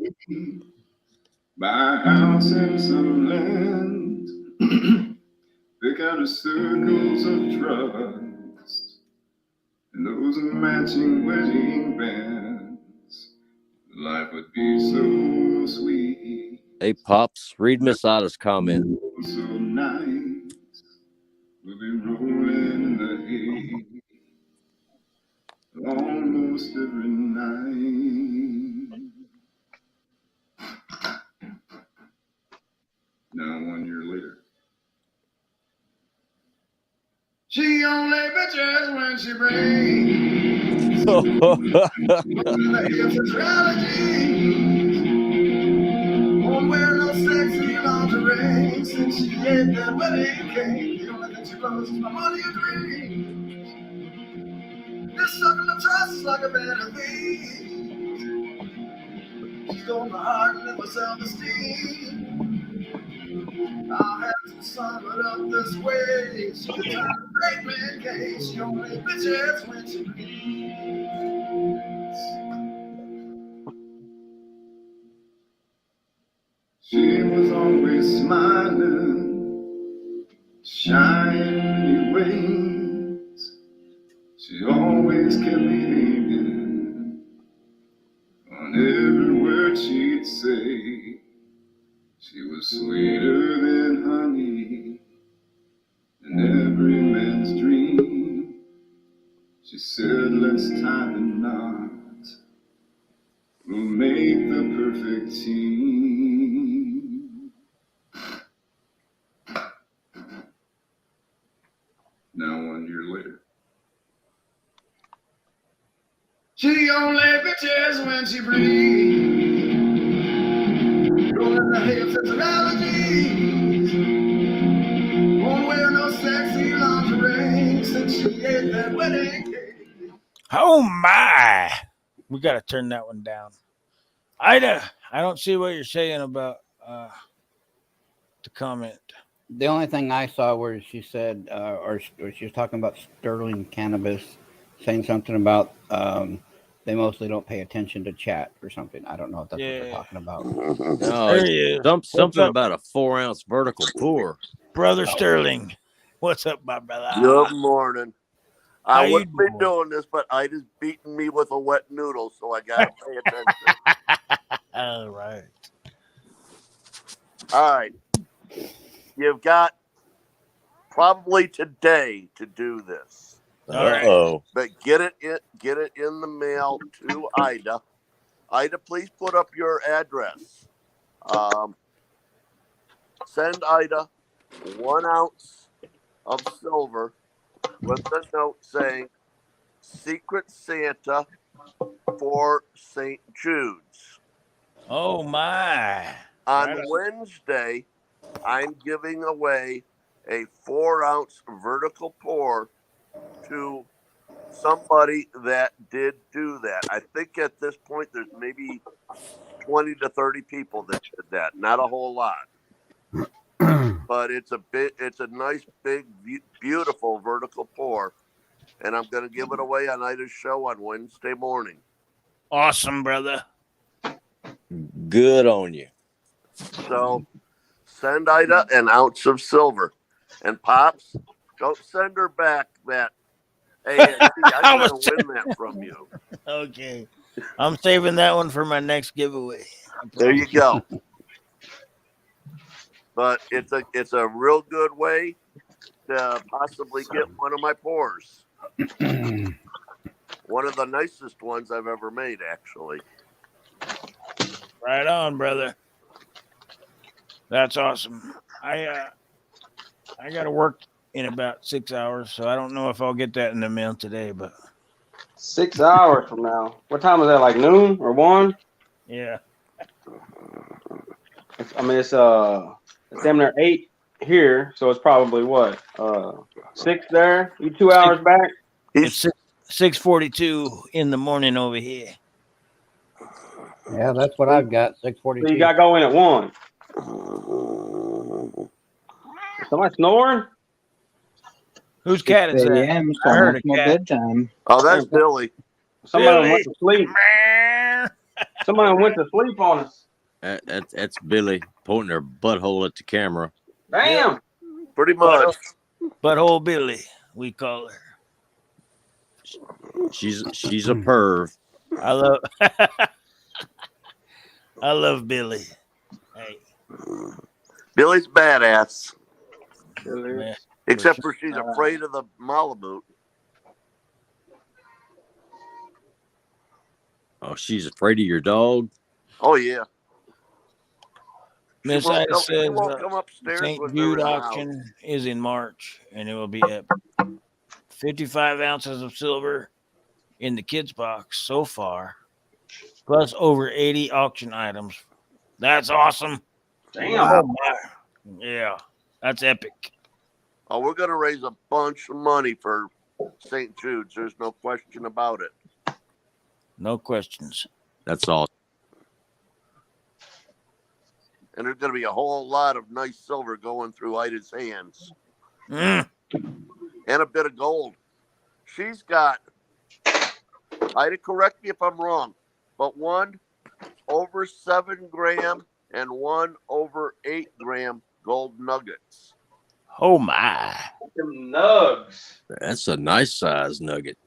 Buy a house in some land. Pick out a circles of trust. And those matching wedding bands. Life would be so sweet. Hey, Pops, read Miss Ida's comment. So nice. We'll be rolling in the hay. Almost every night. Now 1 year later. She only bitches when she brings. Won't wear no sexy lingerie since she ate that wedding cake. The only thing she loves is my money and dreams. This sucker the trust is like a bed of thieves. She stole my heart and my self-esteem. I'll have to sum it up this way. She's a kind of great man case. She only bitches when she bleeds. She was always smiling, shiny ways. She always kept me hanging on every word she'd say. She was sweeter than honey in every man's dream. She said, let's tie the knot. We'll make the perfect team. Now 1 year later. She only bitches when she breathes. Rolling the hips and allergies. Won't wear no sexy lingerie since she ate that wedding cake. Oh my! We got to turn that one down. Ida, I don't see what you're saying about the comment. The only thing I saw where she said, or she was talking about Sterling Cannabis, saying something about they mostly don't pay attention to chat or something. I don't know if that's what they're talking about. No, something about a 4-ounce vertical pour. Brother Sterling, what's up, my brother? Good morning. I wouldn't be doing this, but Ida's beating me with a wet noodle, so I got to pay attention. All right. All right. You've got probably today to do this. Uh-oh. But get it in the mail to Ida. Ida, please put up your address. Send Ida 1 ounce of silver with a note saying Secret Santa for St. Jude's. Oh, my. On Right on. Wednesday, I'm giving away a 4 ounce vertical pour to somebody that did do that. I think at this point there's maybe 20 to 30 people that did that. Not a whole lot. But it's a nice, big, beautiful vertical pour. And I'm going to give it away on Ida's show on Wednesday morning. Awesome, brother. Good on you. So send Ida an ounce of silver. And Pops, don't send her back that, hey, I'm going to win that from you. Okay. I'm saving that one for my next giveaway. There you go. But it's a real good way to possibly get one of my pours. One of the nicest ones I've ever made, actually. Right on, brother. That's awesome. I got to work in about 6 hours, so I don't know if I'll get that in the mail today, but 6 hours from now. What time is that? Like noon or 1? yeah. It's damn near 8 here, so it's probably what 6 there. You 2 hours back. It's 6:42 in the morning over here. Yeah, that's what I've got. 6:42. So you got to go in at 1. Somebody snoring? Whose cat is that? So I heard a my cat. bedtime. Oh, that's Billy. Somebody went to sleep. Somebody went to sleep on us. That's Billy pointing her butthole at the camera. Damn. Pretty much. Butthole Billy, we call her. She's a perv. I love Billy. Hey. Billy's badass. Man. Except for she's afraid of the Malamute. Oh, she's afraid of your dog? Oh, yeah. Miss She won't Ida come- she says won't come upstairs St. when they're Jude in the auction is in March, and it will be at 55 ounces of silver in the kids box so far, plus over 80 auction items. That's awesome. Damn. Oh, my. Yeah, that's epic. Oh, we're going to raise a bunch of money for St. Jude's. There's no question about it. No questions. That's all. And there's going to be a whole lot of nice silver going through Ida's hands. Mm. And a bit of gold. She's got, Ida, correct me if I'm wrong, but one over 7 gram and one over 8 gram gold nuggets. Oh, my. Them nugs. That's a nice size nugget.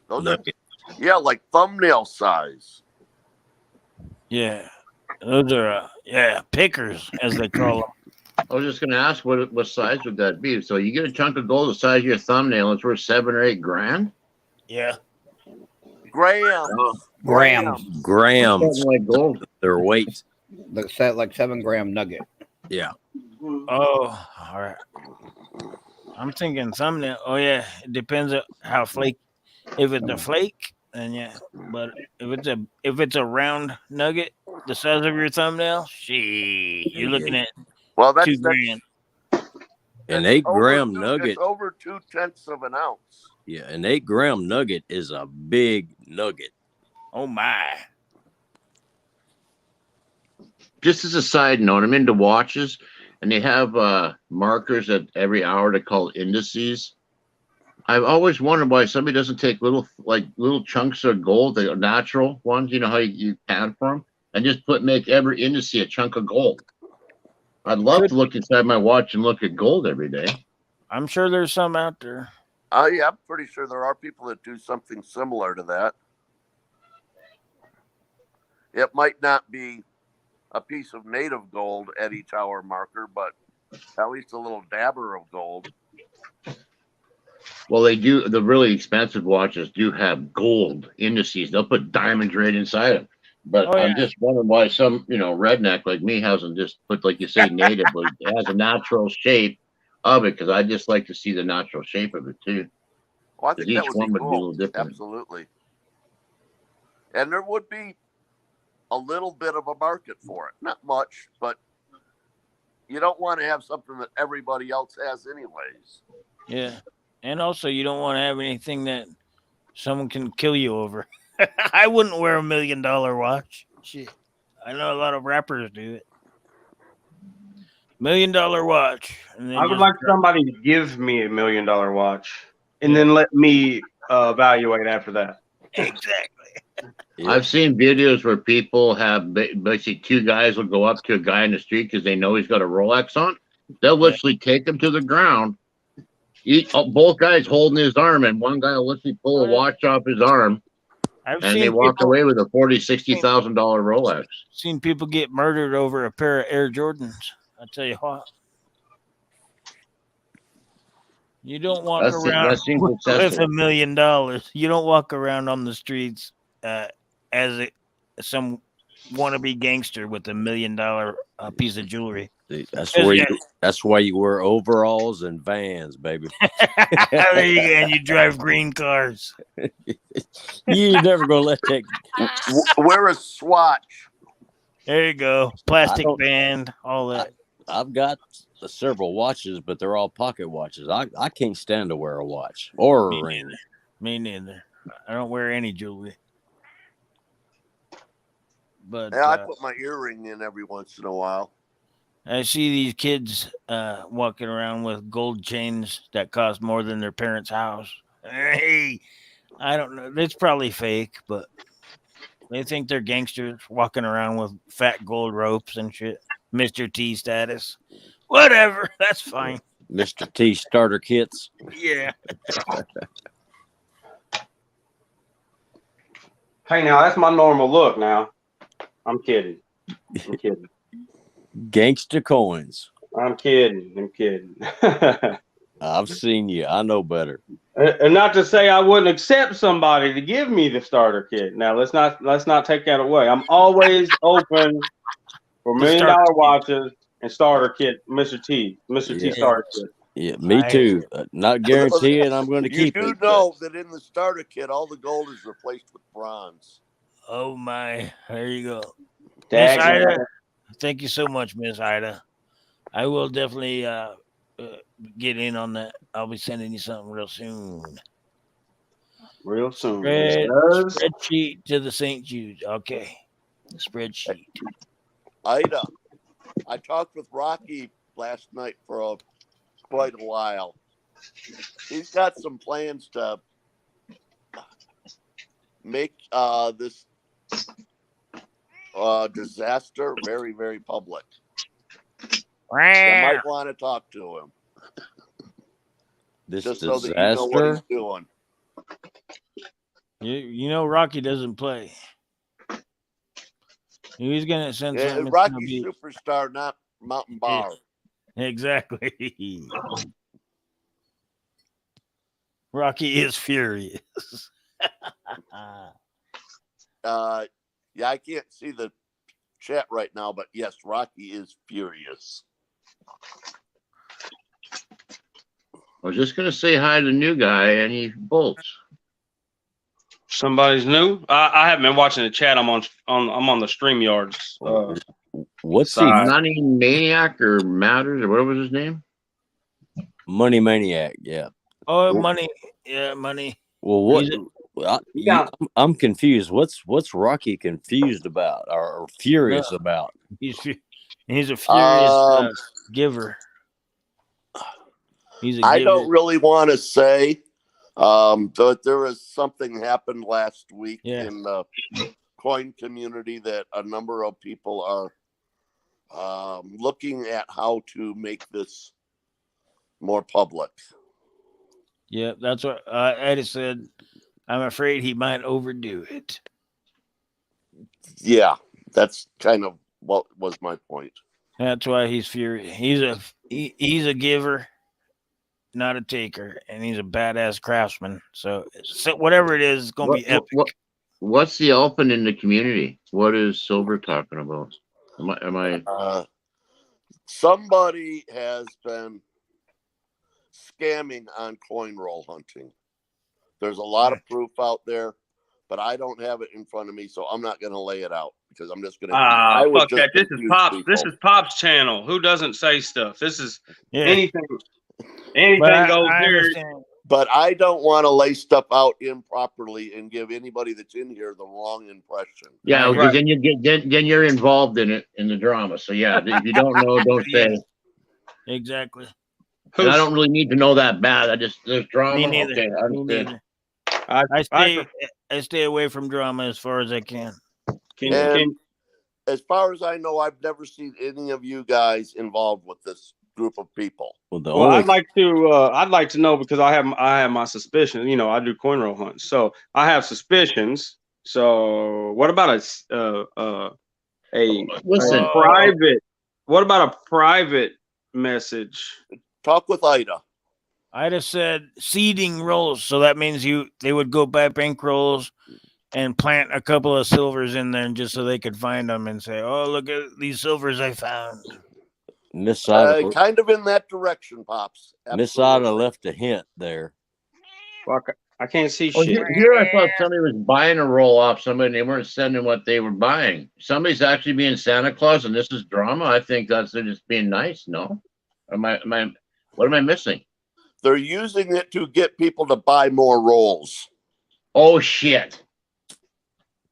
Those Nugget. Yeah, like thumbnail size. Yeah. Those are, pickers, as they call them. I was just going to ask what size would that be? So you get a chunk of gold the size of your thumbnail, it's worth 7 or 8 grand? Yeah. Grams. Grams. Like gold. Their weight. Like 7 gram nugget. Yeah. Oh, all right. I'm thinking thumbnail. Oh, yeah. It depends on how flake. If it's a flake, then yeah. But if it's a round nugget, the size of your thumbnail, you're looking at Well, that's 2 grand. An 8 gram nugget. It's over 0.2 of an ounce. Yeah, an 8 gram nugget is a big nugget. Oh my. Just as a side note, I'm into watches, and they have markers at every hour to call indices. I've always wondered why somebody doesn't take little chunks of gold, the natural ones, you know how you pound for them, and just make every indice a chunk of gold. I'd love to look inside my watch and look at gold every day. I'm sure there's some out there. Yeah, I'm pretty sure there are people that do something similar to that. It might not be a piece of native gold at each hour marker, but at least a little dabber of gold. Well, they do. The really expensive watches do have gold indices. They'll put diamonds right inside them. But Oh, I'm yeah. just wondering why some, redneck like me hasn't just put, like you say, native, but it has a natural shape of it, because I just like to see the natural shape of it too. Well, I 'Cause think that each would be one would be a cool. little different. Absolutely. And there would be a little bit of a market for it. Not much, but you don't want to have something that everybody else has anyways. Yeah. And also, you don't want to have anything that someone can kill you over. I wouldn't wear $1 million watch. Shit. I know a lot of rappers do it. $1 million watch. And then I would just like somebody to give me $1 million watch and Yeah. then let me evaluate after that. Exactly. I've seen videos where people have basically two guys will go up to a guy in the street because they know he's got a Rolex on. They'll literally take him to the ground. Both guys holding his arm, and one guy will literally pull a watch off his arm, I've and seen they walk people- away with a $40,000-$60,000 Rolex. Seen people get murdered over a pair of Air Jordans. I tell you what. You don't walk around That seems with excessive. $1 million. You don't walk around on the streets as some wannabe gangster with $1 million piece of jewelry. That's where that's why you wear overalls and Vans, baby. There you go, and you drive green cars. You never gonna let that. Wear a swatch. There you go. Plastic band, all that. I've got several watches, but they're all pocket watches. I can't stand to wear a watch or a ring. Me neither. I don't wear any jewelry. But Yeah, I put my earring in every once in a while. I see these kids walking around with gold chains that cost more than their parents' house. Hey, I don't know. It's probably fake, but they think they're gangsters walking around with fat gold ropes and shit. Mr. T status. Whatever. That's fine. Mr. T starter kits. Yeah. Hey, now that's my normal look. Now, I'm kidding. I'm kidding. Gangster coins. I'm kidding. I'm kidding. I've seen you. I know better. And not to say I wouldn't accept somebody to give me the starter kit. Now let's not take that away. I'm always open for $1 million watches and starter kit, Mr. T starter kit. Yeah, me too. Not guaranteeing I'm going to keep it. You do know that in the starter kit, all the gold is replaced with bronze. Oh my! There you go, Dang. Miss Ida. Thank you so much, Miss Ida. I will definitely get in on that. I'll be sending you something real soon. Real soon. Spreadsheet to the St. Jude. Okay, spreadsheet. Ida, I talked with Rocky last night for quite a while. He's got some plans to make this disaster very, very public. I might want to talk to him. This just disaster? So that you know what he's doing. You know Rocky doesn't play. He's gonna send something. Rocky's superstar, not Mountain Bar. Exactly. Rocky is furious. Yeah, I can't see the chat right now, but yes, Rocky is furious. I was just gonna say hi to the new guy, and he bolts. Somebody's new. I haven't been watching the chat. I'm on the StreamYards. What's he? Money Maniac or Matters or what was his name? Money Maniac. Yeah. Oh, money. Yeah, money. Well, what? I'm confused. What's Rocky confused about or furious about? He's a furious giver. I don't really want to say, but there was something happened last week in the coin community that a number of people are looking at how to make this more public. Yeah, that's what Ida said. I'm afraid he might overdo it. Yeah, that's kind of what was my point. That's why he's furious. He's a giver, not a taker, and he's a badass craftsman. So whatever it is, it's gonna be epic. What's the elephant in the community? What is Silver talking about? Am I? Somebody has been scamming on coin roll hunting. There's a lot of proof out there, but I don't have it in front of me, so I'm not going to lay it out because I'm just going to. Fuck that! This is Pops. This is Pops' channel. Who doesn't say stuff? This is anything. Anything goes there. But I don't want to lay stuff out improperly and give anybody that's in here the wrong impression. Yeah, because then you get then you're involved in it in the drama. So yeah, if you don't know, don't say. Exactly. And I don't really need to know that bad. There's drama. Me neither. Okay, I understand. I stay away from drama as far as I can. As far as I know, I've never seen any of you guys involved with this group of people. Well, I'd like to know because I have my suspicions. You know, I do coin roll hunts, so I have suspicions. So, what about a private? What about a private message? Talk with Ida. Ida said seeding rolls, so that means they would go buy bank rolls and plant a couple of silvers in there, just so they could find them and say, "Oh, look at these silvers I found." Miss Ida, kind of in that direction, Pops. Miss Ida left a hint there. Fuck, I can't see Well, shit. here I thought somebody was buying a roll off somebody and they weren't sending what they were buying. Somebody's actually being Santa Claus and this is drama. I think they're just being nice. No, what am I missing? They're using it to get people to buy more rolls. Oh shit.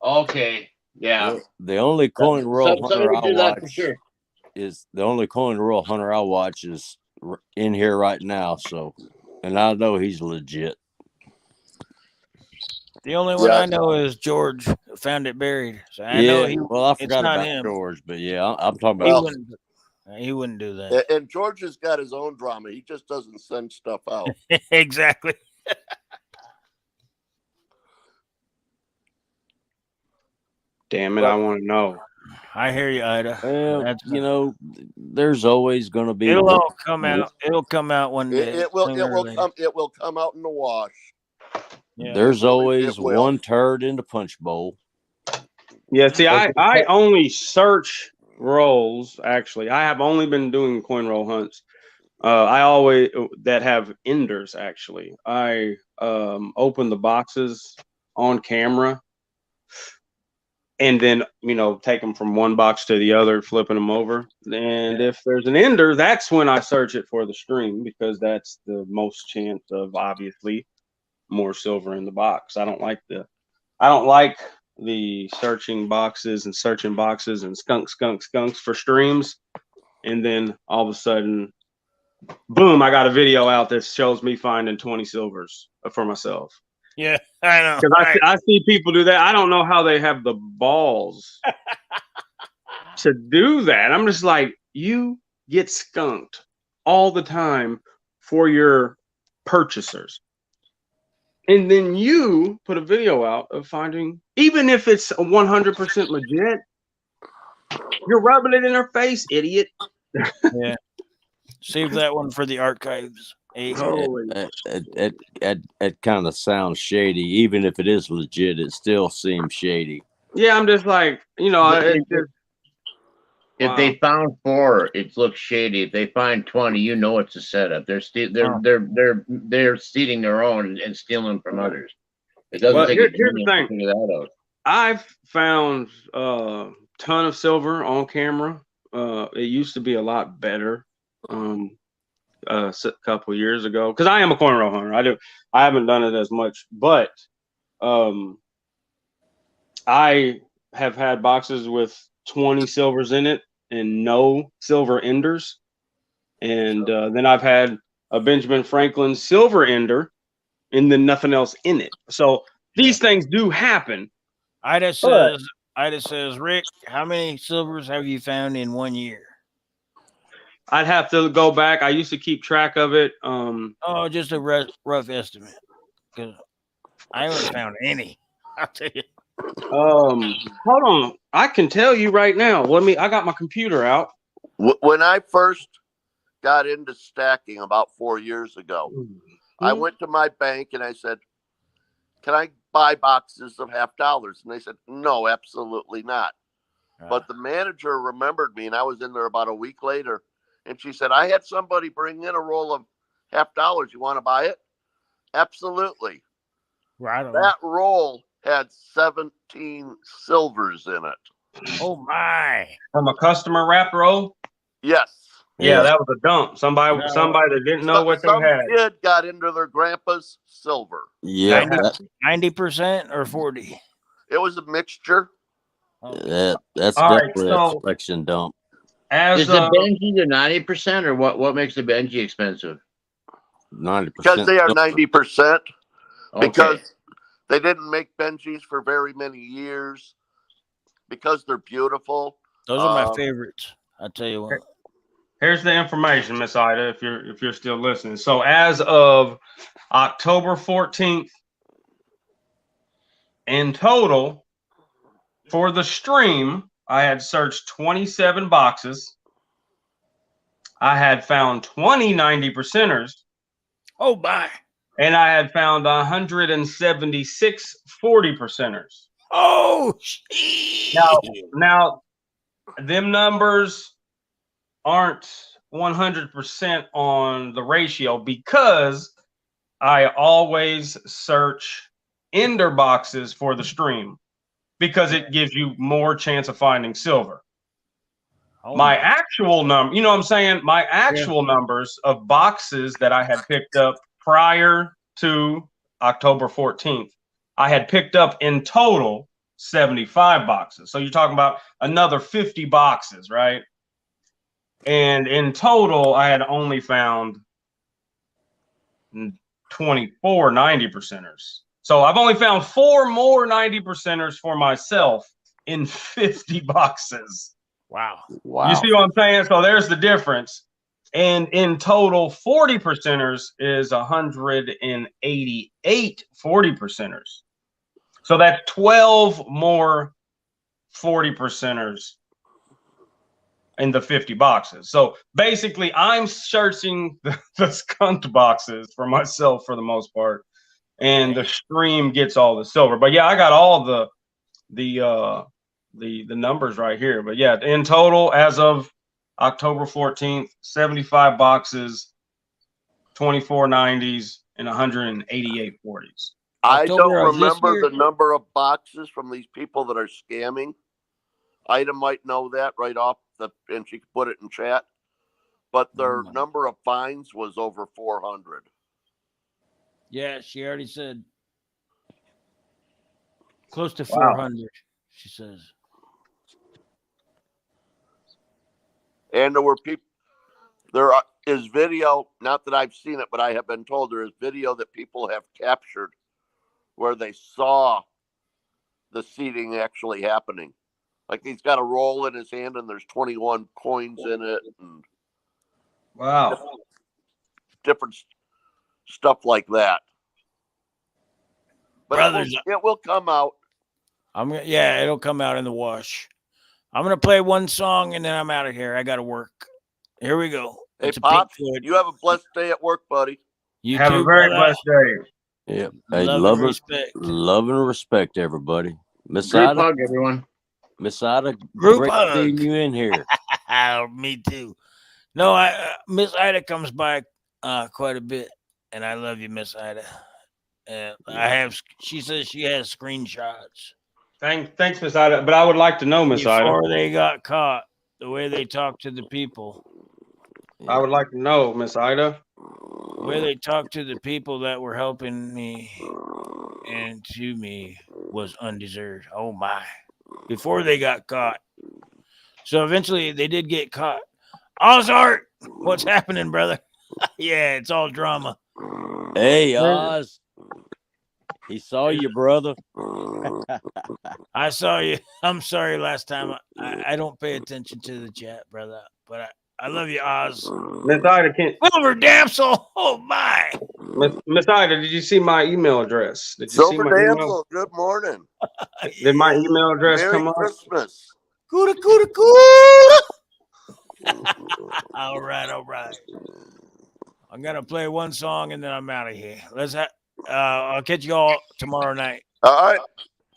Okay. Yeah. The only coin roll hunter I watch sure. is the only coin roll hunter I watch is in here right now. So, and I know he's legit. The only one I know is George found it buried. So I know he. Well, I forgot about him. George, but yeah, I'm talking about. He wouldn't do that. And George has got his own drama. He just doesn't send stuff out. Exactly. Damn it, I want to know. I hear you, Ida. Well, you know, there's always going to be. It'll all come out. It'll come out one day. It will come. It will come out in the wash. Yeah. There's always one turd in the punch bowl. Yeah, see, I only search rolls. Actually, I have only been doing coin roll hunts. I always that have enders. Actually, I open the boxes on camera. And then, take them from one box to the other, flipping them over. And if there's an ender, that's when I search it for the stream because that's the most chance of obviously more silver in the box. I don't like the searching boxes and skunks for streams. And then all of a sudden, boom, I got a video out that shows me finding 20 silvers for myself. Yeah, I know. Because I see people do that. I don't know how they have the balls to do that. I'm just like, you get skunked all the time for your purchasers. And then you put a video out of finding, even if it's 100% legit, you're rubbing it in their face, idiot. Yeah. Save that one for the archives. It kind of sounds shady. Even if it is legit, it still seems shady. Yeah, I'm just like, if they found 4, it looks shady. If they find 20, it's a setup. They're stealing their own and stealing from others. It doesn't take here's the thing. to figure that out. I've found a ton of silver on camera. It used to be a lot better. A couple years ago, because I am a coin roll hunter. I haven't done it as much, but I have had boxes with 20 silvers in it and no silver enders, and then I've had a Benjamin Franklin silver ender and then nothing else in it. So these things do happen. Ida says, Rick, how many silvers have you found in 1 year? I'd have to go back. I used to keep track of it. Oh, just a rough estimate, because I haven't found any. I'll tell you. Hold on. I can tell you right now. I got my computer out. When I first got into stacking about 4 years ago, I went to my bank and I said, "Can I buy boxes of $50?" And they said, "No, absolutely not." But the manager remembered me, and I was in there about a week later, and she said, "I had somebody bring in a roll of $50. You want to buy it?" Absolutely. Right on. That roll had 17 silvers in it. Oh my! From a customer wrap roll? Yes. Yeah, that was a dump. Somebody that didn't know what they Some had. kid got into their grandpa's silver. Yeah, 90% or 40. It was a mixture. That's All right, definitely so- a collection dump. Is the Benji the 90% or what makes the Benji expensive? 90%. Because they are 90%. Okay. Because they didn't make Benjis for very many years. Because they're beautiful. Those are my favorites. I'll tell you what. Here's the information, Miss Ida, if you're still listening. So as of October 14th, in total, for the stream, I had searched 27 boxes. I had found 20 90%ers. Oh, bye. And I had found 176 40%ers. Oh, now, them numbers aren't 100% on the ratio because I always search ender boxes for the stream because it gives you more chance of finding silver. My actual number, you know what I'm saying? My actual numbers of boxes that I had picked up prior to October 14th, I had picked up in total 75 boxes. So you're talking about another 50 boxes, right? And in total, I had only found 24 90%ers. So I've only found 4 more 90%ers for myself in 50 boxes. Wow. You see what I'm saying? So there's the difference. And in total, 40%ers is 188 40%ers. So that's 12 more 40%ers in the 50 boxes. So basically, I'm searching the skunked boxes for myself for the most part, and the stream gets all the silver. But yeah, I got all the numbers right here. But yeah, in total, as of October 14th, 75 boxes, 24 90s, and 188 40s. I don't remember the number of boxes from these people that are scamming. Ida might know that right off and she could put it in chat. But their number of fines was over 400. Yeah, she already said close to 400. She says. And there is video, not that I've seen it, but I have been told there is video that people have captured where they saw the seeding actually happening. Like he's got a roll in his hand and there's 21 coins in it. And different stuff like that. But Brothers, it will come out. It'll come out in the wash. I'm gonna play one song and then I'm out of here. I gotta work. Here we go. Hey, Pops, you have a blessed day at work, buddy. You have too, a very brother. blessed day. Yep. Hey, love and respect, everybody. Miss Group Ida, hug, everyone. Miss Ida, Group great hug. seeing you in here. Me too. No, Miss Ida comes by quite a bit, and I love you, Miss Ida. And she says she has screenshots. Thanks, Miss Ida. But I would like to know, Miss Ida, before they got caught, the way they talked to the people. I would like to know, Miss Ida, the way they talked to the people that were helping me and to me was undeserved. Oh my! Before they got caught, so eventually they did get caught. Ozart, what's happening, brother? Yeah, it's all drama. Hey, Oz. He saw you, brother. I saw you. I'm sorry last time. I don't pay attention to the chat, brother. But I love you, Oz. Miss Ida, Silver Damsel. Oh my. Miss Ida, did you see my email address? Did you see Silver my email? Damsel, good morning. Did my email address Merry come up? Christmas. Cooda, cooda, cooda. All right. I'm gonna play one song and then I'm out of here. I'll catch you all tomorrow night. All right.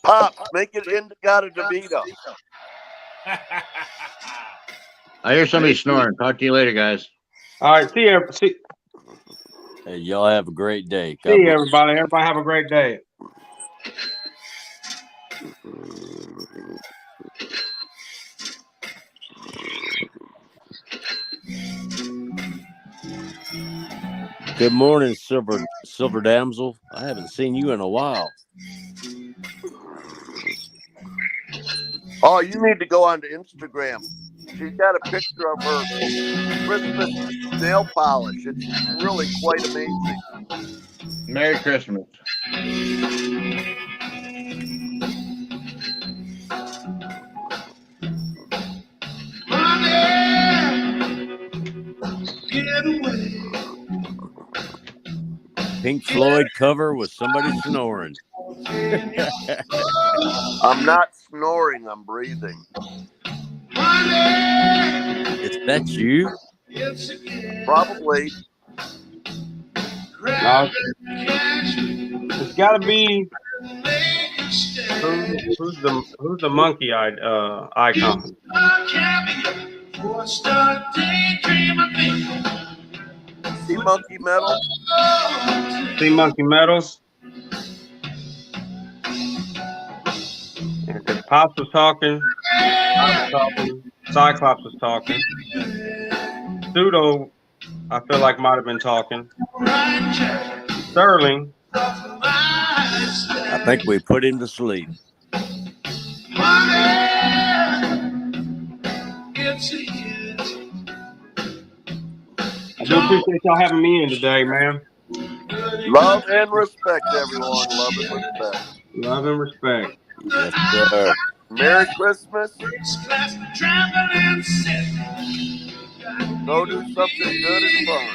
Pop, make it Indicata DeVito. I hear somebody snoring. Talk to you later, guys. All right. See you. Hey, y'all have a great day. See you, everybody. Everybody have a great day. Good morning, Silver Damsel. I haven't seen you in a while. Oh, you need to go onto Instagram. She's got a picture of her Christmas nail polish. It's really quite amazing. Merry Christmas. Get away. Pink Floyd cover with somebody snoring. I'm not snoring, I'm breathing. Is that you? Probably. No, it's got to be who's the monkey icon? See Monkey Metal? See Monkey Metals? Because Pops was talking, I was talking, Cyclops was talking, Pseudo, I feel like might have been talking, Sterling. I think we put him to sleep. I do appreciate y'all having me in today, man. Love and respect, everyone. Love and respect. Love and respect. Yes, sir. Merry Christmas. Go do something good and fun.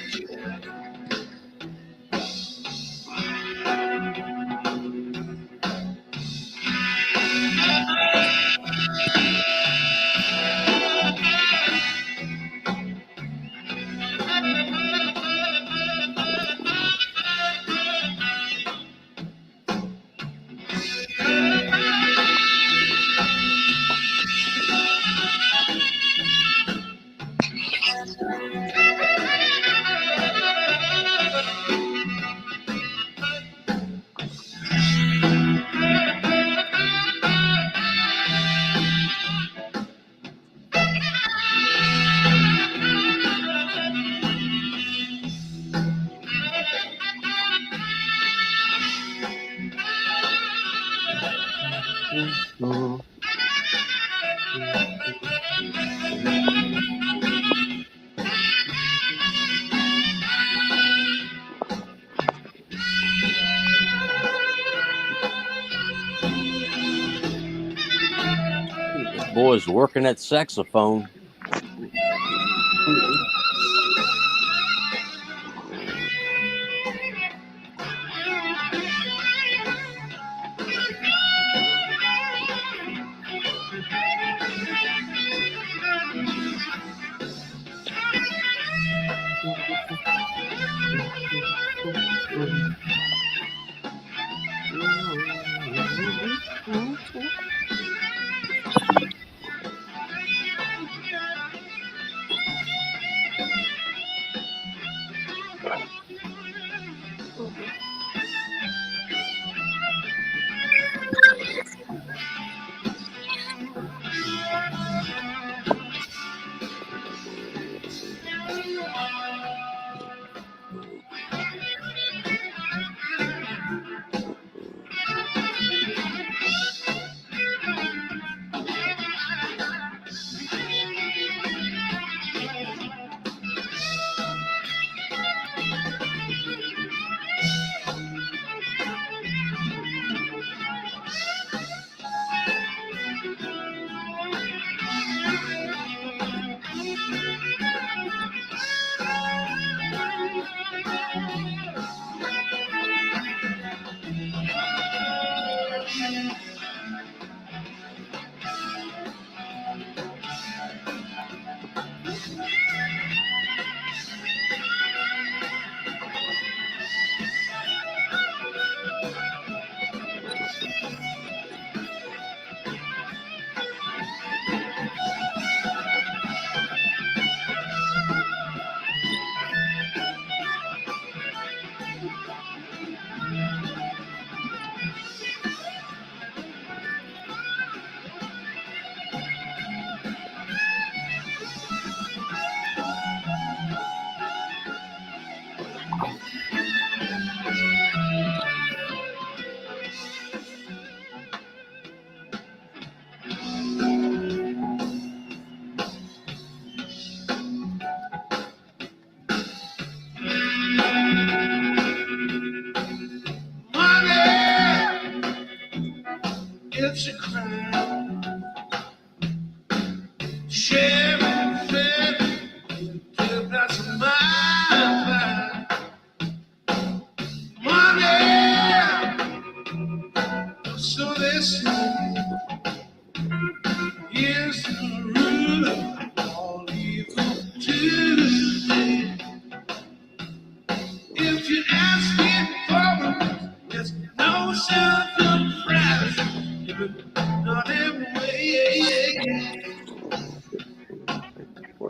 This boy's working that saxophone.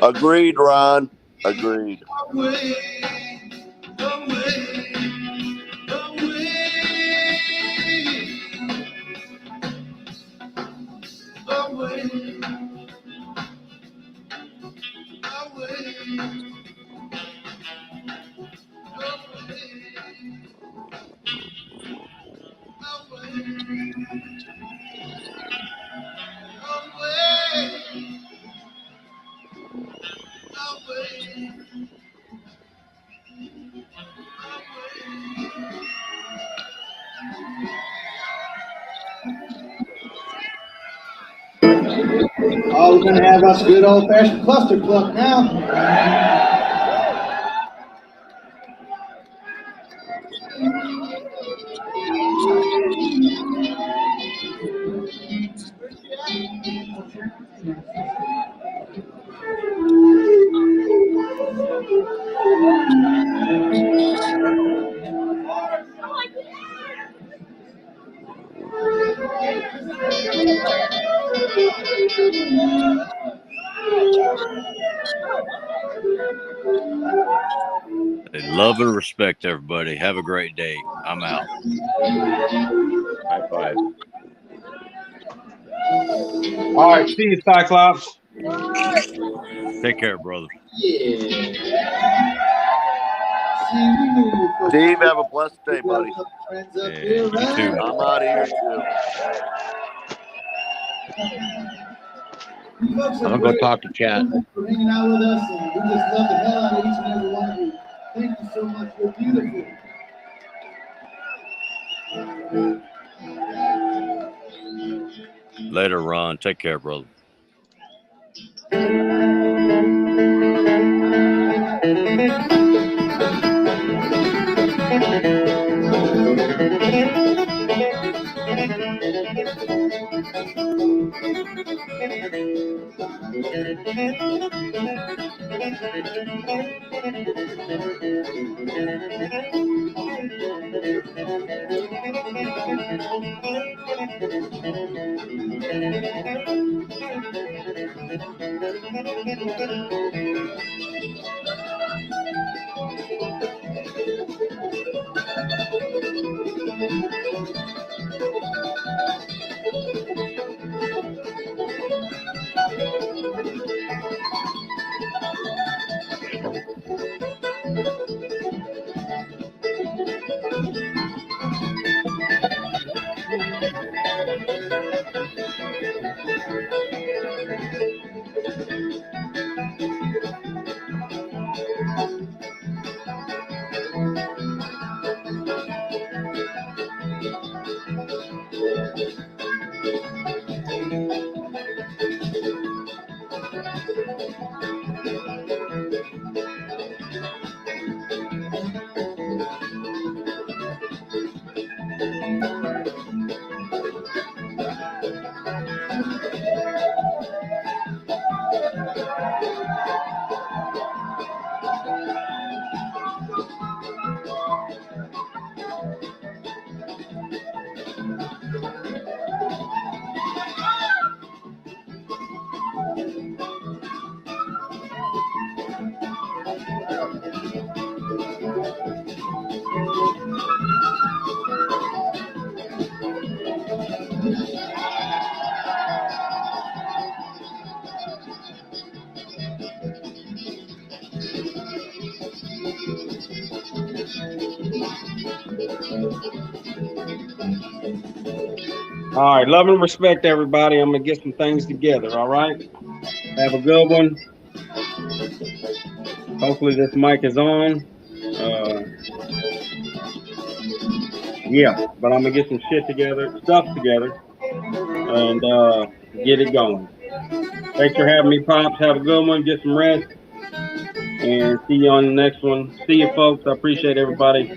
Agreed, Ron. Agreed. Oh, we're gonna have us a good old-fashioned cluster pluck now. Hey, love and respect, everybody. Have a great day. I'm out. High five. All right, see you, Cyclops. Take care, brother. Steve, have a blessed day, buddy. Yeah, you too. I'm out of here too. I'm gonna go talk to Chad. For hanging out with us, and we just love the hell out of each and every one of you. Thank you so much. You're beautiful. Later, Ron. Take care, brother. All right, love and respect, everybody. I'm gonna get some things together. All right, have a good one. Hopefully this mic is on. Yeah, but I'm gonna get some stuff together, and get it going. Thanks for having me, Pops. Have a good one. Get some rest, and see you on the next one. See you, folks. I appreciate everybody.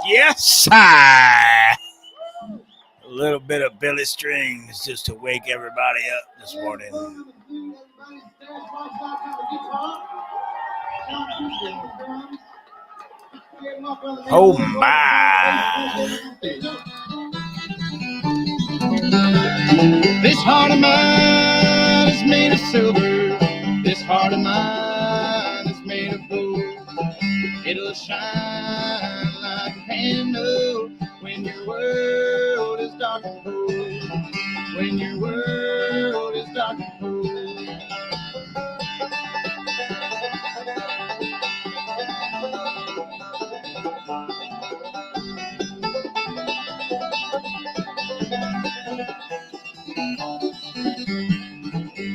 Yes, I. A little bit of Billy Strings just to wake everybody up this morning. Oh my. This heart of mine is made of silver. This heart of mine is made of gold. It'll shine like a candle when your world is dark and cold. When your world is dark and cold.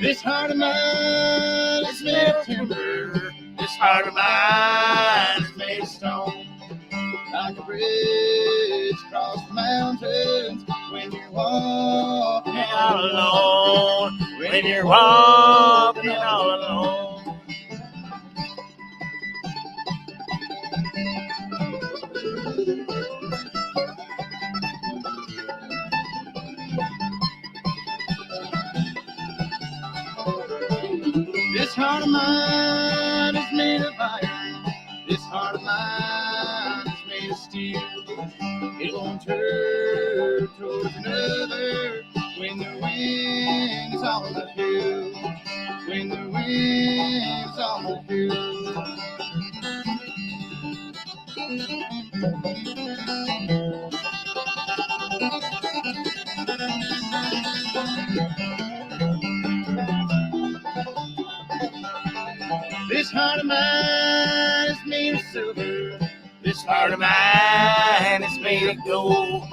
This heart of mine is made of timber. This heart of mine is made of stone. Like a bridge across the mountains when you're walking all alone. When you're walking all alone. This heart of mine is made of iron. This heart of mine is made of steel. It won't turn towards another when the wind is on the hill. When the wind is on the hill. This heart of mine is made of silver. This heart of mine is made of gold.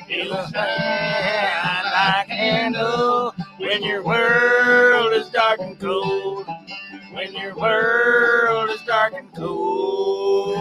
It'll shine like a candle when your world is dark and cold. When your world is dark and cold.